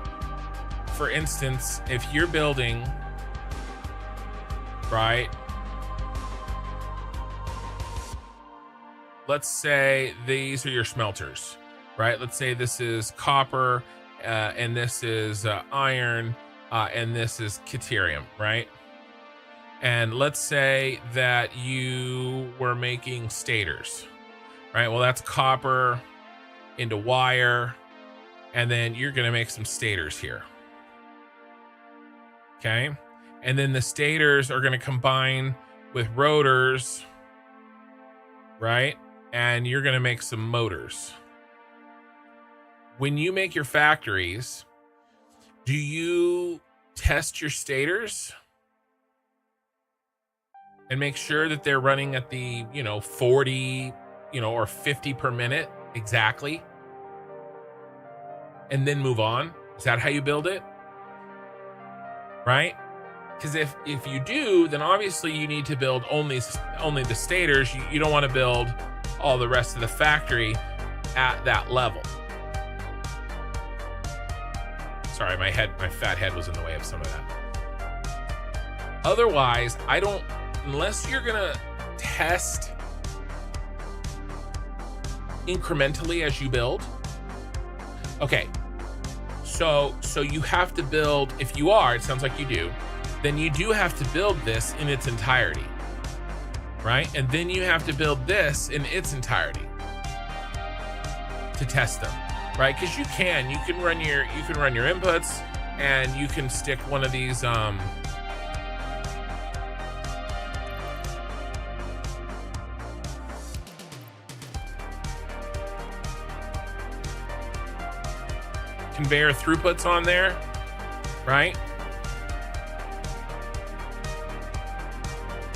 For instance, if you're building, right? Let's say these are your smelters, right? Let's say this is copper, and this is iron, and this is deuterium, right? And let's say that you were making stators, right? Well, that's copper into wire, and then you're gonna make some stators here, okay? And then the stators are gonna combine with rotors, right? And you're gonna make some motors. When you make your factories, do you test your stators and make sure that they're running at the, 40, or 50 per minute exactly, and then move on? Is that how you build it? Right? Because if you do, then obviously you need to build only the stators. You don't want to build all the rest of the factory at that level. Sorry, my fat head was in the way of some of that. Otherwise, unless you're gonna test incrementally as you build. Okay, so you have to build, if you are, it sounds like you do, then you do have to build this in its entirety, right? And then you have to build this in its entirety to test them, right? Because you can run your inputs, and you can stick one of these conveyor throughputs on there, right?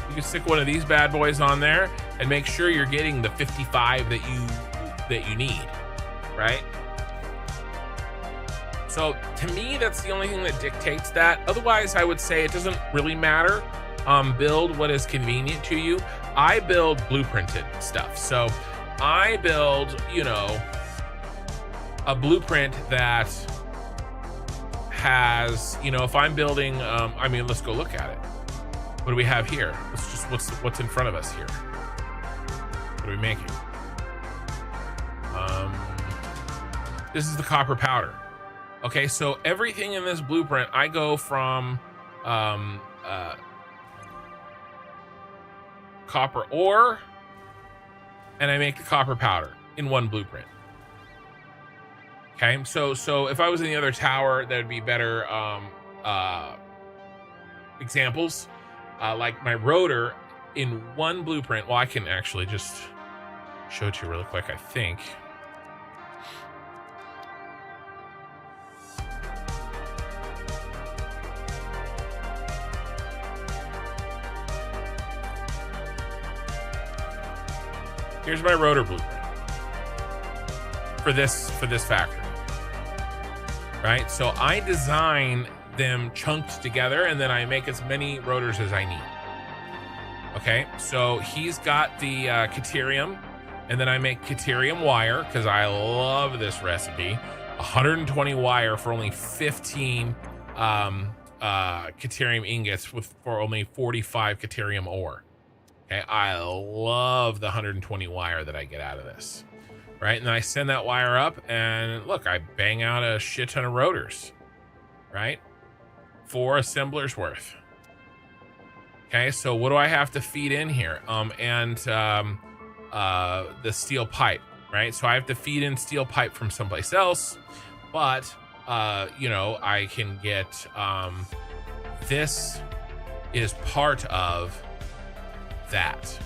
You can stick one of these bad boys on there and make sure you're getting the 55 that you need, right? So to me, that's the only thing that dictates that. Otherwise, I would say it doesn't really matter. Build what is convenient to you. I build blueprinted stuff. So I build, a blueprint that has, if I'm building, let's go look at it. What do we have here? What's in front of us here? What are we making? This is the copper powder. Okay, so everything in this blueprint, I go from copper ore, and I make the copper powder in one blueprint. Okay, so if I was in the other tower, that would be better examples. Like my rotor in one blueprint. Well, I can actually just show it to you really quick, I think. Here's my rotor blueprint for this factory. Right? So I design them chunked together, and then I make as many rotors as I need. Okay, so he's got the deuterium, and then I make deuterium wire because I love this recipe. 120 wire for only 15 deuterium ingots for only 45 deuterium ore. Okay, I love the 120 wire that I get out of this. Right, and then I send that wire up, and look, I bang out a shit ton of rotors, right? 4 assemblers worth. Okay, so what do I have to feed in here? The steel pipe, right? So I have to feed in steel pipe from someplace else, but I can get this is part of that.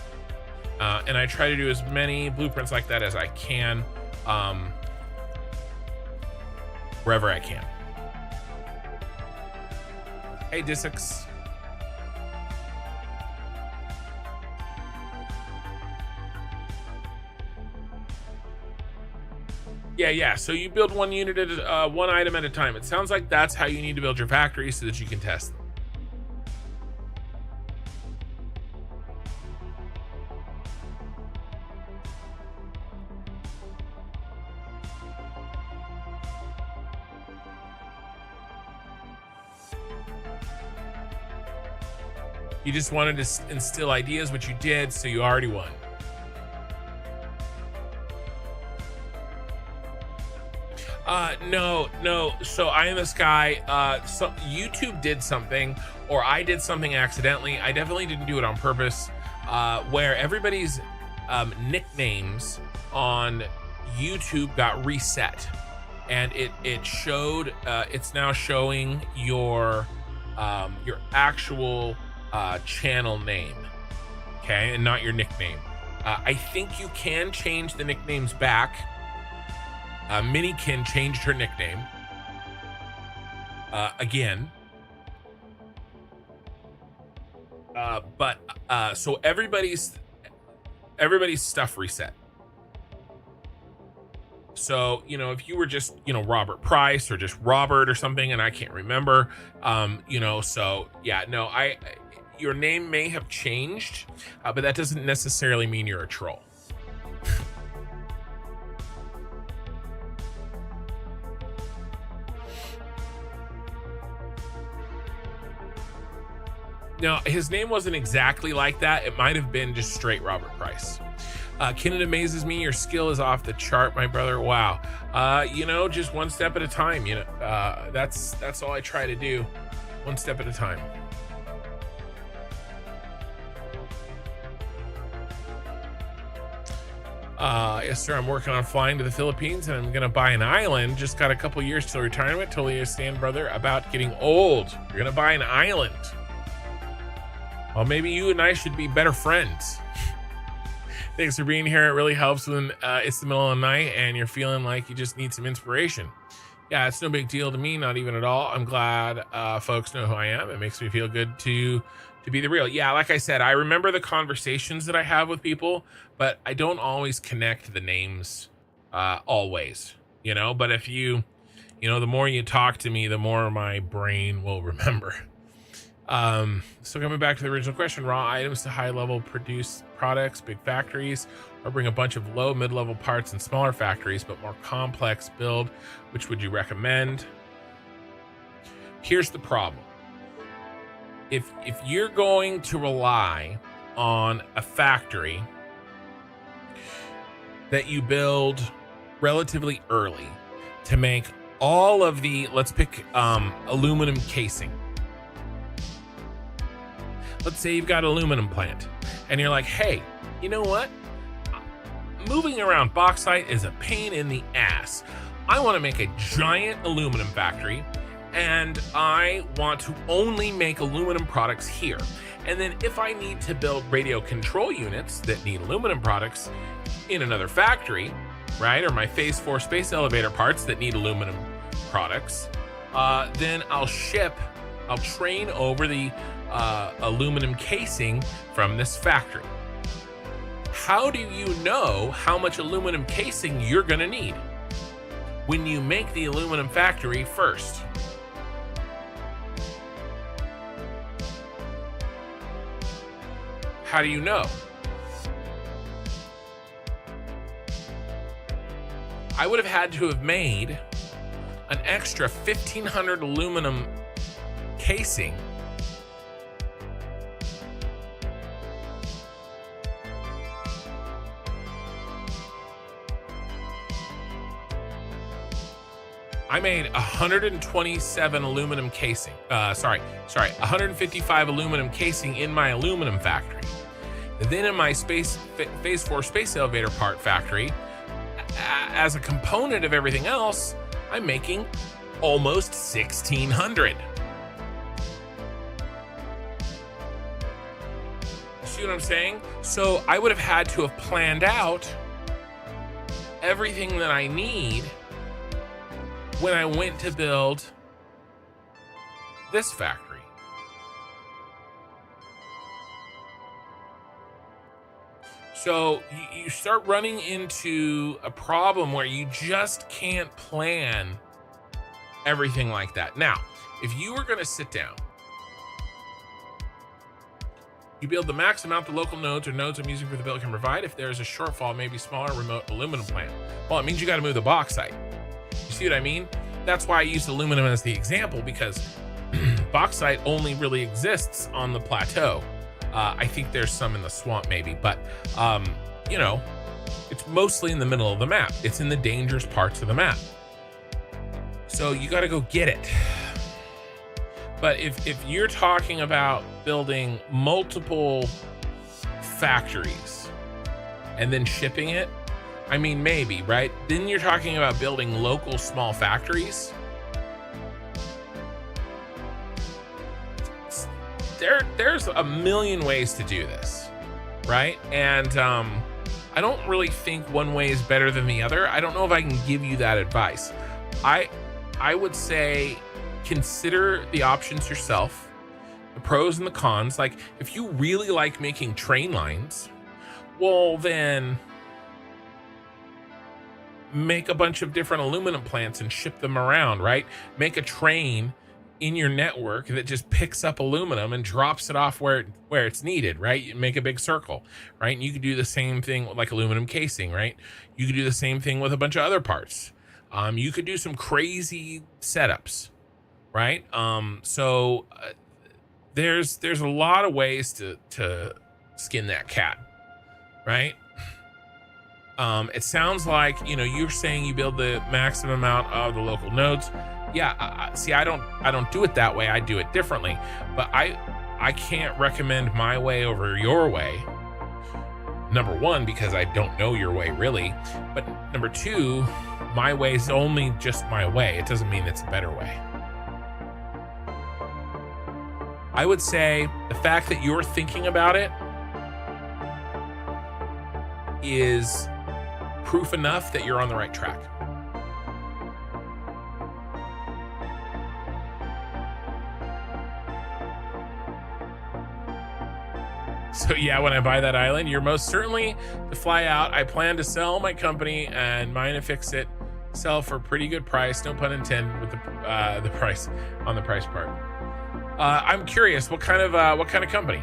And I try to do as many blueprints like that as I can, wherever I can. Hey, Disix. Yeah. So you build one unit at one item at a time. It sounds like that's how you need to build your factory so that you can test them. You just wanted to instill ideas, which you did, so you already won. No. So I am this guy. So YouTube did something, or I did something accidentally. I definitely didn't do it on purpose. Where everybody's nicknames on YouTube got reset, and it showed. It's now showing your actual channel name, okay, and not your nickname. I think you can change the nicknames back. Minikin changed her nickname again, but so everybody's stuff reset. So, you know, if you were just, you know, Robert Price or just Robert or something, and I can't remember, you know, so yeah, no, your name may have changed, but that doesn't necessarily mean you're a troll. Now, his name wasn't exactly like that. It might have been just straight Robert Price. Ken, it amazes me. Your skill is off the chart, my brother. Wow. You know, just one step at a time. You know, that's all I try to do. One step at a time. Yes, sir. I'm working on flying to the Philippines, and I'm gonna buy an island. Just got a couple years till retirement. Totally understand, brother, about getting old. You're gonna buy an island. Well, maybe you and I should be better friends. Thanks for being here. It really helps when it's the middle of the night and you're feeling like you just need some inspiration. Yeah, it's no big deal to me, not even at all. I'm glad folks know who I am. It makes me feel good to be the real. Yeah, like I said, I remember the conversations that I have with people, but I don't always connect the names always, you know? But if you know, the more you talk to me, the more my brain will remember. So coming back to the original question, raw items to high level produce products, big factories, or bring a bunch of low mid-level parts in smaller factories, but more complex build, which would you recommend? Here's the problem. If you're going to rely on a factory that you build relatively early to make all of the, let's pick aluminum casing. Let's say you've got an aluminum plant and you're like, hey, you know what? Moving around bauxite is a pain in the ass. I want to make a giant aluminum factory and I want to only make aluminum products here. And then if I need to build radio control units that need aluminum products in another factory, right? Or my phase 4 space elevator parts that need aluminum products, then I'll train over the aluminum casing from this factory. How do you know how much aluminum casing you're gonna need when you make the aluminum factory first? How do you know? I would have had to have made an extra 1,500 aluminum casing I made 127 aluminum casing. 155 aluminum casing in my aluminum factory. And then in my phase 4 space elevator part factory, as a component of everything else, I'm making almost 1,600. See what I'm saying? So I would have had to have planned out everything that I need when I went to build this factory. So you start running into a problem where you just can't plan everything like that. Now, if you were going to sit down, you build the max amount the local nodes or nodes I'm using for the build can provide. If there's a shortfall, maybe smaller remote aluminum plant. Well, it means you got to move the bauxite. You see what I mean? That's why I used aluminum as the example, because bauxite only really exists on the plateau. I think there's some in the swamp maybe, but you know, it's mostly in the middle of the map. It's in the dangerous parts of the map. So you got to go get it. But if you're talking about building multiple factories and then shipping it, I mean, maybe, right? Then you're talking about building local small factories. There's a million ways to do this, right? And I don't really think one way is better than the other. I don't know if I can give you that advice. I would say consider the options yourself, the pros and the cons. Like, if you really like making train lines, well, then make a bunch of different aluminum plants and ship them around, right? Make a train in your network that just picks up aluminum and drops it off where it's needed, right? You make a big circle, right? And you could do the same thing with like aluminum casing, right? You could do the same thing with a bunch of other parts. You could do some crazy setups, right? So there's a lot of ways to skin that cat, right? It sounds like, you know, you're saying you build the maximum amount of the local nodes. Yeah, see, I don't do it that way. I do it differently, but I can't recommend my way over your way. Number one, because I don't know your way really, but number two, my way is only just my way. It doesn't mean it's a better way. I would say the fact that you're thinking about it is proof enough that you're on the right track. So yeah, when I buy that island, you're most certainly to fly out. I plan to sell my company and mine to fix it, sell for a pretty good price, no pun intended with the price on the price part. I'm curious, what kind of company?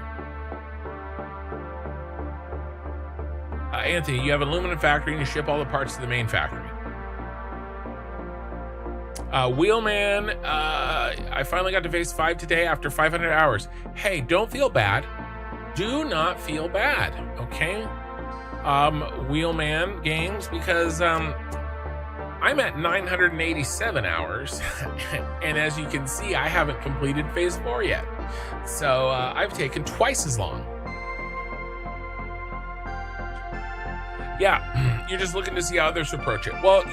Anthony, you have an aluminum factory and you ship all the parts to the main factory. Wheelman, I finally got to phase 5 today after 500 hours. Hey, don't feel bad. Do not feel bad, okay? Wheelman Games, because I'm at 987 hours, and as you can see, I haven't completed phase 4 yet. So I've taken twice as long. Yeah, you're just looking to see how others approach it. Well,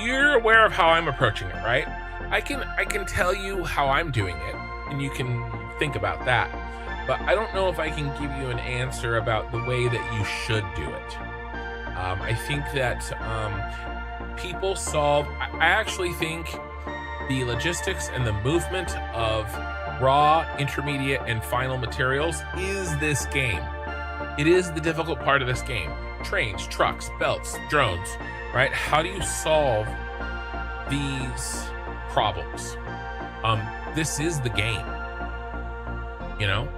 you're aware of how I'm approaching it, right? I can tell you how I'm doing it, and you can think about that. But I don't know if I can give you an answer about the way that you should do it. I think that people solve. I actually think the logistics and the movement of raw, intermediate, and final materials is this game. It is the difficult part of this game. Trains, trucks, belts, drones, right? How do you solve these problems? This is the game, you know?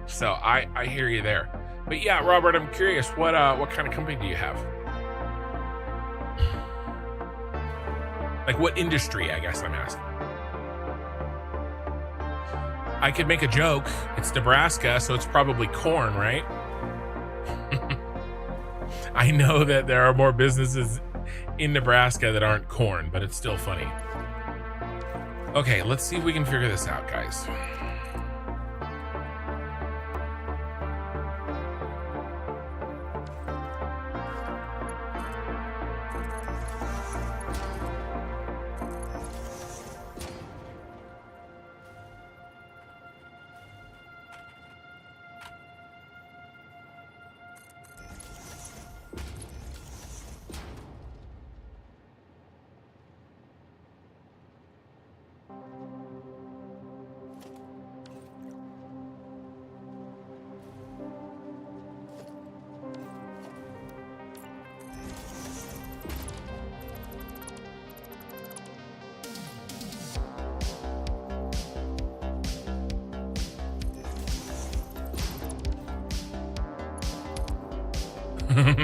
So I hear you there. But yeah, Robert, I'm curious, what kind of company do you have? Like what industry, I guess I'm asking. I could make a joke. It's Nebraska, so it's probably corn, right? I know that there are more businesses in Nebraska that aren't corn, but it's still funny. Okay, let's see if we can figure this out, guys.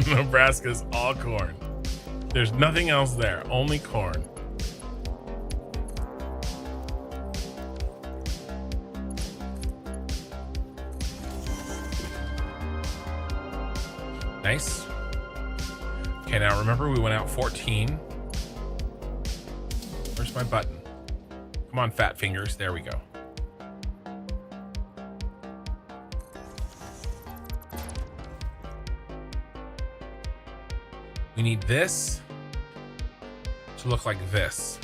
Nebraska's all corn. There's nothing else there, only corn. Nice. Okay, now remember we went out 14. Where's my button? Come on, fat fingers. There we go. We need this to look like this.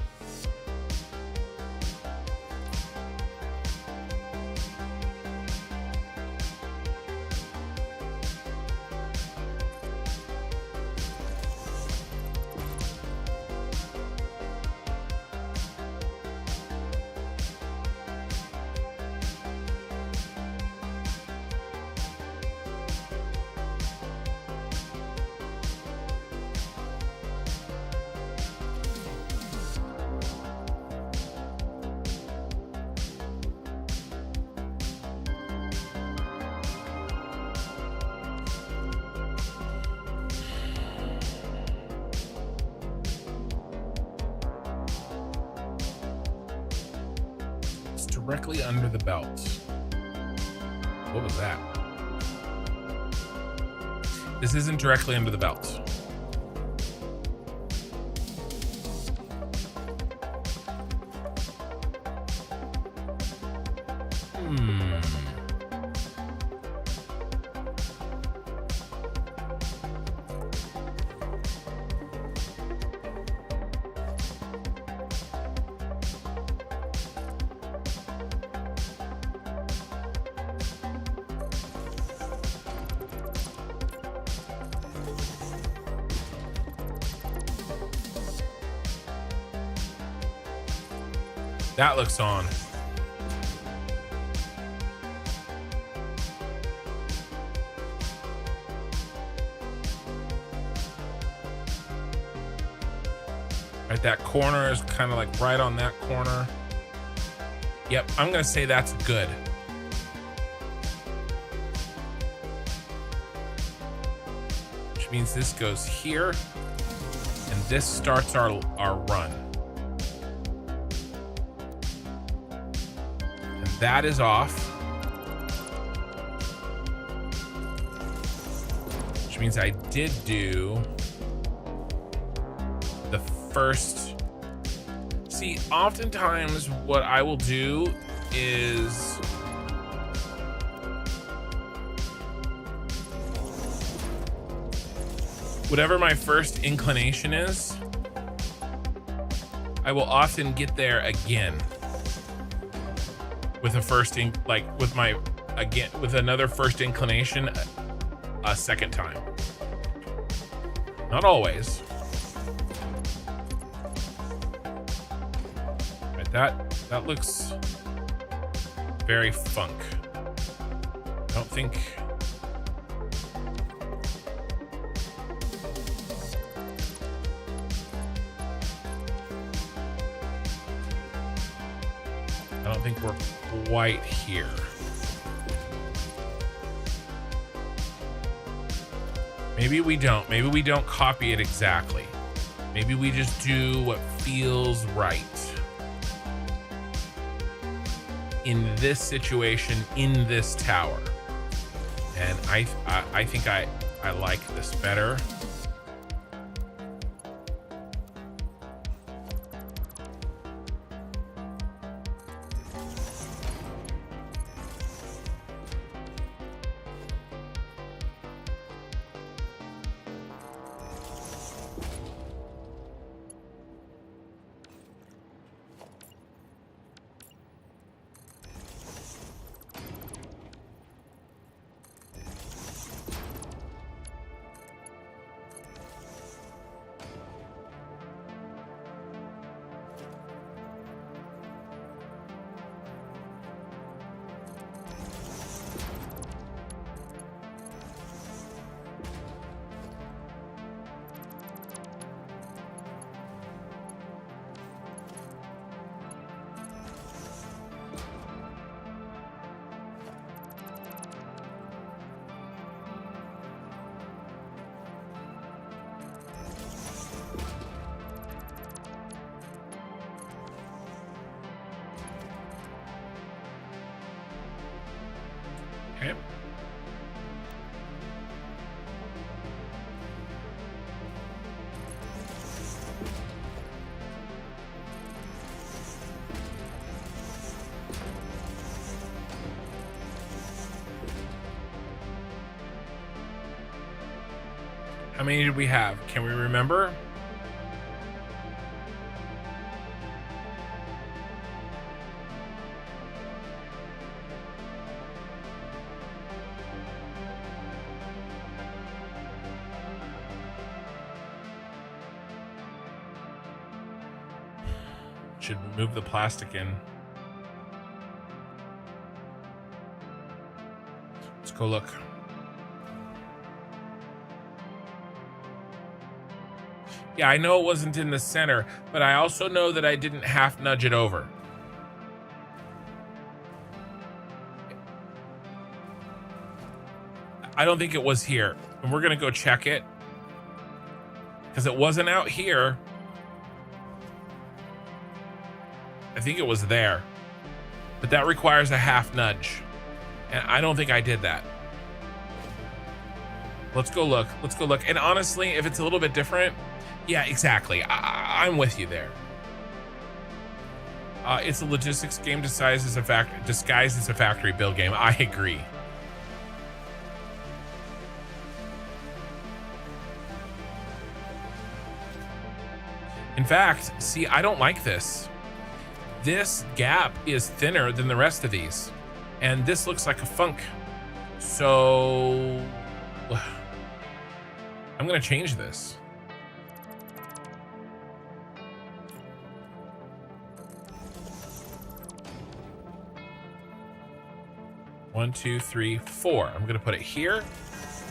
Directly under the belt. What was that? This isn't directly under the belt. That looks on. Right, that corner is kind of like right on that corner. Yep, I'm gonna say that's good. Which means this goes here, and this starts our run. That is off, which means I did do the first. See, oftentimes what I will do is whatever my first inclination is, I will often get there again. With a with another first inclination a second time. Not always. Right, that looks very funk. I don't think we're quite here. Maybe we don't. Maybe we don't copy it exactly. Maybe we just do what feels right. In this situation, in this tower. And I think I like this better. Okay. How many did we have? Can we remember? Should move the plastic in. Let's go look. Yeah, I know it wasn't in the center, but I also know that I didn't half nudge it over. I don't think it was here. And we're gonna go check it. Because it wasn't out here. I think it was there. But that requires a half nudge. And I don't think I did that. Let's go look. Let's go look. And honestly, if it's a little bit different, yeah, exactly. I'm with you there. It's a logistics game disguised as a factory build game. I agree. In fact, see, I don't like this. This gap is thinner than the rest of these. And this looks like a funk. So I'm gonna change this. One, two, three, four. I'm gonna put it here,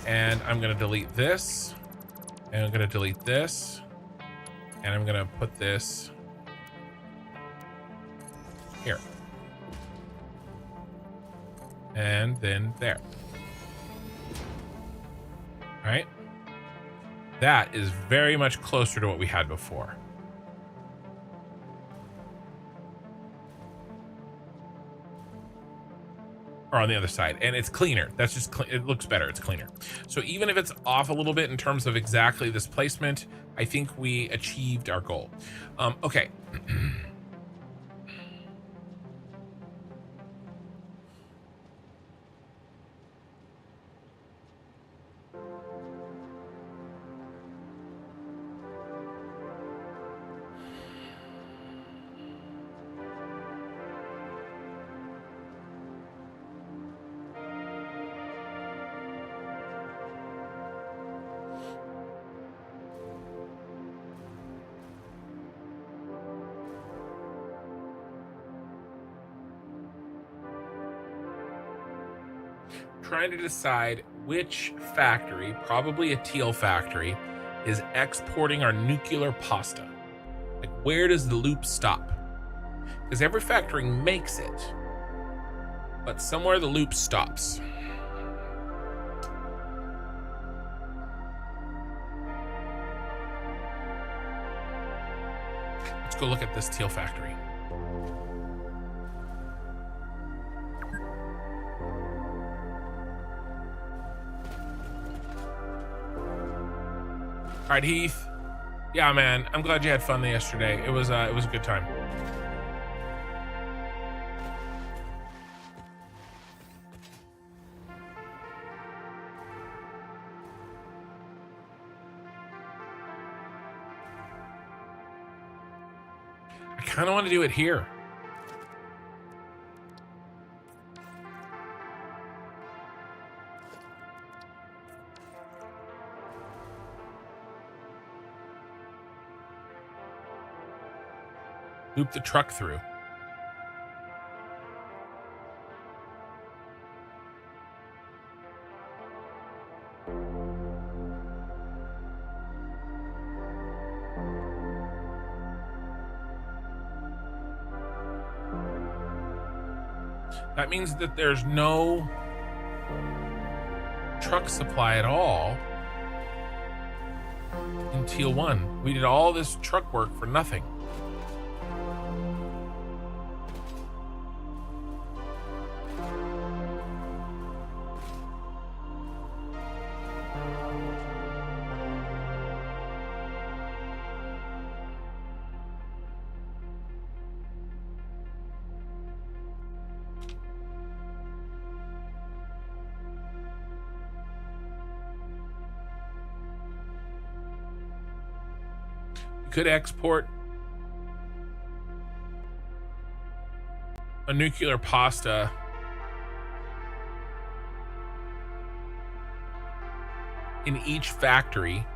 and I'm gonna delete this, and I'm gonna delete this, and I'm gonna put this here. And then there. All right. That is very much closer to what we had before. Or on the other side, and it's cleaner. That's just it looks better. It's cleaner. So even if it's off a little bit in terms of exactly this placement, I think we achieved our goal. Okay. Trying to decide which factory, probably a teal factory, is exporting our nuclear pasta. Like, where does the loop stop? Because every factory makes it, but somewhere the loop stops. Let's go look at this teal factory. All right, Heath. Yeah, man. I'm glad you had fun yesterday. It was a good time. I kind of want to do it here. Loop the truck through. That means that there's no truck supply at all in Teal 1. We did all this truck work for nothing. You could export a nuclear pasta in each factory,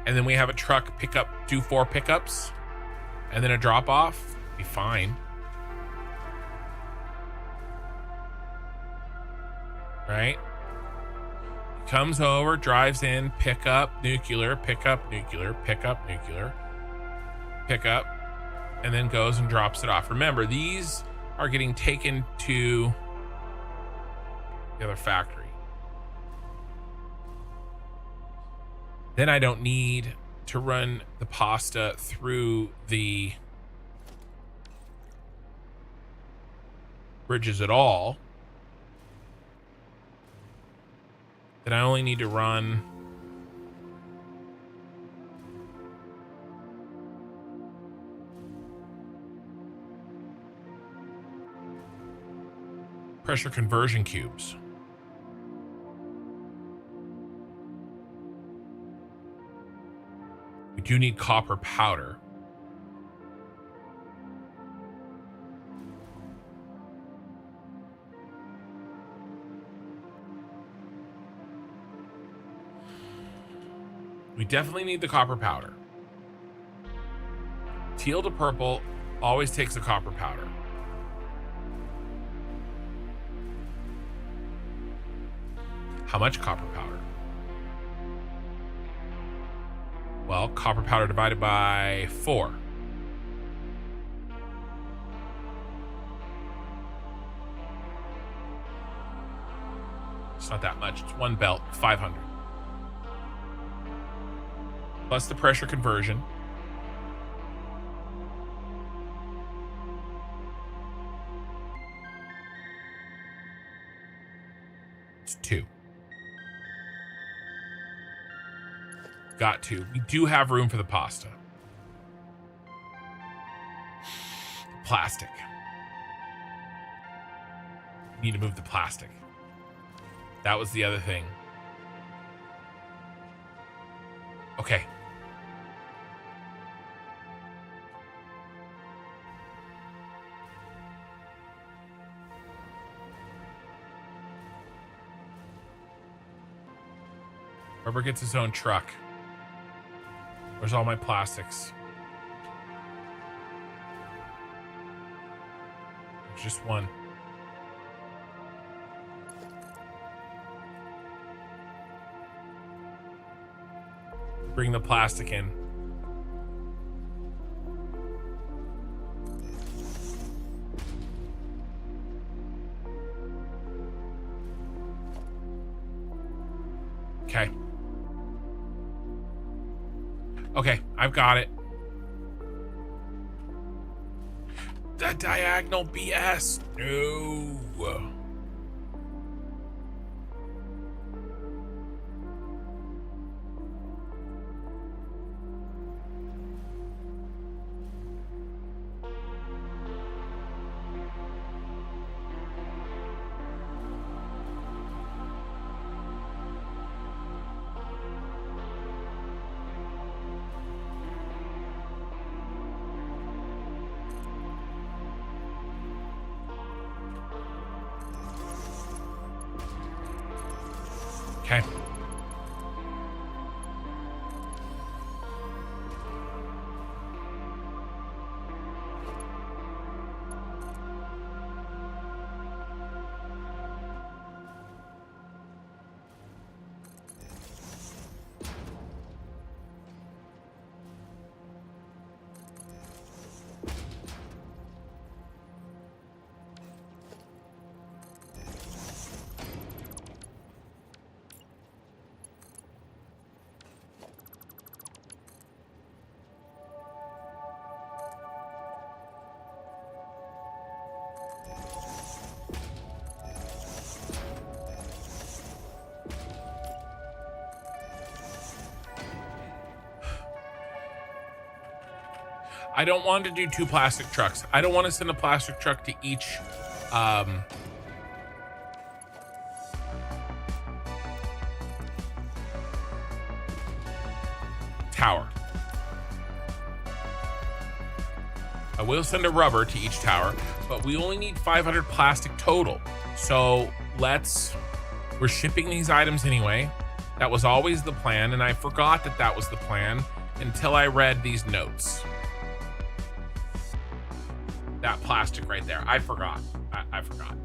and then we have a truck pick up, do 4 pickups, and then a drop off. Be fine. Right? Comes over, drives in, pick up nuclear, pick up nuclear, pick up nuclear, pick up, and then goes and drops it off. Remember, these are getting taken to the other factory. Then I don't need to run the pasta through the bridges at all. Then I only need to run pressure conversion cubes. We do need copper powder. We definitely need the copper powder. Teal to purple always takes the copper powder. How much copper powder? Well, copper powder divided by 4. It's not that much. It's 1 belt, 500. Plus the pressure conversion. It's 2. Got to. We do have room for the pasta. Plastic. We need to move the plastic. That was the other thing. Okay. Rubber gets his own truck. Where's all my plastics? There's just one. Bring the plastic in. Okay. Okay, I've got it. The diagonal BS. No. Okay. I don't want to do 2 plastic trucks. I don't want to send a plastic truck to each tower. I will send a rubber to each tower, but we only need 500 plastic total. So we're shipping these items anyway. That was always the plan, and I forgot that that was the plan until I read these notes. That plastic right there, I forgot. I forgot.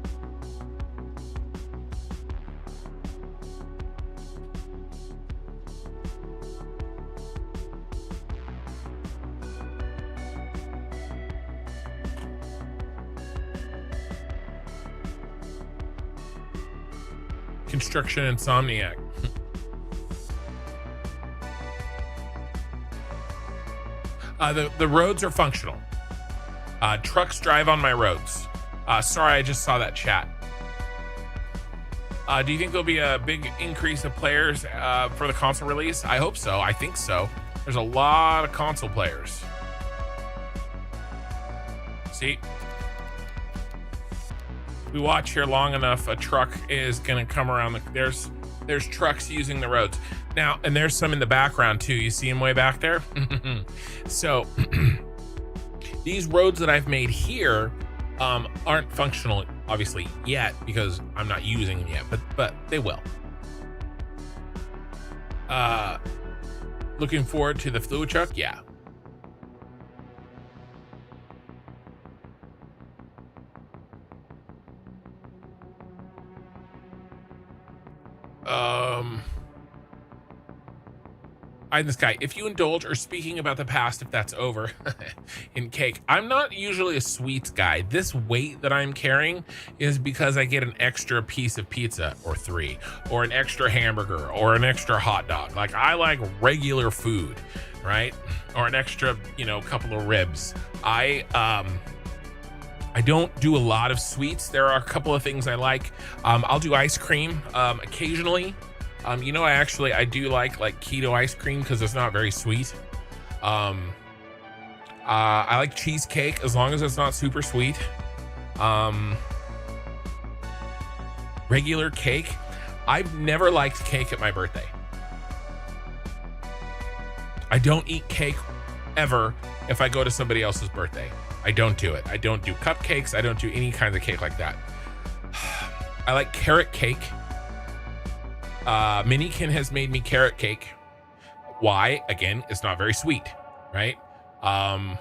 Construction insomniac. The roads are functional. Trucks drive on my roads. Sorry, I just saw that chat. Do you think there'll be a big increase of players for the console release? I hope so. I think so. There's a lot of console players. See? We watch here long enough, a truck is gonna come around. There's trucks using the roads now, and there's some in the background too. You see them way back there. So these roads that I've made here aren't functional, obviously, yet because I'm not using them yet, but they will. Looking forward to the fluid truck, yeah. I'm this guy. If you indulge or speaking about the past, if that's over in cake, I'm not usually a sweets guy. This weight that I'm carrying is because I get an extra piece of pizza or 3, or an extra hamburger or an extra hot dog. Like, I like regular food, right? Or an extra, couple of ribs. I don't do a lot of sweets. There are a couple of things I like. I'll do ice cream occasionally. I do like keto ice cream because it's not very sweet. I like cheesecake as long as it's not super sweet. Regular cake. I've never liked cake at my birthday. I don't eat cake ever if I go to somebody else's birthday. I don't do it. I don't do cupcakes. I don't do any kind of cake like that. I like carrot cake. Minikin has made me carrot cake. Why? Again, it's not very sweet, right? I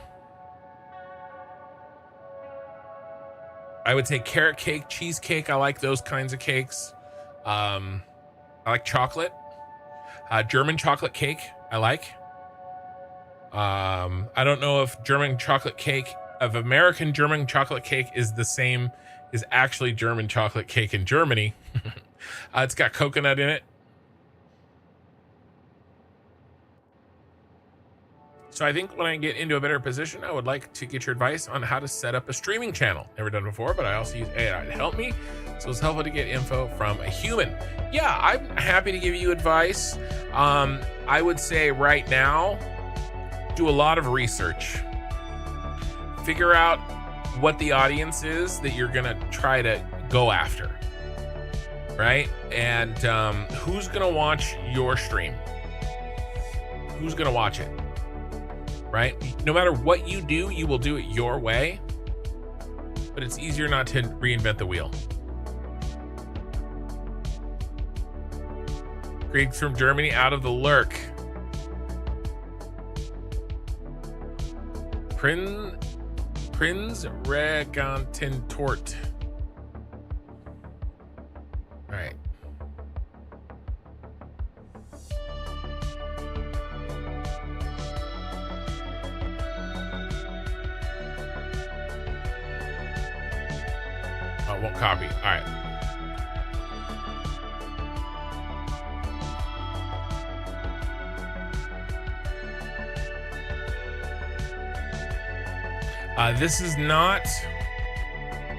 would say carrot cake, cheesecake. I like those kinds of cakes. I like chocolate. German chocolate cake, I like. I don't know if American German chocolate cake is actually German chocolate cake in Germany. It's got coconut in it. So I think when I get into a better position, I would like to get your advice on how to set up a streaming channel. Never done before, but I also use AI to help me. So it's helpful to get info from a human. Yeah, I'm happy to give you advice. I would say right now, do a lot of research. Figure out what the audience is that you're gonna try to go after. Right? And who's gonna watch your stream? Who's gonna watch it? Right? No matter what you do, you will do it your way, but it's easier not to reinvent the wheel. Greeks from Germany out of the lurk. Prinz Regantentort. All right. Oh, won't copy. All right. This is not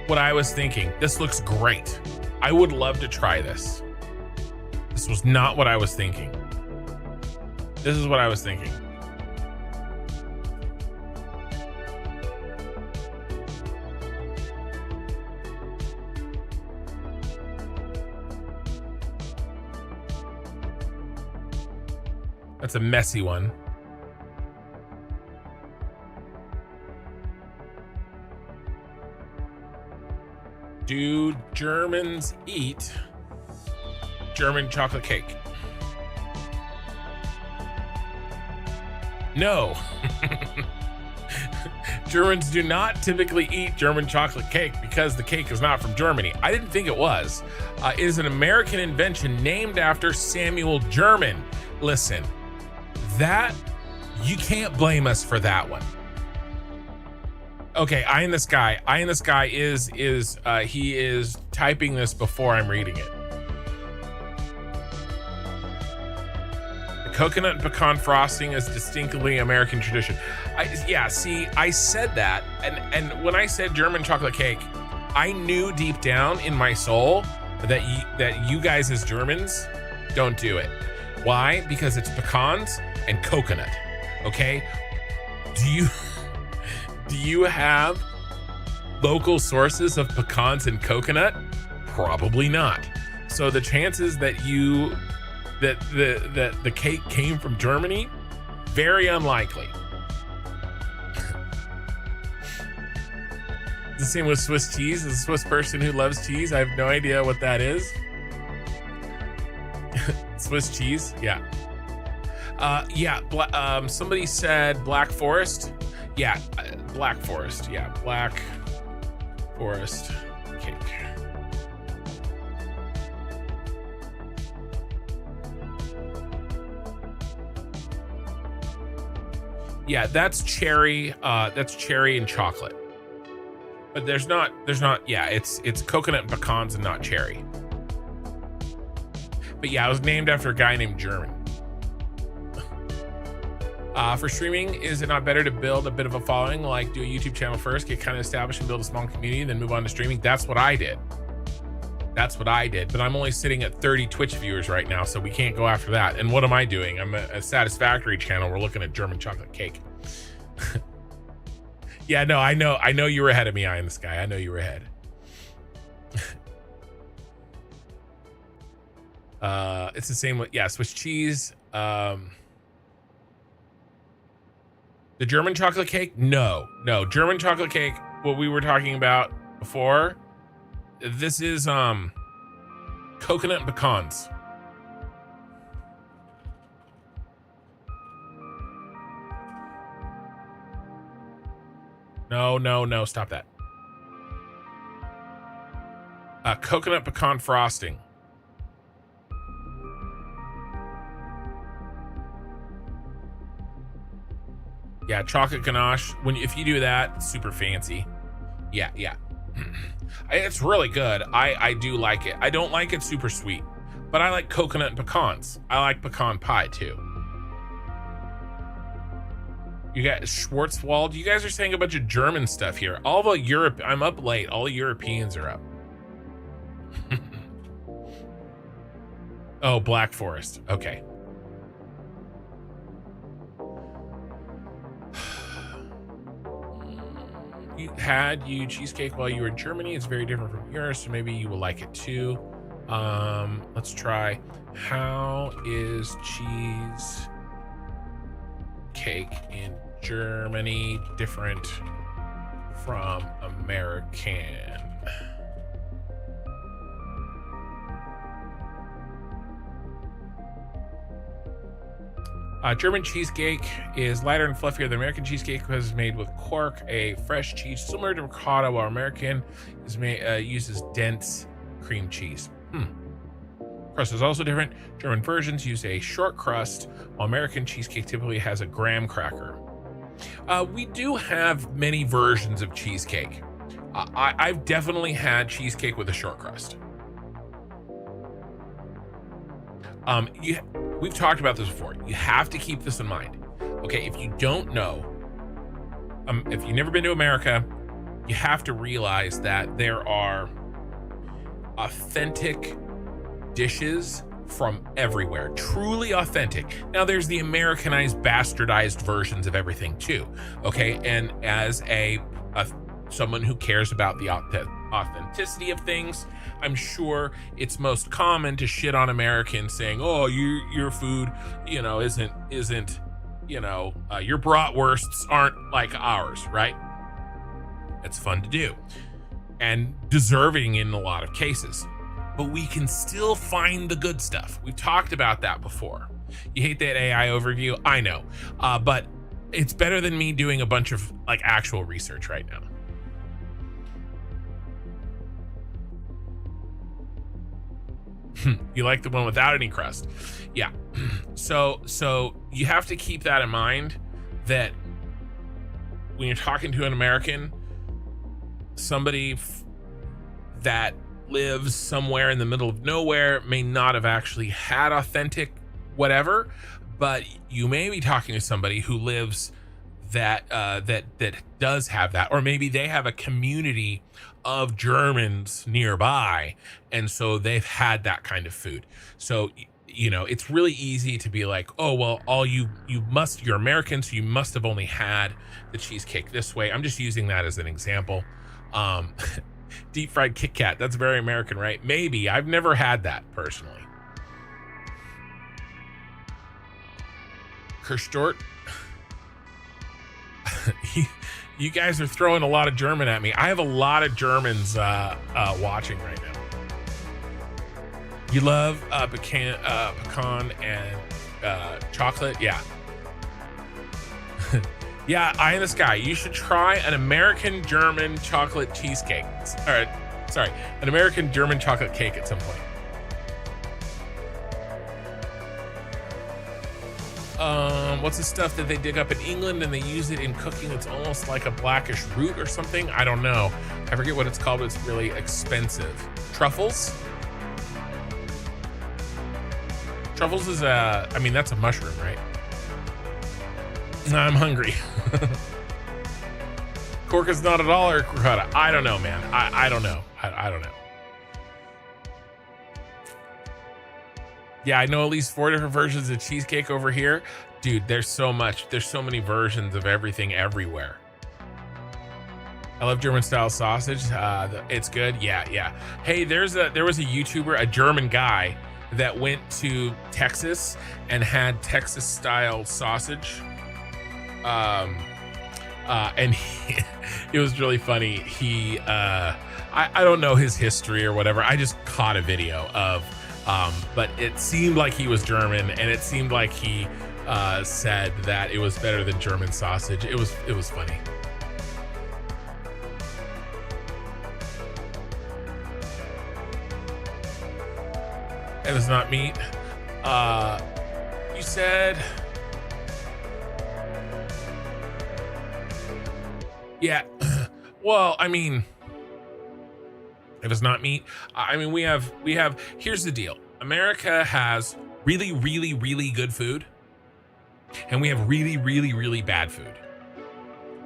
what I was thinking. This looks great. I would love to try this. This was not what I was thinking. This is what I was thinking. That's a messy one. Do Germans eat German chocolate cake? No. Germans do not typically eat German chocolate cake because the cake is not from Germany. I didn't think it was. It is an American invention named after Samuel German. Listen, that, you can't blame us for that one. Okay, Eye in the Sky. Eye in the Sky he is typing this before I'm reading it. The coconut and pecan frosting is distinctly American tradition. I said that, and when I said German chocolate cake, I knew deep down in my soul that you guys as Germans don't do it. Why? Because it's pecans and coconut. Okay? Do you have local sources of pecans and coconut? Probably not. So the chances that the cake came from Germany, very unlikely. The same with Swiss cheese. As a Swiss person who loves cheese, I have no idea what that is. Swiss cheese, yeah. Somebody said Black Forest. Yeah, Black Forest. Yeah, Black Forest cake. Yeah, that's cherry. That's cherry and chocolate. But there's not. Yeah, it's coconut and pecans and not cherry. But yeah, it was named after a guy named German. For streaming, is it not better to build a bit of a following, like do a YouTube channel first, get kind of established and build a small community, then move on to streaming? That's what I did. But I'm only sitting at 30 Twitch viewers right now, so we can't go after that. And what am I doing? I'm a Satisfactory channel. We're looking at German chocolate cake. Yeah, no, I know you were ahead of me, Eye in the Sky. I know you were ahead. It's the same with, yeah, Swiss cheese. The German chocolate cake? No, German chocolate cake, what we were talking about before, this is coconut and pecans. No, stop that. Coconut pecan frosting. Yeah, chocolate ganache. If you do that, it's super fancy. Yeah. It's really good. I do like it. I don't like it super sweet, but I like coconut and pecans. I like pecan pie too. You got Schwarzwald. You guys are saying a bunch of German stuff here. All the Europe. I'm up late. All the Europeans are up. Oh, Black Forest. Okay. Had you cheesecake while you were in Germany? It's very different from yours, so maybe you will like it too. Let's try. How is cheese cake in Germany different from American? German cheesecake is lighter and fluffier than American cheesecake because it's made with quark, a fresh cheese similar to ricotta, while American is uses dense cream cheese. Crust is also different. German versions use a short crust, while American cheesecake typically has a graham cracker. We do have many versions of cheesecake. I've definitely had cheesecake with a short crust. We've talked about this before. You have to keep this in mind. Okay, if you don't know, if you've never been to America, you have to realize that there are authentic dishes from everywhere, truly authentic. Now there's the Americanized, bastardized versions of everything too. Okay, and as someone who cares about the authenticity of things, I'm sure it's most common to shit on Americans saying, oh, your food, isn't, your bratwursts aren't like ours, right? It's fun to do. and deserving in a lot of cases. But we can still find the good stuff. We've talked about that before. You hate that AI overview, I know, but it's better than me doing a bunch of like actual research right now. You like the one without any crust? Yeah. So you have to keep that in mind, that when you're talking to an American, somebody that lives somewhere in the middle of nowhere may not have actually had authentic whatever, but you may be talking to somebody who lives that does have that, or maybe they have a community of Germans nearby, and so they've had that kind of food. So you know, it's really easy to be like, oh well, you're American, so you must have only had the cheesecake this way. I'm just using that as an example. Deep fried Kit Kat, that's very American, right? Maybe. I've never had that personally. Kirstort. You guys are throwing a lot of German at me. I have a lot of Germans watching right now. You love pecan and chocolate? Yeah. Yeah, Eye in the Sky. You should try an American German chocolate cheesecake. Or, sorry, an American German chocolate cake at some point. What's the stuff that they dig up in England and they use it in cooking? It's almost like a blackish root or something. I don't know. I forget what it's called, but it's really expensive. Truffles? Truffles is I mean, that's a mushroom, right? I'm hungry. Cork is not at all or crocata. I don't know, man. I don't know. I don't know. Yeah, I know at least 4 different versions of cheesecake over here. Dude, there's so much. There's so many versions of everything everywhere. I love German style sausage. It's good. Yeah. Hey, there was a YouTuber, a German guy that went to Texas and had Texas style sausage. And it was really funny. I don't know his history or whatever. I just caught a video of, but it seemed like he was German, and it seemed like he said that it was better than German sausage. It was funny. It was not meat. You said, yeah. Well, I mean, if it's not meat, I mean, we have, here's the deal. America has really, really, really good food, and we have really, really, really bad food.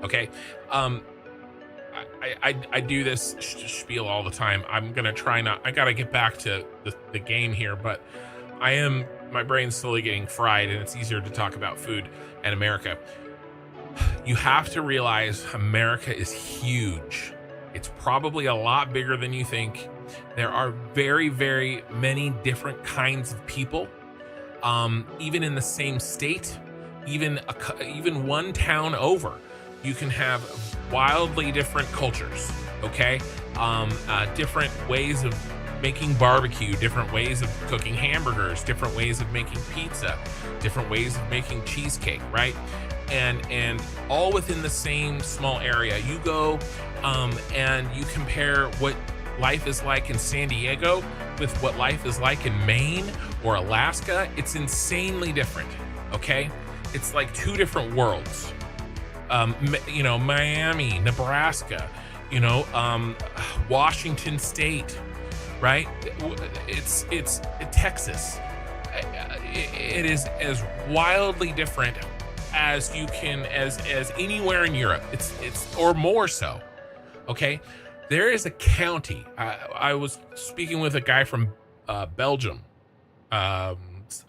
Okay. I do this spiel all the time. I'm going to try not, I got to get back to the game here, but my brain's slowly getting fried, and it's easier to talk about food and America. You have to realize America is huge. It's probably a lot bigger than you think. There are very, very many different kinds of people, even in the same state, even one town over. You can have wildly different cultures, okay? Different ways of making barbecue, different ways of cooking hamburgers, different ways of making pizza, different ways of making cheesecake, right? And all within the same small area. You go and you compare what life is like in San Diego with what life is like in Maine or Alaska. It's insanely different, okay? It's like 2 different worlds. You know, Miami, Nebraska, you know, Washington State, right? It's Texas. It is as wildly different as you can, as anywhere in Europe. It's or more so. Okay, there is a county. I was speaking with a guy from Belgium a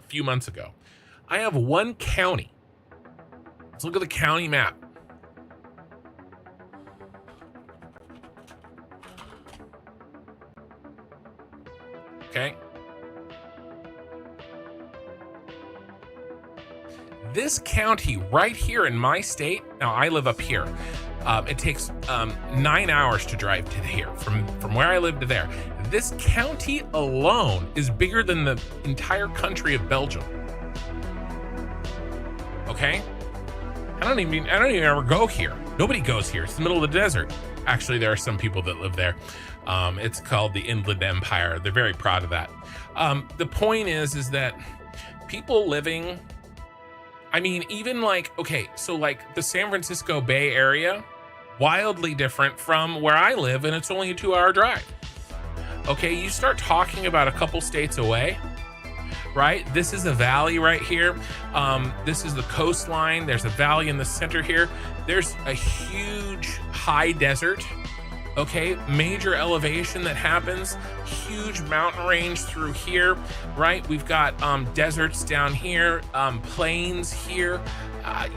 few months ago. I have one county. Let's look at the county map. Okay. This county right here in my state, now I live up here. It takes 9 hours to drive to here, from where I live to there. This county alone is bigger than the entire country of Belgium. Okay? I don't even ever go here. Nobody goes here. It's the middle of the desert. Actually, there are some people that live there. It's called the Inland Empire. They're very proud of that. The point is that people living, I mean, even like, okay, so like the San Francisco Bay Area, wildly different from where I live, and it's only a 2-hour drive. Okay, you start talking about a couple states away, right? This is a valley right here. This is the coastline. There's a valley in the center here. There's a huge high desert, okay? Major elevation that happens, huge mountain range through here, right? We've got deserts down here, plains here,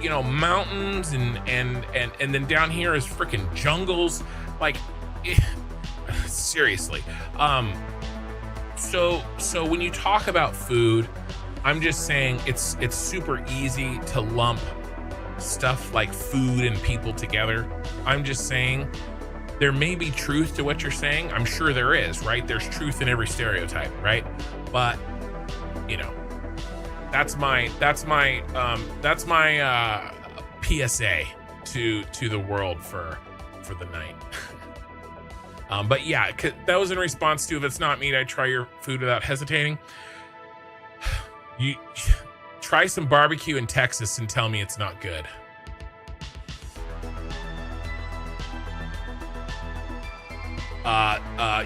you know, mountains, and then down here is freaking jungles. Like, seriously. So when you talk about food, I'm just saying it's super easy to lump stuff like food and people together. I'm just saying there may be truth to what you're saying. I'm sure there is, right? There's truth in every stereotype, right? But you know, that's my PSA to the world for the night. But yeah, that was in response to, if it's not meat, I'd try your food without hesitating. You try some barbecue in Texas and tell me it's not good.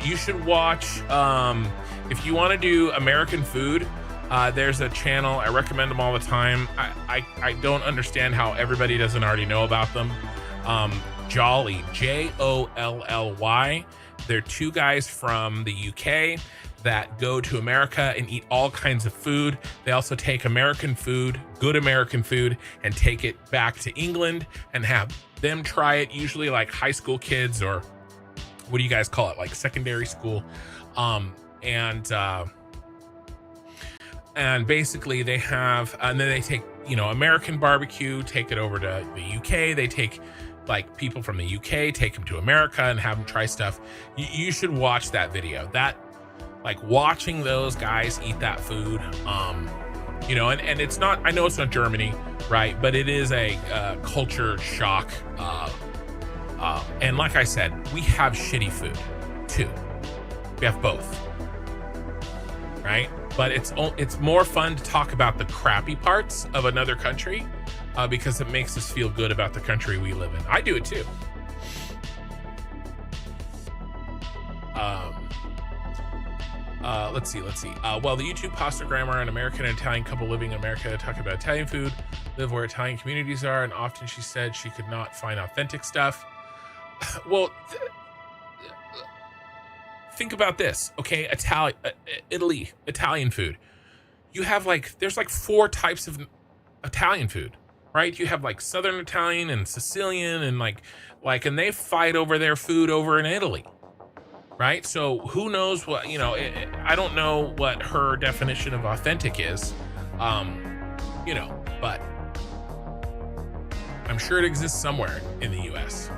You should watch, if you want to do American food, there's a channel, I recommend them all the time. I don't understand how everybody doesn't already know about them. Jolly, Jolly. They're two guys from the UK that go to America and eat all kinds of food. They also take American food, good American food, and take it back to England and have them try it, usually like high school kids, or what do you guys call it? Like secondary school. And basically they have, and then they take, you know, American barbecue, take it over to the UK. They take like people from the UK, take them to America and have them try stuff. You should watch that video. That, like, watching those guys eat that food, you know, and it's not, I know it's not Germany, right? But it is a culture shock. And like I said, we have shitty food too. We have both, right? But it's more fun to talk about the crappy parts of another country, because it makes us feel good about the country we live in. I do it too. Let's see. Well, the YouTube pasta grammar, an American and Italian couple living in America talking about Italian food, live where Italian communities are, and often she said she could not find authentic stuff. Well, think about this, okay? Italy, Italian food. You have there's 4 types of Italian food, right? You have like Southern Italian and Sicilian, and and they fight over their food over in Italy, right? So who knows what, you know, I don't know what her definition of authentic is, you know, but I'm sure it exists somewhere in the US.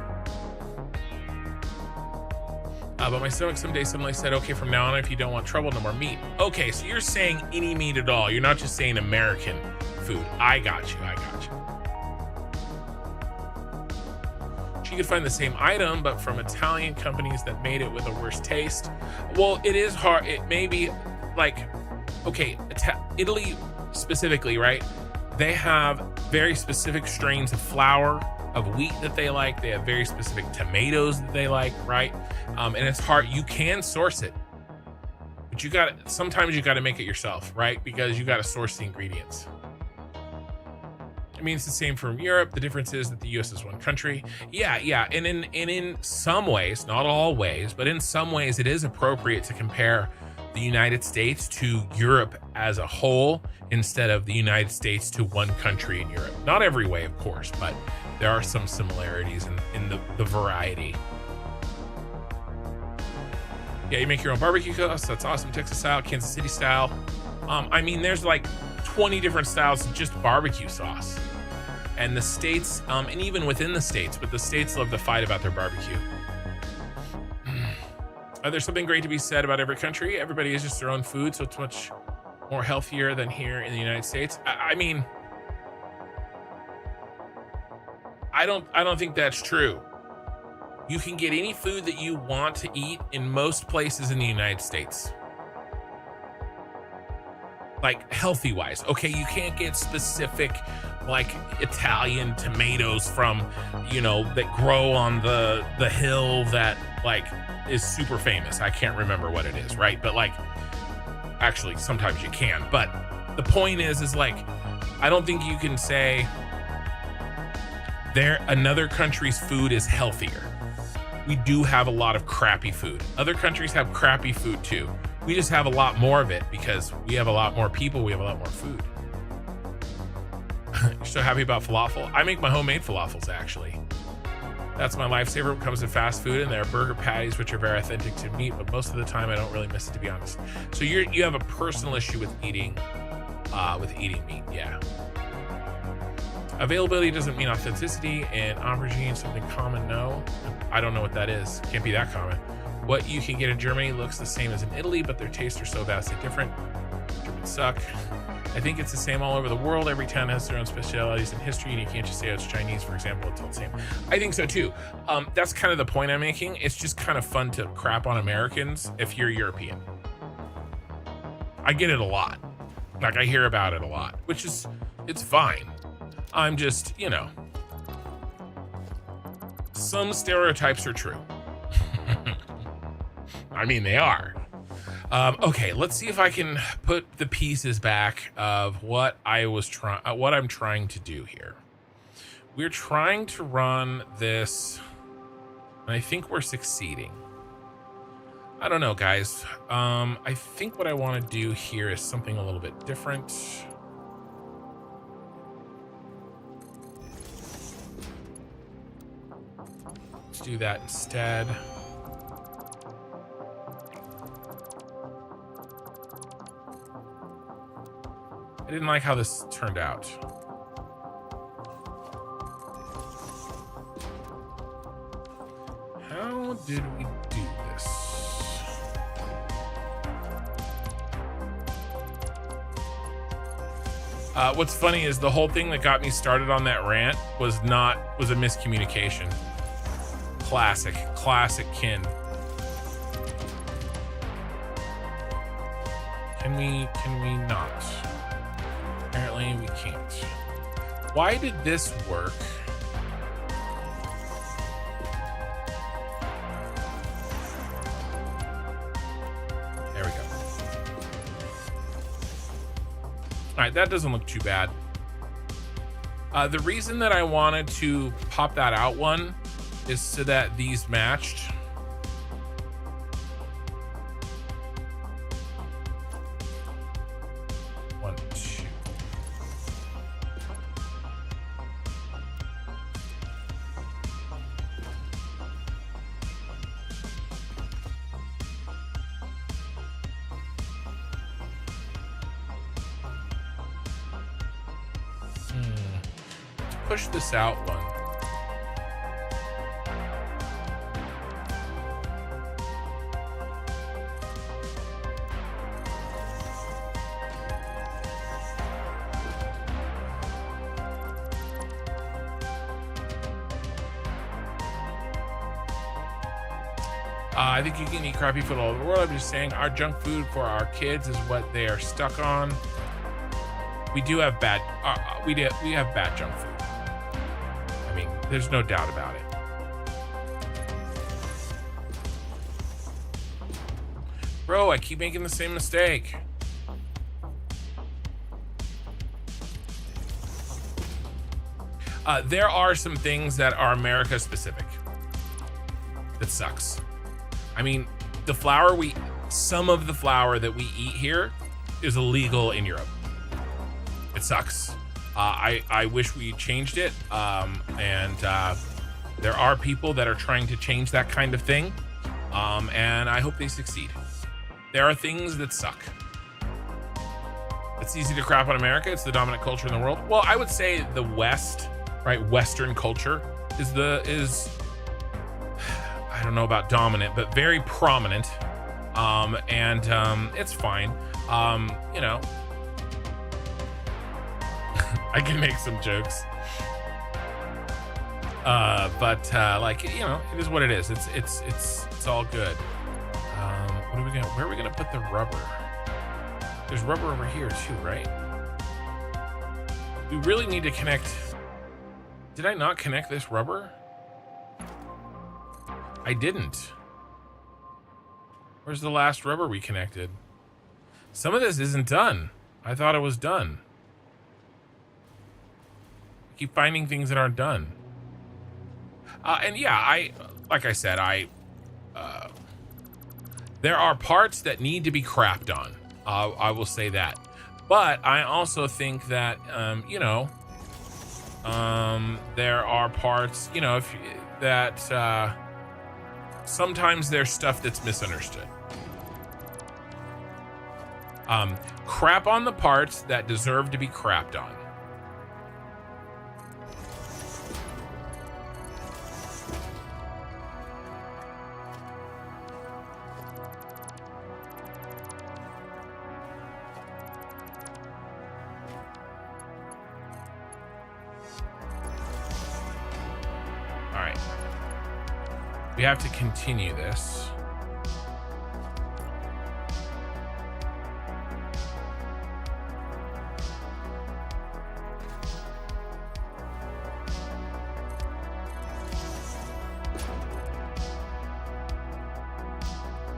But my stomach someday suddenly said, okay, from now on, if you don't want trouble, no more meat. Okay, so you're saying any meat at all. You're not just saying American food. I got you. She could find the same item, but from Italian companies that made it with a worse taste. Well, it is hard. It may be okay, Italy specifically, right? They have very specific strains of flour, of wheat that they like. They have very specific tomatoes that they like, right? And it's hard. You can source it, but sometimes you got to make it yourself, right? Because you got to source the ingredients. I mean, it's the same from Europe. The difference is that the US is one country. Yeah. And in some ways, not all ways, but in some ways it is appropriate to compare the United States to Europe as a whole instead of the United States to one country in Europe. Not every way, of course, but there are some similarities in the variety. Yeah, you make your own barbecue sauce. That's awesome. Texas style, Kansas City style. I mean, there's 20 different styles of just barbecue sauce. And the states, and even within the states, but the states love to fight about their barbecue. There's something great to be said about every country. Everybody is just their own food, so it's much more healthier than here in the United States. I mean, I don't think that's true. You can get any food that you want to eat in most places in the United States. Like healthy wise. Okay, you can't get specific like Italian tomatoes from, you know, that grow on the hill that like is super famous. I can't remember what it is, right? But like, actually sometimes you can, but the point is like, I don't think you can say another country's food is healthier. We do have a lot of crappy food. Other countries have crappy food too. We just have a lot more of it because we have a lot more people, we have a lot more food. You're so happy about falafel? I make my homemade falafels, actually. That's my lifesaver when it comes to fast food, and there are burger patties, which are very authentic to meat, but most of the time I don't really miss it, to be honest. So you have a personal issue with eating meat, yeah. Availability doesn't mean authenticity, and aubergine, something common, no. I don't know what that is, can't be that common. What you can get in Germany looks the same as in Italy, but their tastes are so vastly different. Germans suck. I think it's the same all over the world. Every town has their own specialities and history, and you can't just say oh, it's Chinese, for example. It's all the same. I think so too. That's kind of the point I'm making. It's just kind of fun to crap on Americans if you're European. I get it a lot. Like I hear about it a lot, which is, it's fine. I'm just, you know, some stereotypes are true. I mean, they are. Okay, let's see if I can put the pieces back of what I'm trying to do here. We're trying to run this, and I think we're succeeding. I don't know, guys. I think what I want to do here is something a little bit different. Let's do that instead. I didn't like how this turned out. How did we do this? What's funny is the whole thing that got me started on that rant was a miscommunication. Classic kin. Can we not? Apparently we can't. Why did this work? There we go. All right, that doesn't look too bad. The reason that I wanted to pop that out one is so that these matched. Push this out one. I think you can eat crappy food all over the world. I'm just saying our junk food for our kids is what they are stuck on. We do have bad, we have bad junk food. I mean, there's no doubt about it. Bro, I keep making the same mistake. There are some things that are America specific. That sucks. I mean, some of the flour that we eat here is illegal in Europe. It sucks. I wish we changed it. And there are people that are trying to change that kind of thing. And I hope they succeed. There are things that suck. It's easy to crap on America. It's the dominant culture in the world. Well, I would say the West right? Western culture is I don't know about dominant, but very prominent. It's fine. You know, I can make some jokes. Like, you know, it is what it is. It's all good. Where are we gonna put the rubber? There's rubber over here too, right? We really need to connect. Did I not connect this rubber? I didn't. Where's the last rubber we connected? Some of this isn't done. I thought it was done. I keep finding things that aren't done. And yeah, like I said, there are parts that need to be crapped on. I will say that. But I also think that, you know, there are parts, you know, sometimes there's stuff that's misunderstood. Crap on the parts that deserve to be crapped on. We have to continue this.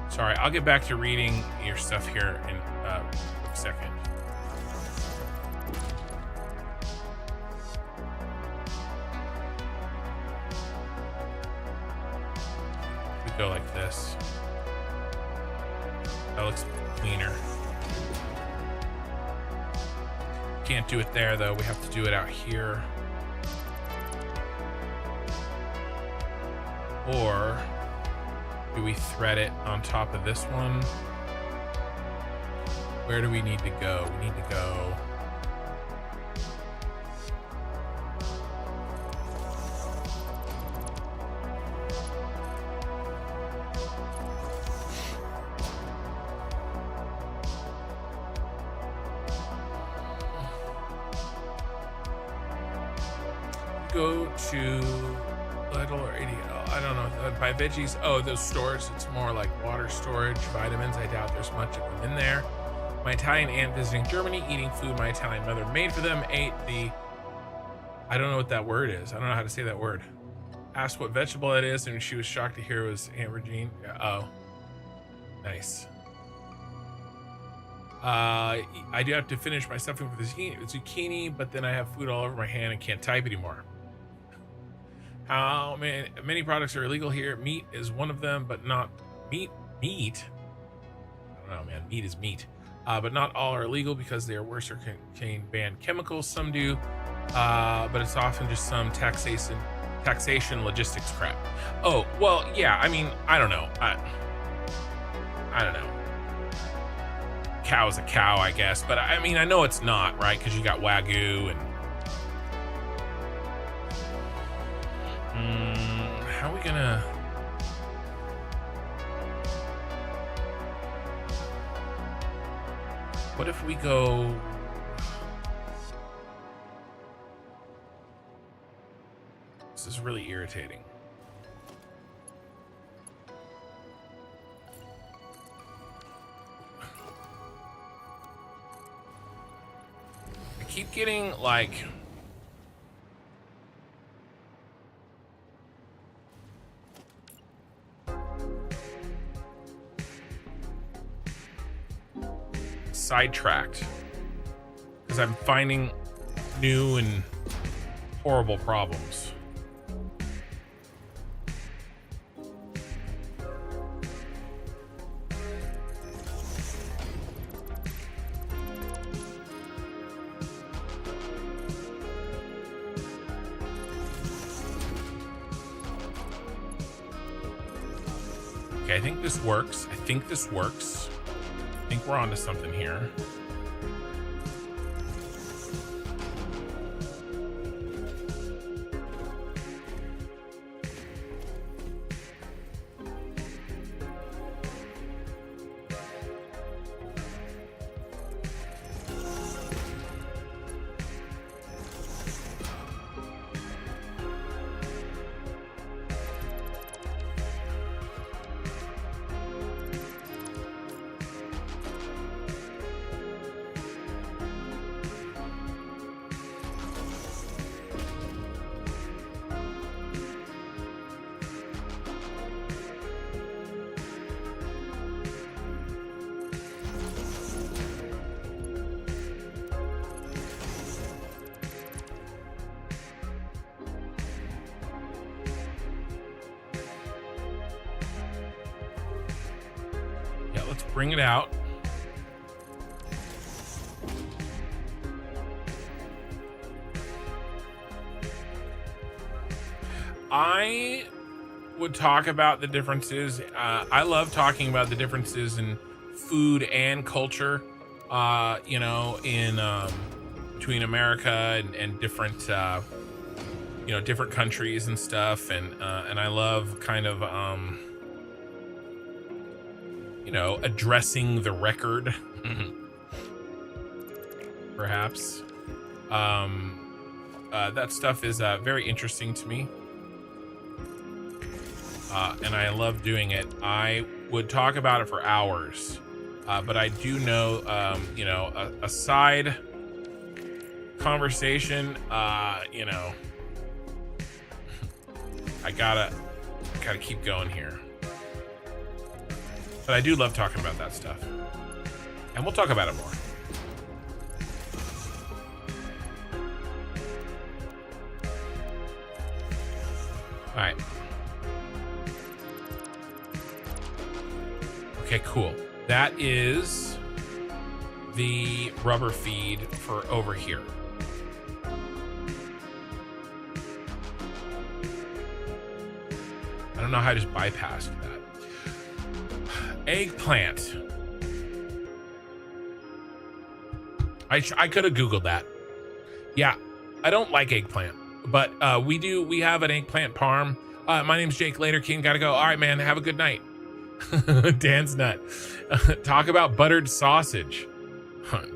Sorry, I'll get back to reading your stuff here in a second. Go like this. That looks cleaner. Can't do it there though. We have to do it out here. Or do we thread it on top of this one? Where do we need to go? We need to go. Go to Lidl or ADL. I don't know. Buy veggies. Oh, those stores. It's more like water storage, vitamins. I doubt there's much of them in there. My Italian aunt visiting Germany, eating food my Italian mother made for them. Ate the. I don't know what that word is. I don't know how to say that word. Asked what vegetable it is, and she was shocked to hear it was Aunt Regine. Oh, nice. I do have to finish my stuffing for the zucchini, but then I have food all over my hand and can't type anymore. How many products are illegal here? Meat is one of them, but not meat. I don't know, man. Meat is meat. But not all are illegal because they are worse or contain banned chemicals. Some do, but it's often just some taxation logistics crap. Oh, well, yeah. I mean, I don't know. I don't know. Cow's a cow, I guess, but I mean, I know it's not, right? Because you got Wagyu and how are we gonna? What if we go? This is really irritating. I keep getting like sidetracked because I'm finding new and horrible problems. Okay, I think this works. I think we're onto something here. let's bring it out. I would talk about the differences. I love talking about the differences in food and culture, you know, in between America and different, you know, different countries and stuff. And I love kind of, you know, addressing the record, perhaps. That stuff is very interesting to me. And I love doing it. I would talk about it for hours, but I do know, you know, a side conversation, you know, I gotta keep going here. But I do love talking about that stuff, and we'll talk about it more. All right. Okay, cool. That is the rubber feed for over here. I don't know how I just bypassed that. Eggplant. I could have Googled that. Yeah, I don't like eggplant, but we have an eggplant parm. My name's Jake Later King. Gotta go. All right, man. Have a good night. Dan's nut. Talk about buttered sausage.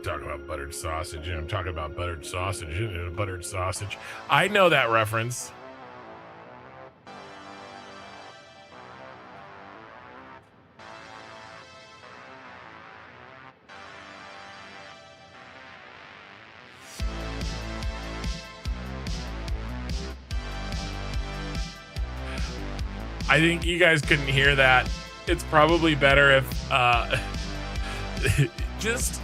Talk about buttered sausage. I'm talking about buttered sausage. Buttered sausage. I know that reference. I think you guys couldn't hear that. It's probably better if just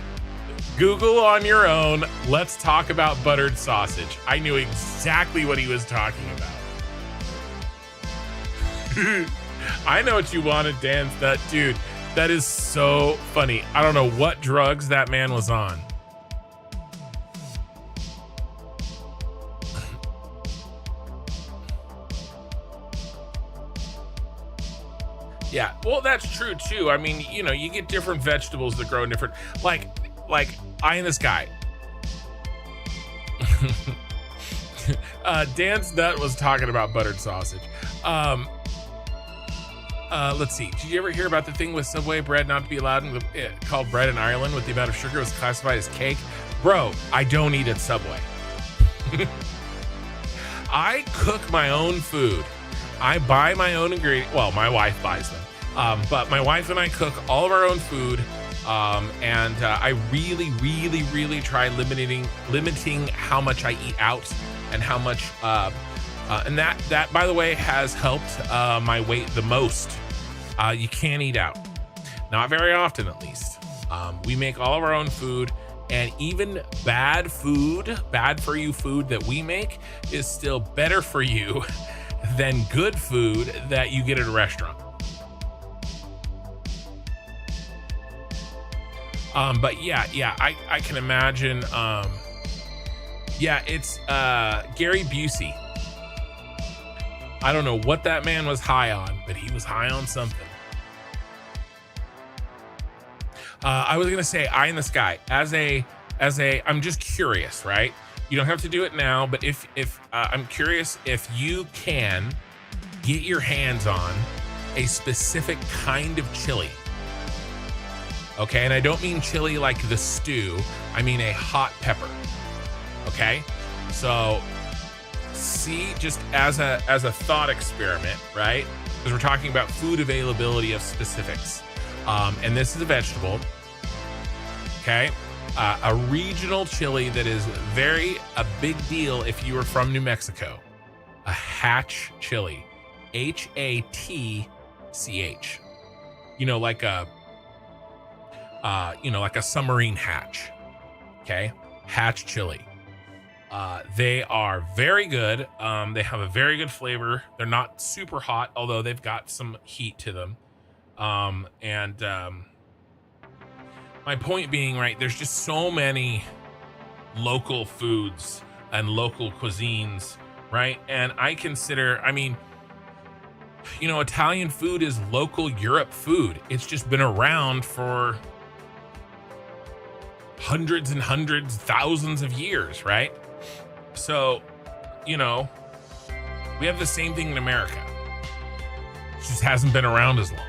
Google on your own. Let's talk about buttered sausage. I knew exactly what he was talking about. I know what you wanted, Dan. That dude, that is so funny. I don't know what drugs that man was on. Yeah, well, that's true too. I mean, you know, you get different vegetables that grow in different, like eye in the sky. Dan's nut was talking about buttered sausage. Let's see. Did you ever hear about the thing with Subway bread not to be allowed in the, called bread in Ireland with the amount of sugar was classified as cake? Bro, I don't eat at Subway. I cook my own food. I buy my own ingredients. Well, my wife buys them. But my wife and I cook all of our own food. And I really, really, really try limiting how much I eat out and how much, and that, by the way, has helped my weight the most. You can't eat out. Not very often, at least. We make all of our own food, and even bad food, bad for you food that we make is still better for you than good food that you get at a restaurant. But yeah, I can imagine. Yeah, it's Gary Busey. I don't know what that man was high on, but he was high on something. I was gonna say eye in the sky as a I'm just curious, right? You don't have to do it now, but if I'm curious if you can get your hands on a specific kind of chili. Okay, and I don't mean chili like the stew. I mean a hot pepper. Okay, so see, just as a thought experiment, right? Because we're talking about food availability of specifics, and this is a vegetable. Okay, a regional chili that is a big deal if you are from New Mexico. A hatch chili, Hatch. You know, like a submarine hatch. Okay, hatch chili. They are very good. They have a very good flavor. They're not super hot, although they've got some heat to them. My point being, right, there's just so many local foods and local cuisines, right? And I consider, I mean, you know, Italian food is local Europe food. It's just been around for hundreds and hundreds, thousands of years, right? So, you know, we have the same thing in America. It just hasn't been around as long,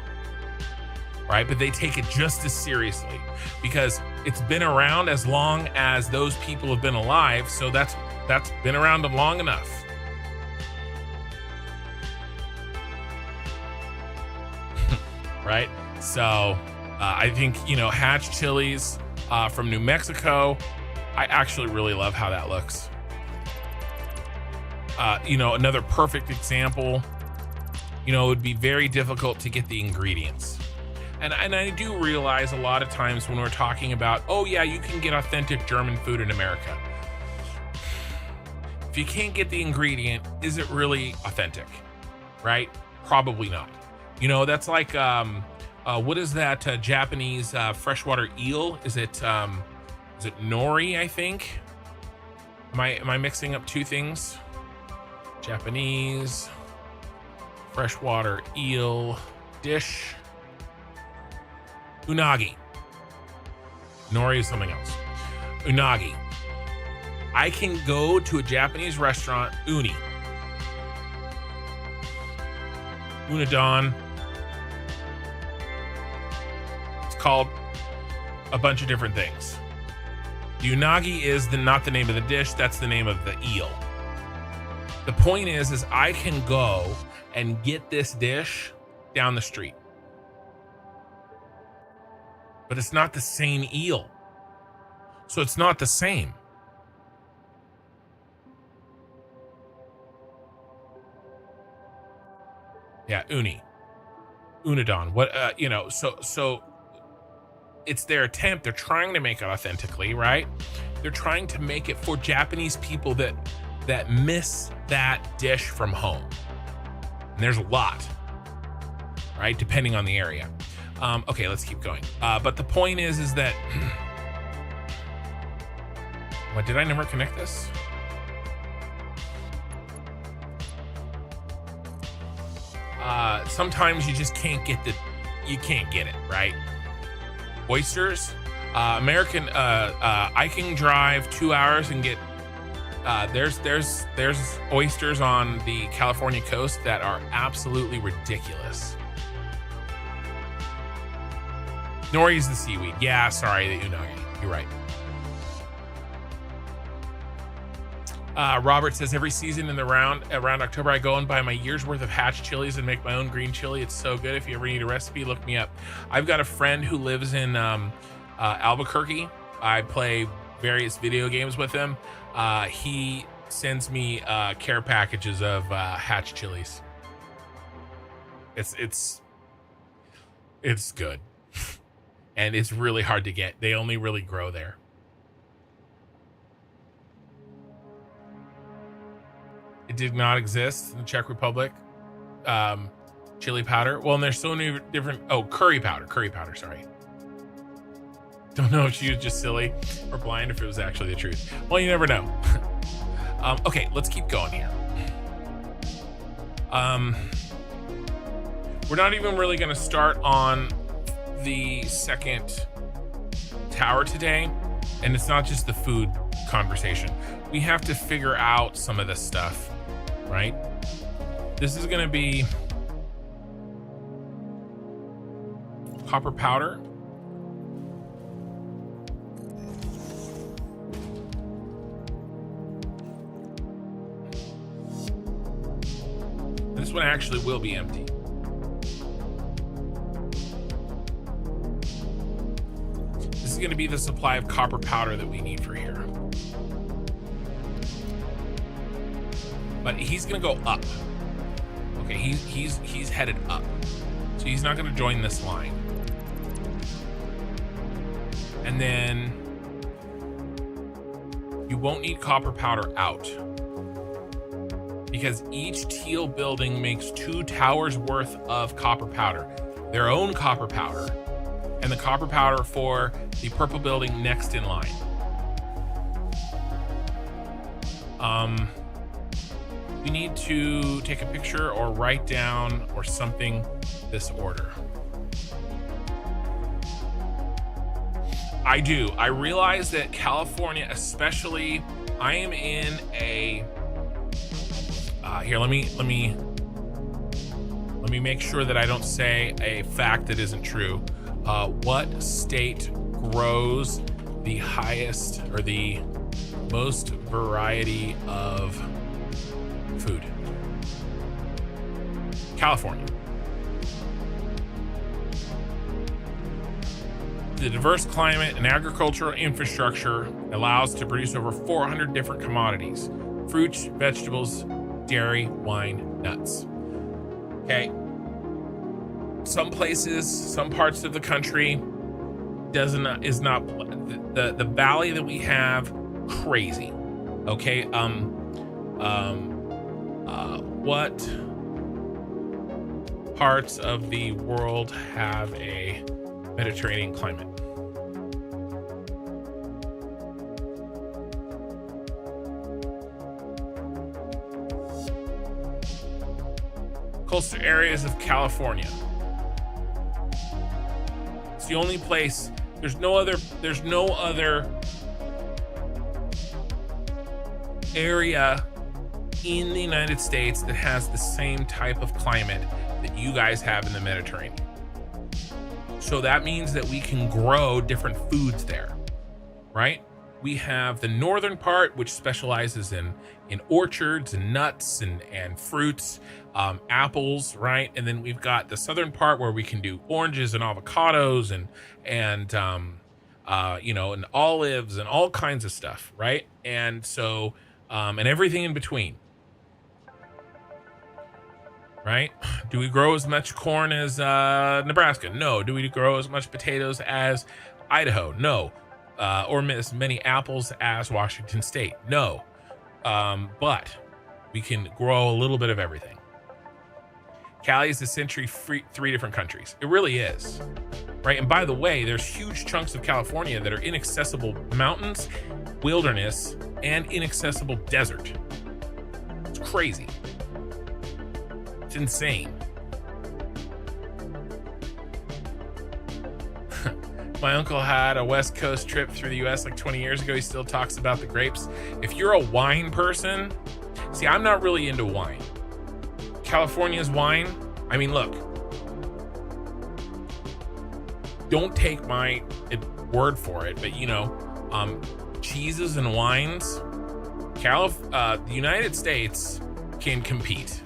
right? But they take it just as seriously because it's been around as long as those people have been alive. So that's been around long enough. Right? So I think, you know, Hatch chilies from New Mexico, I actually really love how that looks. You know, another perfect example, you know, it would be very difficult to get the ingredients. And I do realize a lot of times when we're talking about, oh yeah, you can get authentic German food in America. If you can't get the ingredient, is it really authentic? Right? Probably not. You know, that's like, what is that Japanese freshwater eel? Is it nori, I think? Am I mixing up two things? Japanese freshwater eel dish. Unagi. Nori is something else. Unagi. I can go to a Japanese restaurant, Unadon. It's called a bunch of different things. The unagi is not the name of the dish, that's the name of the eel. The point is I can go and get this dish down the street. But it's not the same eel. So it's not the same. Yeah, Unadon. What you know, so it's their attempt. They're trying to make it authentically, right? They're trying to make it for Japanese people that miss that dish from home. And there's a lot, right? Depending on the area. Okay, let's keep going. But the point is that what, did I never connect this? Sometimes you just can't get it, right? Oysters, American, I can drive 2 hours and get, there's oysters on the California coast that are absolutely ridiculous. Nori is the seaweed. Yeah, sorry, the unagi. You're right. Robert says every season around October, I go and buy my year's worth of Hatch chilies and make my own green chili. It's so good. If you ever need a recipe, look me up. I've got a friend who lives in Albuquerque. I play various video games with him. He sends me care packages of Hatch chilies. It's good. And it's really hard to get. They only really grow there. It did not exist in the Czech Republic. Chili powder. Well, and there's so many different. Oh, curry powder, sorry. Don't know if she was just silly or blind, if it was actually the truth. Well, you never know. Okay, let's keep going here. We're not even really going to start on the second tower today, and it's not just the food conversation. We have to figure out some of this stuff, right? This is going to be copper powder. This one actually will be empty. This is going to be the supply of copper powder that we need for here. But he's going to go up. Okay, he's headed up. So he's not going to join this line. And then you won't need copper powder out, because each teal building makes 2 towers worth of copper powder, their own copper powder. and the copper powder for the purple building next in line. We need to take a picture or write down or something this order. I do. I realize that California, especially, I am in a. Here, let me make sure that I don't say a fact that isn't true. What state grows the highest or the most variety of food? California. The diverse climate and agricultural infrastructure allows to produce over 400 different commodities: fruits, vegetables, dairy, wine, nuts. Okay. Some places, some parts of the country is not the valley that we have crazy. Okay. What parts of the world have a Mediterranean climate? Coastal areas of California. It's the only place. There's no other area in the United States that has the same type of climate that you guys have in the Mediterranean. So that means that we can grow different foods there, right? We have the northern part, which specializes in orchards and nuts and fruits, apples, right? And then we've got the southern part where we can do oranges and avocados and olives and all kinds of stuff, right? And so and everything in between. Right? Do we grow as much corn as Nebraska? No. Do we grow as much potatoes as Idaho? No. Or as many apples as Washington State? No. But we can grow a little bit of everything. Cali is essentially three different countries. It really is. Right? And by the way, there's huge chunks of California that are inaccessible mountains, wilderness, and inaccessible desert. It's crazy. It's insane. My uncle had a West Coast trip through the US like 20 years ago. He still talks about the grapes. If you're a wine person, see, I'm not really into wine. California's wine, I mean, look, don't take my word for it, but cheeses and wines, the United States can compete.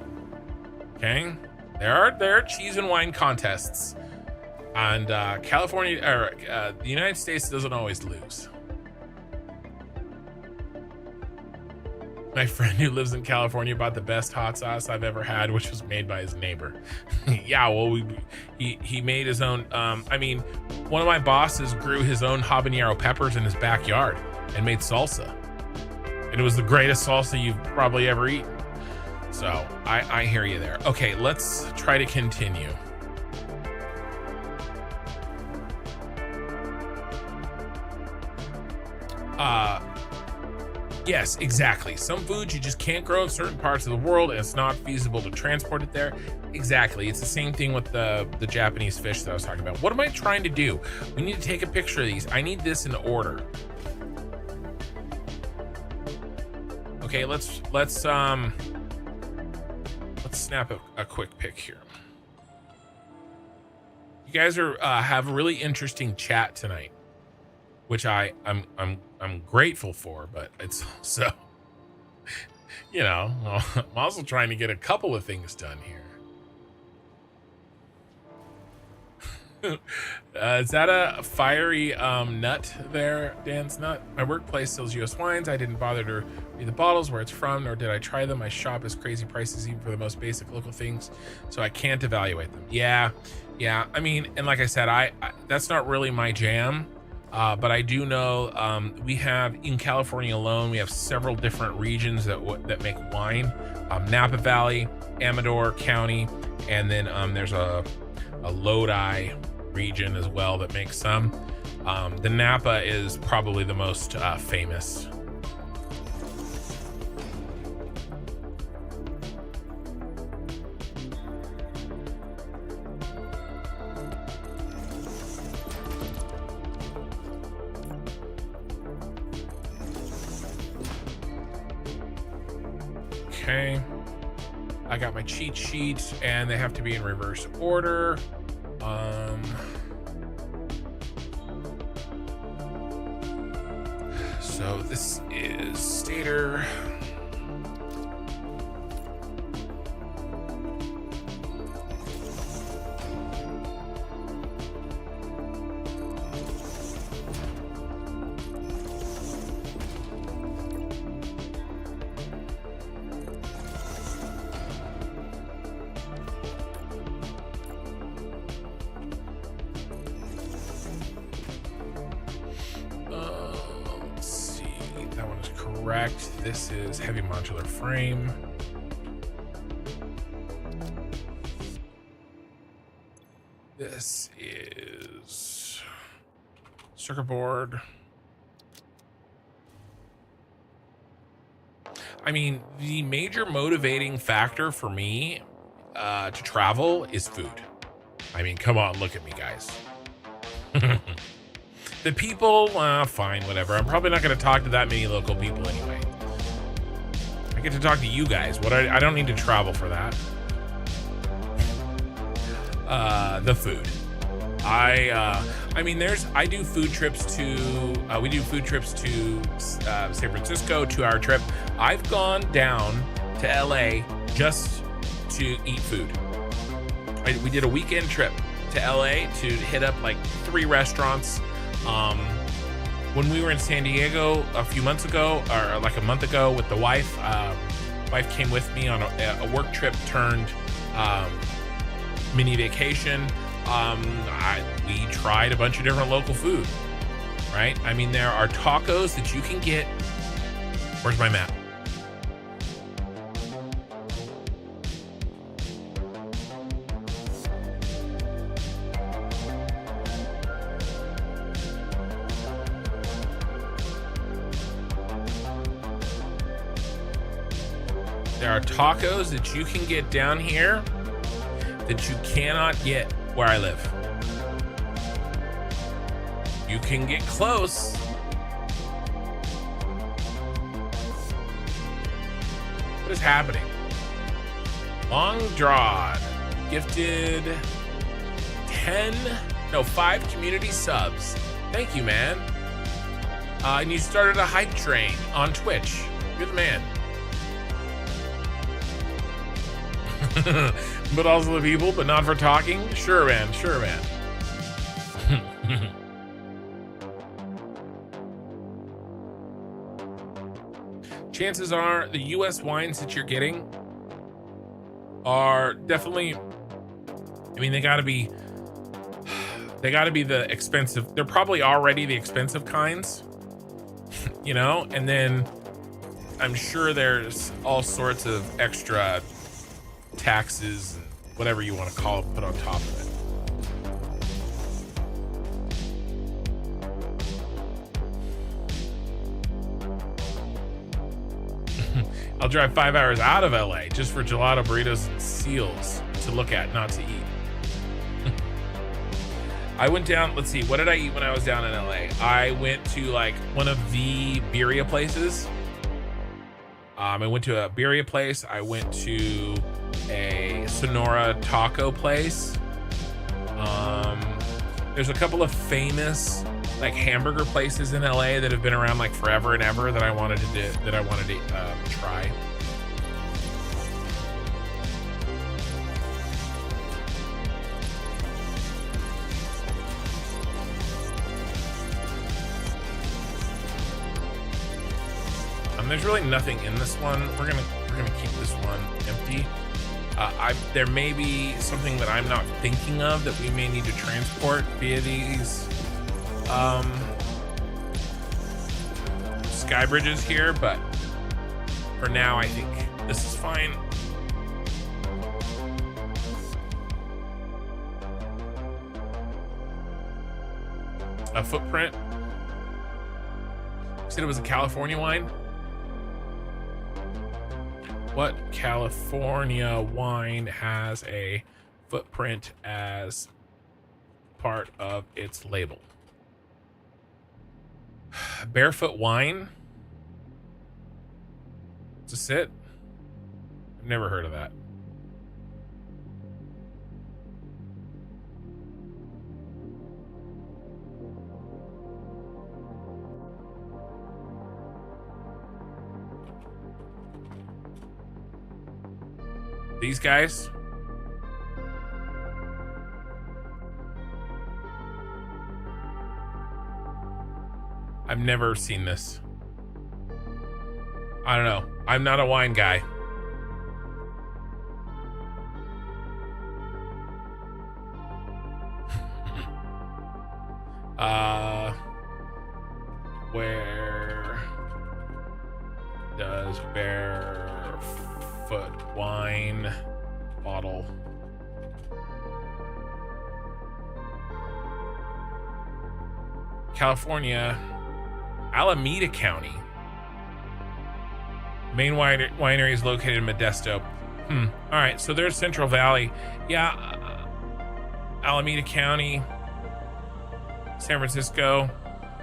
Okay, there are cheese and wine contests, and California or the United States doesn't always lose. My friend who lives in California bought the best hot sauce I've ever had, which was made by his neighbor. Yeah, well, he made his own. One of my bosses grew his own habanero peppers in his backyard and made salsa, and it was the greatest salsa you've probably ever eaten. So I hear you there. Okay, let's try to continue. Yes, exactly. Some foods you just can't grow in certain parts of the world, and it's not feasible to transport it there. Exactly. It's the same thing with the Japanese fish that I was talking about. What am I trying to do? We need to take a picture of these. I need this in order. Okay, let's snap a quick pic here. You guys are have a really interesting chat tonight, which I'm grateful for, but it's also, I'm also trying to get a couple of things done here. Is that a fiery nut there, Dan's nut? My workplace sells US wines. I didn't bother to read the bottles, where it's from, nor did I try them. My shop has crazy prices even for the most basic local things, so I can't evaluate them. Yeah. I mean, and like I said, I that's not really my jam. But I do know we have in California alone, we have several different regions that make wine. Napa Valley, Amador County, and then there's a Lodi region as well that makes some. The Napa is probably the most famous. Okay, I got my cheat sheet, and they have to be in reverse order. So this is Stater. This is heavy modular frame. This is circuit board. I mean, the major motivating factor for me to travel is food. I mean, come on, look at me, guys. The people, fine, whatever. I'm probably not going to talk to that many local people anyway. I get to talk to you guys. I don't need to travel for that. The food. I mean, I do food trips to, we do food trips to San Francisco, 2-hour trip. I've gone down to LA just to eat food. We did a weekend trip to LA to hit up like 3 restaurants. When we were in San Diego a few months ago, or like a month ago with the wife, wife came with me on a work trip turned mini vacation. We tried a bunch of different local food, right? I mean, there are tacos that you can get. Where's my map? There are tacos that you can get down here that you cannot get where I live. You can get close. What is happening? Long Drawed gifted 5 community subs. Thank you, man. And you started a hype train on Twitch. You're the man. But also the people, but not for talking. Sure, man. Sure, man. Chances are the US wines that you're getting are definitely, I mean, they gotta be the expensive. They're probably already the expensive kinds, you know, and then I'm sure there's all sorts of extra taxes and whatever you want to call it put on top of it. I'll drive 5 hours out of LA just for gelato burritos and seals to look at, not to eat. I went down, let's see, what did I eat when I was down in LA? I went to like one of the birria places. I went to a birria place. I went to a Sonora taco place. There's a couple of famous like hamburger places in LA that have been around like forever and ever that I wanted to try. There's really nothing in this one. We're gonna keep this one empty. There may be something that I'm not thinking of that we may need to transport via these sky bridges here, but for now I think this is fine. a footprint. You said it was a California wine? What California wine has a footprint as part of its label? Barefoot wine? Is this it? I've never heard of that. These guys? I've never seen this. I don't know. I'm not a wine guy. Where does Barefoot wine bottle? California, Alameda County. Main winery is located in Modesto. All right, so there's Central Valley. Yeah, Alameda County, San Francisco.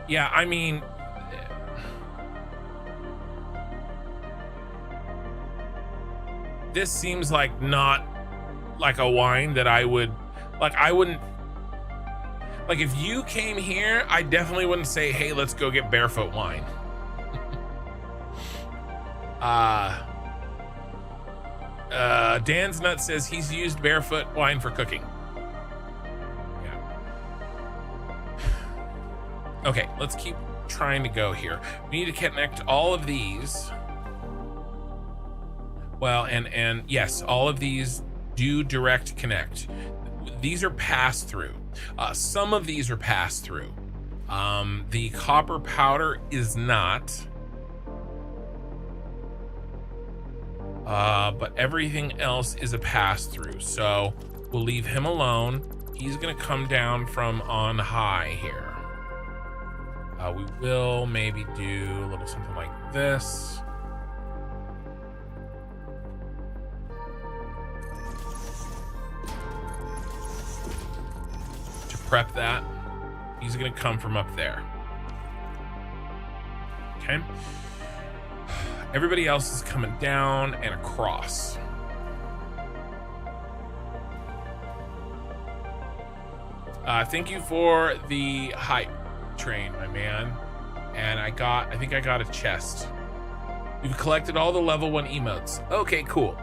Yeah, I mean, this seems like not like a wine that I would, like, I wouldn't, like, if you came here, I definitely wouldn't say, hey, let's go get Barefoot wine. Dan's Nut says he's used Barefoot wine for cooking. Yeah. Okay, let's keep trying to go here. We need to connect all of these. Well, and yes, all of these do direct connect. These are pass through. Some of these are pass through. The copper powder is not. But everything else is a pass-through, so we'll leave him alone. He's gonna come down from on high here. We will maybe do a little something like this. To prep that, he's gonna come from up there. Okay. Everybody else is coming down and across. Thank you for the hype train, my man. And I think I got a chest. You've collected all the level 1 emotes. Okay, cool.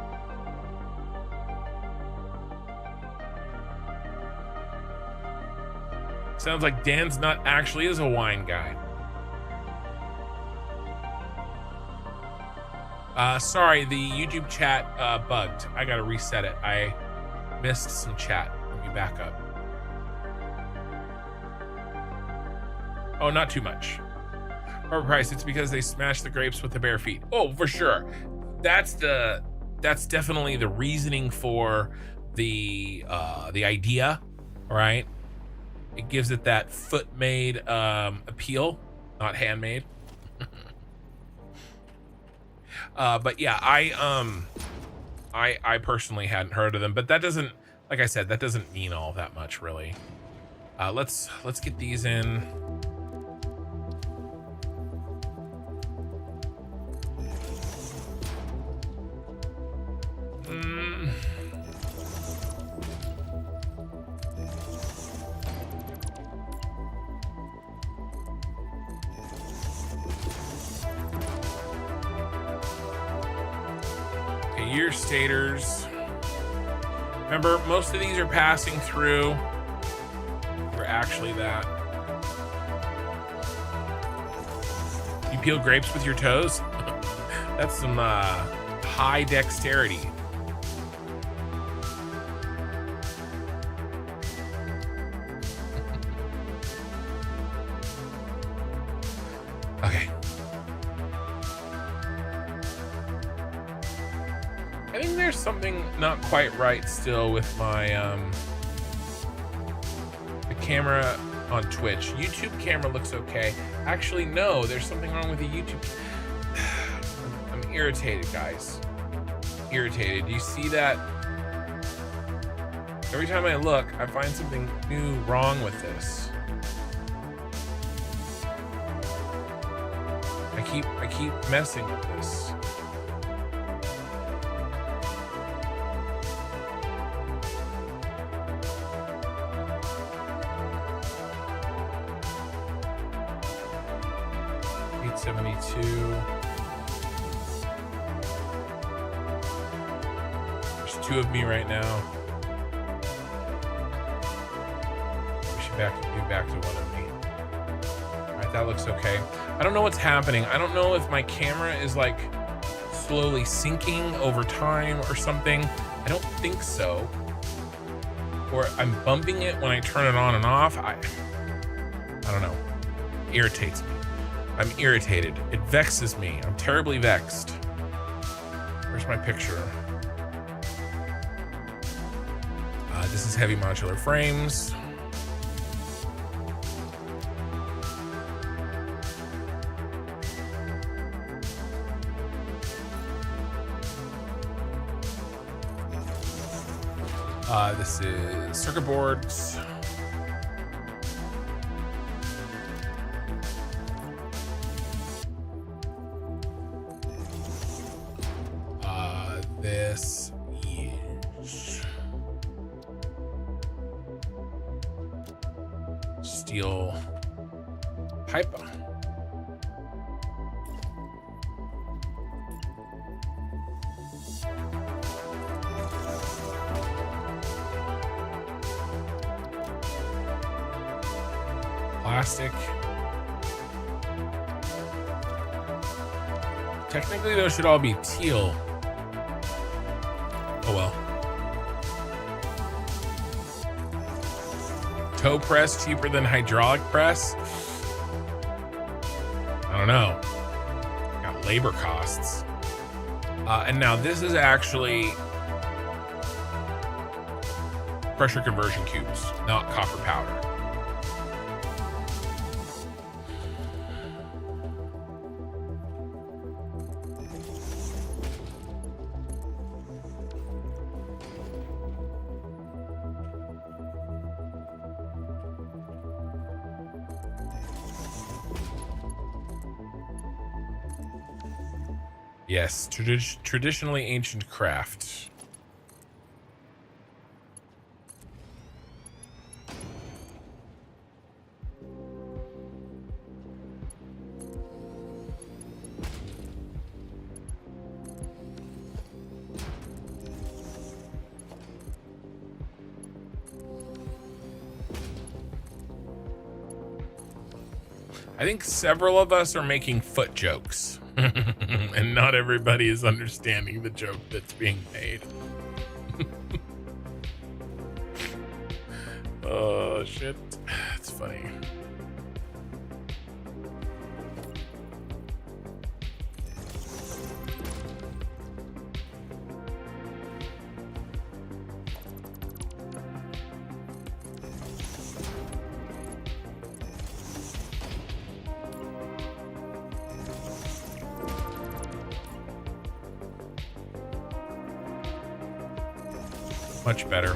Sounds like Dan's Nut actually is a wine guy. Sorry, the YouTube chat bugged. I gotta reset it. I missed some chat. Let me back up. Oh, not too much. Overpriced. It's because they smashed the grapes with the bare feet. Oh, for sure. That's definitely the reasoning for the idea, right? It gives it that foot-made appeal, not handmade. But yeah, I personally hadn't heard of them, but that doesn't, like I said, that doesn't mean all that much really. Let's get these in. Year staters. Remember, most of these are passing through. We're actually that. You peel grapes with your toes? That's some high dexterity. Okay. I think there's something not quite right still with my the camera on Twitch. YouTube camera looks okay. Actually, no, there's something wrong with the YouTube. I'm irritated, guys. Irritated. Do you see that? Every time I look, I find something new wrong with this. I keep messing with this. There's 2 of me right now. We should be back to 1 of me. All right, that looks okay. I don't know what's happening. I don't know if my camera is like slowly sinking over time or something. I don't think so. Or I'm bumping it when I turn it on and off. I don't know. It irritates me. I'm irritated. It vexes me. I'm terribly vexed. Where's my picture? This is heavy modular frames. This is circuit boards. This is steel pipe. Plastic. Technically, those should all be teal. Oh well. Toe press cheaper than hydraulic press? I don't know. Got labor costs. And now this is actually pressure conversion cubes, not copper powder. Yes, traditionally ancient craft. I think several of us are making foot jokes. And not everybody is understanding the joke that's being made. Oh shit, it's funny. Much better.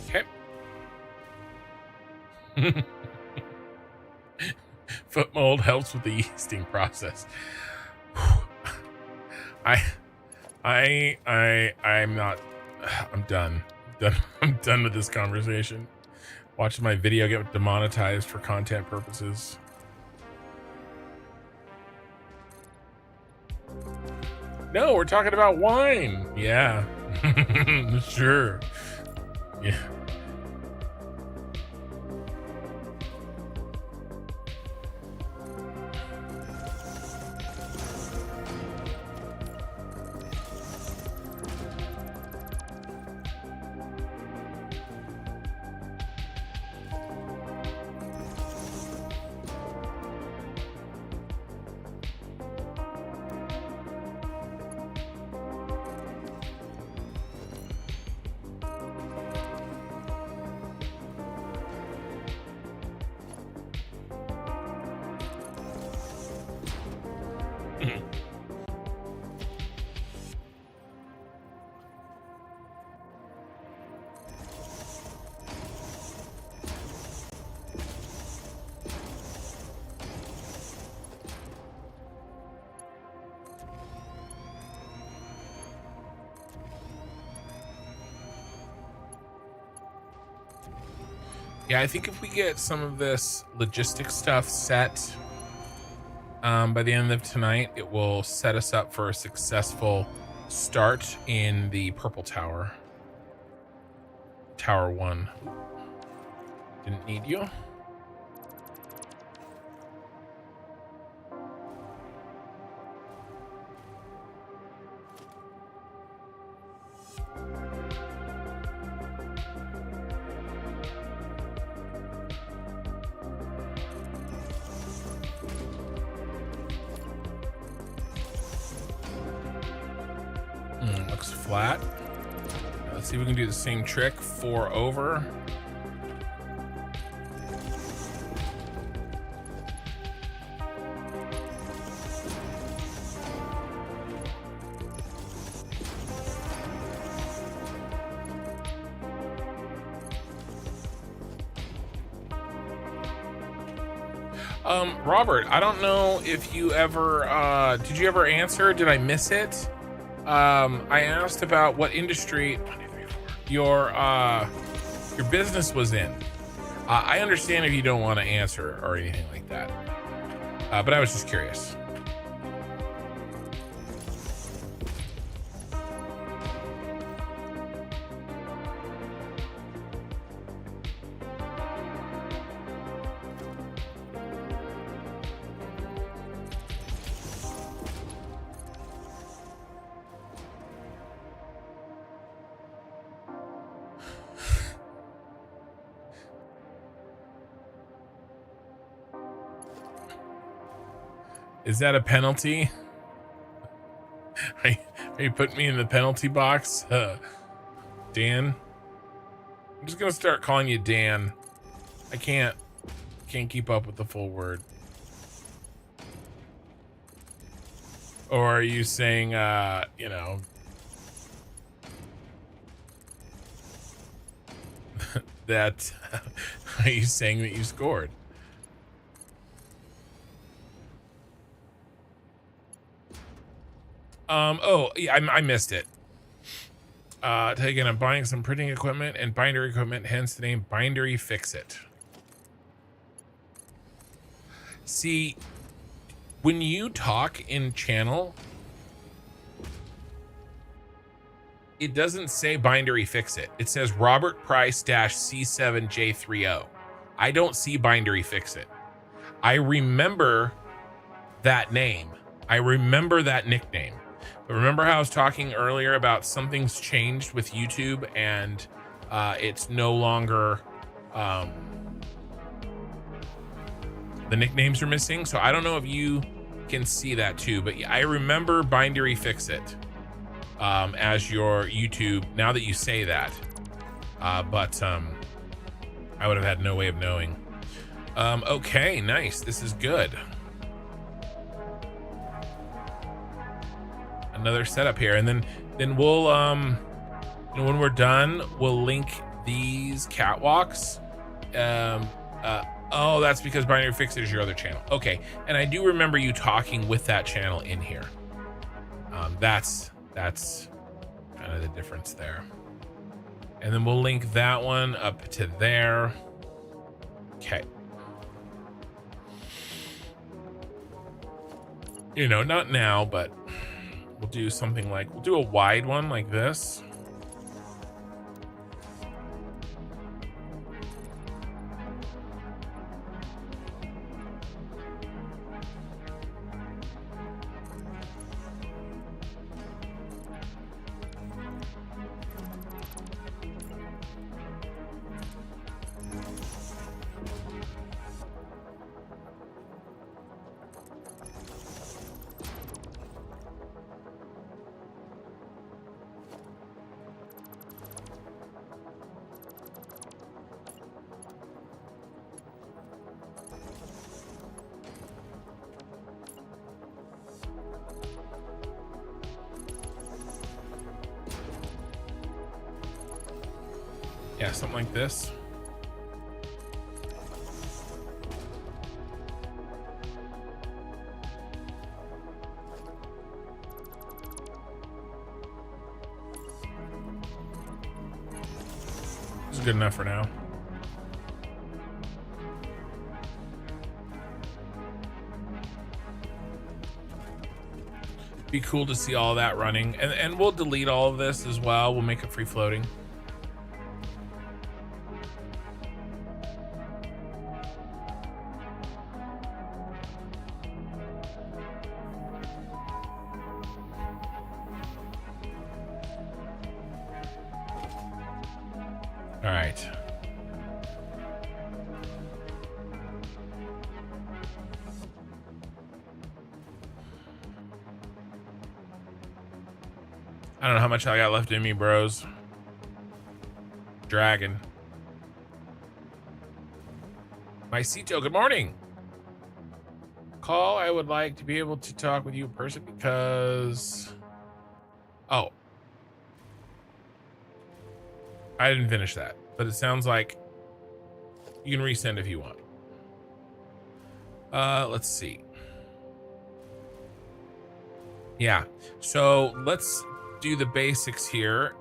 Okay. Foot mold helps with the yeasting process. I'm not. I'm done. I'm done with this conversation. Watching my video get demonetized for content purposes. No, we're talking about wine. Yeah. Sure. Yeah. Yeah, I think if we get some of this logistic stuff set by the end of tonight, it will set us up for a successful start in the purple tower. Tower 1. Didn't need you. Looks flat. Let's see if we can do the same trick. 4 over. Robert, I don't know if you ever, did you ever answer? Did I miss it? I asked about what industry your business was in. I understand if you don't want to answer or anything like that, but I was just curious. Is that a penalty? Are you putting me in the penalty box? Dan? I'm just gonna start calling you Dan. I can't keep up with the full word. Or are you saying, you know, that, are you saying that you scored? Oh yeah, I missed it. Again, I'm buying some printing equipment and bindery equipment, hence the name Bindery Fix It. See, when you talk in channel, it doesn't say Bindery Fix It. It says Robert Price -C7J30. I don't see Bindery Fix It. I remember that name. I remember that nickname. But remember how I was talking earlier about something's changed with YouTube and it's no longer, the nicknames are missing. So I don't know if you can see that too, but I remember Bindery Fix It as your YouTube, now that you say that. But I would have had no way of knowing. Okay, nice. This is good. Another setup here, and then we'll when we're done, we'll link these catwalks. Oh, that's because Binary Fix It is your other channel. Okay, and I do remember you talking with that channel in here. That's kind of the difference there. And then we'll link that one up to there. Okay. You know, not now, but we'll do something like, we'll do a wide one like this. Yeah, something like this. This is good enough for now. Be cool to see all that running, and we'll delete all of this as well. We'll make it free floating. All right. I don't know how much I got left in me, bros. Dragon. Mycito, good morning. Call, I would like to be able to talk with you in person because... Oh. I didn't finish that, but it sounds like you can resend if you want. Let's see. Yeah, so let's do the basics here.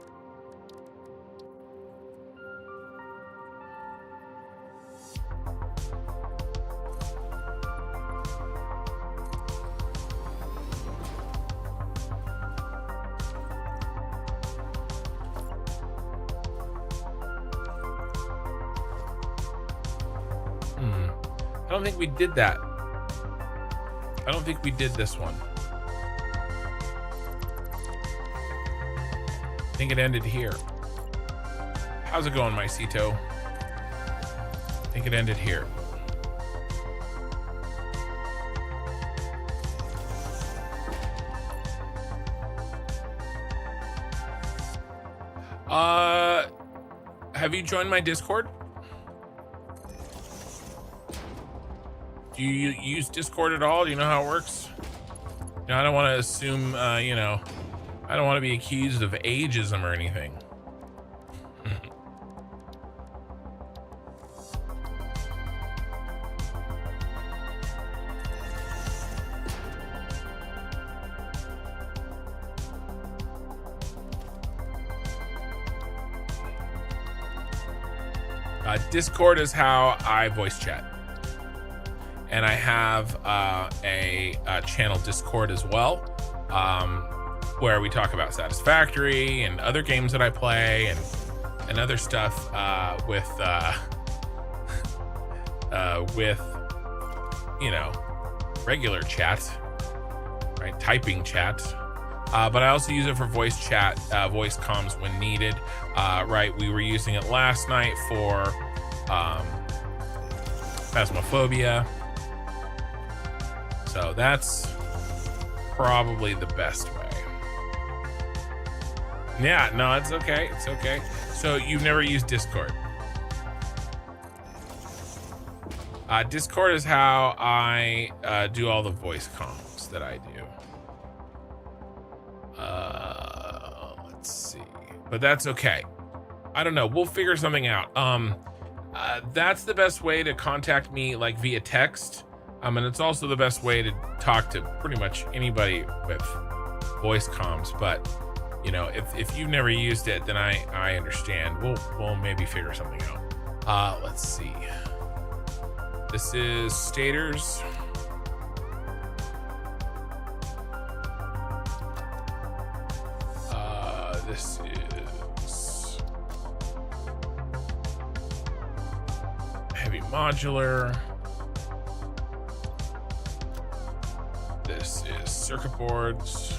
I don't think we did that. I don't think we did this one. I think it ended here. How's it going, Mycito? I think it ended here. Have you joined my Discord? Do you use Discord at all? Do you know how it works? You know, I don't want to assume, you know, I don't want to be accused of ageism or anything. Discord is how I voice chat. And I have a channel Discord as well, where we talk about Satisfactory and other games that I play and other stuff with you know, regular chat, right? Typing chat. But I also use it for voice chat, voice comms when needed. Right, we were using it last night for Phasmophobia. So that's probably the best way. Yeah, no, it's okay. It's okay. So you've never used Discord. Discord is how I do all the voice comms that I do. Let's see. But that's okay. I don't know. We'll figure something out. That's the best way to contact me, like via text. And it's also the best way to talk to pretty much anybody with voice comms. But you know, if you've never used it, then I understand. We'll maybe figure something out. Let's see. This is Staters. This is Heavy Modular. This is circuit boards.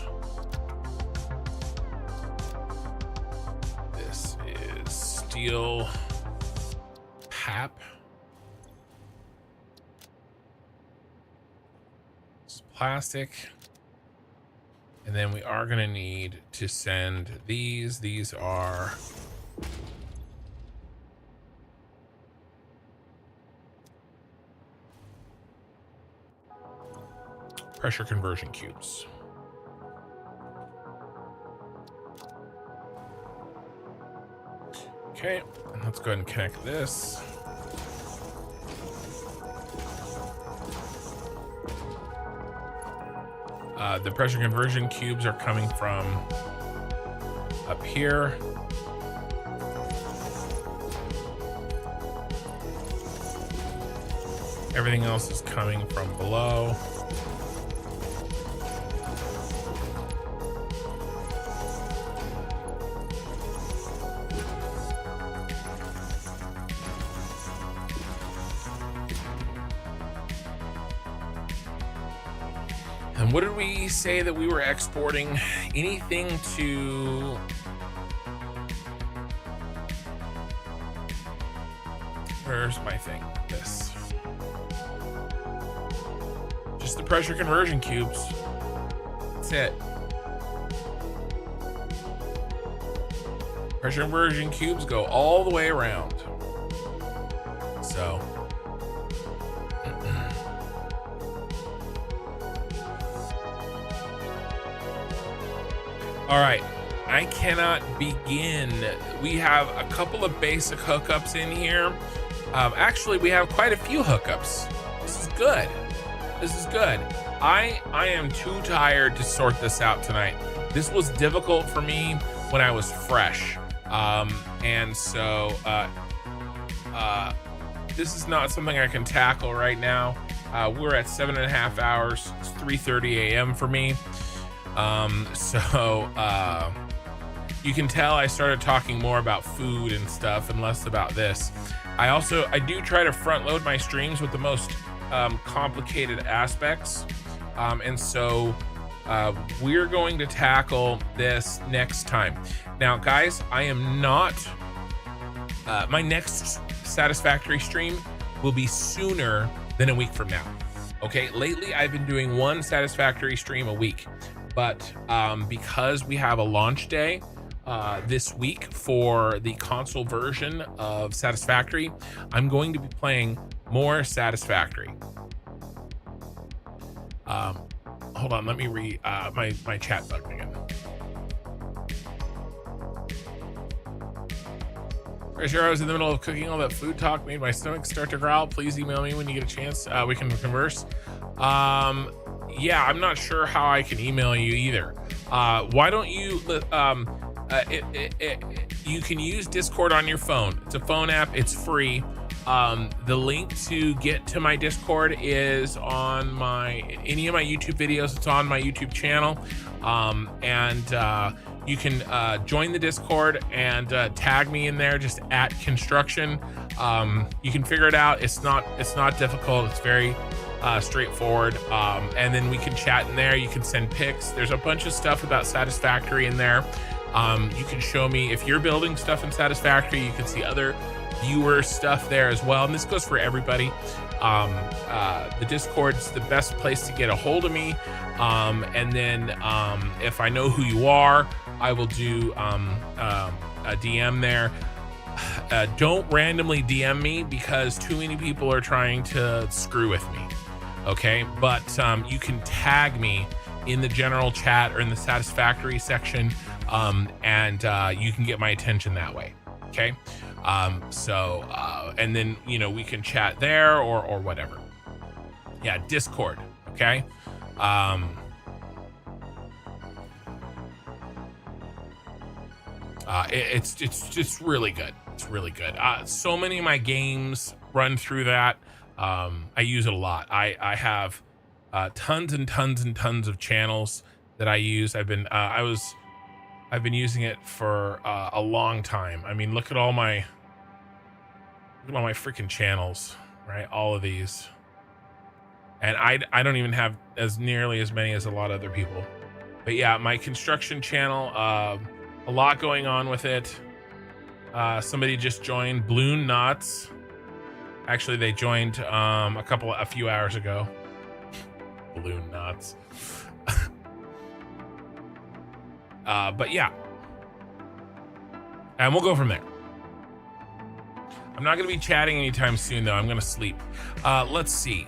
This is steel PAP. This is plastic. And then we are going to need to send these. These are pressure conversion cubes. Okay, let's go ahead and connect this. The pressure conversion cubes are coming from up here. Everything else is coming from below. And what did we say that we were exporting? Anything to... Where's my thing? This. Just the pressure conversion cubes. That's it. Pressure conversion cubes go all the way around. So. All right, I cannot begin. We have a couple of basic hookups in here. Actually, we have quite a few hookups. This is good. This is good. I am too tired to sort this out tonight. This was difficult for me when I was fresh. And so this is not something I can tackle right now. We're at 7.5 hours. It's 3:30 a.m. for me. You can tell I started talking more about food and stuff and less about this. I do try to front load my streams with the most complicated aspects. And so we're going to tackle this next time. Now, guys, I am not, my next Satisfactory stream will be sooner than a week from now. Okay, lately I've been doing one Satisfactory stream a week, but because we have a launch day this week for the console version of Satisfactory, I'm going to be playing more Satisfactory. Hold on, let me read my chat bug again. For sure, I was in the middle of cooking. All that food talk made my stomach start to growl. Please email me when you get a chance. We can converse. Yeah, I'm not sure how I can email you either. Why don't you, you can use Discord on your phone. It's a phone app, it's free. The link to get to my Discord is on any of my YouTube videos. It's on my YouTube channel. You can join the Discord and tag me in there, just at construction. You can figure it out. It's not difficult. It's very straightforward. And then we can chat in there. You can send pics. There's a bunch of stuff about Satisfactory in there. You can show me if you're building stuff in Satisfactory. You can see other viewer stuff there as well, and this goes for everybody. The Discord's the best place to get a hold of me, and then if I know who you are, I will do a DM there. Don't randomly DM me because too many people are trying to screw with me, okay? But you can tag me in the general chat or in the Satisfactory section, and you can get my attention that way, okay? And then, we can chat there or whatever. Yeah, Discord, okay? It's just really good. It's really good. So many of my games run through that. I use it a lot. I have tons and tons and tons of channels that I use. I've been using it for a long time. I mean, look at all my freaking channels, right? All of these. And I don't even have as nearly as many as a lot of other people. But yeah, my construction channel, a lot going on with it. Somebody just joined, Balloon Knots. Actually, they joined a few hours ago. Balloon Knots. But yeah, and we'll go from there. I'm not going to be chatting anytime soon, though. I'm going to sleep. Let's see.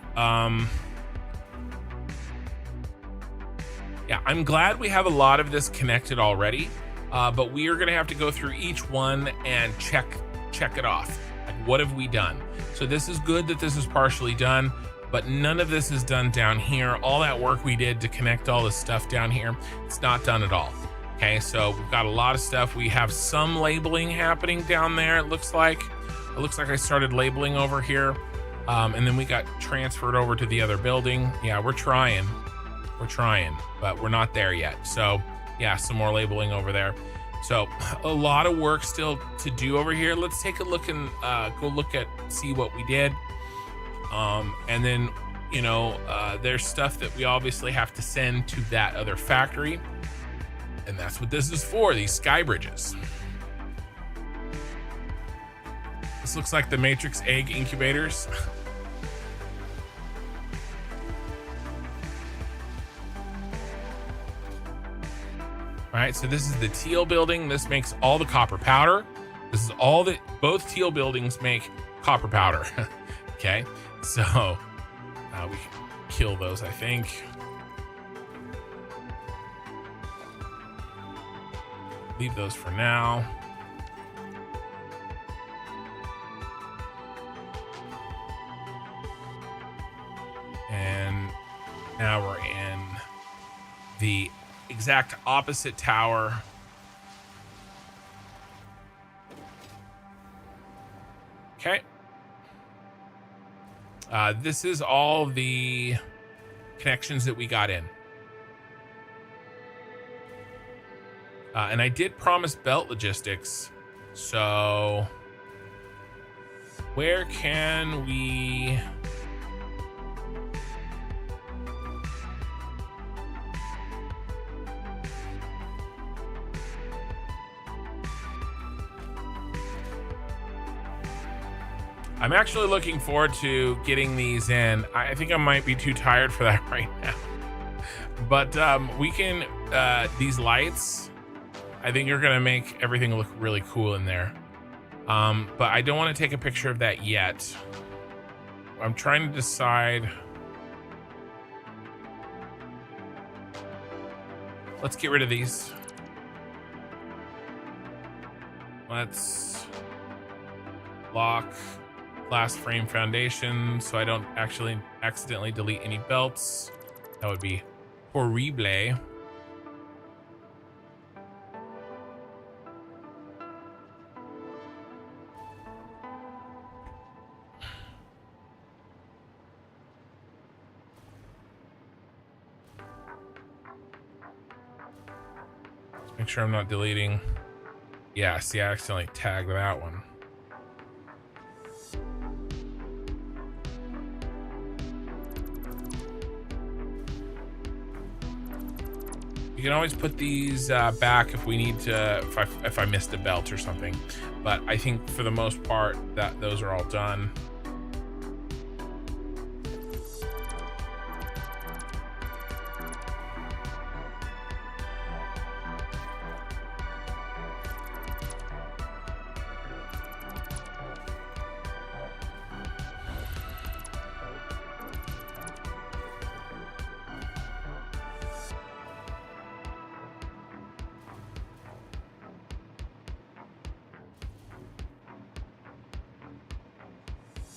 Yeah, I'm glad we have a lot of this connected already, but we are going to have to go through each one and check it off. Like, what have we done? So this is good that this is partially done, but none of this is done down here. All that work we did to connect all this stuff down here, it's not done at all. Okay, so we've got a lot of stuff. We have some labeling happening down there. It looks like I started labeling over here, and then we got transferred over to the other building. Yeah, we're trying, but we're not there yet. So yeah, some more labeling over there. So a lot of work still to do over here. Let's take a look and see what we did. And then you know, there's stuff that we obviously have to send to that other factory. And that's what this is for, these sky bridges. This looks like the Matrix egg incubators. All right, so this is the teal building. This makes all the copper powder. This is all that both teal buildings make copper powder. Okay, so we can kill those, I think. Leave those for now. And now we're in the exact opposite tower. Okay. This is all the connections that we got in. And I did promise belt logistics. So where can we... I'm actually looking forward to getting these in. I think I might be too tired for that right now. But we can, these lights, I think are gonna make everything look really cool in there. But I don't wanna take a picture of that yet. I'm trying to decide. Let's get rid of these. Let's lock glass frame foundation so I don't actually accidentally delete any belts. That would be horrible. Make sure I'm not deleting. Yeah, see, I accidentally tagged that one. You can always put these back if we need to, if I missed a belt or something. But I think for the most part that those are all done.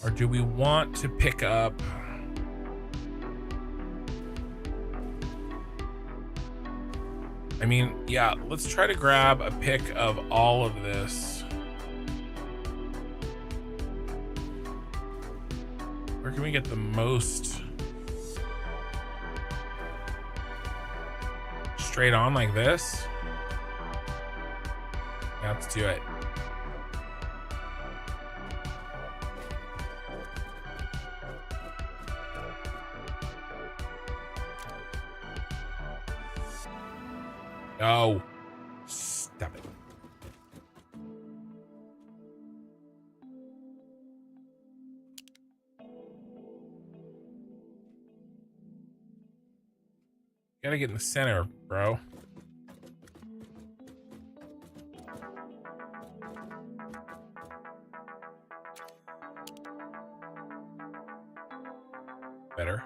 Or do we want to pick up? I mean, yeah, let's try to grab a pick of all of this. Where can we get the most? Straight on like this? Yeah, let's do it. No, stop it. Gotta get in the center, bro. Better.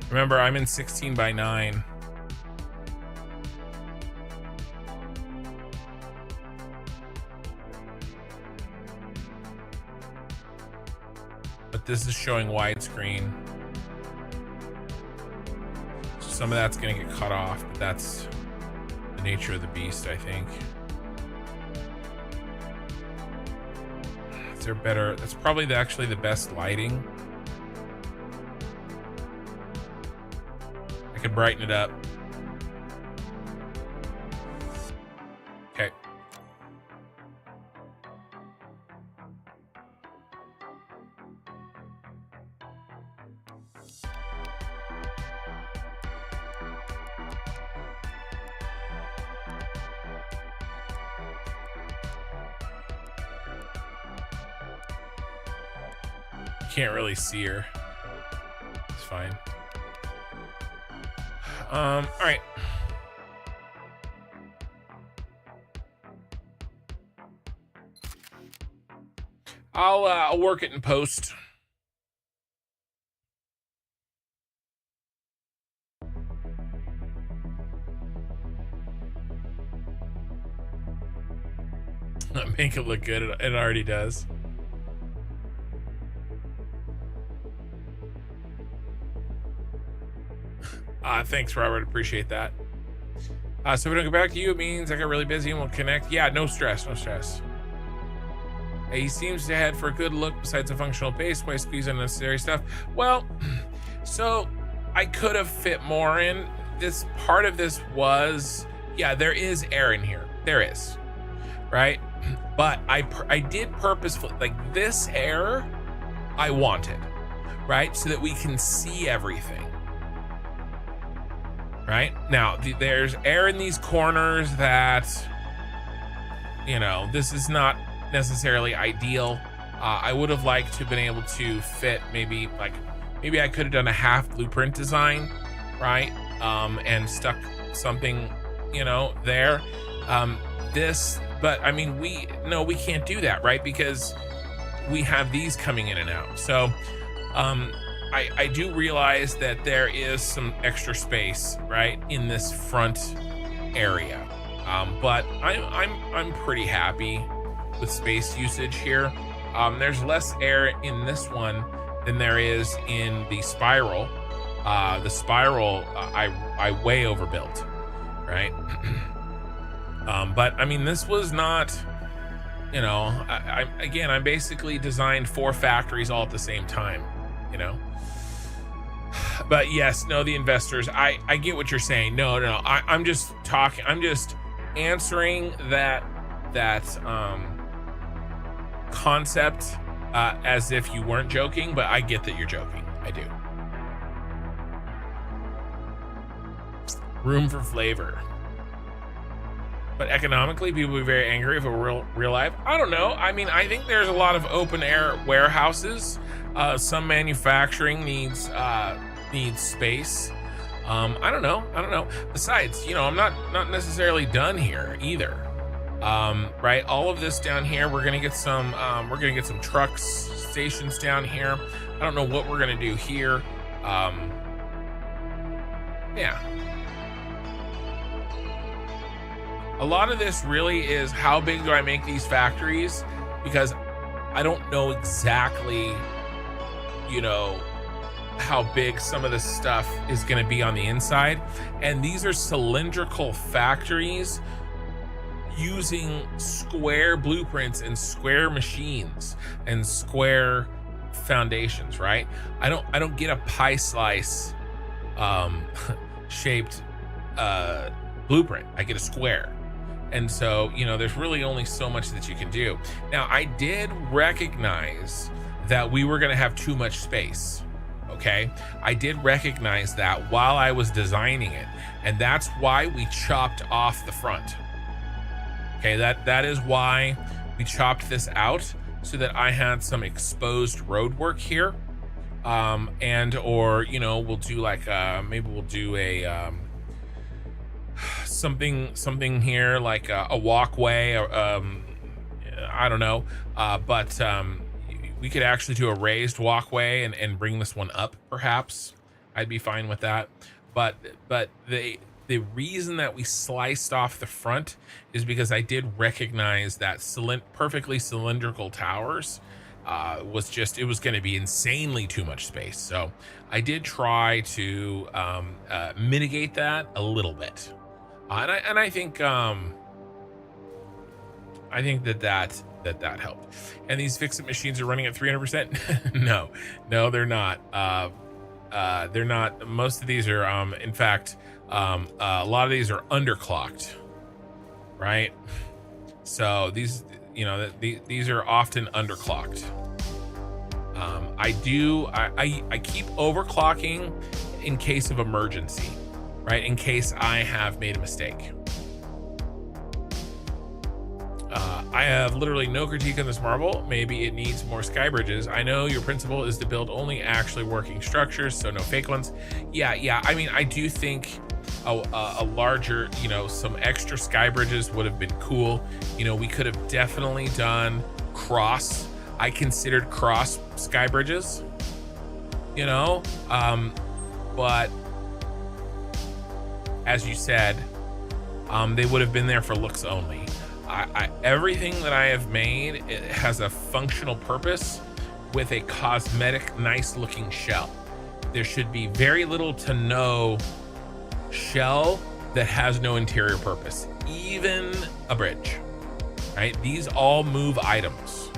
Remember, I'm in 16 by 9. But this is showing widescreen. So some of that's gonna get cut off, but that's the nature of the beast, I think. Is there better? That's probably actually the best lighting. I could brighten it up. can't really see her. It's fine. All right. I'll work it in post. Make it look good. It already does. Thanks, Robert. Appreciate that. So if we don't get back to you, it means I got really busy and we'll connect. Yeah, no stress, no stress. Hey, he seems to head for a good look besides a functional base. Why squeeze unnecessary stuff? Well, so I could have fit more in. This part of this was, yeah, there is air in here. There is, right? But I did purposefully, like this air I wanted, right? So that we can see everything. Right now, there's air in these corners that, you know, this is not necessarily ideal. I would have liked to have been able to fit maybe I could have done a half blueprint design, right? And stuck something, you know, there. But I mean, we can't do that, right? Because we have these coming in and out. So, I do realize that there is some extra space, right, in this front area, but I'm pretty happy with space usage here. There's less air in this one than there is in the spiral. The spiral I way overbuilt, right? But I mean, this was not, you know, I basically designed 4 factories all at the same time, you know. But yes, no, the investors, I get what you're saying. No, I'm just talking, I'm just answering that concept as if you weren't joking, but I get that you're joking. I do. Room for flavor. But economically, people would be very angry if it were real life. I don't know. I mean, I think there's a lot of open air warehouses. Some manufacturing needs space. I don't know. Besides, you know, I'm not necessarily done here either. Right, all of this down here, we're gonna get some trucks stations down here. I don't know what we're gonna do here. Yeah, a lot of this really is how big do I make these factories, because I don't know exactly, you know, how big some of this stuff is going to be on the inside. And these are cylindrical factories using square blueprints and square machines and square foundations, right? I don't get a pie slice shaped blueprint. I get a square. And so, you know, there's really only so much that you can do. Now, I did recognize that we were going to have too much space. Okay, I did recognize that while I was designing it, and that's why we chopped off the front. Okay, that is why we chopped this out, so that I had some exposed road work here, or you know, we'll do like maybe we'll do a something here like a walkway, or I don't know, but we could actually do a raised walkway and bring this one up, perhaps. I'd be fine with that. But the reason that we sliced off the front is because I did recognize that perfectly cylindrical towers was going to be insanely too much space. So I did try to mitigate that a little bit, and I think that helped. And these fix-it machines are running at 300%. no, they're not. They're not. Most of these are in fact a lot of these are underclocked, right? So these, you know, these are often underclocked. I keep overclocking in case of emergency, right? In case I have made a mistake. I have literally no critique on this marble. Maybe it needs more sky bridges. I know your principle is to build only actually working structures, so no fake ones. Yeah. I mean, I do think a larger, you know, some extra sky bridges would have been cool. You know, we could have definitely done cross. I considered cross sky bridges, you know, but as you said, they would have been there for looks only. Everything that I have made, it has a functional purpose with a cosmetic, nice looking shell. There should be very little to no shell that has no interior purpose, even a bridge, right? These all move items.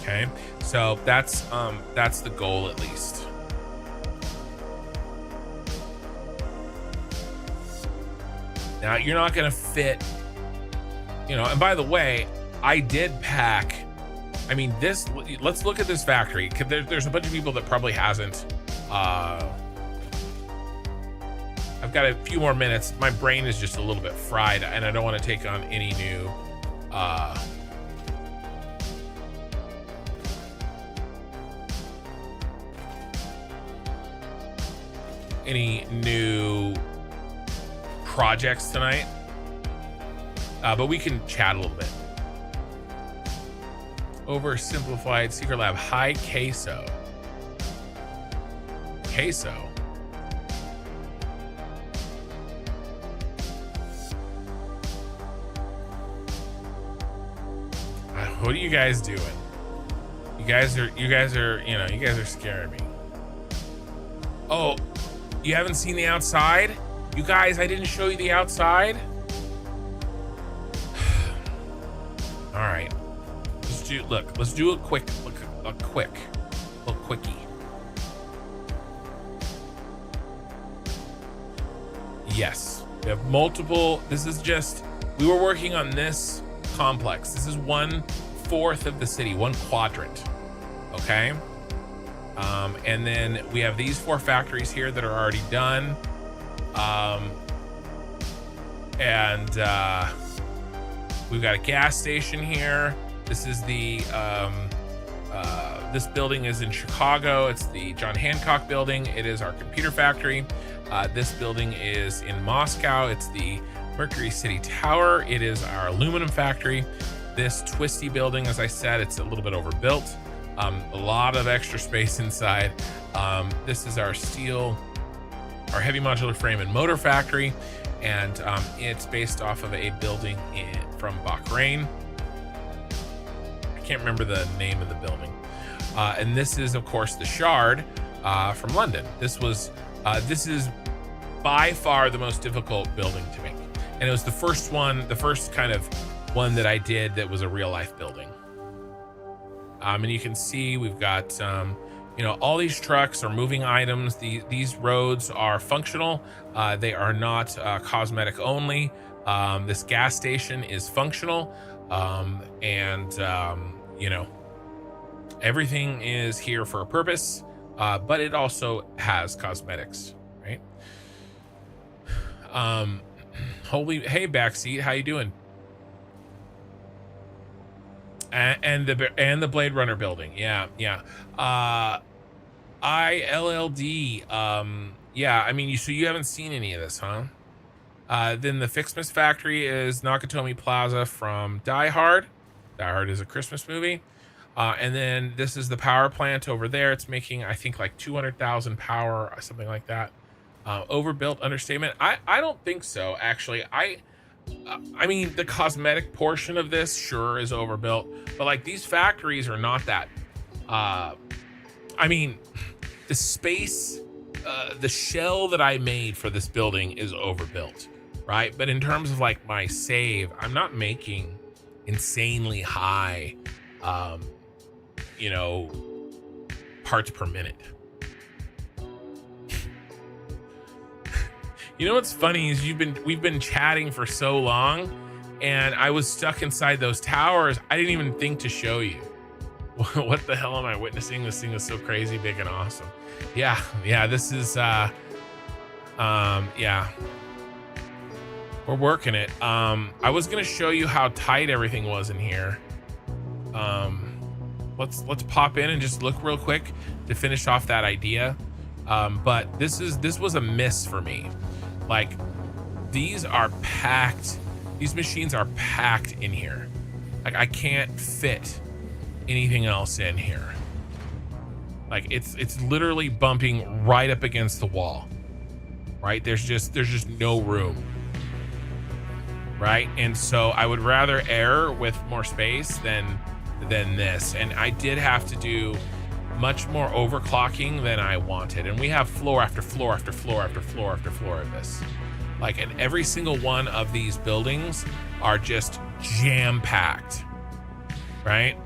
Okay, so that's the goal at least. Now you're not gonna fit, you know, and by the way, I did pack, I mean, this, let's look at this factory. There's a bunch of people that probably hasn't, I've got a few more minutes. My brain is just a little bit fried and I don't want to take on any new, projects tonight, but we can chat a little bit. Oversimplified secret lab, high queso. What are you guys doing? You guys are, you guys are scaring me. Oh, you haven't seen the outside? You guys, I didn't show you the outside. All right, let's do a quickie. Yes, we have multiple. This is just, we were working on this complex. This is 1/4 of the city, one quadrant. Okay. And then we have these 4 factories here that are already done. We've got a gas station here. This is the, this building is in Chicago. It's the John Hancock building. It is our computer factory. This building is in Moscow. It's the Mercury City Tower. It is our aluminum factory. This twisty building, as I said, it's a little bit overbuilt. A lot of extra space inside. This is our steel, our heavy modular frame and motor factory, and it's based off of a building from Bahrain. I can't remember the name of the building. And this is, of course, the Shard from London. This is by far the most difficult building to make, and it was the first kind of one that I did that was a real life building. And you can see we've got, you know, all these trucks are moving items. These roads are functional. They are not cosmetic only. This gas station is functional. You know, everything is here for a purpose, but it also has cosmetics, right? Hey, backseat, how you doing? And the Blade Runner building, yeah. ILLD, yeah. I mean, so you haven't seen any of this, huh? Then the Fixmas factory is Nakatomi Plaza from Die Hard. Die Hard is a Christmas movie. And then this is the power plant over there. It's making, I think, like 200,000 power or something like that. Overbuilt, understatement. I don't think so, actually. I mean, the cosmetic portion of this sure is overbuilt, but like these factories are not that. I mean, the space, the shell that I made for this building is overbuilt, right? But in terms of like my save, I'm not making insanely high, you know, parts per minute. You know what's funny is we've been chatting for so long, and I was stuck inside those towers. I didn't even think to show you. What the hell am I witnessing? This thing is so crazy, big, and awesome. Yeah. This is yeah. We're working it. I was gonna show you how tight everything was in here. Let's pop in and just look real quick to finish off that idea. But this was a miss for me. Like, these are packed. These machines are packed in here. Like, I can't fit anything else in here. Like, it's literally bumping right up against the wall. Right? There's just no room. Right? And so I would rather err with more space than this. And I did have to do much more overclocking than I wanted. And we have floor after floor after floor after floor after floor of this. Like, and every single one of these buildings are just jam-packed. Right?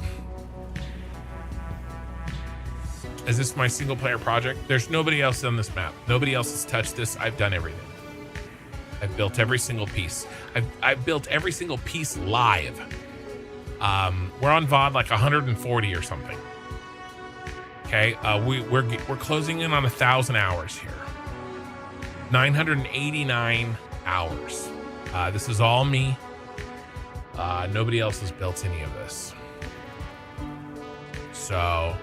Is this my single player project? There's nobody else on this map. Nobody else has touched this. I've done everything. I've built every single piece. I've built every single piece live. We're on VOD like 140 or something. Okay, we're closing in on 1,000 hours here. 989 hours. This is all me. Nobody else has built any of this. So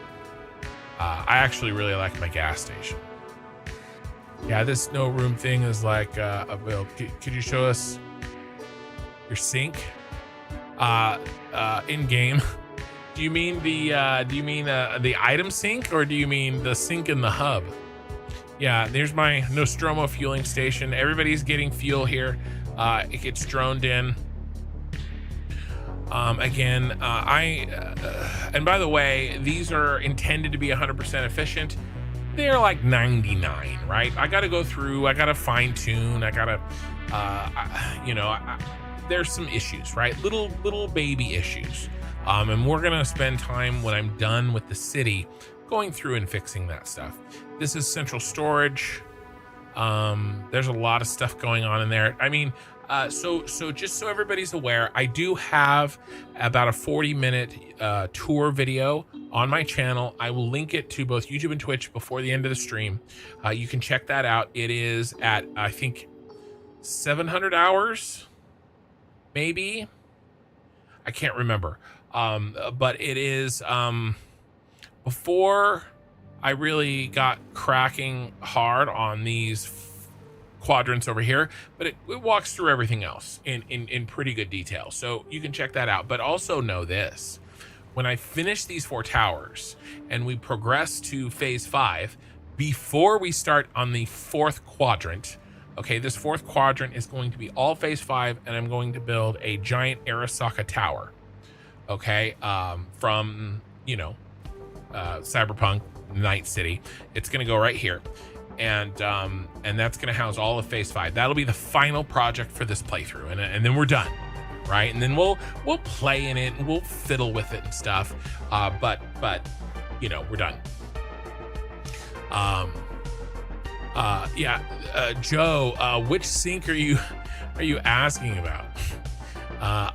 I actually really like my gas station. Yeah, this no room thing is like a build. Could you show us your sink? In game. Do you mean the item sink, or do you mean the sink in the hub? Yeah, there's my Nostromo fueling station. Everybody's getting fuel here. It gets droned in. Again, and by the way, these are intended to be 100% efficient. They're like 99, right? I got to go through, I got to fine tune. I got to, there's some issues, right? Little baby issues. And we're going to spend time when I'm done with the city going through and fixing that stuff. This is central storage. There's a lot of stuff going on in there. I mean, so just so everybody's aware, I do have about a 40-minute tour video on my channel. I will link it to both YouTube and Twitch before the end of the stream. You can check that out. It is at, I think, 700 hours, maybe. I can't remember. But it is before I really got cracking hard on these quadrants over here, but it walks through everything else in pretty good detail. So you can check that out. But also know this: when I finish these 4 towers and we progress to phase 5, before we start on the 4th quadrant, okay, this 4th quadrant is going to be all phase 5, and I'm going to build a giant Arasaka tower. Okay, from, Cyberpunk Night City. It's going to go right here. And that's going to house all of phase 5. That'll be the final project for this playthrough. And then we're done, right? And then we'll play in it and we'll fiddle with it and stuff. But we're done. Joe, which sink are you asking about?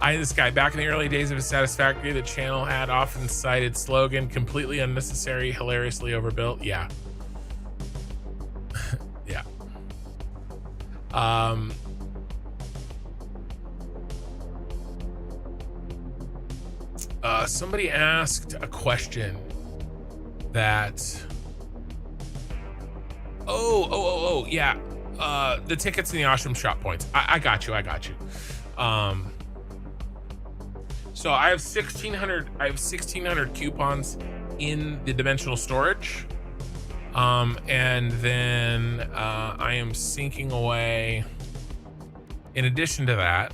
This guy, back in the early days of Satisfactory, the channel had often cited slogan, completely unnecessary, hilariously overbuilt. Yeah. Yeah. Somebody asked a question that, yeah. The tickets in the Ashram shop points. I got you. So I have 1,600 coupons in the dimensional storage. And then I am syncing away, in addition to that,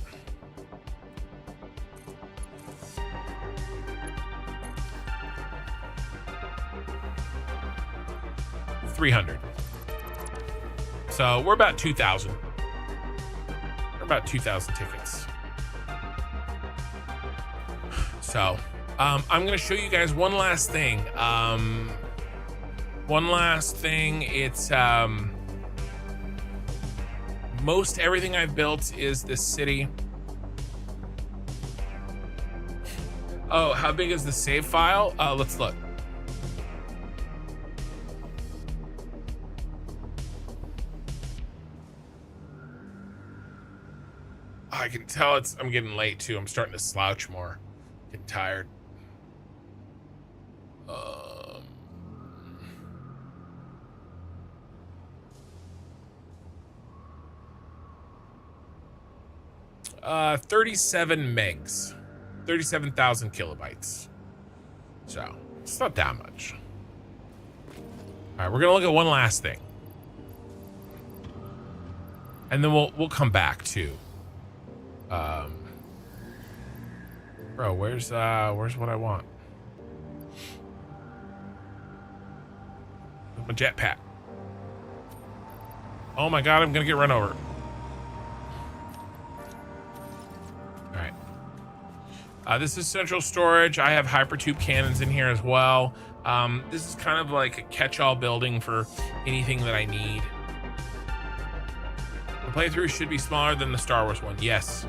$300. So we're about 2,000. We're about 2,000 tickets. So I'm going to show you guys one last thing. It's most everything I've built is this city. Oh, how big is the save file? Let's look. I can tell I'm getting late too. I'm starting to slouch more. Getting tired. 37 megs, 37,000 kilobytes. So it's not that much. All right, we're gonna look at one last thing, and then we'll come back to. Bro, where's what I want? My jetpack. Oh my god, I'm gonna get run over. This is central storage. I have hypertube cannons in here as well. This is kind of like a catch-all building for anything that I need. The playthrough should be smaller than the Star Wars one. Yes.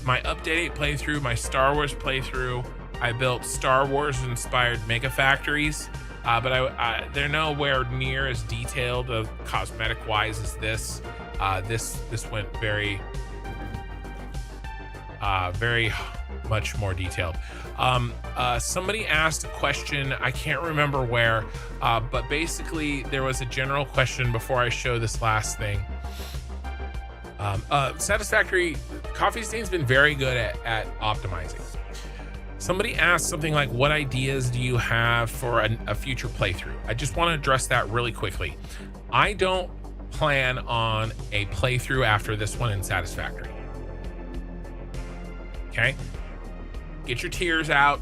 My Update 8 playthrough, my Star Wars playthrough, I built Star Wars-inspired mega factories, but they're nowhere near as detailed of cosmetic-wise as this. This went very much more detailed. Somebody asked a question, I can't remember where, but basically there was a general question before I show this last thing. Satisfactory Coffee Stain's been very good at optimizing. Somebody asked something like, what ideas do you have for a future playthrough? I just want to address that really quickly. I don't plan on a playthrough after this one in Satisfactory. Okay, get your tears out.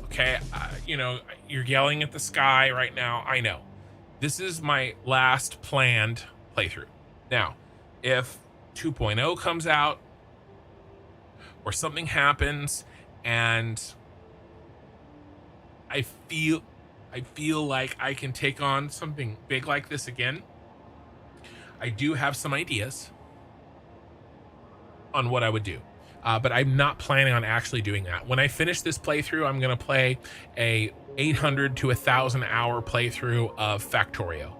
Okay, you know, you're yelling at the sky right now. I know. This is my last planned playthrough. Now, if 2.0 comes out or something happens and I feel like I can take on something big like this again, I do have some ideas on what I would do, but I'm not planning on actually doing that. When I finish this playthrough, I'm gonna play a 800 to 1,000 hour playthrough of Factorio,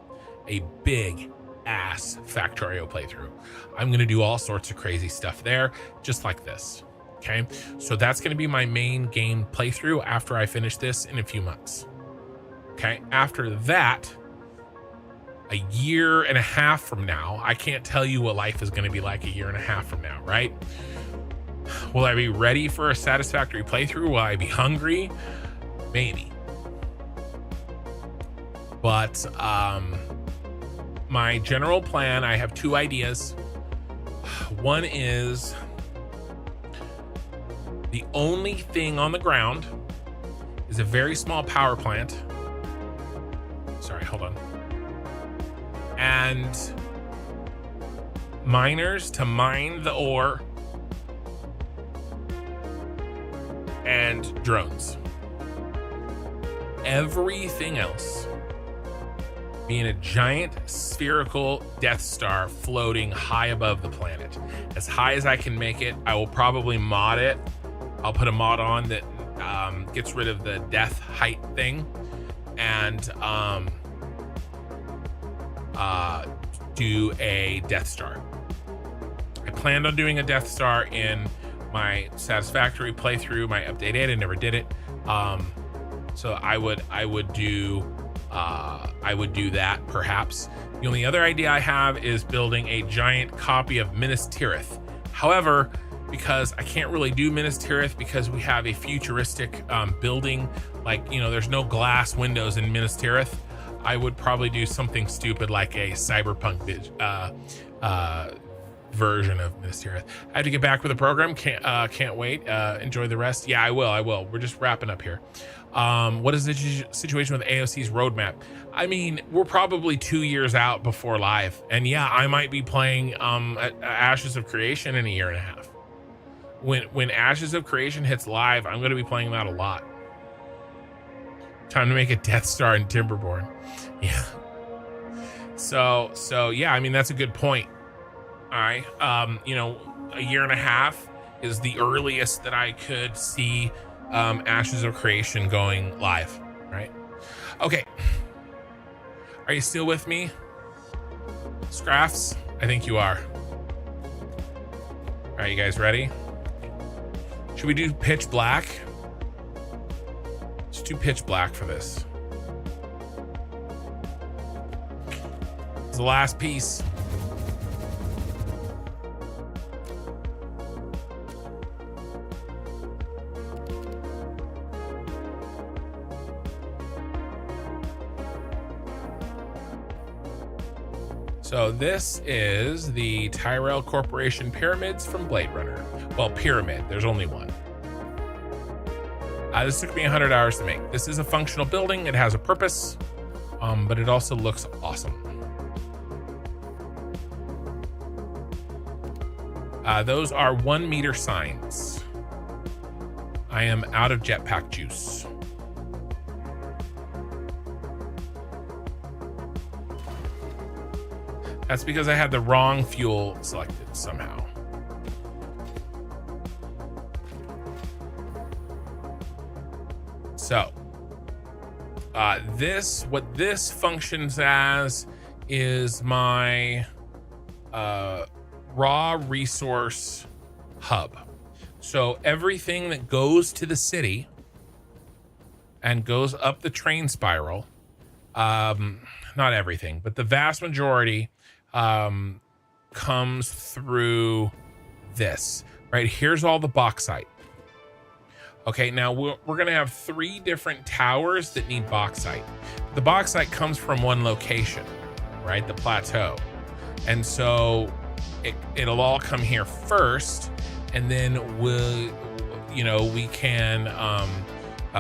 a big ass Factorio playthrough. I'm gonna do all sorts of crazy stuff there, just like this. Okay, so that's gonna be my main game playthrough after I finish this in a few months. Okay, after that, a year and a half from now, I can't tell you what life is going to be like a year and a half from now, right? Will I be ready for a Satisfactory playthrough? Will I be hungry? Maybe. But my general plan, I have two ideas. One is the only thing on the ground is a very small power plant. Sorry, hold on. And miners to mine the ore, and drones. Everything else being a giant spherical Death Star floating high above the planet. As high as I can make it. I will probably mod it. I'll put a mod on that gets rid of the death height thing, and do a Death Star. I planned on doing a Death Star in my Satisfactory playthrough, my Update 8. I never did it. So I would do that perhaps. The only other idea I have is building a giant copy of Minas Tirith. However, because I can't really do Minas Tirith because we have a futuristic building, like, you know, there's no glass windows in Minas Tirith. I would probably do something stupid like a cyberpunk version of Minas Tirith. I have to get back with the program. Can't wait. Enjoy the rest. Yeah, I will. We're just wrapping up here. What is the situation with AOC's roadmap? I mean, we're probably 2 years out before live, and yeah, I might be playing Ashes of Creation in a year and a half. When Ashes of Creation hits live, I'm going to be playing that a lot. Time to make a Death Star in Timberborn. Yeah. So yeah, I mean, that's a good point. All right. You know, a year and a half is the earliest that I could see Ashes of Creation going live, right? Okay. Are you still with me, Scraffs? I think you are. All right, you guys ready? Should we do pitch black? Let's do pitch black for this. It's the last piece. So this is the Tyrell Corporation pyramids from Blade Runner. Well, pyramid, there's only one. This took me 100 hours to make. This is a functional building. It has a purpose, but it also looks awesome. Those are 1 meter signs. I am out of jetpack juice. That's because I had the wrong fuel selected somehow. So, what this functions as is my raw resource hub. So everything that goes to the city and goes up the train spiral, not everything, but the vast majority comes through this, right? Here's all the bauxite. Okay, now we're gonna have 3 different towers that need bauxite. The bauxite comes from one location, right? The plateau. And so it'll all come here first, and then we can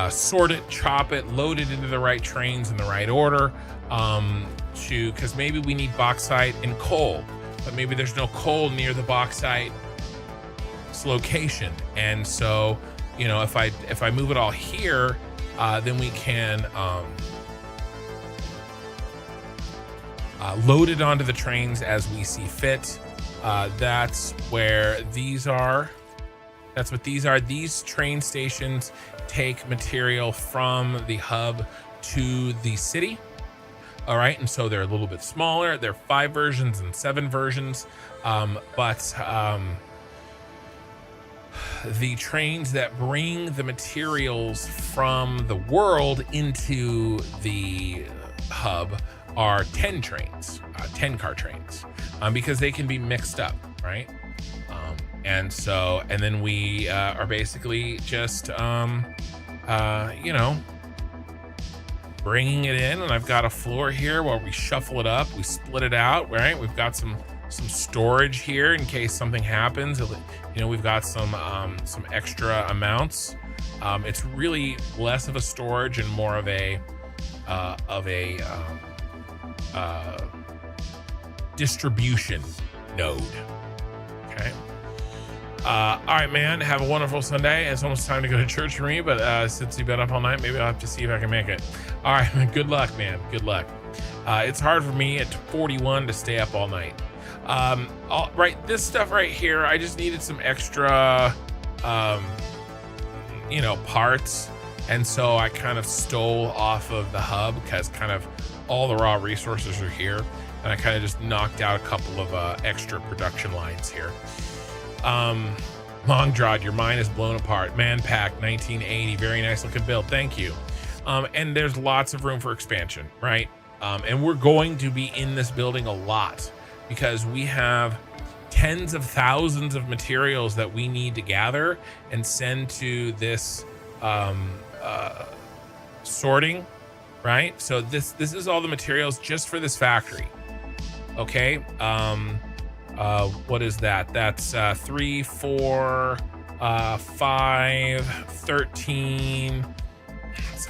sort it, chop it, load it into the right trains in the right order, because maybe we need bauxite and coal, but maybe there's no coal near the bauxite location. And so, if I move it all here, then we can load it onto the trains as we see fit. That's where these are. That's what these are. These train stations take material from the hub to the city. All right, and so they're a little bit smaller. They're 5 versions and 7 versions, but the trains that bring the materials from the world into the hub are 10 trains, 10 car trains, because they can be mixed up, right? And then we are basically just, bringing it in, and I've got a floor here where we shuffle it up, we split it out, right? We've got some storage here in case something happens. We've got some extra amounts. It's really less of a storage and more of a distribution node. Okay. All right, man. Have a wonderful Sunday. It's almost time to go to church for me, but since you've been up all night, maybe I'll have to see if I can make it. All right, good luck, man. Good luck. It's hard for me at 41 to stay up all night. Right, this stuff right here, I just needed some extra, parts, and so I kind of stole off of the hub because kind of all the raw resources are here, and I kind of just knocked out a couple of extra production lines here. Longdrad, your mind is blown apart. Manpack 1980, very nice looking build. Thank you. And there's lots of room for expansion, right? And we're going to be in this building a lot because we have tens of thousands of materials that we need to gather and send to this sorting, right? So this is all the materials just for this factory. Okay. What is that? That's 3, 4, 5, 13,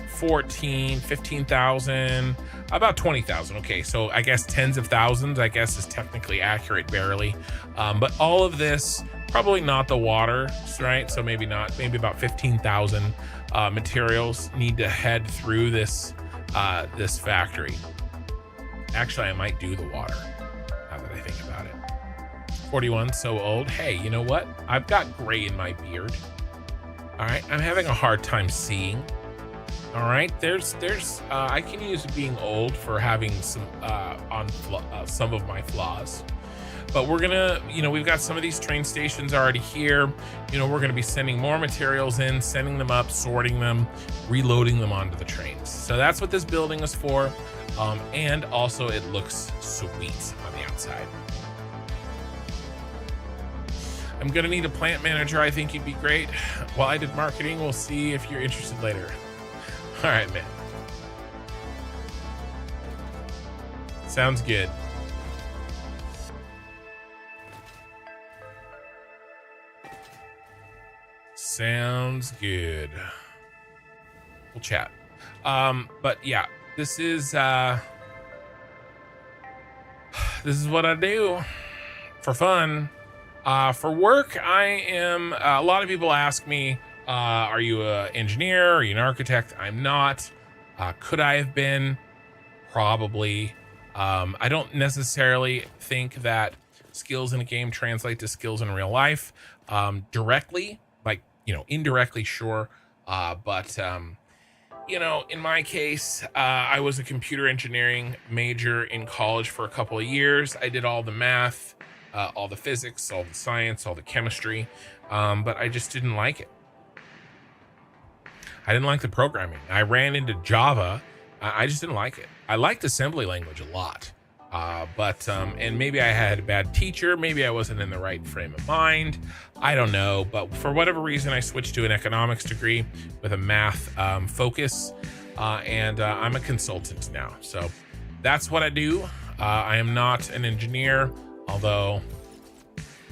14, 15,000, about 20,000. Okay, so I guess tens of thousands, I guess, is technically accurate, barely. But all of this, probably not the water, right? So maybe not, maybe about 15,000 materials need to head through this this factory. Actually, I might do the water now that I think about it. 41, so old. Hey, you know what? I've got gray in my beard. All right, I'm having a hard time seeing. All right, there's I can use being old for having some some of my flaws. But we're gonna, we've got some of these train stations already here. We're gonna be sending more materials in, sending them up, sorting them, reloading them onto the trains. So that's what this building is for. And also it looks sweet on the outside. I'm gonna need a plant manager. I think you'd be great. While I did marketing, we'll see if you're interested later. All right, man. Sounds good. Sounds good. We'll chat. But yeah, this is what I do for fun. For work, I am, a lot of people ask me, are you an engineer? Are you an architect? I'm not. Could I have been? Probably. I don't necessarily think that skills in a game translate to skills in real life directly, like, indirectly, sure. But in my case, I was a computer engineering major in college for a couple of years. I did all the math, all the physics, all the science, all the chemistry, but I just didn't like it. I didn't like the programming. I ran into Java. I just didn't like it. I liked assembly language a lot, and maybe I had a bad teacher. Maybe I wasn't in the right frame of mind. I don't know, but for whatever reason, I switched to an economics degree with a math focus, and I'm a consultant now. So that's what I do. I am not an engineer, although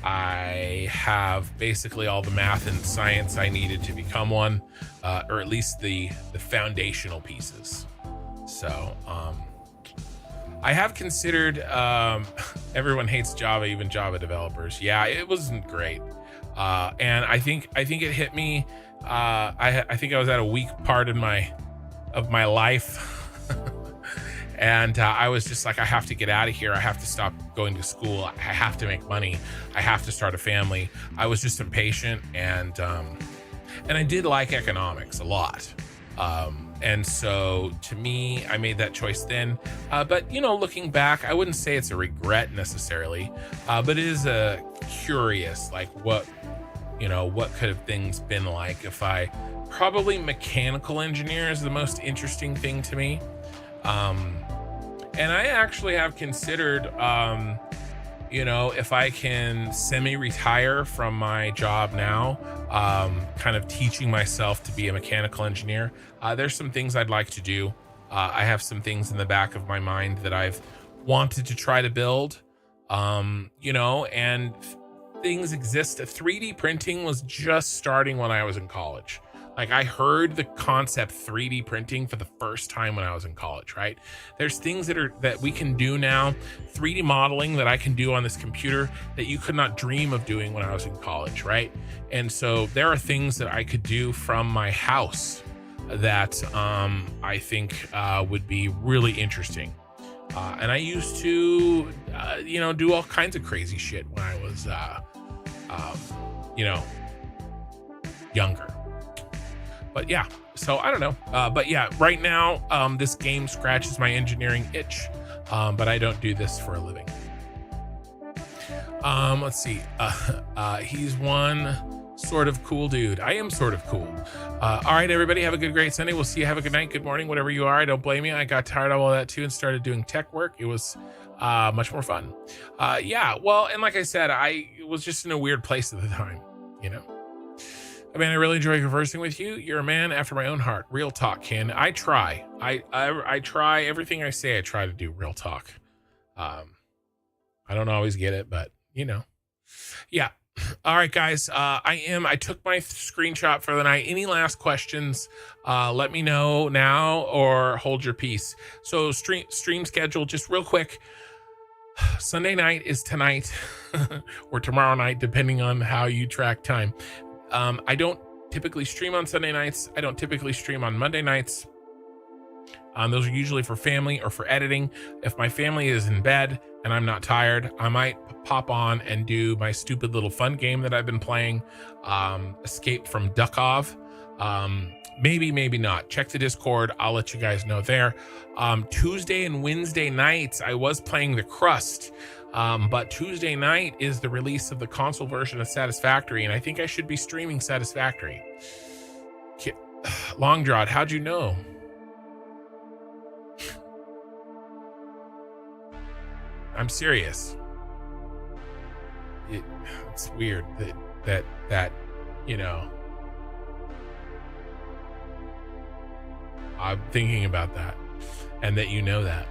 I have basically all the math and science I needed to become one, or at least the foundational pieces. So I have considered, everyone hates Java, even Java developers. Yeah, it wasn't great. And I think it hit me. I think I was at a weak part of my life. And I was just like, I have to get out of here. I have to stop going to school. I have to make money. I have to start a family. I was just impatient, and I did like economics a lot. And so to me, I made that choice then. But looking back, I wouldn't say it's a regret necessarily, but it is a curious, like what could have things been like if probably mechanical engineer is the most interesting thing to me. And I actually have considered, if I can semi-retire from my job now, kind of teaching myself to be a mechanical engineer. There's some things I'd like to do. I have some things in the back of my mind that I've wanted to try to build, and things exist. 3D printing was just starting when I was in college. Like, I heard the concept 3D printing for the first time when I was in college, right? There's things that we can do now, 3D modeling that I can do on this computer that you could not dream of doing when I was in college, right? And so there are things that I could do from my house that I think would be really interesting. And I used to, do all kinds of crazy shit when I was, younger. But yeah, so I don't know. But yeah, right now, this game scratches my engineering itch, but I don't do this for a living. Let's see. He's one sort of cool dude. I am sort of cool. All right, everybody, have a great Sunday. We'll see you. Have a good night, good morning, whatever you are. I don't blame you. I got tired of all that too and started doing tech work. It was much more fun. Yeah, well, and like I said, I was just in a weird place at the time, I mean, I really enjoy conversing with you. You're a man after my own heart. Real talk, Ken. I try. I try everything I say. I try to do real talk. I don't always get it, but yeah. All right, guys. I took my screenshot for the night. Any last questions? Let me know now or hold your peace. So stream schedule, just real quick. Sunday night is tonight or tomorrow night, depending on how you track time. I don't typically stream on Sunday nights. I don't typically stream on Monday nights. Those are usually for family or for editing. If my family is in bed and I'm not tired, I might pop on and do my stupid little fun game that I've been playing, Escape from Duckov. Maybe not. Check the Discord. I'll let you guys know there. Tuesday and Wednesday nights, I was playing The Crust. But Tuesday night is the release of the console version of Satisfactory, and I think I should be streaming Satisfactory. Longdraw, how'd you know? I'm serious. It's weird that you know, I'm thinking about that, and that you know that.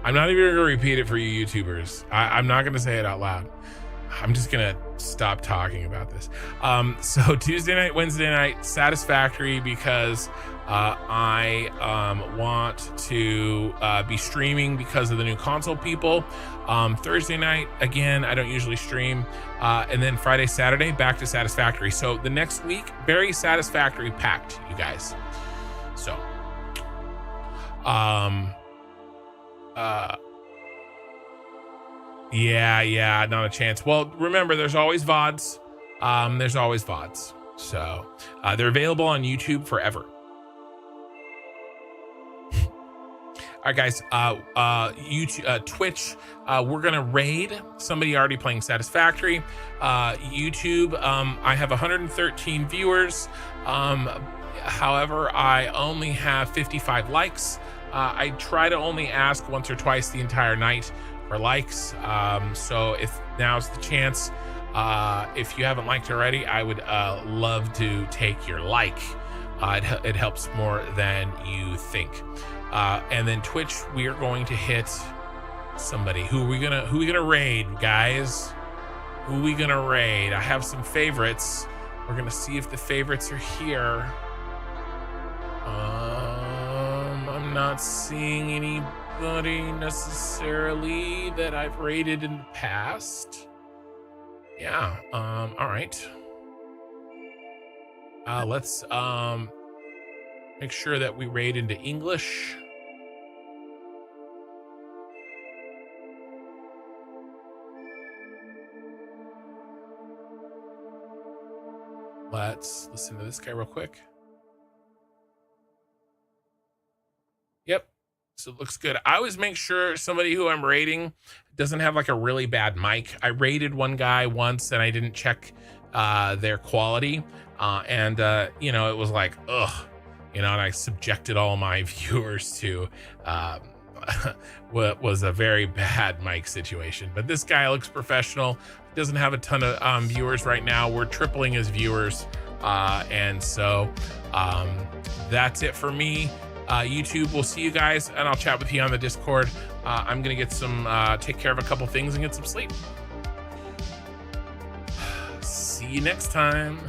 I'm not even gonna repeat it for you YouTubers. I'm not gonna say it out loud. I'm just gonna stop talking about this. So Tuesday night, Wednesday night, Satisfactory, because I want to be streaming because of the new console people. Thursday night, again, I don't usually stream. And then Friday, Saturday, back to Satisfactory. So the next week, very Satisfactory packed, you guys. So, yeah, not a chance. Well, remember, there's always VODs. There's always VODs. So they're available on YouTube forever. All right, guys, YouTube, Twitch, we're gonna raid somebody already playing Satisfactory. YouTube, I have 113 viewers. However, I only have 55 likes. I try to only ask once or twice the entire night for likes. So if now's the chance, if you haven't liked already, I would love to take your like. It helps more than you think. And then Twitch, we are going to hit somebody. Who are we gonna raid, guys? Who are we gonna raid? I have some favorites. We're gonna see if the favorites are here. I'm not seeing anybody necessarily that I've raided in the past. Yeah, all right. Let's make sure that we raid into English. Let's listen to this guy real quick. Yep, so it looks good. I always make sure somebody who I'm raiding doesn't have like a really bad mic. I raided one guy once and I didn't check their quality, and you know, it was like, ugh, you know, and I subjected all my viewers to what was a very bad mic situation. But this guy looks professional. Doesn't have a ton of viewers right now. We're tripling his viewers, and so that's it for me. YouTube, we'll see you guys, and I'll chat with you on the Discord. I'm gonna get some take care of a couple things and get some sleep. See you next time.